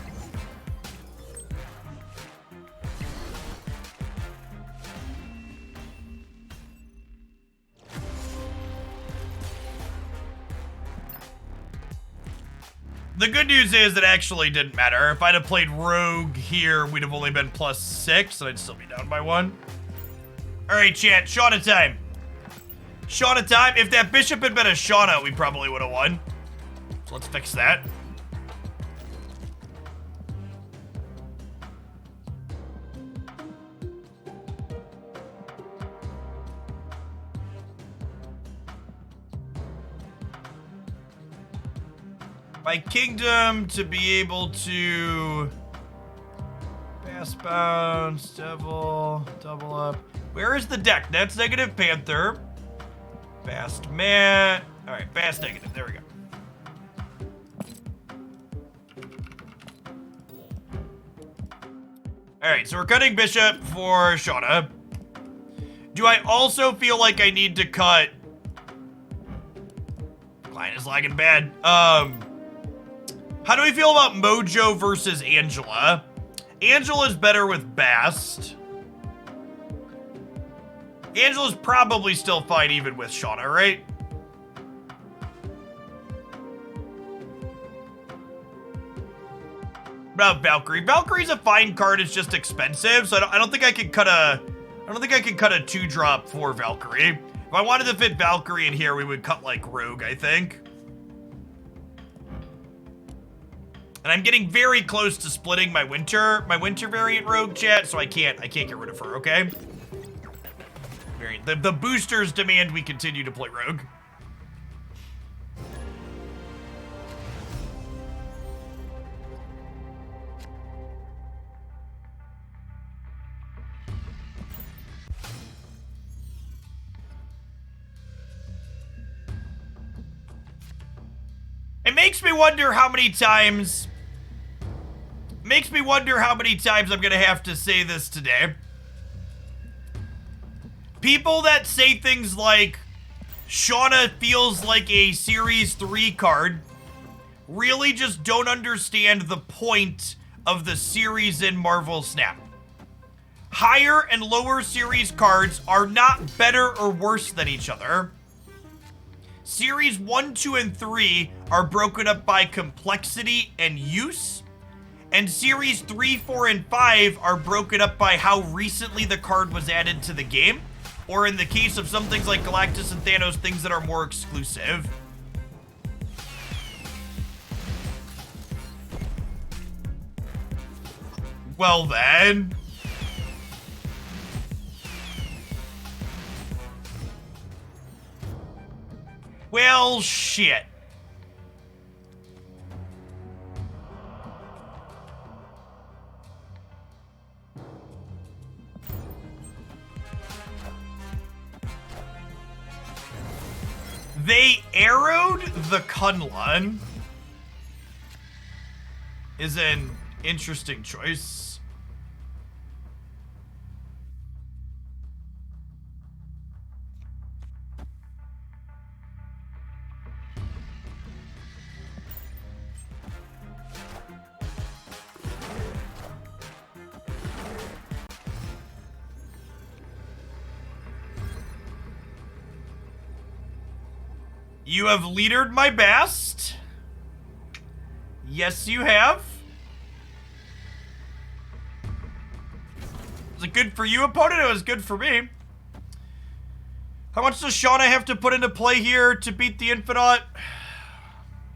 The good news is it actually didn't matter. If I'd have played Rogue here, we'd have only been +6, and I'd still be down by 1. All right, chat. Shanna time. Shanna time. If that Bishop had been a Shanna, we probably would have won. So let's fix that. My kingdom to be able to pass bounce, devil, double up. Where is the deck? That's negative Panther. Fast man. All right, fast negative. There we go. All right, so we're cutting Bishop for Shanna. Do I also feel like I need to cut... Client is lagging bad. How do we feel about Mojo versus Angela? Angela's better with Bast. Angela's probably still fine even with Shanna, right? About Valkyrie. Valkyrie's a fine card, it's just expensive, so I don't think I could cut a 2-drop for Valkyrie. If I wanted to fit Valkyrie in here, we would cut like Rogue, I think. And I'm getting very close to splitting my winter variant Rogue, chat, so I can't get rid of her, okay? The boosters demand we continue to play Rogue. makes me wonder how many times... Makes me wonder how many times I'm gonna have to say this today. People that say things like, Shanna feels like a Series 3 card, really just don't understand the point of the series in Marvel Snap. Higher and lower series cards are not better or worse than each other. Series 1, 2, and 3 are broken up by complexity and use. And Series 3, 4, and 5 are broken up by how recently the card was added to the game. Or in the case of some things like Galactus and Thanos, things that are more exclusive. Well then. Well, shit. They arrowed the Kunlun. Is an interesting choice. You have leadered my best. Yes, you have. Was it good for you, opponent? It was good for me. How much does Shanna have to put into play here to beat the Infinite?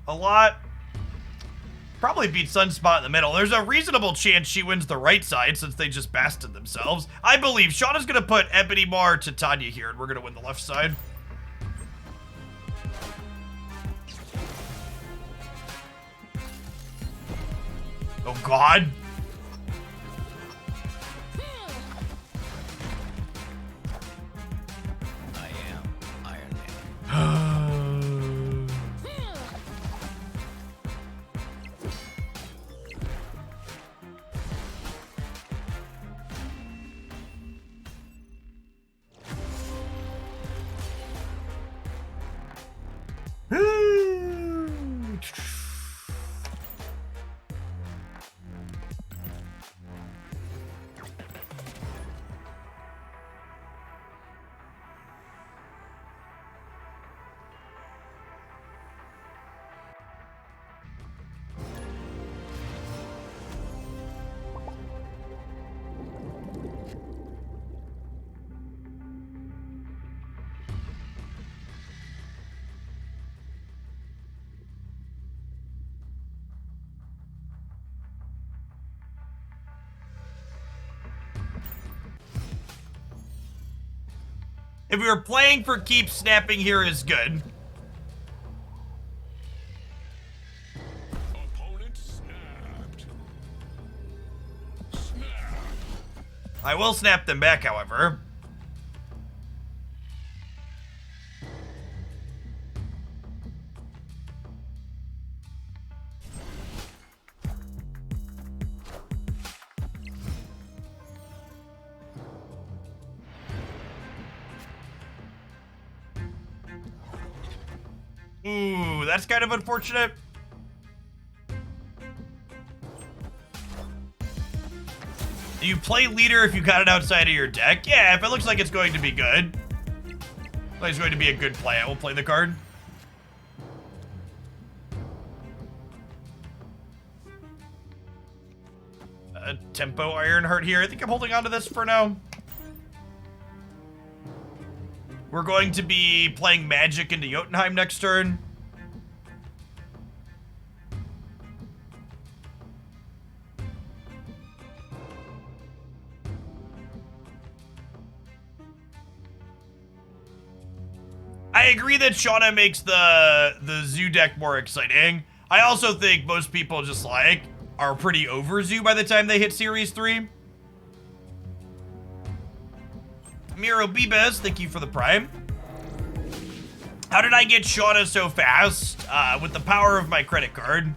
A lot. Probably beat Sunspot in the middle. There's a reasonable chance she wins the right side since they just basted themselves. I believe Shanna's gonna put Ebony Mar to Tanya here and we're gonna win the left side. Oh God. I am Iron Man. If we were playing for keeps, snapping here is good. Opponent snapped. Snap. I will snap them back, however. Ooh, that's kind of unfortunate. Do you play leader if you got it outside of your deck? Yeah, if it looks like it's going to be good. Like it's going to be a good play, I will play the card. Tempo Ironheart here. I think I'm holding on to this for now. We're going to be playing Magic into Jotunheim next turn. I agree that Shanna makes the Zoo deck more exciting. I also think most people just like are pretty over Zoo by the time they hit Series 3. Miro Bibes, thank you for the Prime. How did I get Shanna so fast? With the power of my credit card.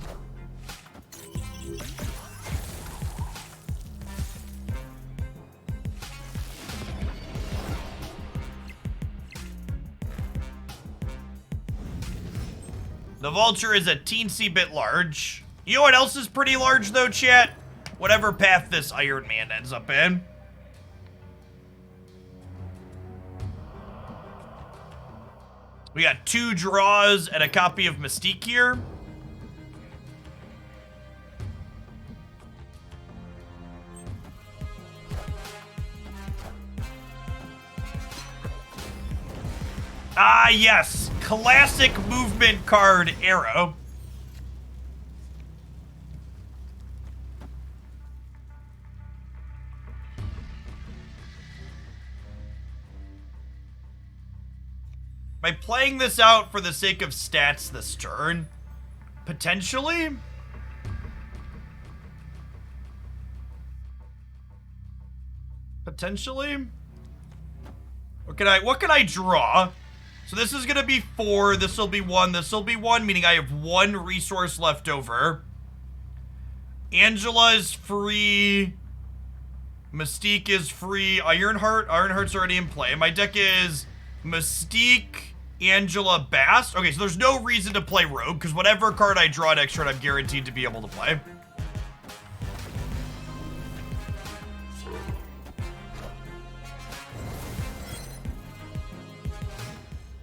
The vulture is a teensy bit large. You know what else is pretty large though, chat? Whatever path this Iron Man ends up in. We got 2 draws and a copy of Mystique here. Ah, yes. Classic movement card, Arrow. Am I playing this out for the sake of stats this turn? Potentially? Potentially? What can I draw? So this is gonna be 4, this will be 1, this will be 1, meaning I have 1 resource left over. Angela is free. Mystique is free. Ironheart's already in play. My deck is Mystique, Angela, Bast. Okay, so there's no reason to play Rogue, because whatever card I draw next turn, I'm guaranteed to be able to play.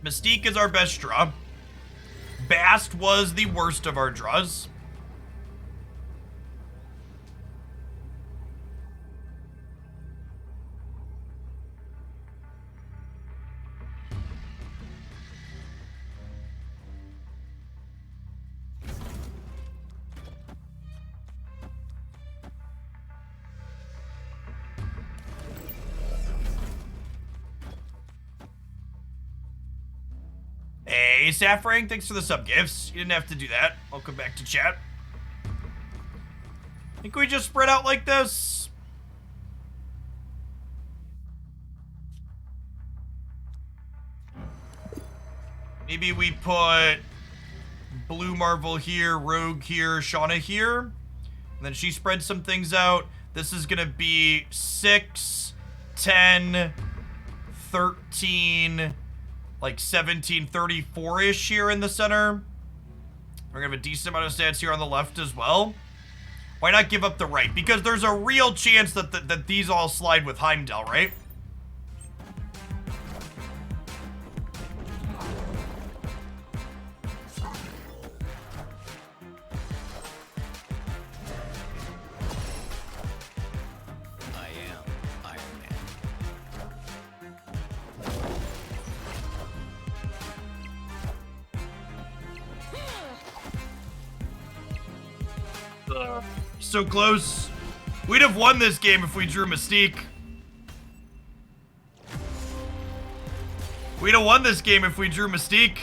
Mystique is our best draw. Bast was the worst of our draws. Hey, Safrang, thanks for the sub gifts. You didn't have to do that. Welcome back to chat. Think we just spread out like this? Maybe we put Blue Marvel here, Rogue here, Shanna here. And then she spreads some things out. This is gonna be 6, 10, 13... like 17, 34-ish here in the center. We're gonna have a decent amount of stats here on the left as well. Why not give up the right? Because there's a real chance that these all slide with Heimdall, right? I am Iron Man. So close. We'd have won this game if we drew Mystique. We'd have won this game if we drew Mystique.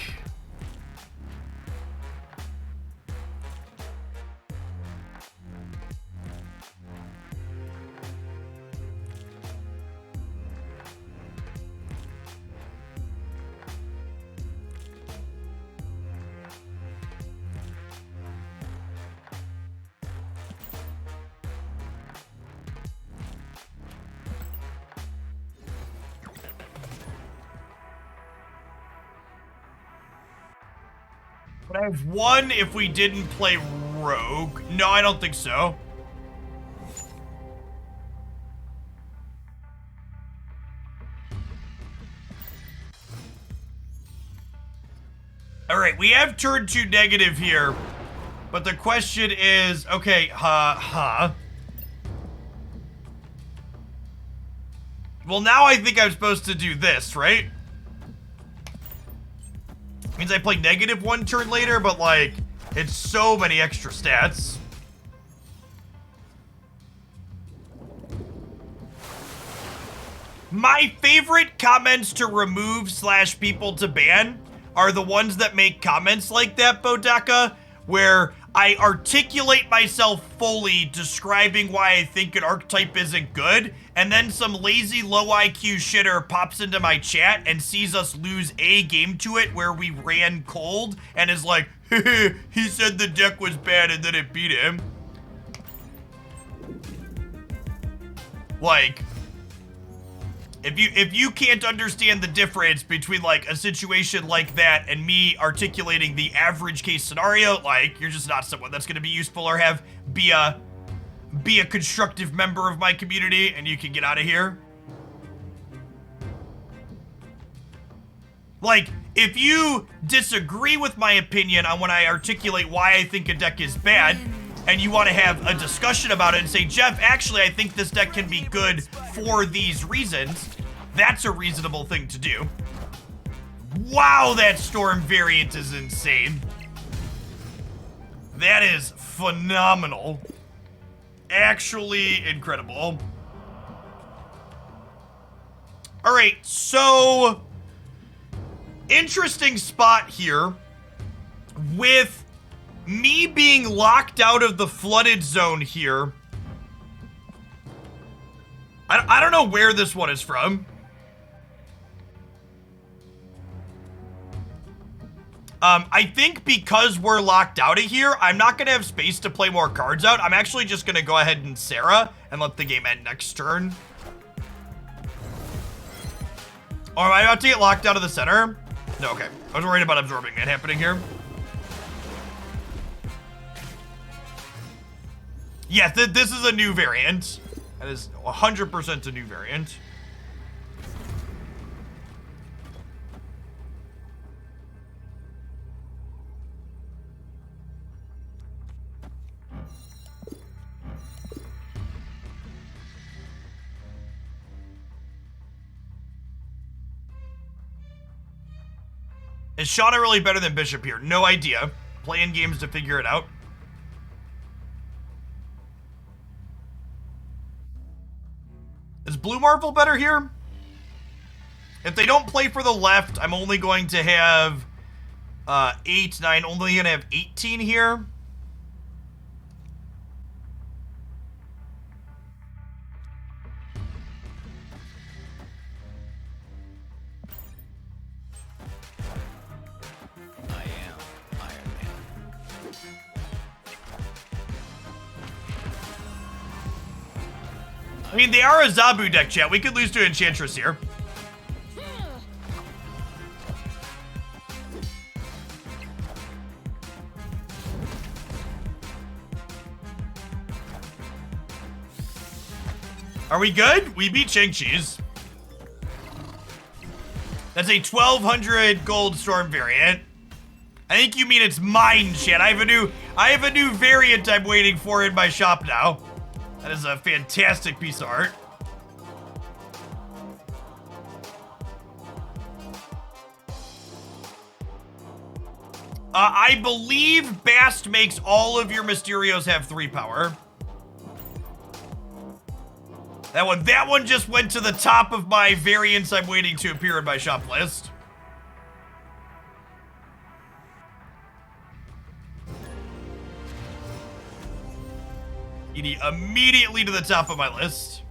Would I have won if we didn't play Rogue? No, I don't think so. Alright, we have turn 2 negative here. But the question is, okay, well, now I think I'm supposed to do this, right? Means I play negative 1 turn later, but like, it's so many extra stats. My favorite comments to remove / people to ban are the ones that make comments like that, Bodaka, where I articulate myself fully describing why I think an archetype isn't good, and then some lazy low IQ shitter pops into my chat and sees us lose a game to it where we ran cold and is like, he said the deck was bad and then it beat him. Like, if you can't understand the difference between like a situation like that and me articulating the average case scenario, like you're just not someone that's gonna be useful or be a constructive member of my community, and you can get out of here. Like, if you disagree with my opinion on when I articulate why I think a deck is bad, and you want to have a discussion about it and say, Jeff, actually, I think this deck can be good for these reasons, that's a reasonable thing to do. Wow, that Storm variant is insane. That is phenomenal. Actually incredible. All right, so interesting spot here with me being locked out of the flooded zone here. I don't know where this one is from. I think because we're locked out of here, I'm not going to have space to play more cards out. I'm actually just going to go ahead and Sarah and let the game end next turn. Oh, am I about to get locked out of the center? No, okay. I was worried about absorbing that happening here. Yes, this is a new variant. That is 100% a new variant. Is Shanna really better than Bishop here? No idea. Playing games to figure it out. Is Blue Marvel better here? If they don't play for the left, I'm only going to have 8, 9, only going to have 18 here. I am Iron Man. I mean, they are a Zabu deck, chat. We could lose to Enchantress here. Are we good? We beat Shang-Chi's. That's a 1,200 gold Storm variant. I think you mean it's mine, chat. I have a new variant I'm waiting for in my shop now. That is a fantastic piece of art. I believe Bast makes all of your Mysterios have 3 power. That one just went to the top of my variants I'm waiting to appear in my shop list. Immediately to the top of my list.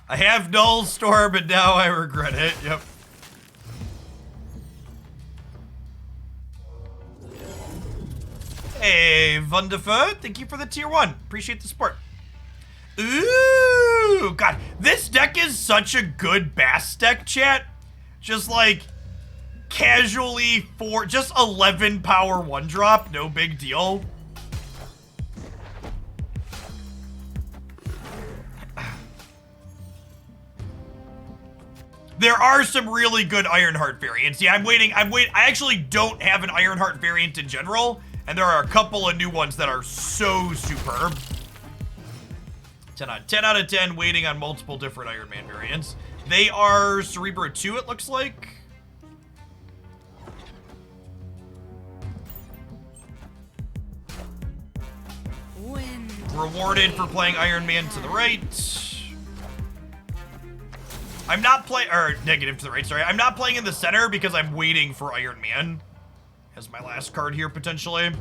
I have Null Storm, but now I regret it. Yep. Hey, Wonderful, thank you for the tier 1. Appreciate the support. Ooh, God, this deck is such a good Bast deck, chat. Just like casually just 11 power 1-drop, no big deal. There are some really good Ironheart variants. Yeah, I'm waiting. I actually don't have an Ironheart variant in general, and there are a couple of new ones that are so superb. 10 out of 10, waiting on multiple different Iron Man variants. They are Cerebro 2, it looks like. Wind. Rewarded for playing Iron Man to the right. I'm not playing, or negative to the right, sorry. I'm not playing in the center because I'm waiting for Iron Man as my last card here, potentially.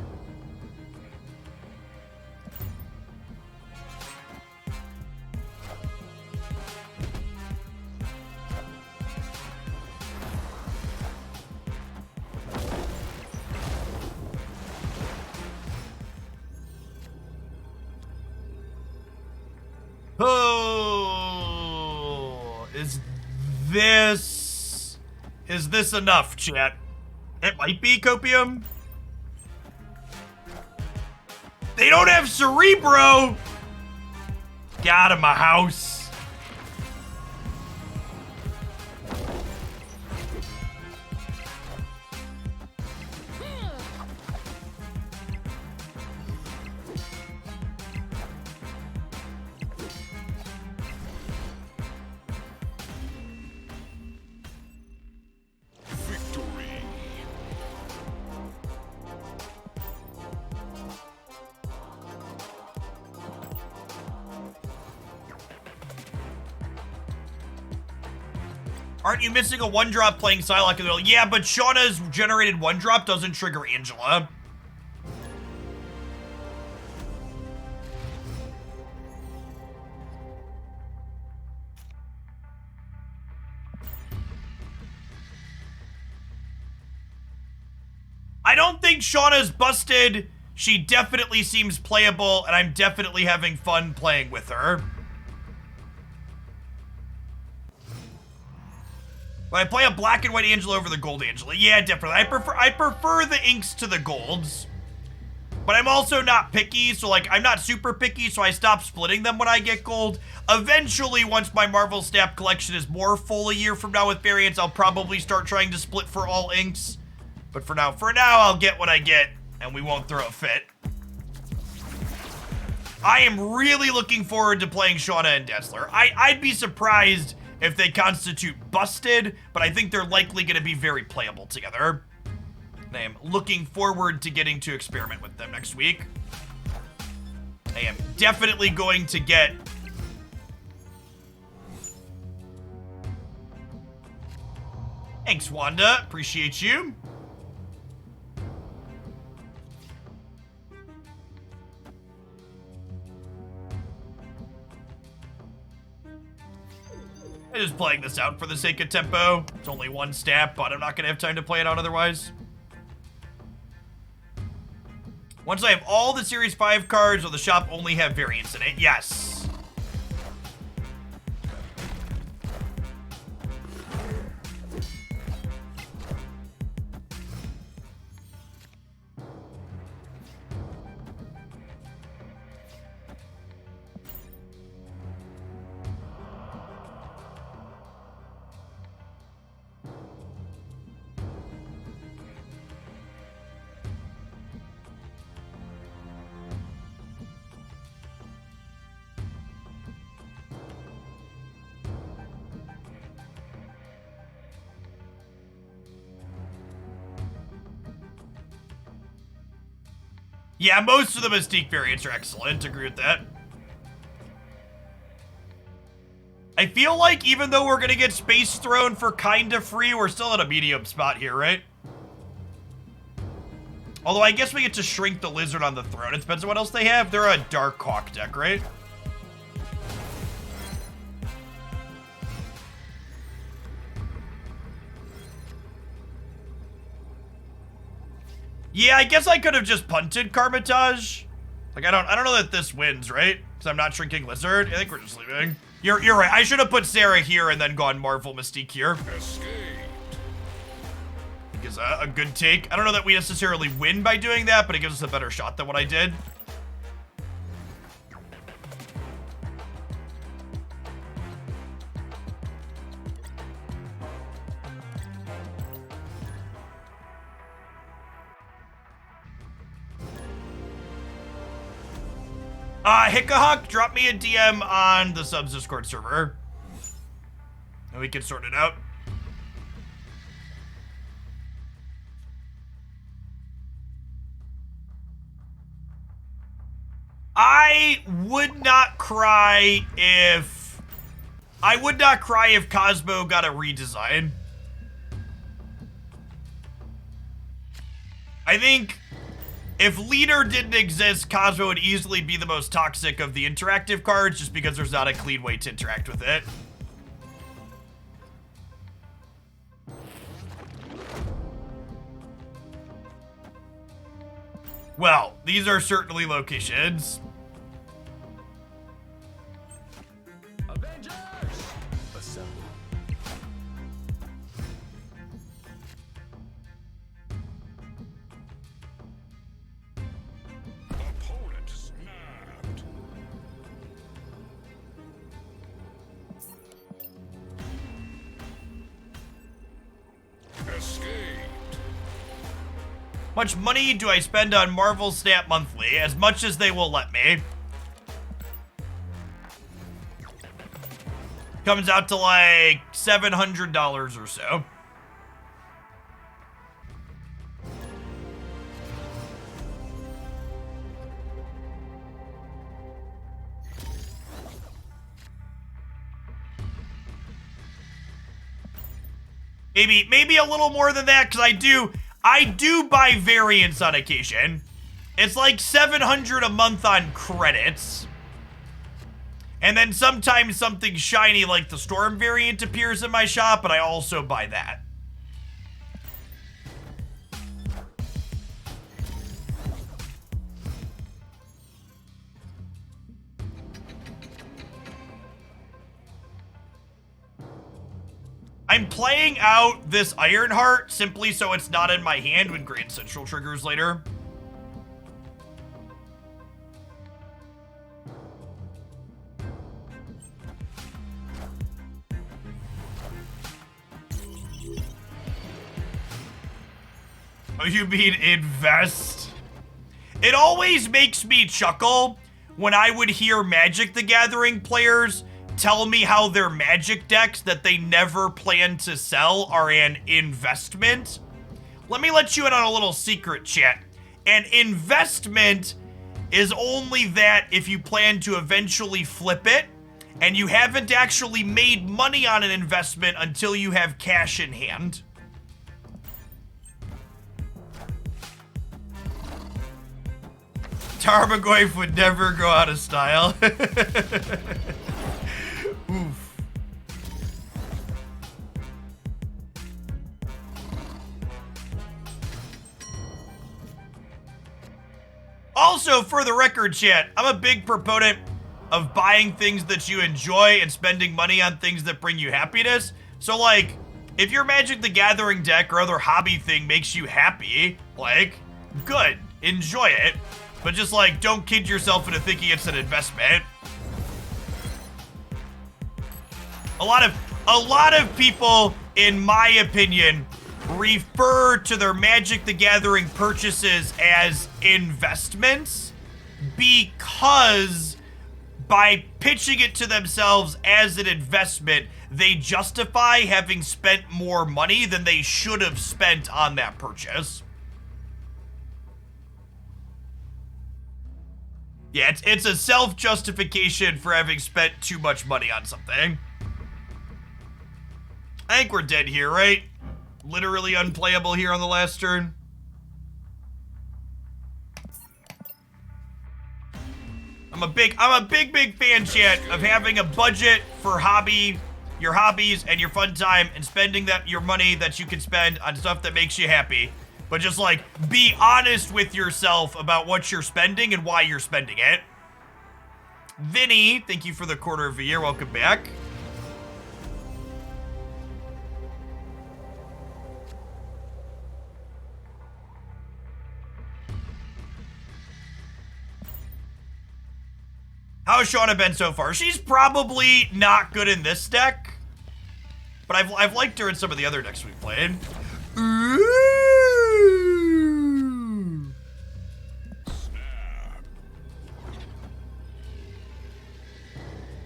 Oh, is this enough, chat? It might be, Copium. They don't have Cerebro. Get out of my house. Victory. Aren't you missing a 1-drop playing Psylocke in the middle? Yeah, but Shanna's generated 1-drop doesn't trigger Angela. I don't think Shauna's busted. She definitely seems playable, and I'm definitely having fun playing with her. But I play a black and white Angela over the gold Angela. Yeah, definitely. I prefer the inks to the golds. But I'm also not picky, so like I'm not super picky, so I stop splitting them when I get gold. Eventually, once my Marvel Snap collection is more full a year from now with variants, I'll probably start trying to split for all inks. But for now, I'll get what I get, and we won't throw a fit. I am really looking forward to playing Shanna and Dessler. I'd be surprised if they constitute busted, but I think they're likely going to be very playable together. And I am looking forward to getting to experiment with them next week. I am definitely going to get... Thanks, Wanda. Appreciate you. I'm just playing this out for the sake of tempo. It's only one stat, but I'm not going to have time to play it out otherwise. Once I have all the Series 5 cards, will the shop only have variants in it? Yes. Yeah, most of the Mystique variants are excellent. Agree with that. I feel like even though we're going to get Space Throne for kind of free, we're still at a medium spot here, right? Although I guess we get to shrink the lizard on the throne. It depends on what else they have. They're a Dark Hawk deck, right? Yeah, I guess I could have just punted Carmitage. Like, I don't know that this wins, right? Because I'm not shrinking Lizard. I think we're just leaving. You're right. I should have put Sarah here and then gone Marvel Mystique here. Escape. I think is a good take. I don't know that we necessarily win by doing that, but it gives us a better shot than what I did. Hickahawk, drop me a DM on the subs Discord server. And we can sort it out. I would not cry if I would not cry if Cosmo got a redesign. I think if Leader didn't exist, Cosmo would easily be the most toxic of the interactive cards just because there's not a clean way to interact with it. Well, these are certainly locations. Avengers! Assemble. Opponent snapped. Escaped. Much money do I spend on Marvel Snap monthly? As much as they will let me. Comes out to like $700 or so. Maybe a little more than that, because I do buy variants on occasion. It's like $700 a month on credits. And then sometimes something shiny like the Storm variant appears in my shop, and I also buy that. I'm playing out this Ironheart simply so it's not in my hand when Grand Central triggers later. Oh, you mean invest? It always makes me chuckle when I would hear Magic the Gathering players tell me how their Magic decks that they never plan to sell are an investment. Let me let you in on a little secret, chat. An investment is only that if you plan to eventually flip it, and you haven't actually made money on an investment until you have cash in hand. Tarmogoyf would never go out of style. Oof. Also, for the record, chat, I'm a big proponent of buying things that you enjoy and spending money on things that bring you happiness. So, like, if your Magic the Gathering deck or other hobby thing makes you happy, like, good, enjoy it. But just, like, don't kid yourself into thinking it's an investment. A lot of people, in my opinion, refer to their Magic the Gathering purchases as investments because by pitching it to themselves as an investment, they justify having spent more money than they should have spent on that purchase. Yeah, it's a self-justification for having spent too much money on something. I think we're dead here, right? Literally unplayable here on the last turn. I'm a big fan, chat, of having a budget for your hobbies and your fun time and spending your money that you can spend on stuff that makes you happy. But just, like, be honest with yourself about what you're spending and why you're spending it. Vinny, thank you for the quarter of a year. Welcome back. How's Shanna been so far? She's probably not good in this deck, but I've liked her in some of the other decks we've played. Ooh.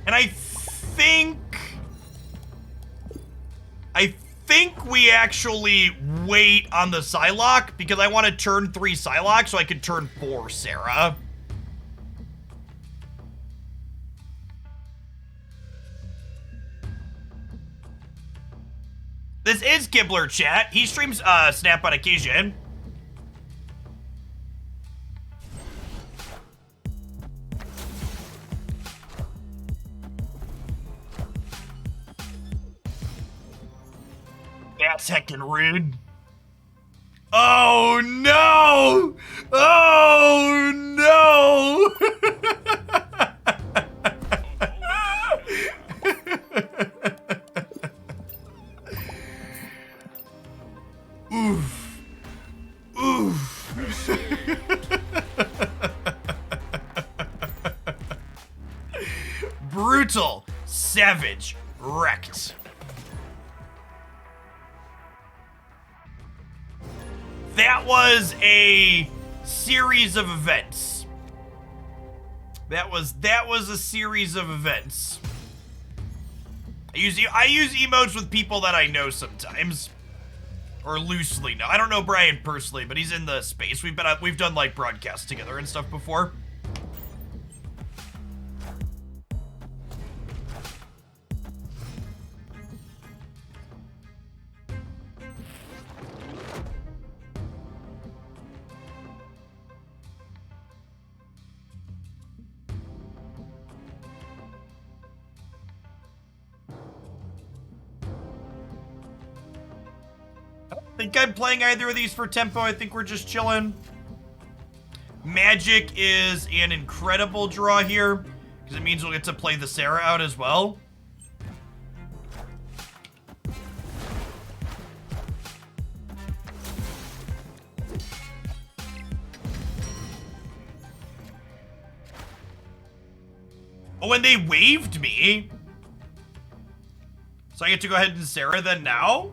And I think we actually wait on the Psylocke because I want to turn 3 Psylocke so I can turn 4 Sarah. This is Gibbler, chat. He streams Snap on occasion. That's heckin' rude. Oh no! Oh no! Oof. Oof. Brutal. Savage. Wrecked. That was a series of events. That was a series of events. I use emotes with people that I know sometimes. Or loosely know. I don't know Brian personally, but he's in the space. We've done like broadcasts together and stuff before. I think I'm playing either of these for tempo. I think we're just chilling. Magic is an incredible draw here, because it means we'll get to play the Sarah out as well. Oh, and they waived me. So I get to go ahead and Sarah then now?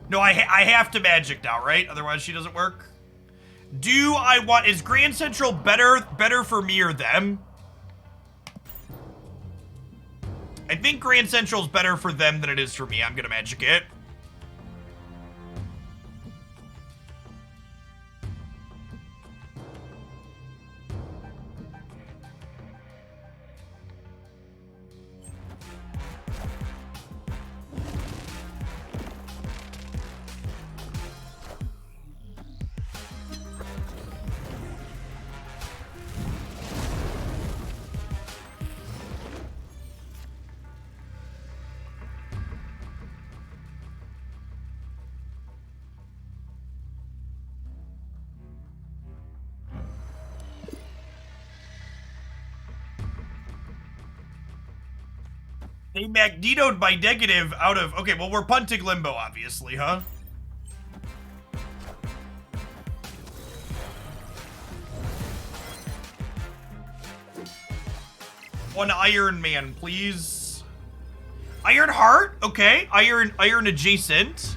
No, I have to Magic now, right? Otherwise she doesn't work. Do I want... Is Grand Central better for me or them? I think Grand Central's better for them than it is for me. I'm gonna Magic it. They magnetoed my negative out of... Okay, well, we're punting Limbo, obviously, huh? One Iron Man, please. Iron Heart? Okay. Iron adjacent.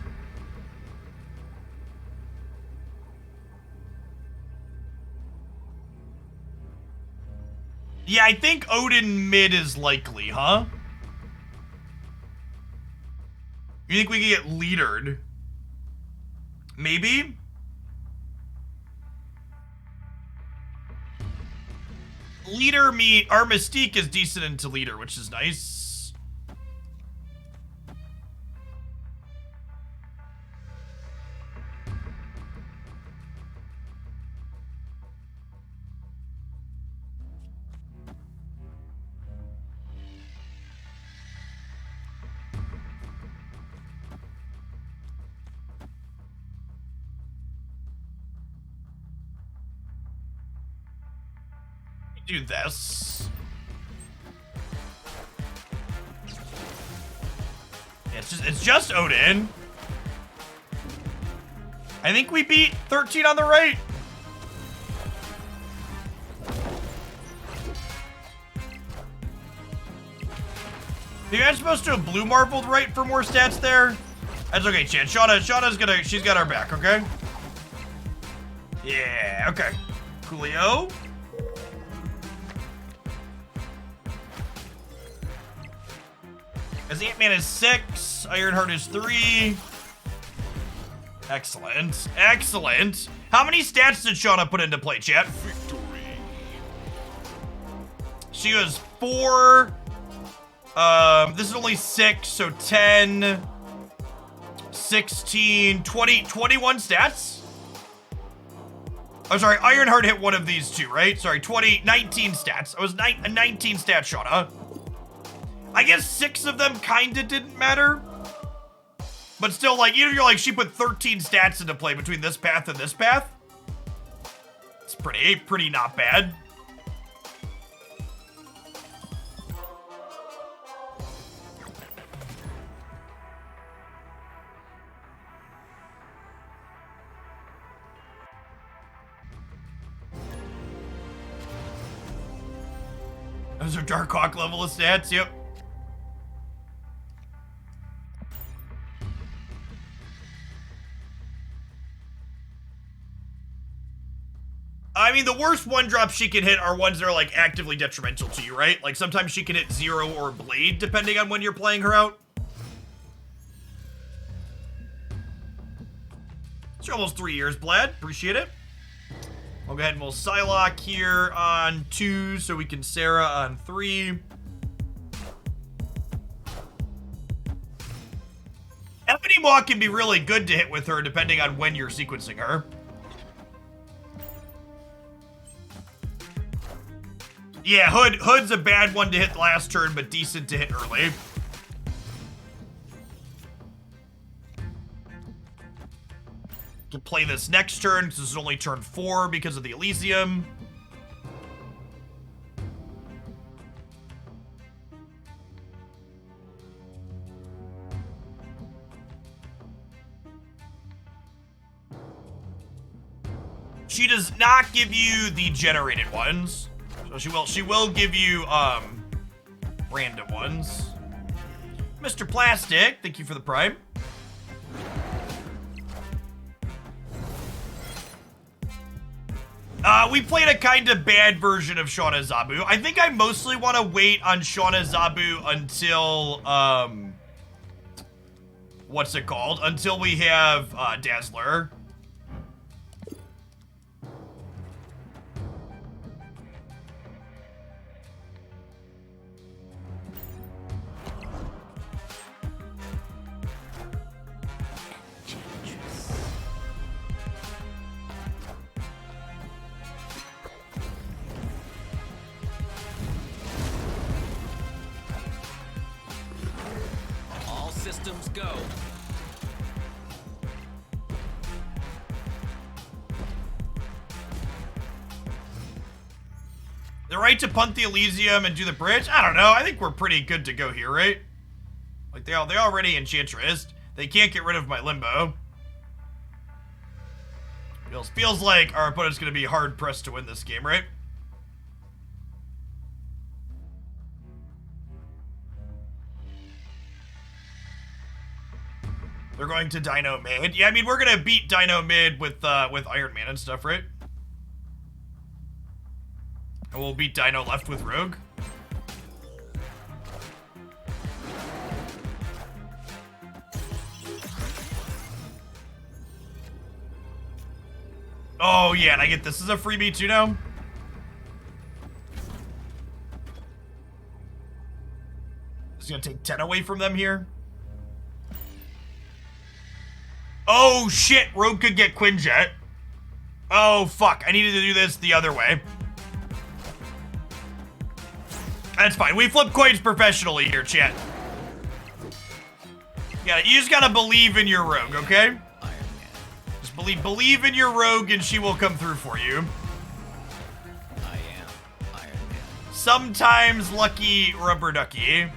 Yeah, I think Odin mid is likely, huh? You think we can get leadered? Maybe? Leader our Mystique is decent into leader, which is nice. Do this. It's just Odin. I think we beat 13 on the right. Maybe I'm supposed to have blue marbled right for more stats there. That's okay, Chan. She's got our back, okay? Yeah, okay. Coolio. As Ant-Man is 6, Ironheart is 3. Excellent. Excellent. How many stats did Shanna put into play, chat? Victory. She was 4. This is only 6, so 10. 16, 20, 21 stats. Oh, sorry, Ironheart hit one of these two, right? Sorry, 19 stats. I was a 19 stat Shanna. I guess 6 of them kinda didn't matter. But still, like, even if you're like, she put 13 stats into play between this path and this path. It's pretty not bad. Those are Darkhawk level of stats, yep. I mean, the worst one drops she can hit are ones that are, like, actively detrimental to you, right? Like, sometimes she can hit 0 or Blade, depending on when you're playing her out. It's almost 3 years, Blad. Appreciate it. I'll go ahead and we'll Psylocke here on 2, so we can Sarah on 3. Ebony Maw can be really good to hit with her, depending on when you're sequencing her. Yeah, Hood's a bad one to hit the last turn, but decent to hit early. Can play this next turn, because this is only turn 4 because of the Elysium. She does not give you the generated ones. So she will give you random ones. Mr. Plastic, thank you for the prime. We played a kind of bad version of Shauna Zabu. I think I mostly want to wait on Shauna Zabu until, what's it called? Until we have, Dazzler. Systems go. The right to punt the Elysium and do the bridge? I don't know. I think we're pretty good to go here, right? Like, they already Enchantress. They can't get rid of my Limbo. Feels like our opponent's gonna be hard-pressed to win this game, right? They're going to Dino Mid. Yeah, I mean, we're gonna beat Dino Mid with Iron Man and stuff, right? And we'll beat Dino Left with Rogue. Oh, yeah, and I get this as a freebie too now? It's gonna take 10 away from them here. Oh, shit, Rogue could get Quinjet. Oh, fuck, I needed to do this the other way. That's fine, we flip coins professionally here, chat. Yeah, you just gotta believe in your Rogue, okay? Just believe in your Rogue and she will come through for you. I am Iron Man. Sometimes lucky rubber ducky.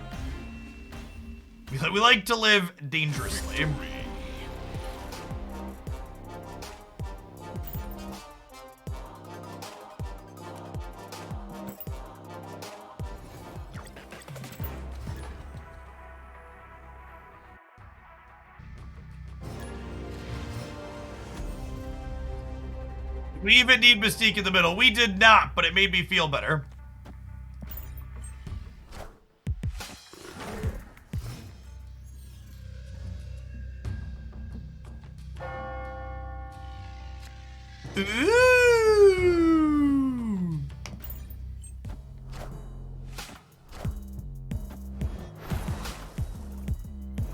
We like to live dangerously. We even need Mystique in the middle. We did not, but it made me feel better. Ooh.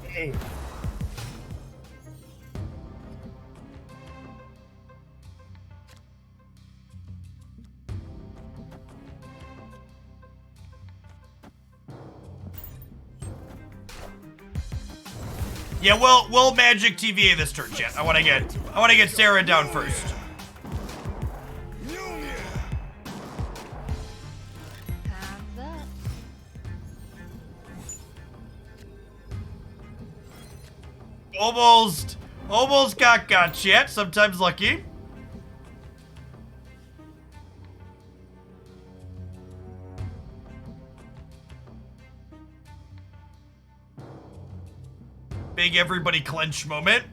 Hey. Yeah, we'll Magic TVA this turn, chat. I want to get Sarah down first. Have that. Almost got chat. Sometimes lucky. Big everybody clench moment.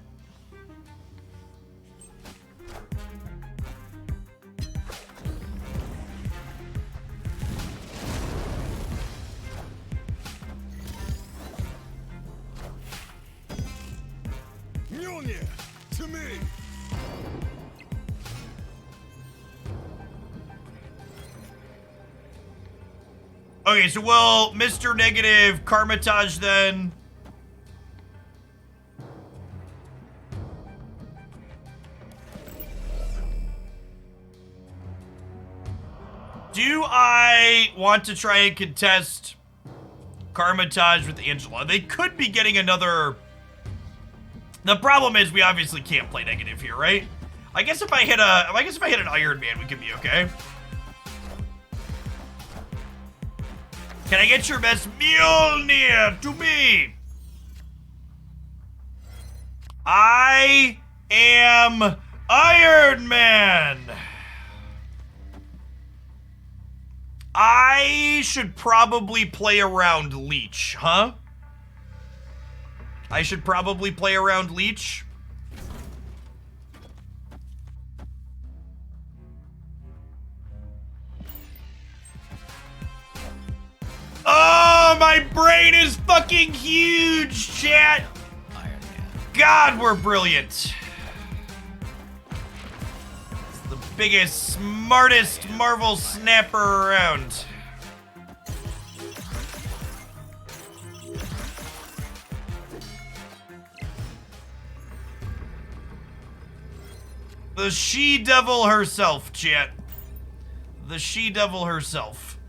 Mjolnir, to me. Okay, so will Mr. Negative Karmatage then? Do I want to try and contest Karmatage with Angela? They could be getting another... The problem is we obviously can't play negative here, right? I guess if I hit an Iron Man, we could be okay. Can I get your best Mjolnir to me? I am Iron Man. I should probably play around Leech, huh? I should probably play around Leech. Oh, my brain is fucking huge, chat. Iron Man. God, we're brilliant. It's the biggest, smartest Marvel snapper around. The she-devil herself, chat. The she-devil herself.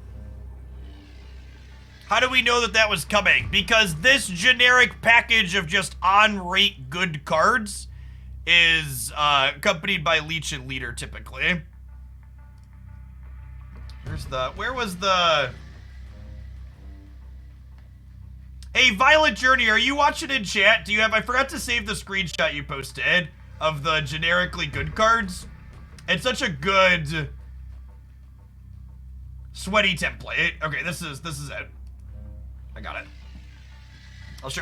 How do we know that that was coming? Because this generic package of just on-rate good cards is accompanied by Leech and Leader, typically. Where was the... Hey, Violet Journey, are you watching in chat? Do you have... I forgot to save the screenshot you posted of the generically good cards. It's such a good sweaty template. Okay, this is it. I got it.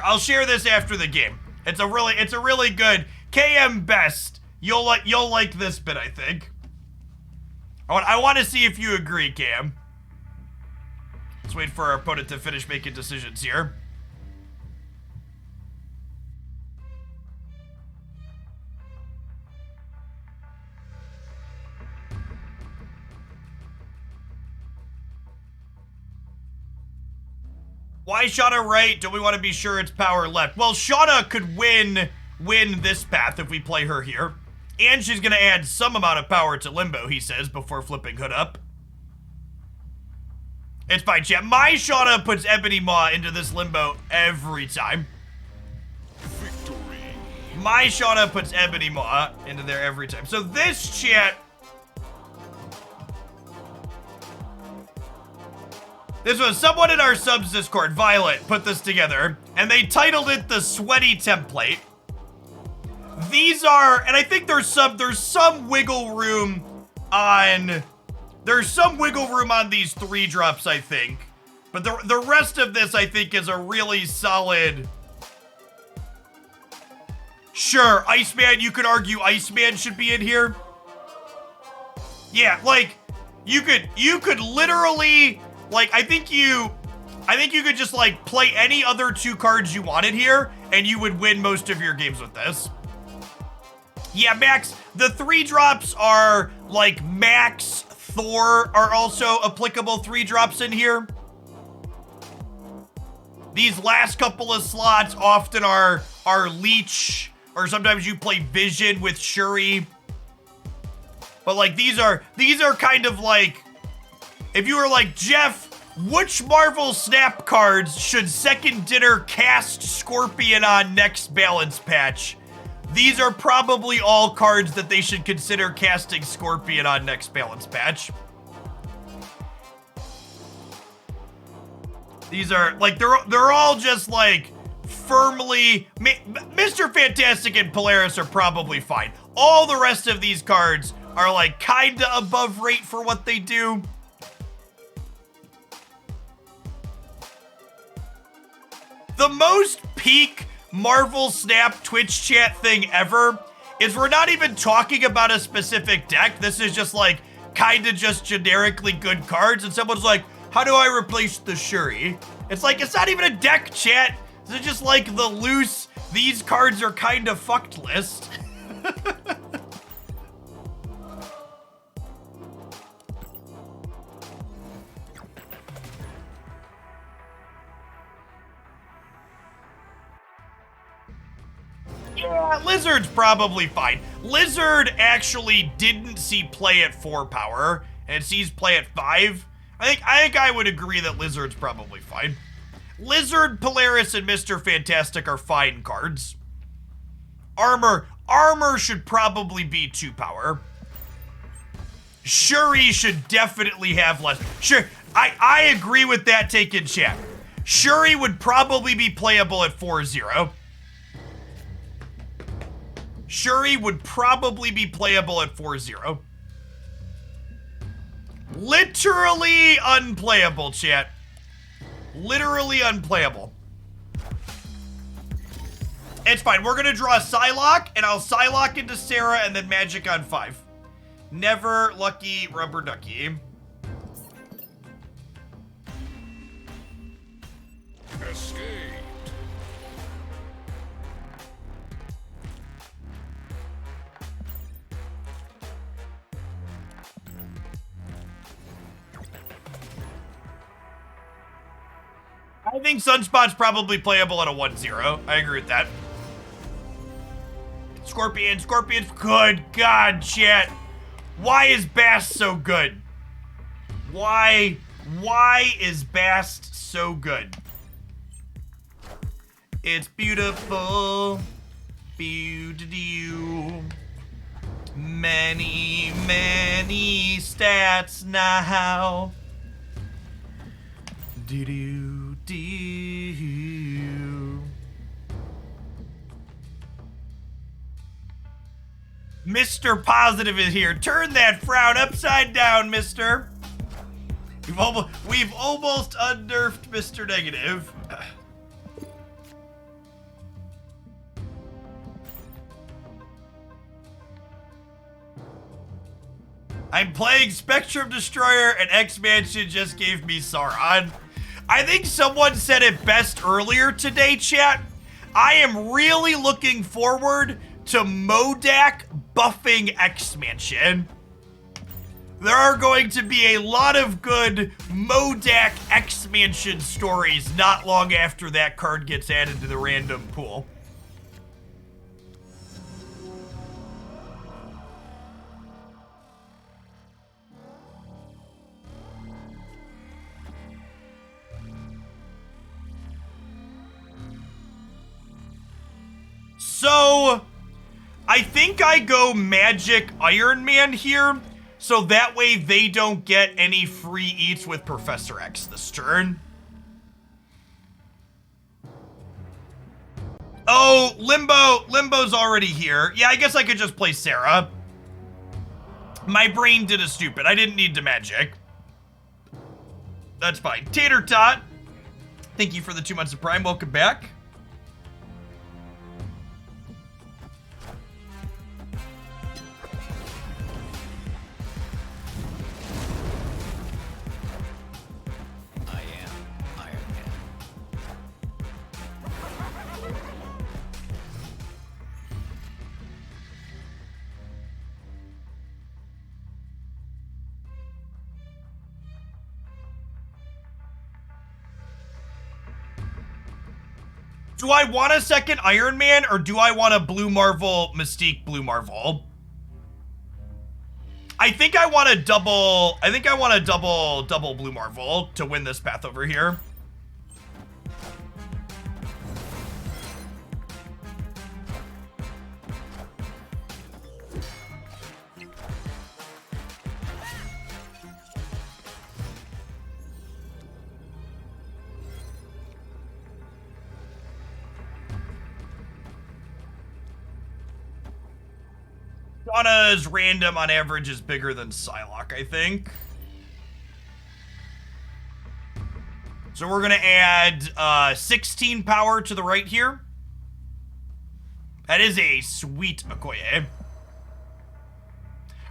I'll share this after the game. It's a really good KM best. You'll like this bit, I think. I want to see if you agree, Cam. Let's wait for our opponent to finish making decisions here. Why Shanna right? Don't we want to be sure it's power left? Well, Shanna could win this path if we play her here. And she's going to add some amount of power to Limbo, he says, before flipping Hood up. It's fine, chat. My Shanna puts Ebony Maw into this Limbo every time. Victory. My Shanna puts Ebony Maw into there every time. So this, chat... This was someone in our subs Discord, Violet, put this together, and they titled it the Sweaty Template. These are, and I think there's some wiggle room on, these 3-drops, I think. But the rest of this, I think, is a really solid. Sure, Iceman, you could argue Iceman should be in here. Yeah, like, you could literally, like, I think you could just, like, play any other 2 cards you wanted here, and you would win most of your games with this. Yeah, Max, the 3-drops are, like, Max, Thor are also applicable 3-drops in here. These last couple of slots often are Leech, or sometimes you play Vision with Shuri. But, like, these are kind of like, if you were like, Jeff, Which Marvel Snap cards should Second Dinner cast Scorpion on next balance patch? These are probably all cards that they should consider casting Scorpion on next balance patch. These are, like, they're all just, like, firmly... Mr. Fantastic and Polaris are probably fine. All the rest of these cards are, like, kinda above rate for what they do. The most peak Marvel Snap Twitch chat thing ever is we're not even talking about a specific deck. This is just like kinda just generically good cards, and someone's like, how do I replace the Shuri? It's like, it's not even a deck, chat. This is just like the loose, these cards are kinda fucked list. Yeah, Lizard's probably fine. Lizard actually didn't see play at 4 power, and sees play at 5. I think I would agree that Lizard's probably fine. Lizard, Polaris, and Mr. Fantastic are fine cards. Armor should probably be 2 power. Shuri should definitely have less. Sure, I agree with that take in chat. Shuri would probably be playable at 4-0. Shuri would probably be playable at 4-0. Literally unplayable, chat. Literally unplayable. It's fine. We're gonna draw a Psylocke, and I'll Psylocke into Sarah, and then Magic on 5. Never lucky rubber ducky. Escaped. I think Sunspot's probably playable at a 1-0. I agree with that. Scorpion's good. God, chat. Why is Bast so good? Why is Bast so good? It's beautiful. Beautiful. Many stats now. Do-do. Mr. Positive is here. Turn that frown upside down, mister. We've almost unnerfed Mr. Negative. I'm playing Spectrum Destroyer, and X-Mansion just gave me Sauron. I think someone said it best earlier today, chat. I am really looking forward to Modak buffing X-Mansion. There are going to be a lot of good Modak X-Mansion stories not long after that card gets added to the random pool. So, I think I go Magic Iron Man here, so that way they don't get any free eats with Professor X this turn. Oh, Limbo's already here. Yeah, I guess I could just play Sarah. My brain did a stupid. I didn't need to Magic. That's fine. Tater Tot, thank you for the 2 months of Prime. Welcome back. Do I want a second Iron Man, or do I want a Blue Marvel, Mystique Blue Marvel? I think I want to double Blue Marvel to win this path over here. Shanna's random on average is bigger than Psylocke, I think. So we're gonna add 16 power to the right here. That is a sweet Okoye.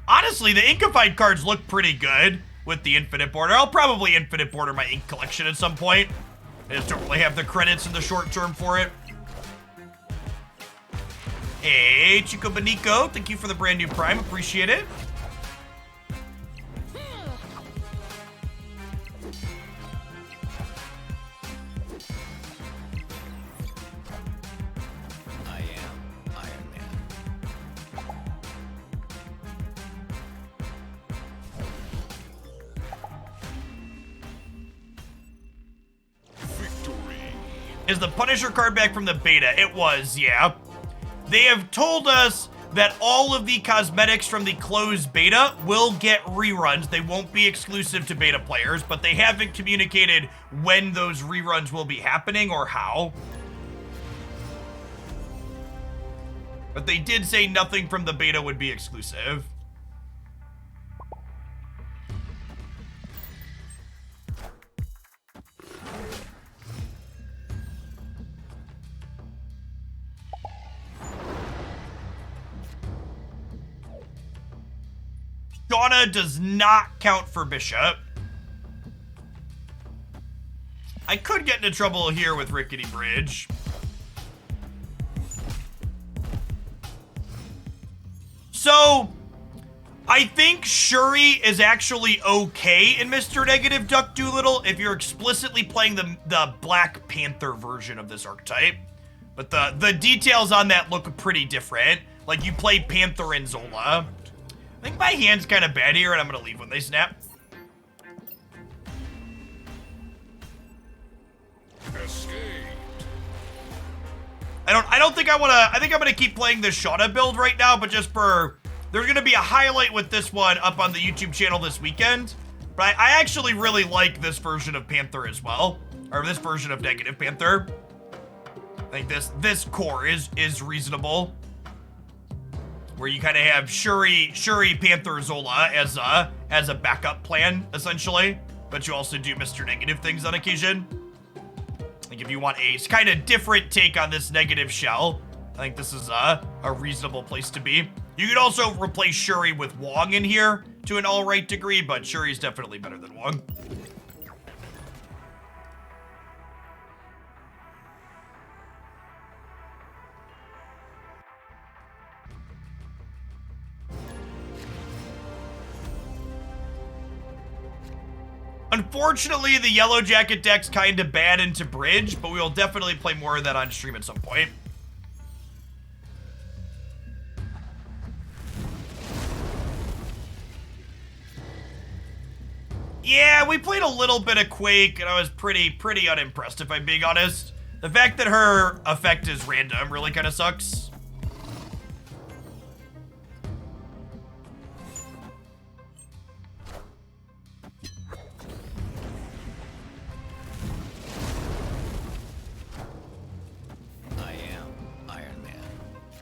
Honestly, the Inkified cards look pretty good with the Infinite Border. I'll probably Infinite Border my Ink collection at some point. I just don't really have the credits in the short term for it. Hey, Chico Benico, thank you for the brand new Prime. Appreciate it. I am Iron Man. Victory. Is the Punisher card back from the beta? It was, yeah. They have told us that all of the cosmetics from the closed beta will get reruns. They won't be exclusive to beta players, but they haven't communicated when those reruns will be happening or how. But they did say nothing from the beta would be exclusive. Shanna does not count for Bishop. I could get into trouble here with Rickety Bridge. So, I think Shuri is actually okay in Mr. Negative Duck Doolittle if you're explicitly playing the Black Panther version of this archetype. But the details on that look pretty different. Like, you play Panther and Zola. I think my hand's kind of bad here, and I'm gonna leave when they snap. Escaped. I don't think I wanna. I think I'm gonna keep playing the Shanna build right now, but just for there's gonna be a highlight with this one up on the YouTube channel this weekend. But I actually really like this version of Panther as well, or this version of Negative Panther. I think this core is reasonable. Where you kind of have Shuri, Panther, Zola as a backup plan, essentially. But you also do Mr. Negative things on occasion. Like if you want a kind of different take on this Negative shell, I think this is a reasonable place to be. You could also replace Shuri with Wong in here to an alright degree, but Shuri's definitely better than Wong. Unfortunately, the Yellow Jacket deck's kind of bad into Bridge, but we will definitely play more of that on stream at some point. Yeah, we played a little bit of Quake, and I was pretty unimpressed, if I'm being honest. The fact that her effect is random really kind of sucks.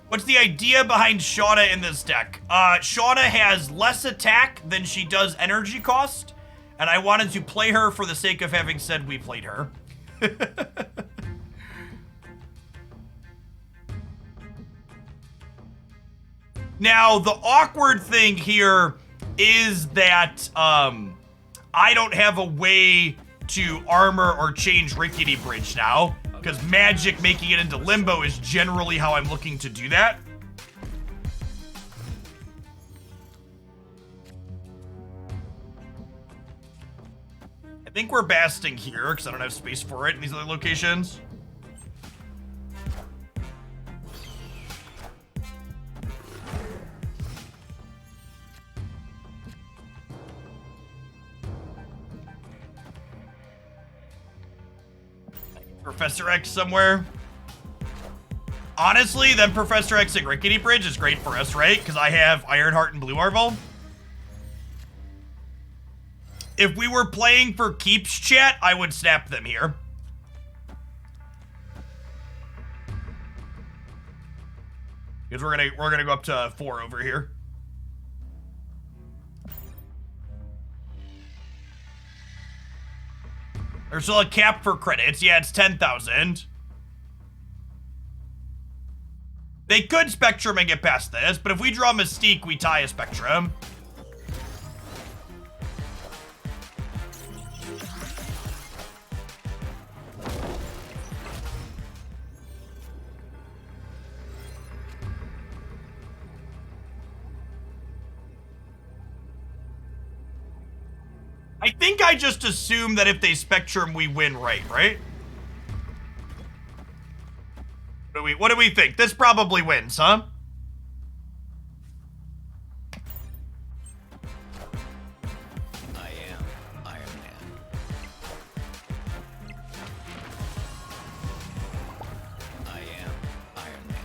What's the idea behind Shanna in this deck? Shanna has less attack than she does energy cost, and I wanted to play her for the sake of having said we played her. Now, the awkward thing here is that I don't have a way to armor or change Rickety Bridge now. Because Magic making it into Limbo is generally how I'm looking to do that. I think we're basting here because I don't have space for it in these other locations. Professor X somewhere. Honestly, then Professor X and Rickety Bridge is great for us, right? Because I have Ironheart and Blue Marvel. If we were playing for keeps, chat, I would snap them here. Because we're gonna go up to 4 over here. There's still a cap for credits. Yeah, it's 10,000. They could Spectrum and get past this, but if we draw Mystique, we tie a Spectrum. I think I just assume that if they Spectrum, we win right? What do we think? This probably wins, huh? I am Iron Man. I am Iron Man.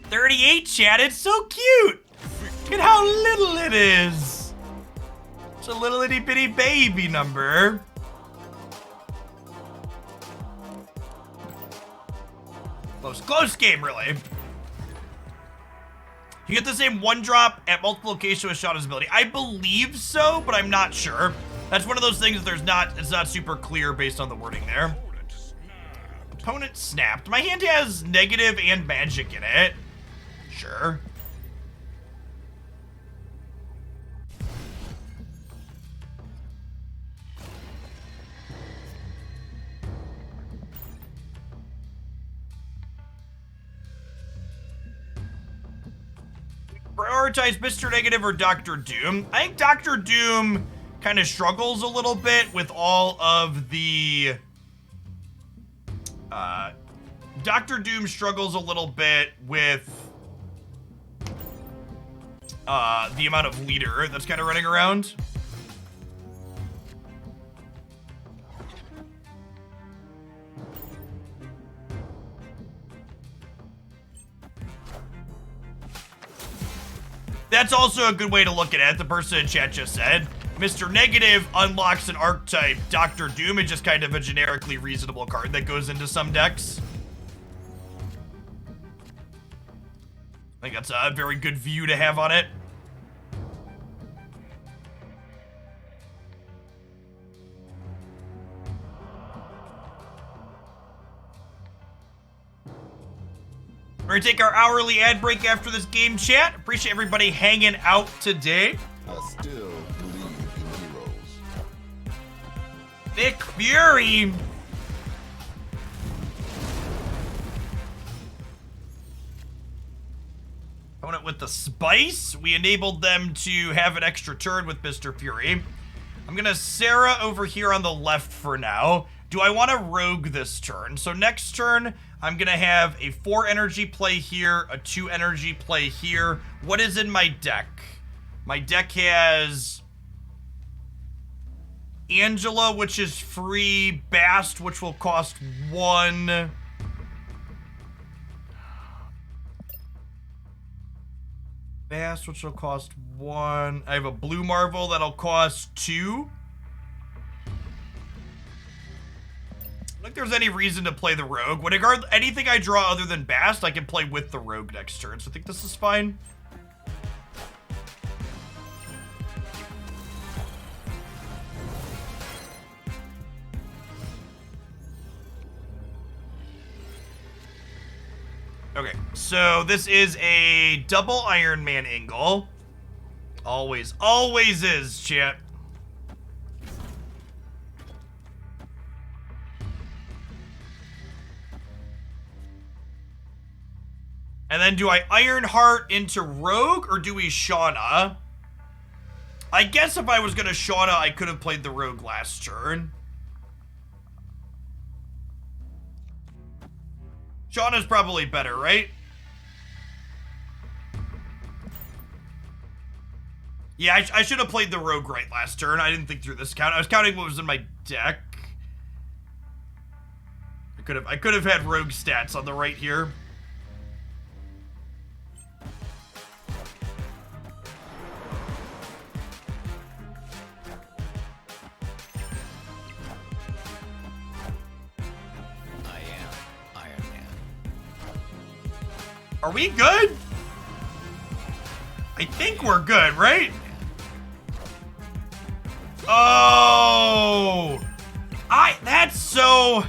38, chat. It's so cute. Look at how little it is. It's a little itty bitty baby number. Close game, really. You get the same 1-drop at multiple locations with Shanna's ability. I believe so, but I'm not sure. That's one of those things that it's not super clear based on the wording there. Opponent snapped. My hand has negative and magic in it. Sure. Prioritize Mr. Negative or Dr. Doom. I think Dr. Doom kind of struggles a little bit with all of the... Dr. Doom struggles a little bit with the amount of leader that's kind of running around. That's also a good way to look at it. The person in chat just said, Mr. Negative unlocks an archetype. Dr. Doom is just kind of a generically reasonable card that goes into some decks. I think that's a very good view to have on it. We're gonna take our hourly ad break after this game, chat. Appreciate everybody hanging out today. I still believe in heroes. Nick Fury. Opponent with the spice. We enabled them to have an extra turn with Mr. Fury. I'm gonna Sarah over here on the left for now. Do I want to rogue this turn? So next turn, I'm gonna have a 4 energy play here, a 2 energy play here. What is in my deck? My deck has Angela, which is free, Bast, which will cost 1. Bast, which will cost 1. I have a Blue Marvel that'll cost 2. I don't think there's any reason to play the Rogue. Whatever, anything I draw other than Bast, I can play with the Rogue next turn, so I think this is fine. Okay, so this is a double Iron Man angle. Always is, chat. And then do I Ironheart into Rogue, or do we Shanna? I guess if I was gonna Shanna, I could have played the Rogue last turn. Shanna's probably better, right? Yeah, I should have played the rogue right last turn. I didn't think through this count. I was counting what was in my deck. I could have had rogue stats on the right here. I am Iron Man. Are we good? I think we're good, right? Oh! That's so...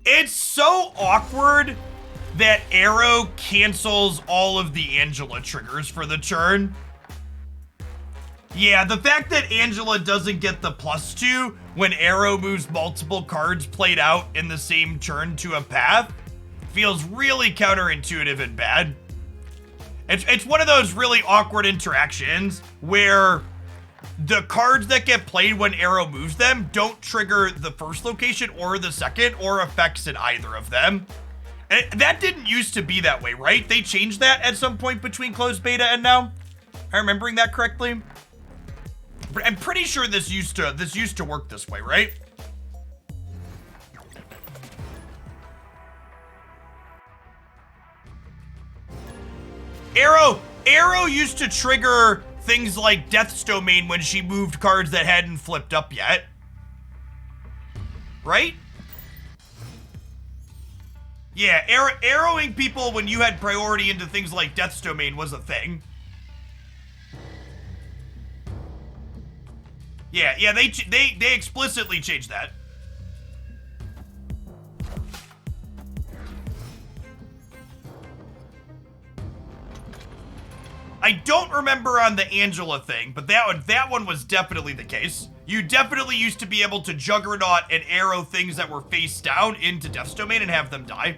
It's so awkward that Arrow cancels all of the Angela triggers for the turn. Yeah, the fact that Angela doesn't get the +2 when Arrow moves multiple cards played out in the same turn to a path feels really counterintuitive and bad. It's one of those really awkward interactions where the cards that get played when Arrow moves them don't trigger the first location or the second or effects in either of them. And that didn't used to be that way, right? They changed that at some point between closed beta and now. Am I remembering that correctly? I'm pretty sure this used to work this way, right? Arrow used to trigger things like Death's Domain when she moved cards that hadn't flipped up yet. Right? Yeah, arrowing people when you had priority into things like Death's Domain was a thing. Yeah, they explicitly changed that. I don't remember on the Angela thing, but that one was definitely the case. You definitely used to be able to Juggernaut and arrow things that were face down into Death's Domain and have them die.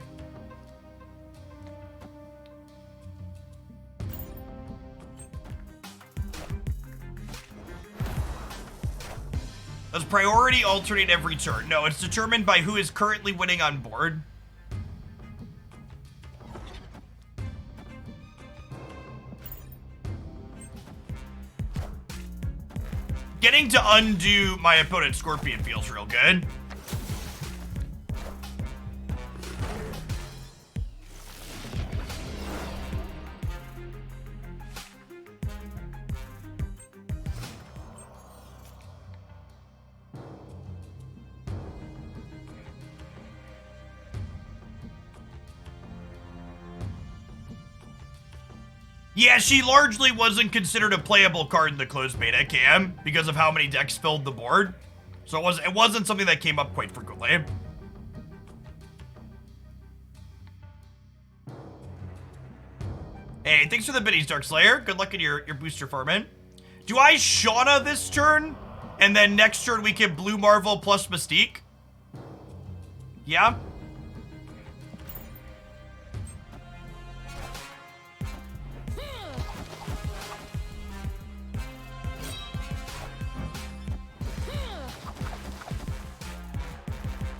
Does priority alternate every turn? No, it's determined by who is currently winning on board. Getting to undo my opponent's Scorpion feels real good. Yeah, she largely wasn't considered a playable card in the closed beta, Cam, because of how many decks filled the board. So it wasn't something that came up quite frequently. Hey, thanks for the biddies, Darkslayer. Good luck in your booster farming. Do I Shanna this turn? And then next turn we can Blue Marvel plus Mystique? Yeah?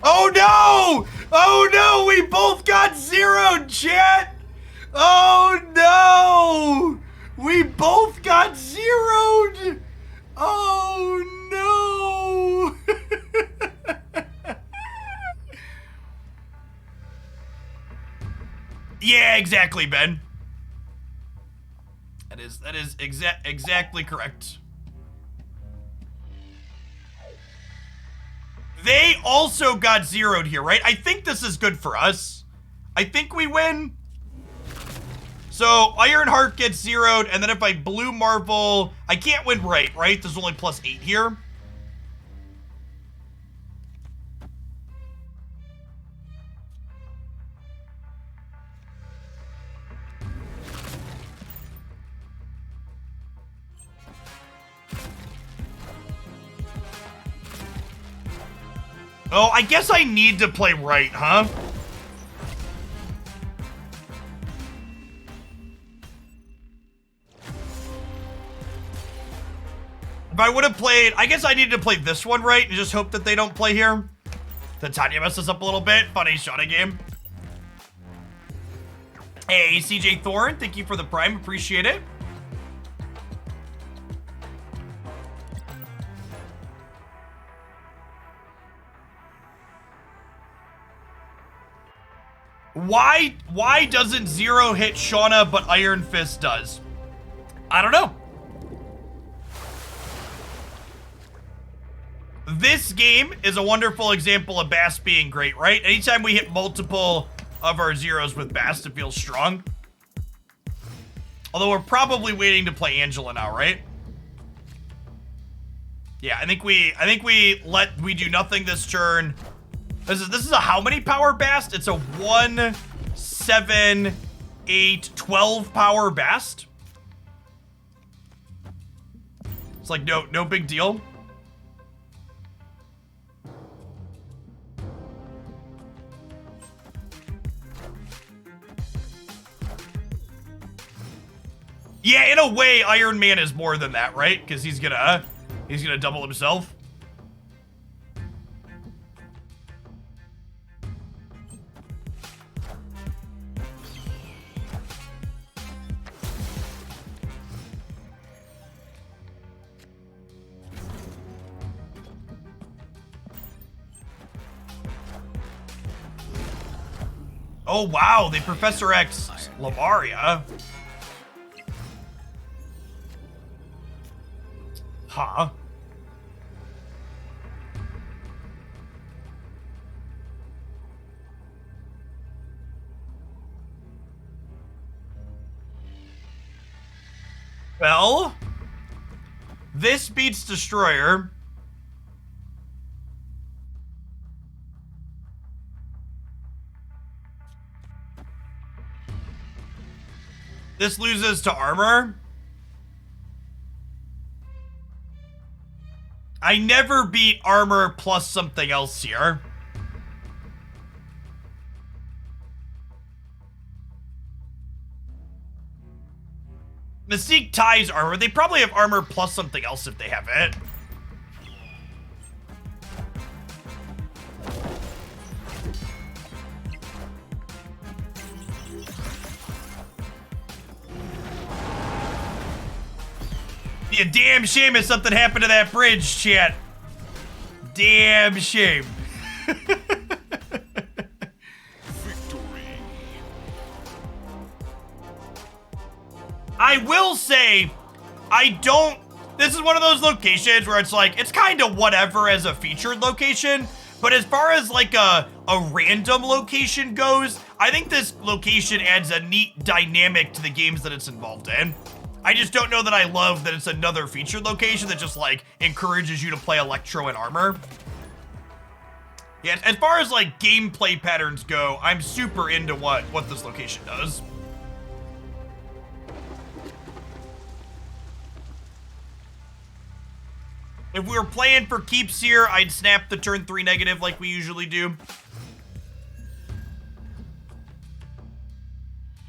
Oh no! Oh no! We both got zeroed, chat! Oh no! We both got zeroed! Oh no! Yeah, exactly, Ben. That is exactly correct. They also got zeroed here, right? I think this is good for us. I think we win. So Ironheart gets zeroed, and then if I Blue Marvel, I can't win right? There's only +8 here. Oh, I guess I need to play right, huh? If I would have played, I guess I needed to play this one right and just hope that they don't play here. The Tanya messed us up a little bit. Funny Shanna game. Hey, CJ Thorne, thank you for the Prime. Appreciate it. Why doesn't Zero hit Shauna but Iron Fist does? I don't know. This game is a wonderful example of Bast being great, right? Anytime we hit multiple of our zeros with Bast, it feels strong. Although we're probably waiting to play Angela now, right? Yeah, I think we do nothing this turn. This is a how many power Bast? It's a 1, 7, 8, 12 power Bast. It's like no big deal. Yeah, in a way, Iron Man is more than that, right? Because he's gonna double himself. Oh wow, they Professor X Lavaria. Huh. Well, this beats Destroyer. This loses to Armor. I never beat Armor plus something else here. Mystique ties Armor. They probably have Armor plus something else if they have it. Be a damn shame if something happened to that bridge, chat. Damn shame. Victory. I will say, this is one of those locations where it's like, it's kind of whatever as a featured location, but as far as like a random location goes, I think this location adds a neat dynamic to the games that it's involved in. I just don't know that I love that it's another featured location that just like encourages you to play Electro and Armor. Yeah, as far as like gameplay patterns go, I'm super into what this location does. If we were playing for keeps here, I'd snap the turn 3 negative like we usually do.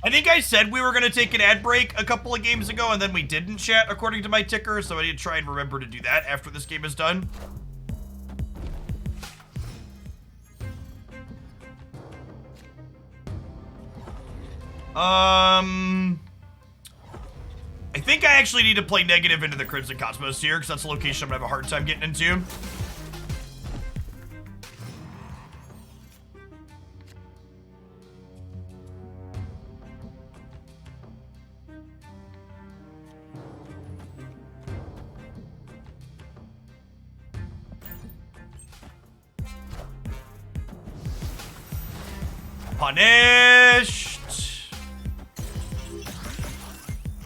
I think I said we were going to take an ad break a couple of games ago, and then we didn't, chat, according to my ticker, so I need to try and remember to do that after this game is done. I think I actually need to play negative into the Crimson Cosmos here, because that's a location I'm going to have a hard time getting into. Punished.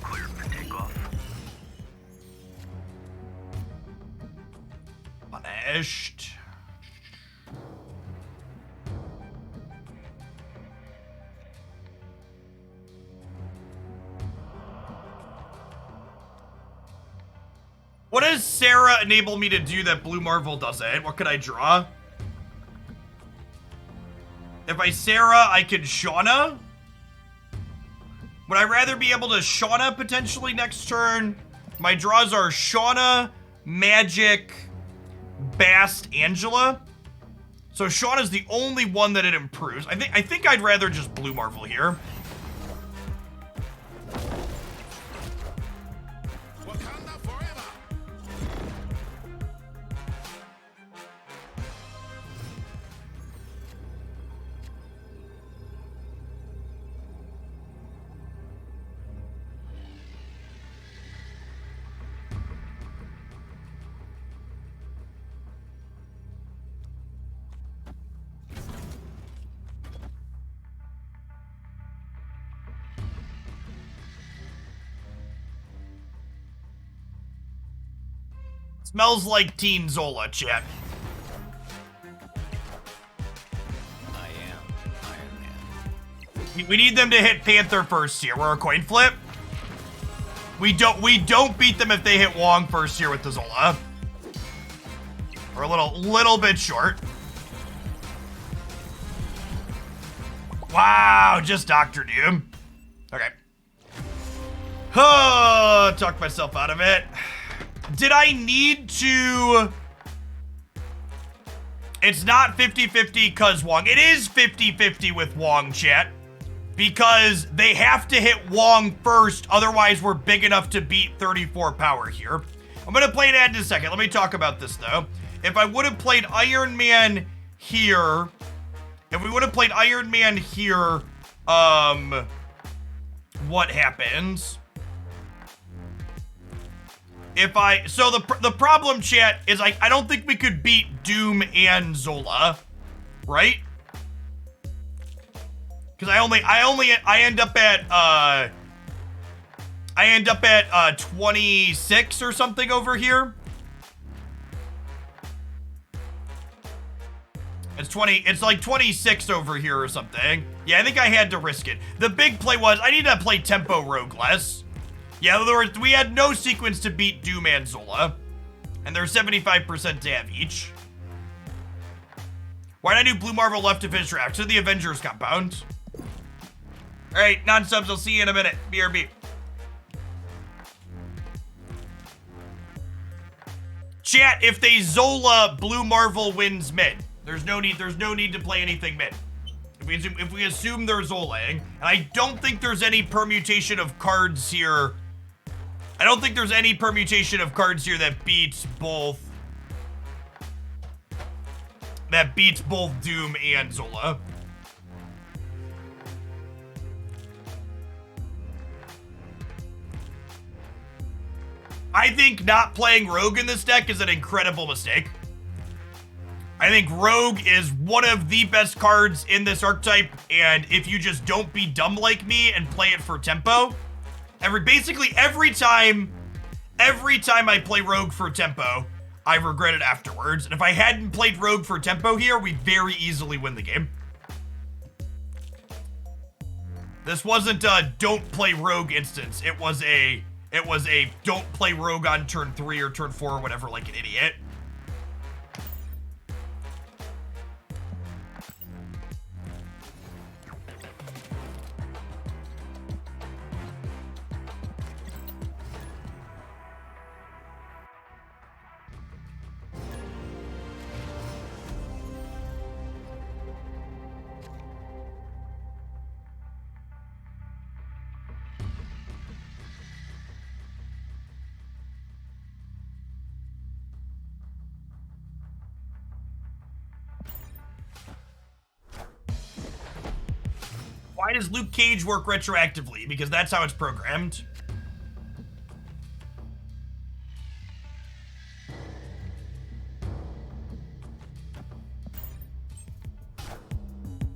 Clear for takeoff. Punished. What does Sarah enable me to do that Blue Marvel doesn't? What could I draw? If I Sarah, I can Shauna. Would I rather be able to Shauna potentially next turn? My draws are Shauna, Magic, Bast, Angela. So Shanna's the only one that it improves. I think I'd rather just Blue Marvel here. Wakanda forever. Smells like Teen Zola, chat. I am Iron Man. We need them to hit Panther first here. We're a coin flip. We don't beat them if they hit Wong first here with the Zola. We're a little bit short. Wow, just Dr. Doom. Okay. Oh, talked myself out of it. Did I need to... It's not 50-50 because Wong. It is 50-50 with Wong, chat. Because they have to hit Wong first, otherwise we're big enough to beat 34 power here. I'm going to play it in a second. Let me talk about this, though. If I would have played Iron Man here... If we would have played Iron Man here, what happens? So the problem, chat, is I don't think we could beat Doom and Zola, right? Because I end up at 26 or something over here. It's like 26 over here or something. Yeah, I think I had to risk it. The big play was I need to play Tempo Rogue less. Yeah, in other words, we had no sequence to beat Doom and Zola. And they're 75% to have each. Why did I do Blue Marvel left to finish draft? To the Avengers compound. Alright, non-subs, I'll see you in a minute. BRB. Chat, if they Zola, Blue Marvel wins mid. There's no need to play anything mid. If we assume they're Zolaing, and I don't think there's any permutation of cards here. I don't think there's any permutation of cards here that beats both Doom and Zola. I think not playing Rogue in this deck is an incredible mistake. I think Rogue is one of the best cards in this archetype, and if you just don't be dumb like me and play it for tempo, basically every time I play Rogue for tempo, I regret it afterwards. And if I hadn't played Rogue for tempo here, we'd very easily win the game. This wasn't a don't play Rogue instance. It was a don't play Rogue on turn 3 or turn 4 or whatever like an idiot. Why does Luke Cage work retroactively? Because that's how it's programmed.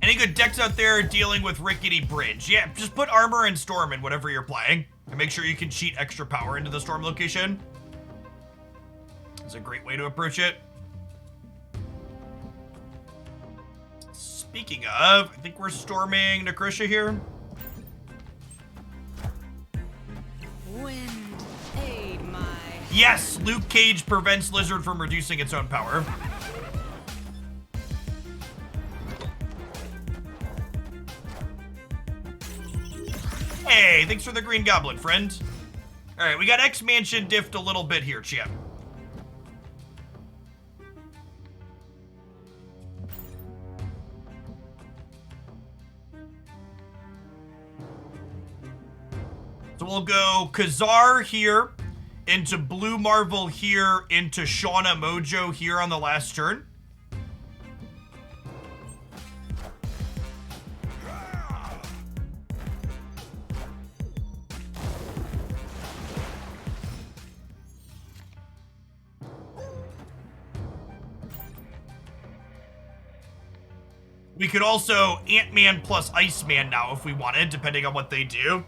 Any good decks out there dealing with Rickety Bridge? Yeah, just put Armor and Storm in whatever you're playing. And make sure you can cheat extra power into the Storm location. It's a great way to approach it. Speaking of, I think we're storming Nakrisha here. Wind, aid my... Yes, Luke Cage prevents Lizard from reducing its own power. Hey, thanks for the Green Goblin, friend. All right, we got X-Mansion diffed a little bit here, champ. we'll go Kazar here, into Blue Marvel here, into Shanna Mojo here on the last turn. We could also Ant-Man plus Iceman now if we wanted, depending on what they do.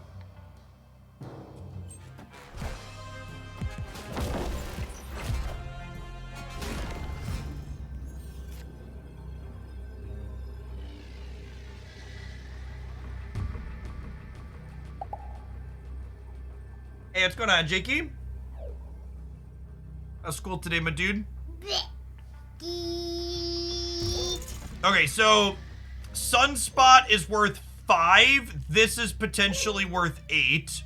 Hey, what's going on, Jakey? How's school today, my dude? Okay, so Sunspot is worth 5. This is potentially worth 8.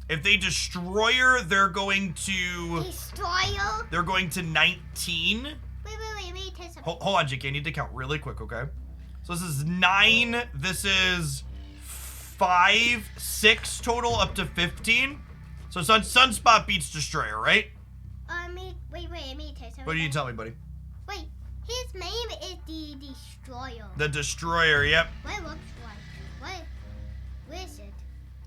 If they destroy her, they're going to... Destroyer? They're going to 19. Wait, let me test something. Hold on, JK, I need to count really quick, okay? So this is 9. This is 5, 6 total, up to 15. So Sunspot beats Destroyer, right? Wait, let me test something. What do you tell me, buddy? Wait, his name is the Destroyer. The Destroyer, yep. What it looks like? Where is it?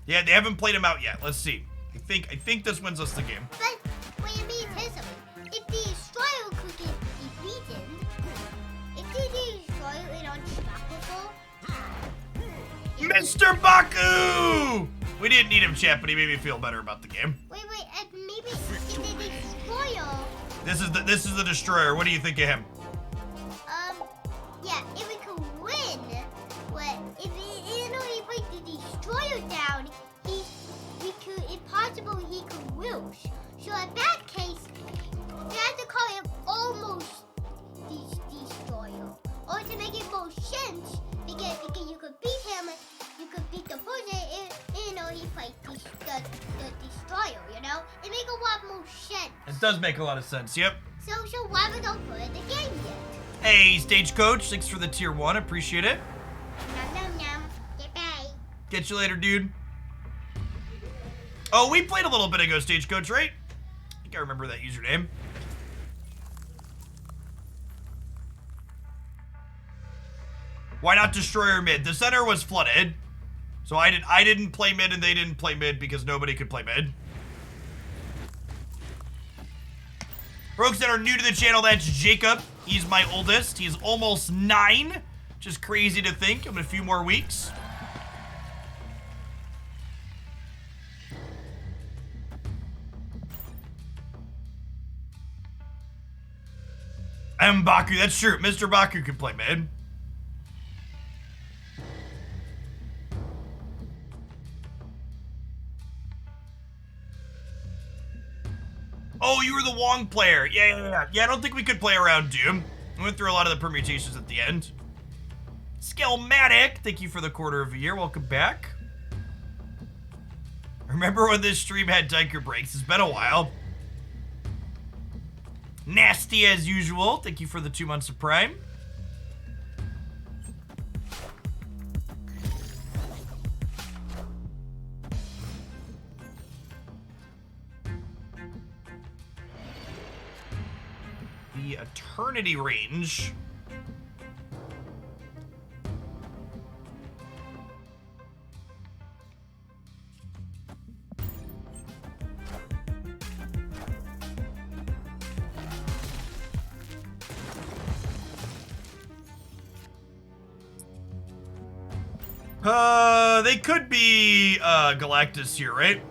Yeah, they haven't played him out yet. Let's see. I think this wins us the game. But wait, let me test something. If the Destroyer could get defeated, if the Destroyer is unstoppable, Mr. Baku! We didn't need him, chat, but he made me feel better about the game. Wait, maybe if the Destroyer. This is the Destroyer. What do you think of him? Yeah, if we could win, but if he put the Destroyer down, it's possible he could lose. So in that case, you have to call him almost Destroyer. Or to make it more sense, because you could beat him, you could beat the person, and he played the Destroyer, you know? It makes a lot more sense. It does make a lot of sense, yep. So why we don't put it in the game yet? Hey, Stagecoach, thanks for the tier 1, appreciate it. Nom. Goodbye. Get you later, dude. Oh, we played a little bit ago, Stagecoach, right? I think I remember that username. Why not Destroyer mid? The center was flooded. So I didn't play mid and they didn't play mid because nobody could play mid. Folks that are new to the channel, that's Jacob. He's my oldest. He's almost 9. Which is crazy to think. In a few more weeks. And Baku, that's true. Mr. Baku can play mid. Oh, you were the Wong player. Yeah, I don't think we could play around Doom. We went through a lot of the permutations at the end. Scalematic, thank you for the quarter of a year. Welcome back. Remember when this stream had Diker breaks? It's been a while. Nasty as usual. Thank you for the 2 months of Prime. The Eternity range. They could be Galactus here, right?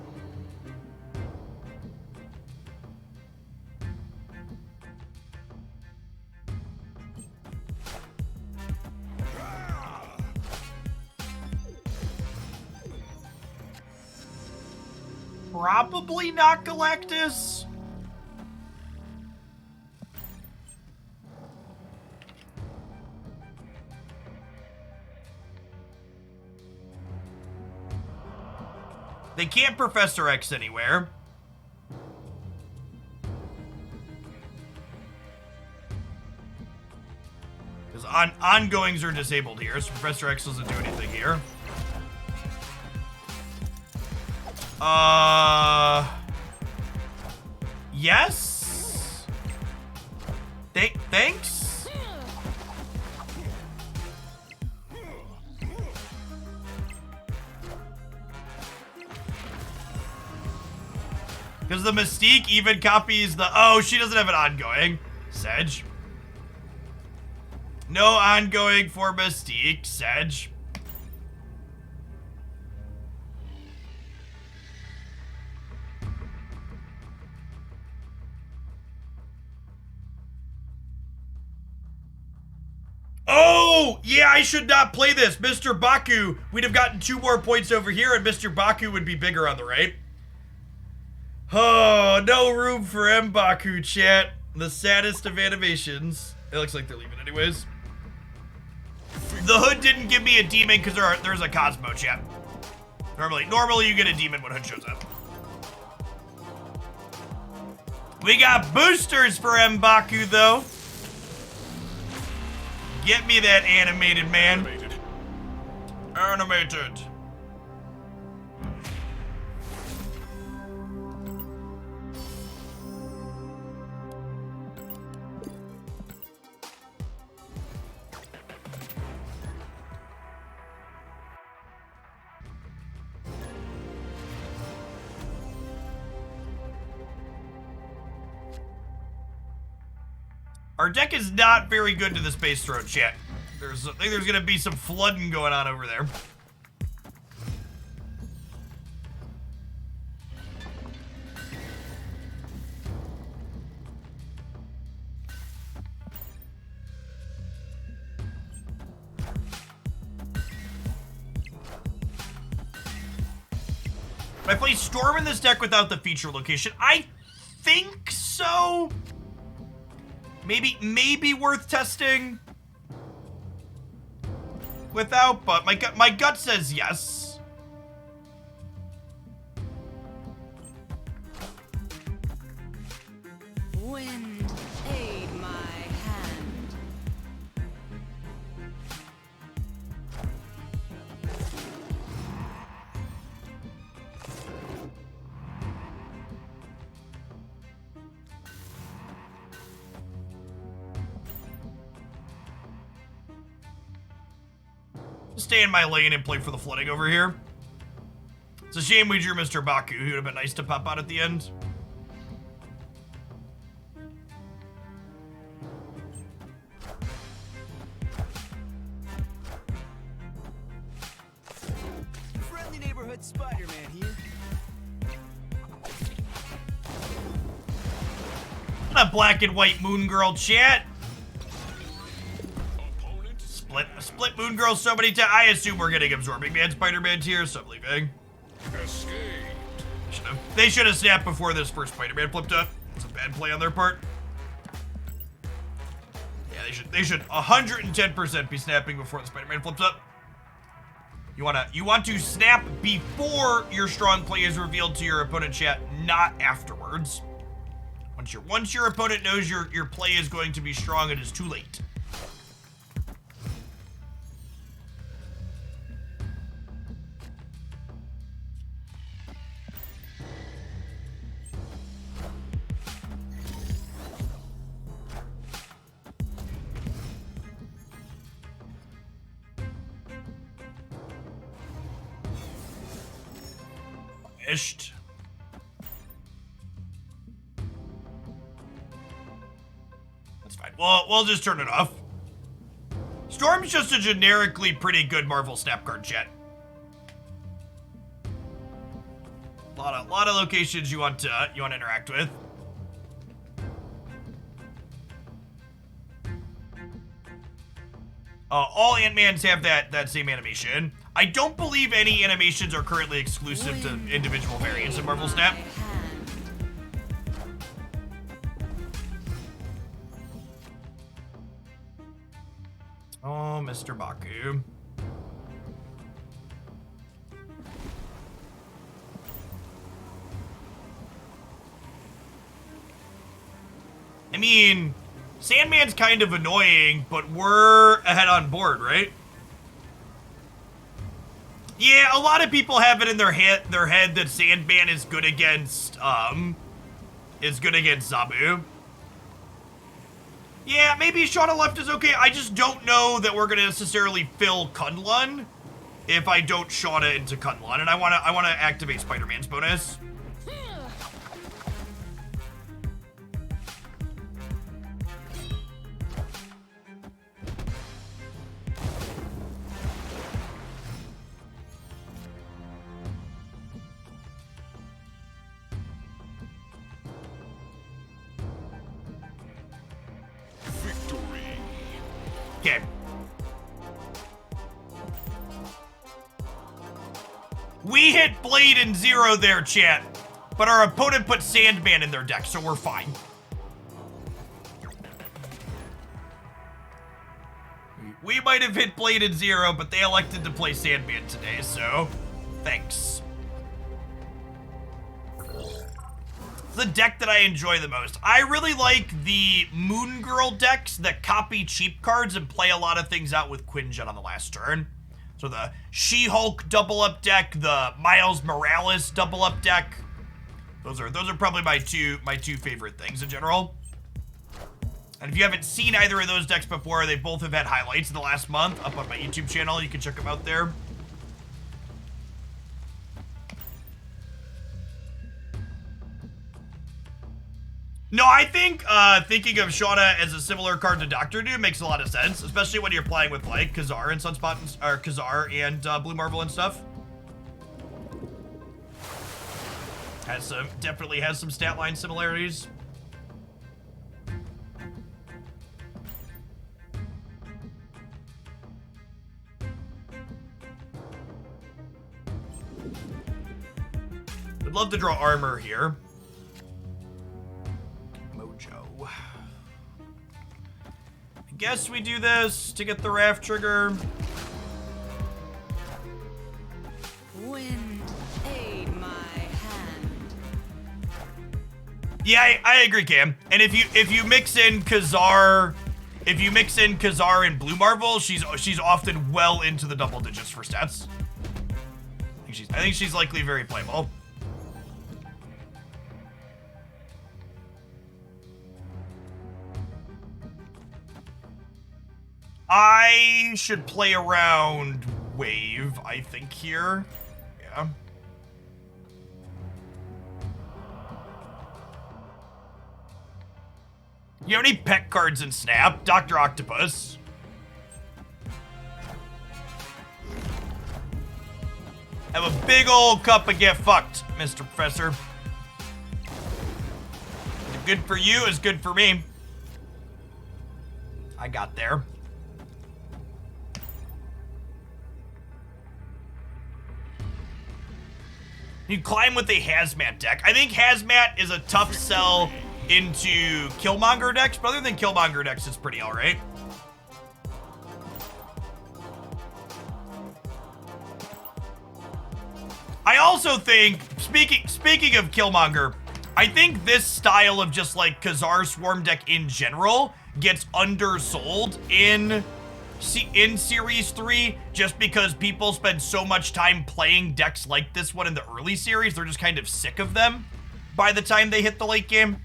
Probably not Galactus. They can't Professor X anywhere. Because ongoings are disabled here, so Professor X doesn't do anything here. Yes? Thanks? Because the Mystique even copies the... Oh, she doesn't have an ongoing. Sedge. No ongoing for Mystique. Sedge. Oh, yeah, I should not play this. Mr. Baku, we'd have gotten 2 more points over here, and Mr. Baku would be bigger on the right. Oh, no room for M'Baku, chat. The saddest of animations. It looks like they're leaving anyways. The Hood didn't give me a demon because there's a Cosmo, chat. Normally you get a demon when Hood shows up. We got boosters for M'Baku, though. Get me that animated, man. Animated. Our deck is not very good to the Space Throne, chat. I think there's gonna be some flooding going on over there. Can I play Storm in this deck without the feature location? I think so. Maybe worth testing without, but my gut says yes. Wind, aid my hand. Stay in my lane and play for the flooding over here. It's a shame we drew Mr. Baku. He would have been nice to pop out at the end. Friendly neighborhood Spider-Man here. Not a black and white Moon Girl, chat. Split Moon Girl so many times. I assume we're getting Absorbing Man Spider-Man tiers, so I'm leaving. They should have snapped before this first Spider-Man flipped up. It's a bad play on their part. Yeah, they should 110% be snapping before the Spider-Man flips up. You want to snap before your strong play is revealed to your opponent, chat, not afterwards. Once your opponent knows your play is going to be strong, it is too late. Ished. That's fine. We'll just turn it off. Storm's just a generically pretty good Marvel Snap card, chat. Lot of locations you want to interact with. All Ant-Mans have that same animation. I don't believe any animations are currently exclusive to individual variants of Marvel Snap. Oh, Mr. Baku. I mean, Sandman's kind of annoying, but we're ahead on board, right? Yeah, a lot of people have it in their head that Sandman is good against Zabu. Yeah, maybe Shauna left is okay. I just don't know that we're gonna necessarily fill Kunlun if I don't Shauna into Kunlun, and I wanna activate Spider-Man's bonus. Victory. Okay. We hit Blade in 0 there, chat. But our opponent put Sandman in their deck, so we're fine. We might have hit Blade in 0, but they elected to play Sandman today, so thanks. It's the deck that I enjoy the most. I really like the Moon Girl decks that copy cheap cards and play a lot of things out with Quinjet on the last turn. So the She-Hulk double up deck, the Miles Morales double up deck. Those are probably my two favorite things in general. And if you haven't seen either of those decks before, they both have had highlights in the last month up on my YouTube channel. You can check them out there. No, I think thinking of Shauna as a similar card to Doctor Doom makes a lot of sense, especially when you're playing with like Kazar and Sunspot or Kazar and Blue Marvel and stuff. Definitely has some stat line similarities. Would love to draw armor here. I guess we do this to get the raft trigger. Wind, aid my hand. Yeah, I agree, Cam. And if you mix in Kazar, and Blue Marvel, she's often well into the double digits for stats. I think she's likely very playable. I should play around Wave, I think, here. Yeah. You have any pet cards in Snap? Dr. Octopus. Have a big old cup of get fucked, Mr. Professor. Good for you is good for me. I got there. You climb with a Hazmat deck. I think Hazmat is a tough sell into Killmonger decks, but other than Killmonger decks, it's pretty alright. I also think, speaking of Killmonger, I think this style of just like Kazar Swarm deck in general gets undersold in Series 3 just because people spend so much time playing decks like this one in the early series. They're just kind of sick of them by the time they hit the late game.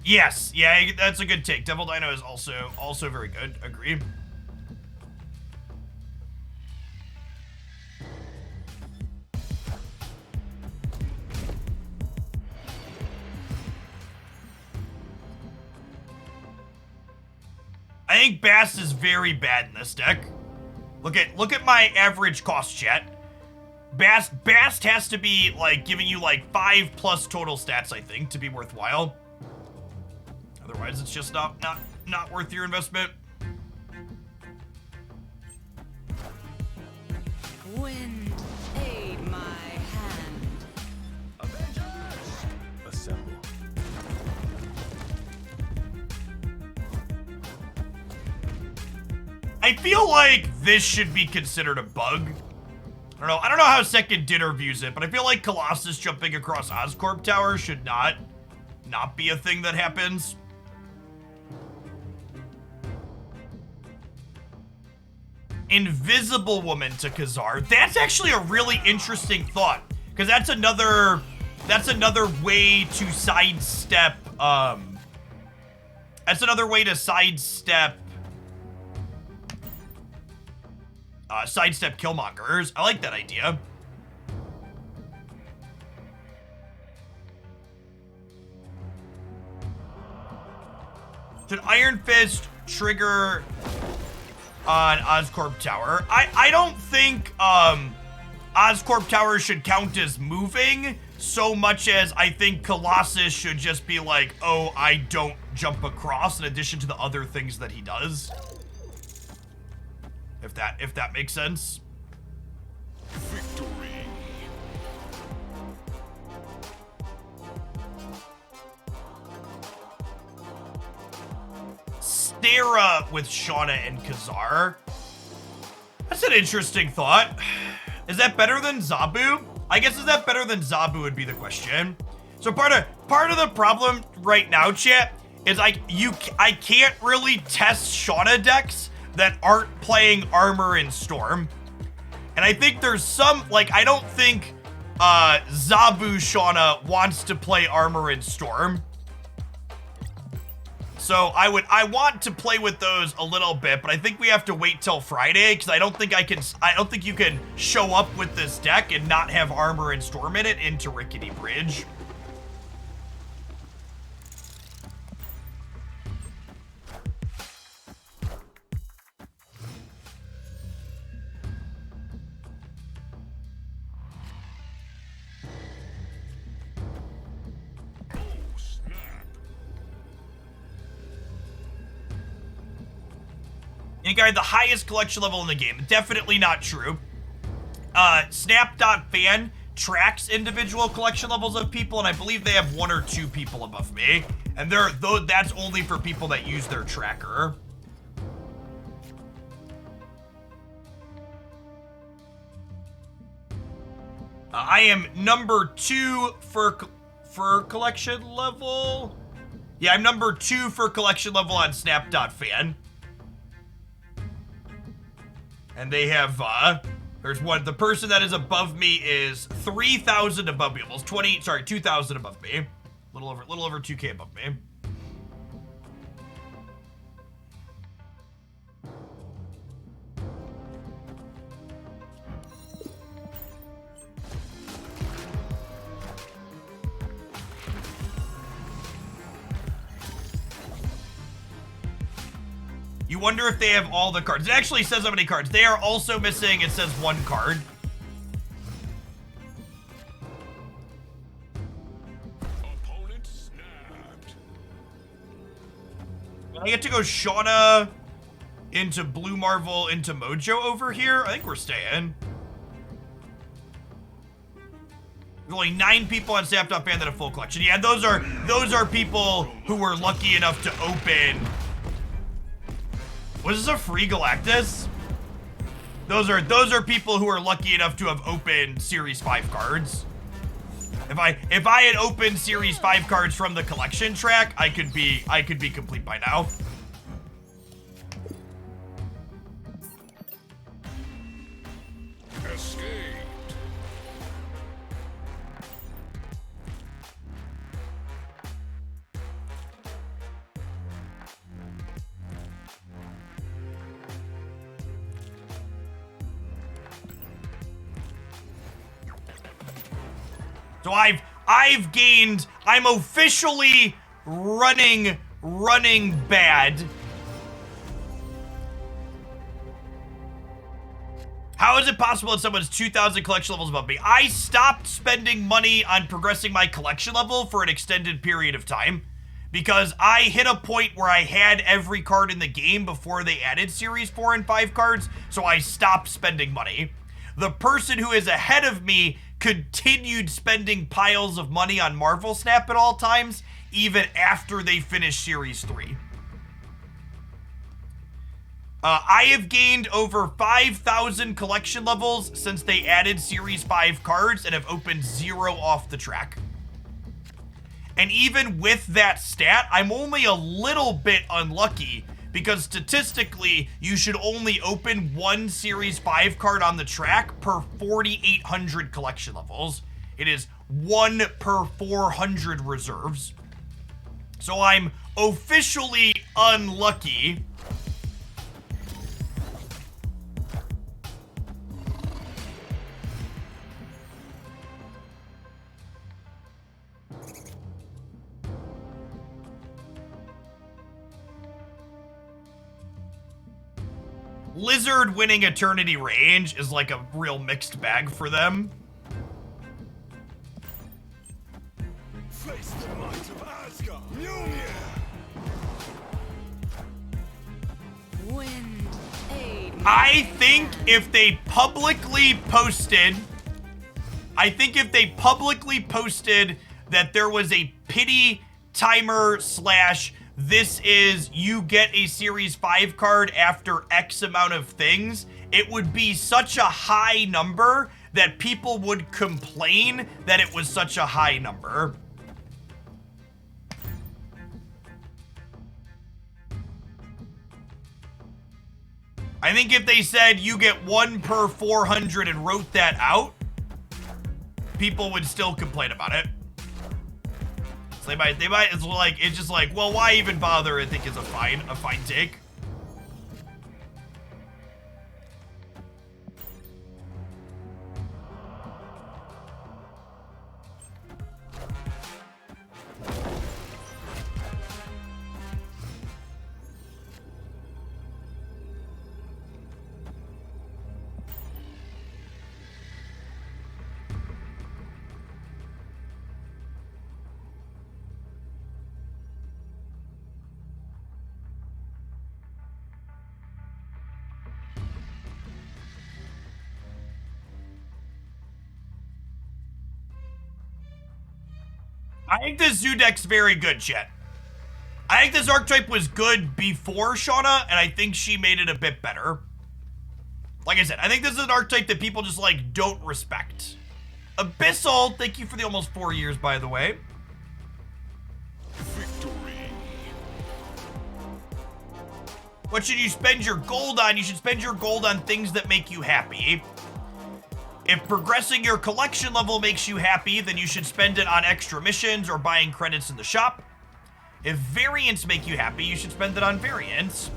Yes, yeah, that's a good take. Devil Dino is also very good. Agree. I think Bast is very bad in this deck. Look at my average cost, chat. Bast has to be like giving you like 5+ total stats, I think, to be worthwhile. Otherwise, it's just not worth your investment. Wind, aid my hand. Avengers, assemble. I feel like this should be considered a bug. I don't know how Second Dinner views it, but I feel like Colossus jumping across Oscorp Tower should not not be a thing that happens. Invisible Woman to Kazar. That's actually a really interesting thought, because that's another way to sidestep sidestep Killmongers. I like that idea. Should Iron Fist trigger on Oscorp Tower? I don't think Oscorp Tower should count as moving so much as I think Colossus should just be like, oh, I don't jump across, in addition to the other things that he does. If that makes sense. Victory. Stara with Shanna and Kazar. That's an interesting thought. Is that better than Zabu? I guess is that better than Zabu would be the question. So part of the problem right now, chat, is I can't really test Shanna decks that aren't playing Armor and Storm. And I think there's some, like, I don't think Zabu Shanna wants to play Armor and Storm. So I want to play with those a little bit, but I think we have to wait till Friday, because I don't think you can show up with this deck and not have Armor and Storm in it into Rickety Bridge. You got the highest collection level in the game. Definitely not true. Snap.fan tracks individual collection levels of people, and I believe they have 1 or 2 people above me. And that's only for people that use their tracker. I am number 2 for collection level. Yeah, I'm number 2 for collection level on Snap.fan. And they have, there's one, the person that is above me is 3,000 above me, almost 2,000 above me. Little over 2K above me. You wonder if they have all the cards. It actually says how many cards. They are also missing, it says 1 card. Opponent snapped. I get to go Shauna into Blue Marvel into Mojo over here. I think we're staying. There's only 9 people on Snap.fan that have full collection. Yeah, those are people who were lucky enough to open. Was this a free Galactus? Those are people who are lucky enough to have opened Series 5 cards. If I had opened Series 5 cards from the collection track, I could be complete by now. Escaped. So I've gained, I'm officially running bad. How is it possible that someone's 2,000 collection levels above me? I stopped spending money on progressing my collection level for an extended period of time because I hit a point where I had every card in the game before they added Series 4 and 5 cards, so I stopped spending money. The person who is ahead of me continued spending piles of money on Marvel Snap at all times, even after they finished Series 3. I have gained over 5,000 collection levels since they added Series 5 cards and have opened 0 off the track. And even with that stat, I'm only a little bit unlucky because statistically, you should only open one Series 5 card on the track per 4,800 collection levels. It is 1 per 400 reserves. So I'm officially unlucky. Lizard winning Eternity Range is like a real mixed bag for them. Face the might of Asgard. Mjolnir. Wind, aid my I think hand. if they publicly posted, that there was a pity timer / this is you get a Series 5 card after X amount of things, it would be such a high number that people would complain that it was such a high number. I think if they said you get 1 per 400 and wrote that out, people would still complain about it. So they might, it's just like, well, why even bother? I think is a fine take. I think this Zoo deck's very good, chat. I think this archetype was good before Shanna, and I think she made it a bit better. Like I said, I think this is an archetype that people just, like, don't respect. Abyssal, thank you for the almost 4 years, by the way. Victory. What should you spend your gold on? You should spend your gold on things that make you happy. If progressing your collection level makes you happy, then you should spend it on extra missions or buying credits in the shop. If variants make you happy, you should spend it on variants.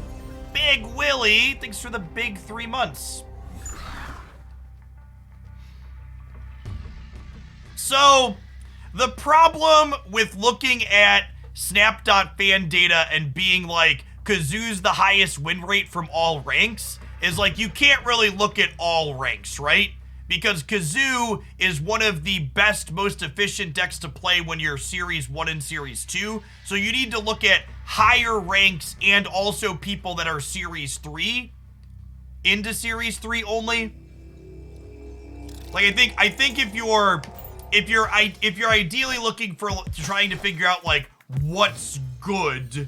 Big Willie, thanks for the big 3 months. So, the problem with looking at snap.fan data and being like, Kazoo's the highest win rate from all ranks, is like, you can't really look at all ranks, right? Because Kazoo is one of the best, most efficient decks to play when you're Series 1 and Series 2. So you need to look at higher ranks and also people that are Series 3 into Series 3 only. Like, I think if you're ideally looking for trying to figure out like what's good,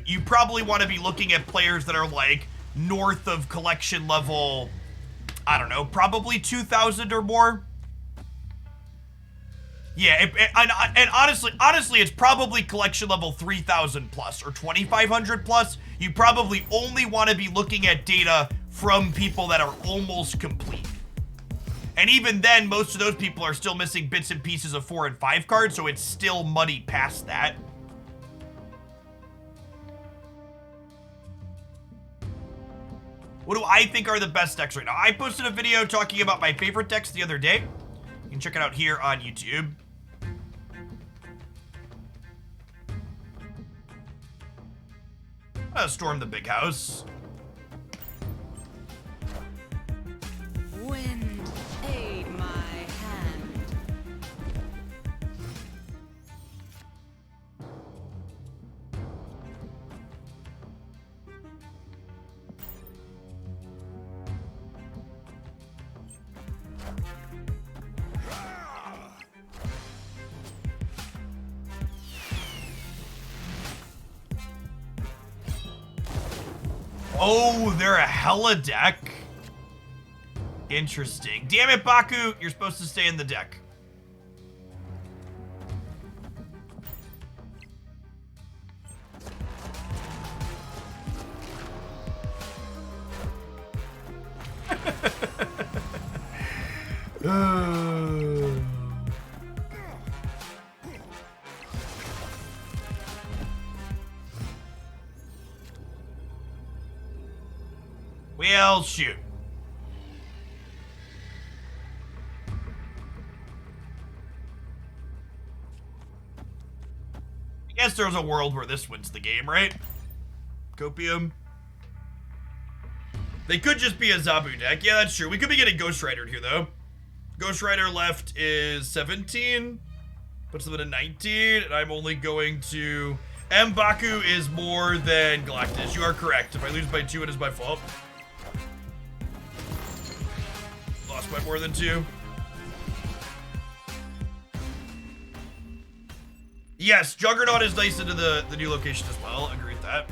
you probably want to be looking at players that are like north of collection level, I don't know, probably 2,000 or more. Yeah, and honestly, it's probably collection level 3,000 plus or 2,500 plus. You probably only want to be looking at data from people that are almost complete. And even then, most of those people are still missing bits and pieces of 4 and 5 cards, so it's still muddy past that. What do I think are the best decks right now? I posted a video talking about my favorite decks the other day. You can check it out here on YouTube. Storm the Big House. Wind, aid my hand. Oh, they're a hella deck. Interesting. Damn it, Baku, you're supposed to stay in the deck. Well, shoot. I guess there's a world where this wins the game, right? Copium. They could just be a Zabu deck. Yeah, that's true. We could be getting Ghost Rider here, though. Ghost Rider left is 17. Puts them at a 19. And I'm only going to... M'Baku is more than Galactus. You are correct. If I lose by 2, it is my fault. Lost by more than 2. Yes, Juggernaut is nice into the new location as well. Agree with that.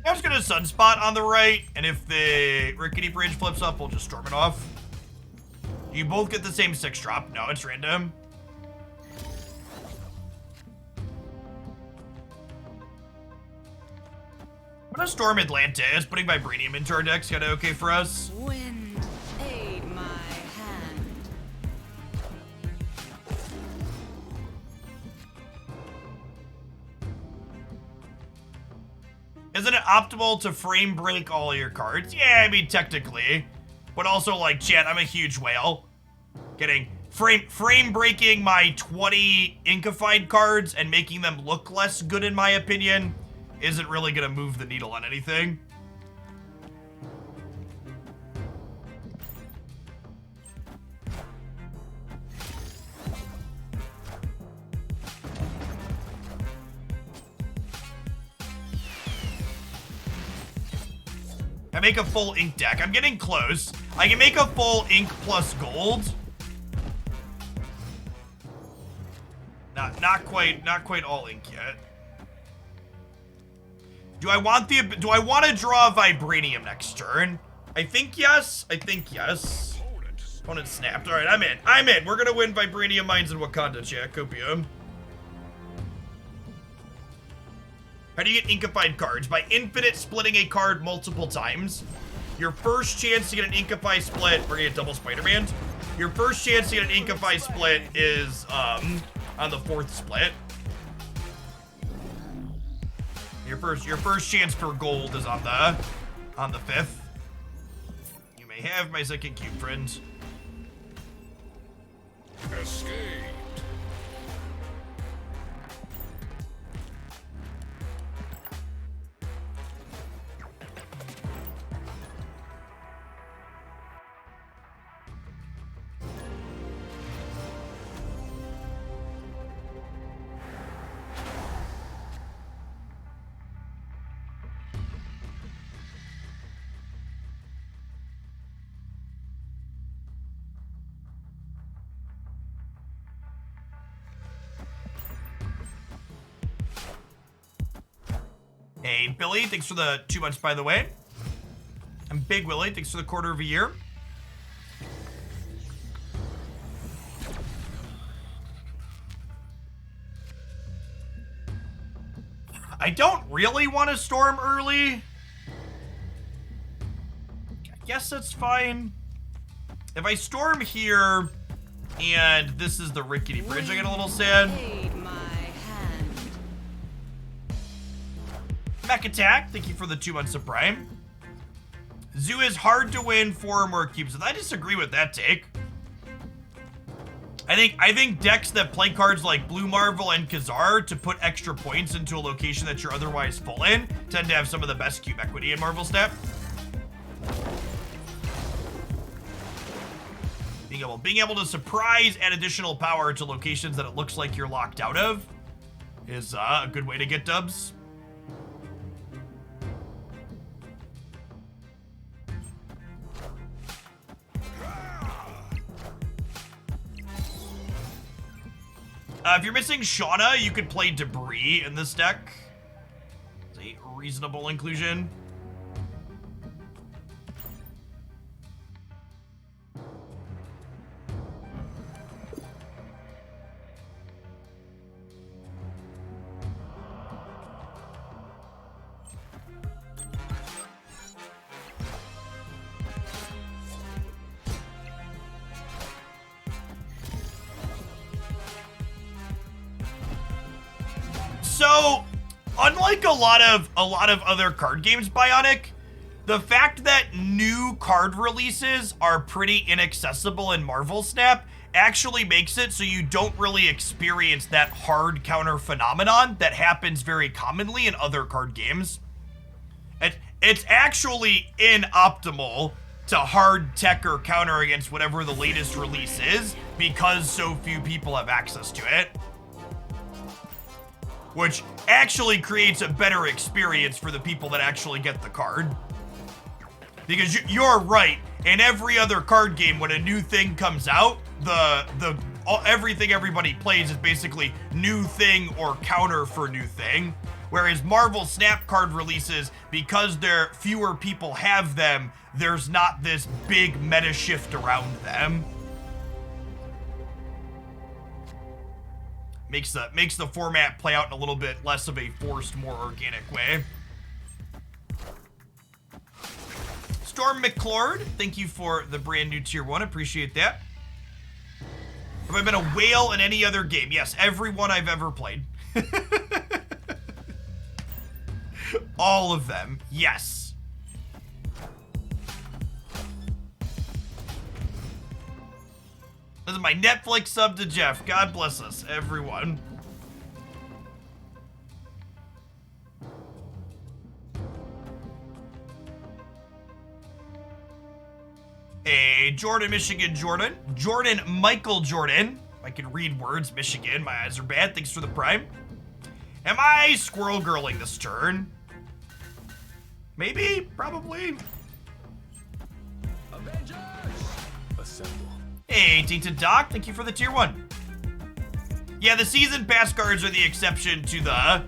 I'm just gonna Sunspot on the right, and if the Rickety Bridge flips up, we'll just storm it off. You both get the same 6 drop. No, it's random. I'm gonna storm Atlantis. Putting Vibranium into our deck's kinda okay for us. Wind, aid my hand. Isn't it optimal to frame break all of your cards? Yeah, I mean, technically. But also, like, chat, I'm a huge whale. Getting frame breaking my 20 Inkified cards and making them look less good, in my opinion, isn't really gonna move the needle on anything. I make a full ink deck. I'm getting close. I can make a full ink plus gold. Not quite all ink yet. Do I want to draw a Vibranium next turn? I think yes. Opponent snapped. All right, I'm in. We're gonna win Vibranium Mines in Wakanda, chat. Copium. How do you get Inkified cards? By infinite splitting a card multiple times. Your first chance to get an Inkify split, we're gonna get double Spider-Man. Your first chance to get an Inkify split is on the 4th split. Your first chance for gold is on the 5th. You may have my second cube, friends. Escaped. Hey, Billy, thanks for the 2 months, by the way. And Big Willie, thanks for the quarter of a year. I don't really want to storm early. I guess that's fine. If I storm here, and this is the Rickety Bridge, I get a little sad. Aid my hand. Mech Attack, thank you for the 2 months of Prime. Zoo is hard to win 4 or more cubes. I disagree with that take. I think decks that play cards like Blue Marvel and Kazar to put extra points into a location that you're otherwise full in tend to have some of the best cube equity in Marvel Step. Being able to surprise add additional power to locations that it looks like you're locked out of is a good way to get dubs. If you're missing Shauna, you could play Debris in this deck. It's a reasonable inclusion. So, unlike a lot of other card games, Bionic, the fact that new card releases are pretty inaccessible in Marvel Snap actually makes it so you don't really experience that hard counter phenomenon that happens very commonly in other card games. It's actually inoptimal to hard tech or counter against whatever the latest release is because so few people have access to it. Which actually creates a better experience for the people that actually get the card. Because you're right, in every other card game, when a new thing comes out, everything everybody plays is basically new thing or counter for new thing. Whereas Marvel Snap card releases, because fewer people have them, there's not this big meta shift around them. Makes the format play out in a little bit less of a forced, more organic way. Storm McClord, thank you for the brand new tier 1. Appreciate that. Have I been a whale in any other game? Yes, every one I've ever played. All of them, yes. This is my Netflix sub to Jeff. God bless us, everyone. Hey, Jordan, Michigan, Jordan. Jordan, Michael Jordan. I can read words, Michigan. My eyes are bad. Thanks for the prime. Am I squirrel girling this turn? Maybe, probably. Avengers! Assemble. Hey, Tainted Doc, thank you for the tier 1. Yeah, the season pass cards are the exception to the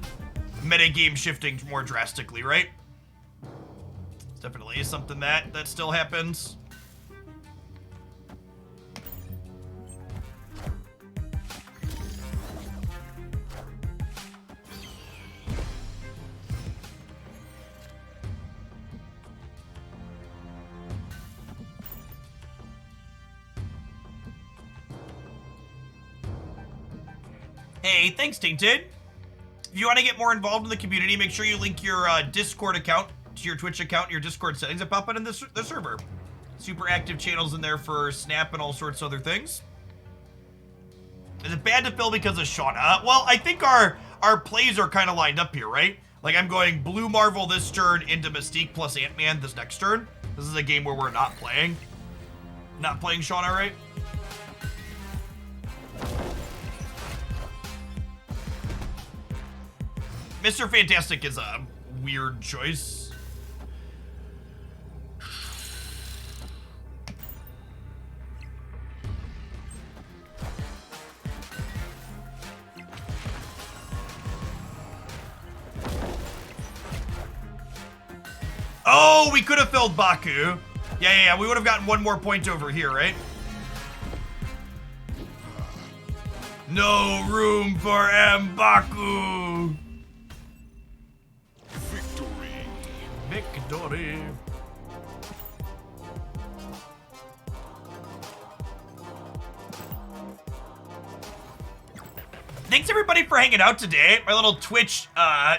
metagame shifting more drastically, right? It's definitely something that still happens. Hey, thanks, Tainted. If you want to get more involved in the community, make sure you link your Discord account to your Twitch account, your Discord settings, and pop it in the server. Super active channels in there for Snap and all sorts of other things. Is it bad to fill because of Shauna? Well, I think our plays are kind of lined up here, right? Like, I'm going Blue Marvel this turn into Mystique plus Ant-Man this next turn. This is a game where we're not playing Shauna, right? Mr. Fantastic is a weird choice. Oh, we could have filled Baku. Yeah, we would have gotten one more point over here, right? No room for M'Baku. Victory. Thanks everybody for hanging out today. My little Twitch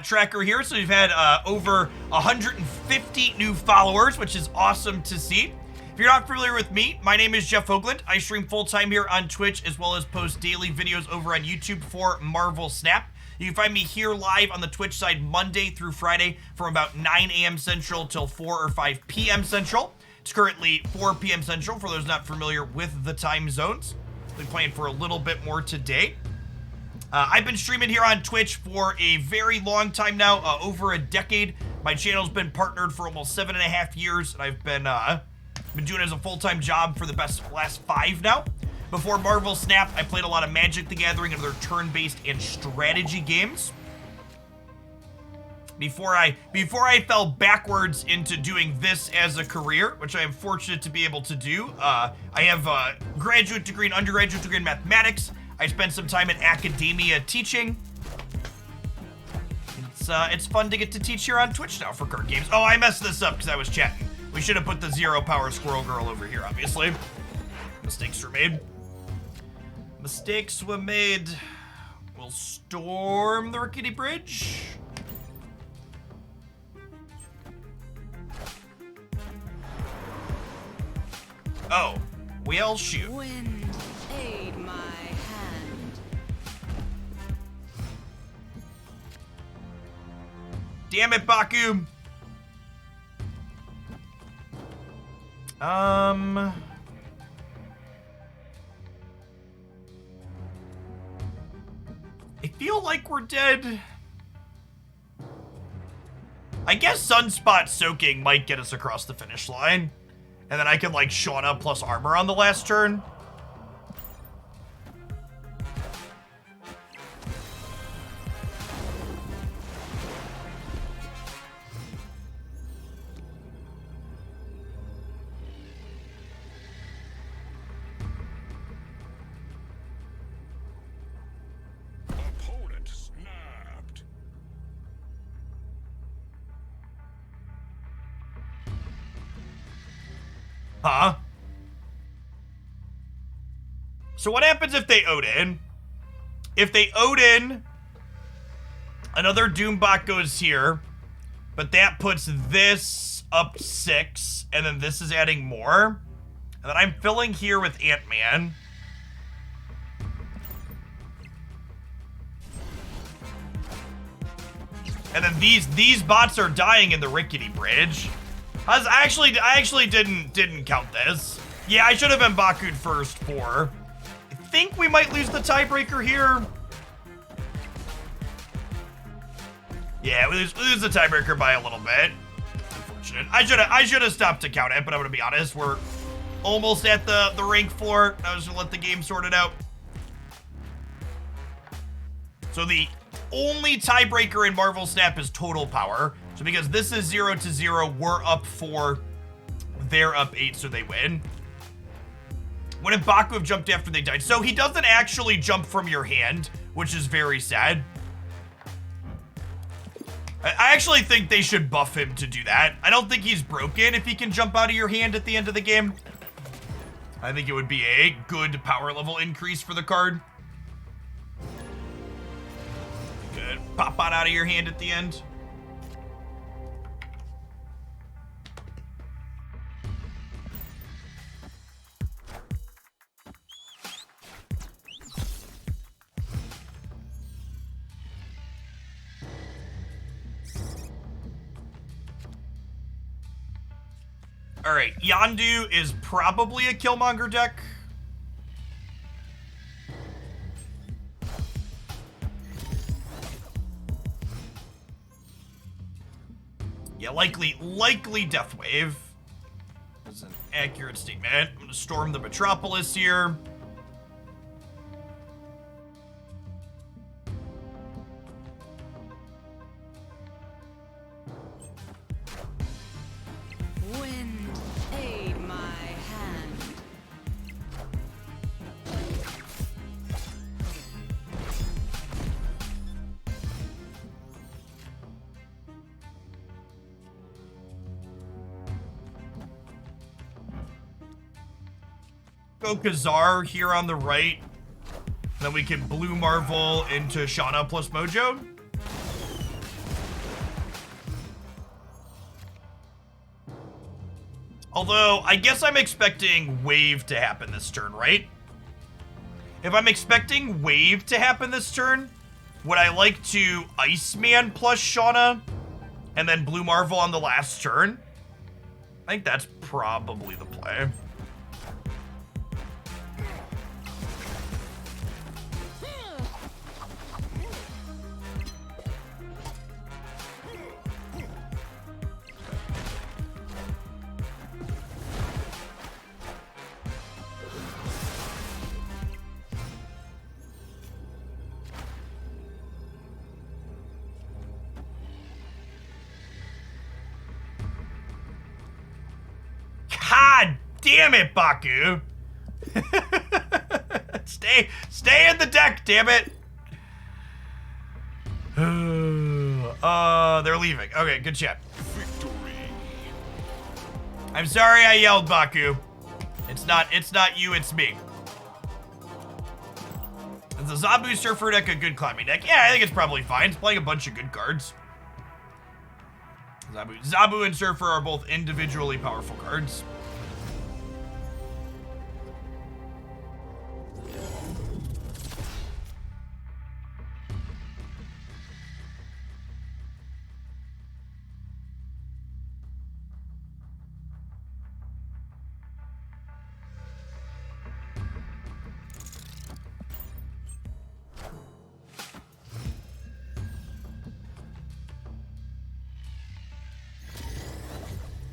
tracker here. So we've had over 150 new followers, which is awesome to see. If you're not familiar with me, my name is Jeff Hoagland. I stream full-time here on Twitch as well as post daily videos over on YouTube for Marvel Snap. You can find me here live on the Twitch side Monday through Friday from about 9 a.m. Central till 4 or 5 p.m. Central. It's currently 4 p.m. Central for those not familiar with the time zones. Been playing for a little bit more today. I've been streaming here on Twitch for a very long time now, over a decade. My channel's been partnered for almost 7.5 years, and I've been doing it as a full-time job for the last 5 now. Before Marvel Snap, I played a lot of Magic the Gathering and other turn-based and strategy games. Before I fell backwards into doing this as a career, which I am fortunate to be able to do. I have a graduate degree and undergraduate degree in mathematics. I spent some time in academia teaching. It's fun to get to teach here on Twitch now for card games. Oh, I messed this up because I was chatting. We should have put the 0 power squirrel girl over here, obviously. Mistakes were made. Mistakes were made. We'll storm the Rickety Bridge. Oh, we'll shoot. Wind, aid my hand. Damn it, Baku. I feel like we're dead. I guess Sunspot soaking might get us across the finish line. And then I can, like, Shanna plus armor on the last turn. Opponent snapped. Huh? So what happens if they Odin? If they Odin, another Doombot goes here, but that puts this up 6, and then this is adding more. And then I'm filling here with Ant-Man. And then these bots are dying in the Rickety Bridge. I actually didn't count this. Yeah, I should have been Baku'd first for. I think we might lose the tiebreaker here. Yeah, we lose the tiebreaker by a little bit. Unfortunate. I should have stopped to count it, but I'm gonna be honest, we're almost at the rank floor. I was gonna let the game sort it out. So the only tiebreaker in Marvel Snap is total power. So because this is 0-0, we're up 4, they're up 8, so they win. Wouldn't Baku have jumped after they died? So he doesn't actually jump from your hand, which is very sad. I actually think they should buff him to do that. I don't think he's broken if he can jump out of your hand at the end of the game. I think it would be a good power level increase for the card. Good. Pop out of your hand at the end. All right, Yondu is probably a Killmonger deck. Yeah, likely Deathwave. That's an accurate statement. I'm gonna storm the Metropolis here. Wind, aid my hand. Go Kazar here on the right. Then we can Blue Marvel into Shanna plus Mojo. Although, I guess I'm expecting Wave to happen this turn, right? If I'm expecting Wave to happen this turn, would I like to Iceman plus Shanna and then Blue Marvel on the last turn? I think that's probably the play. God damn it, Baku. Stay in the deck, damn it. They're leaving. Okay, good shit. Victory. I'm sorry I yelled, Baku. It's not you, it's me. Is the Zabu Surfer deck a good climbing deck? Yeah, I think it's probably fine. It's playing a bunch of good cards. Zabu and Surfer are both individually powerful cards.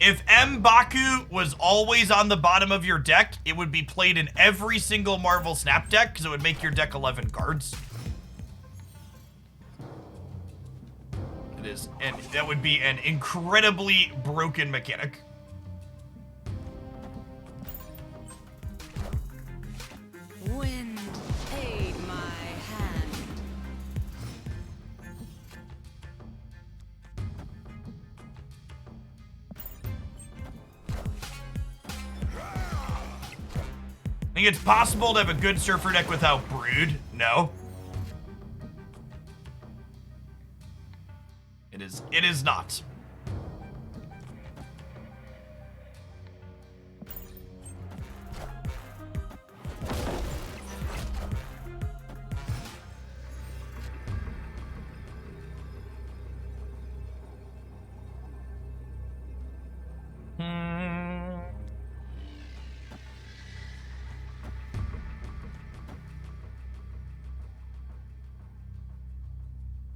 If M'Baku was always on the bottom of your deck, it would be played in every single Marvel Snap deck because it would make your deck 11 cards. It is, and that would be an incredibly broken mechanic. Wind, aid my hand. Think it's possible to have a good Surfer deck without Brood? No. It is not.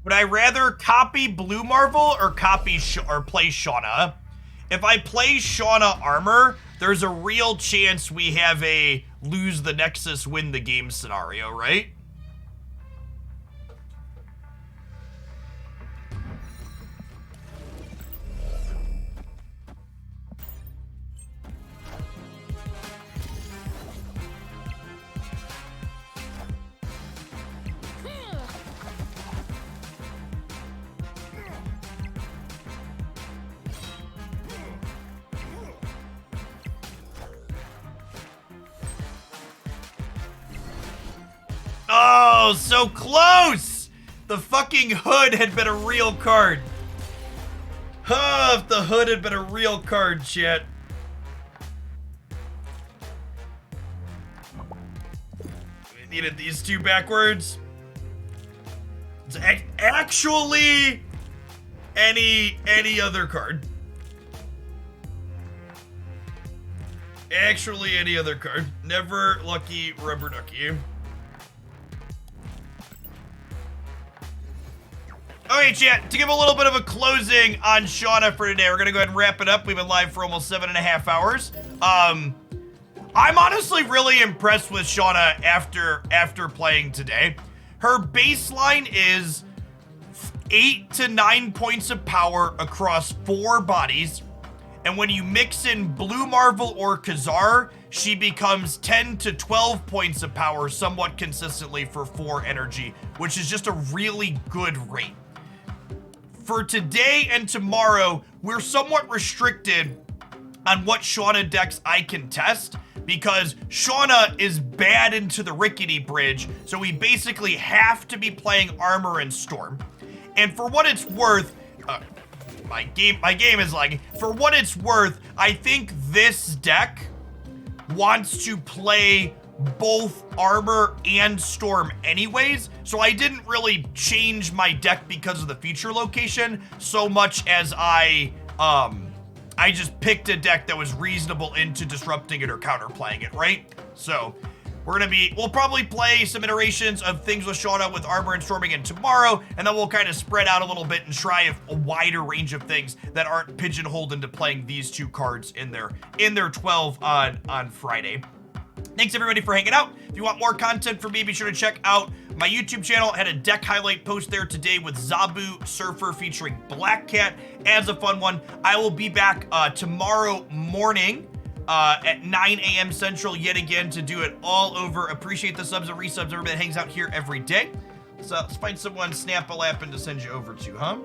Would I rather copy Blue Marvel or play Shanna? If I play Shanna Armor, there's a real chance we have a lose the Nexus, win the game scenario, right? Oh, so close! The fucking hood had been a real card. Oh, if the hood had been a real card, shit. We needed these two backwards. It's actually any other card. Actually any other card. Never lucky rubber ducky. Okay, chat, to give a little bit of a closing on Shanna for today, we're gonna go ahead and wrap it up. We've been live for almost 7.5 hours. I'm honestly really impressed with Shanna after playing today. Her baseline is 8 to 9 points of power across 4 bodies. And when you mix in Blue Marvel or Kazar, she becomes 10 to 12 points of power somewhat consistently for 4 energy, which is just a really good rate. For today and tomorrow, we're somewhat restricted on what Shanna decks I can test because Shanna is bad into the Rickety bridge, so we basically have to be playing Armor and Storm. And for what it's worth, my game is lagging. For what it's worth, I think this deck wants to play both Armor and Storm anyways, so I didn't really change my deck because of the feature location so much as I I just picked a deck that was reasonable into disrupting it or counterplaying it, right? So we'll probably play some iterations of things with Shanna with Armor and Storming in tomorrow, and then we'll kind of spread out a little bit and try a wider range of things that aren't pigeonholed into playing these 2 cards in their 12 on Friday. Thanks everybody for hanging out. If you want more content from me, be sure to check out my YouTube channel. I had a deck highlight post there today with Zabu Surfer featuring Black Cat as a fun one. I will be back tomorrow morning at 9 a.m. Central yet again to do it all over. Appreciate the subs and resubs, everybody that hangs out here every day. So let's find someone snap-a-lappin' to send you over to, huh?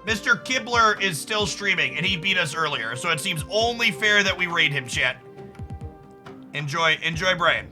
Mr. Kibler is still streaming, and he beat us earlier, so it seems only fair that we raid him, chat. Enjoy, Brian.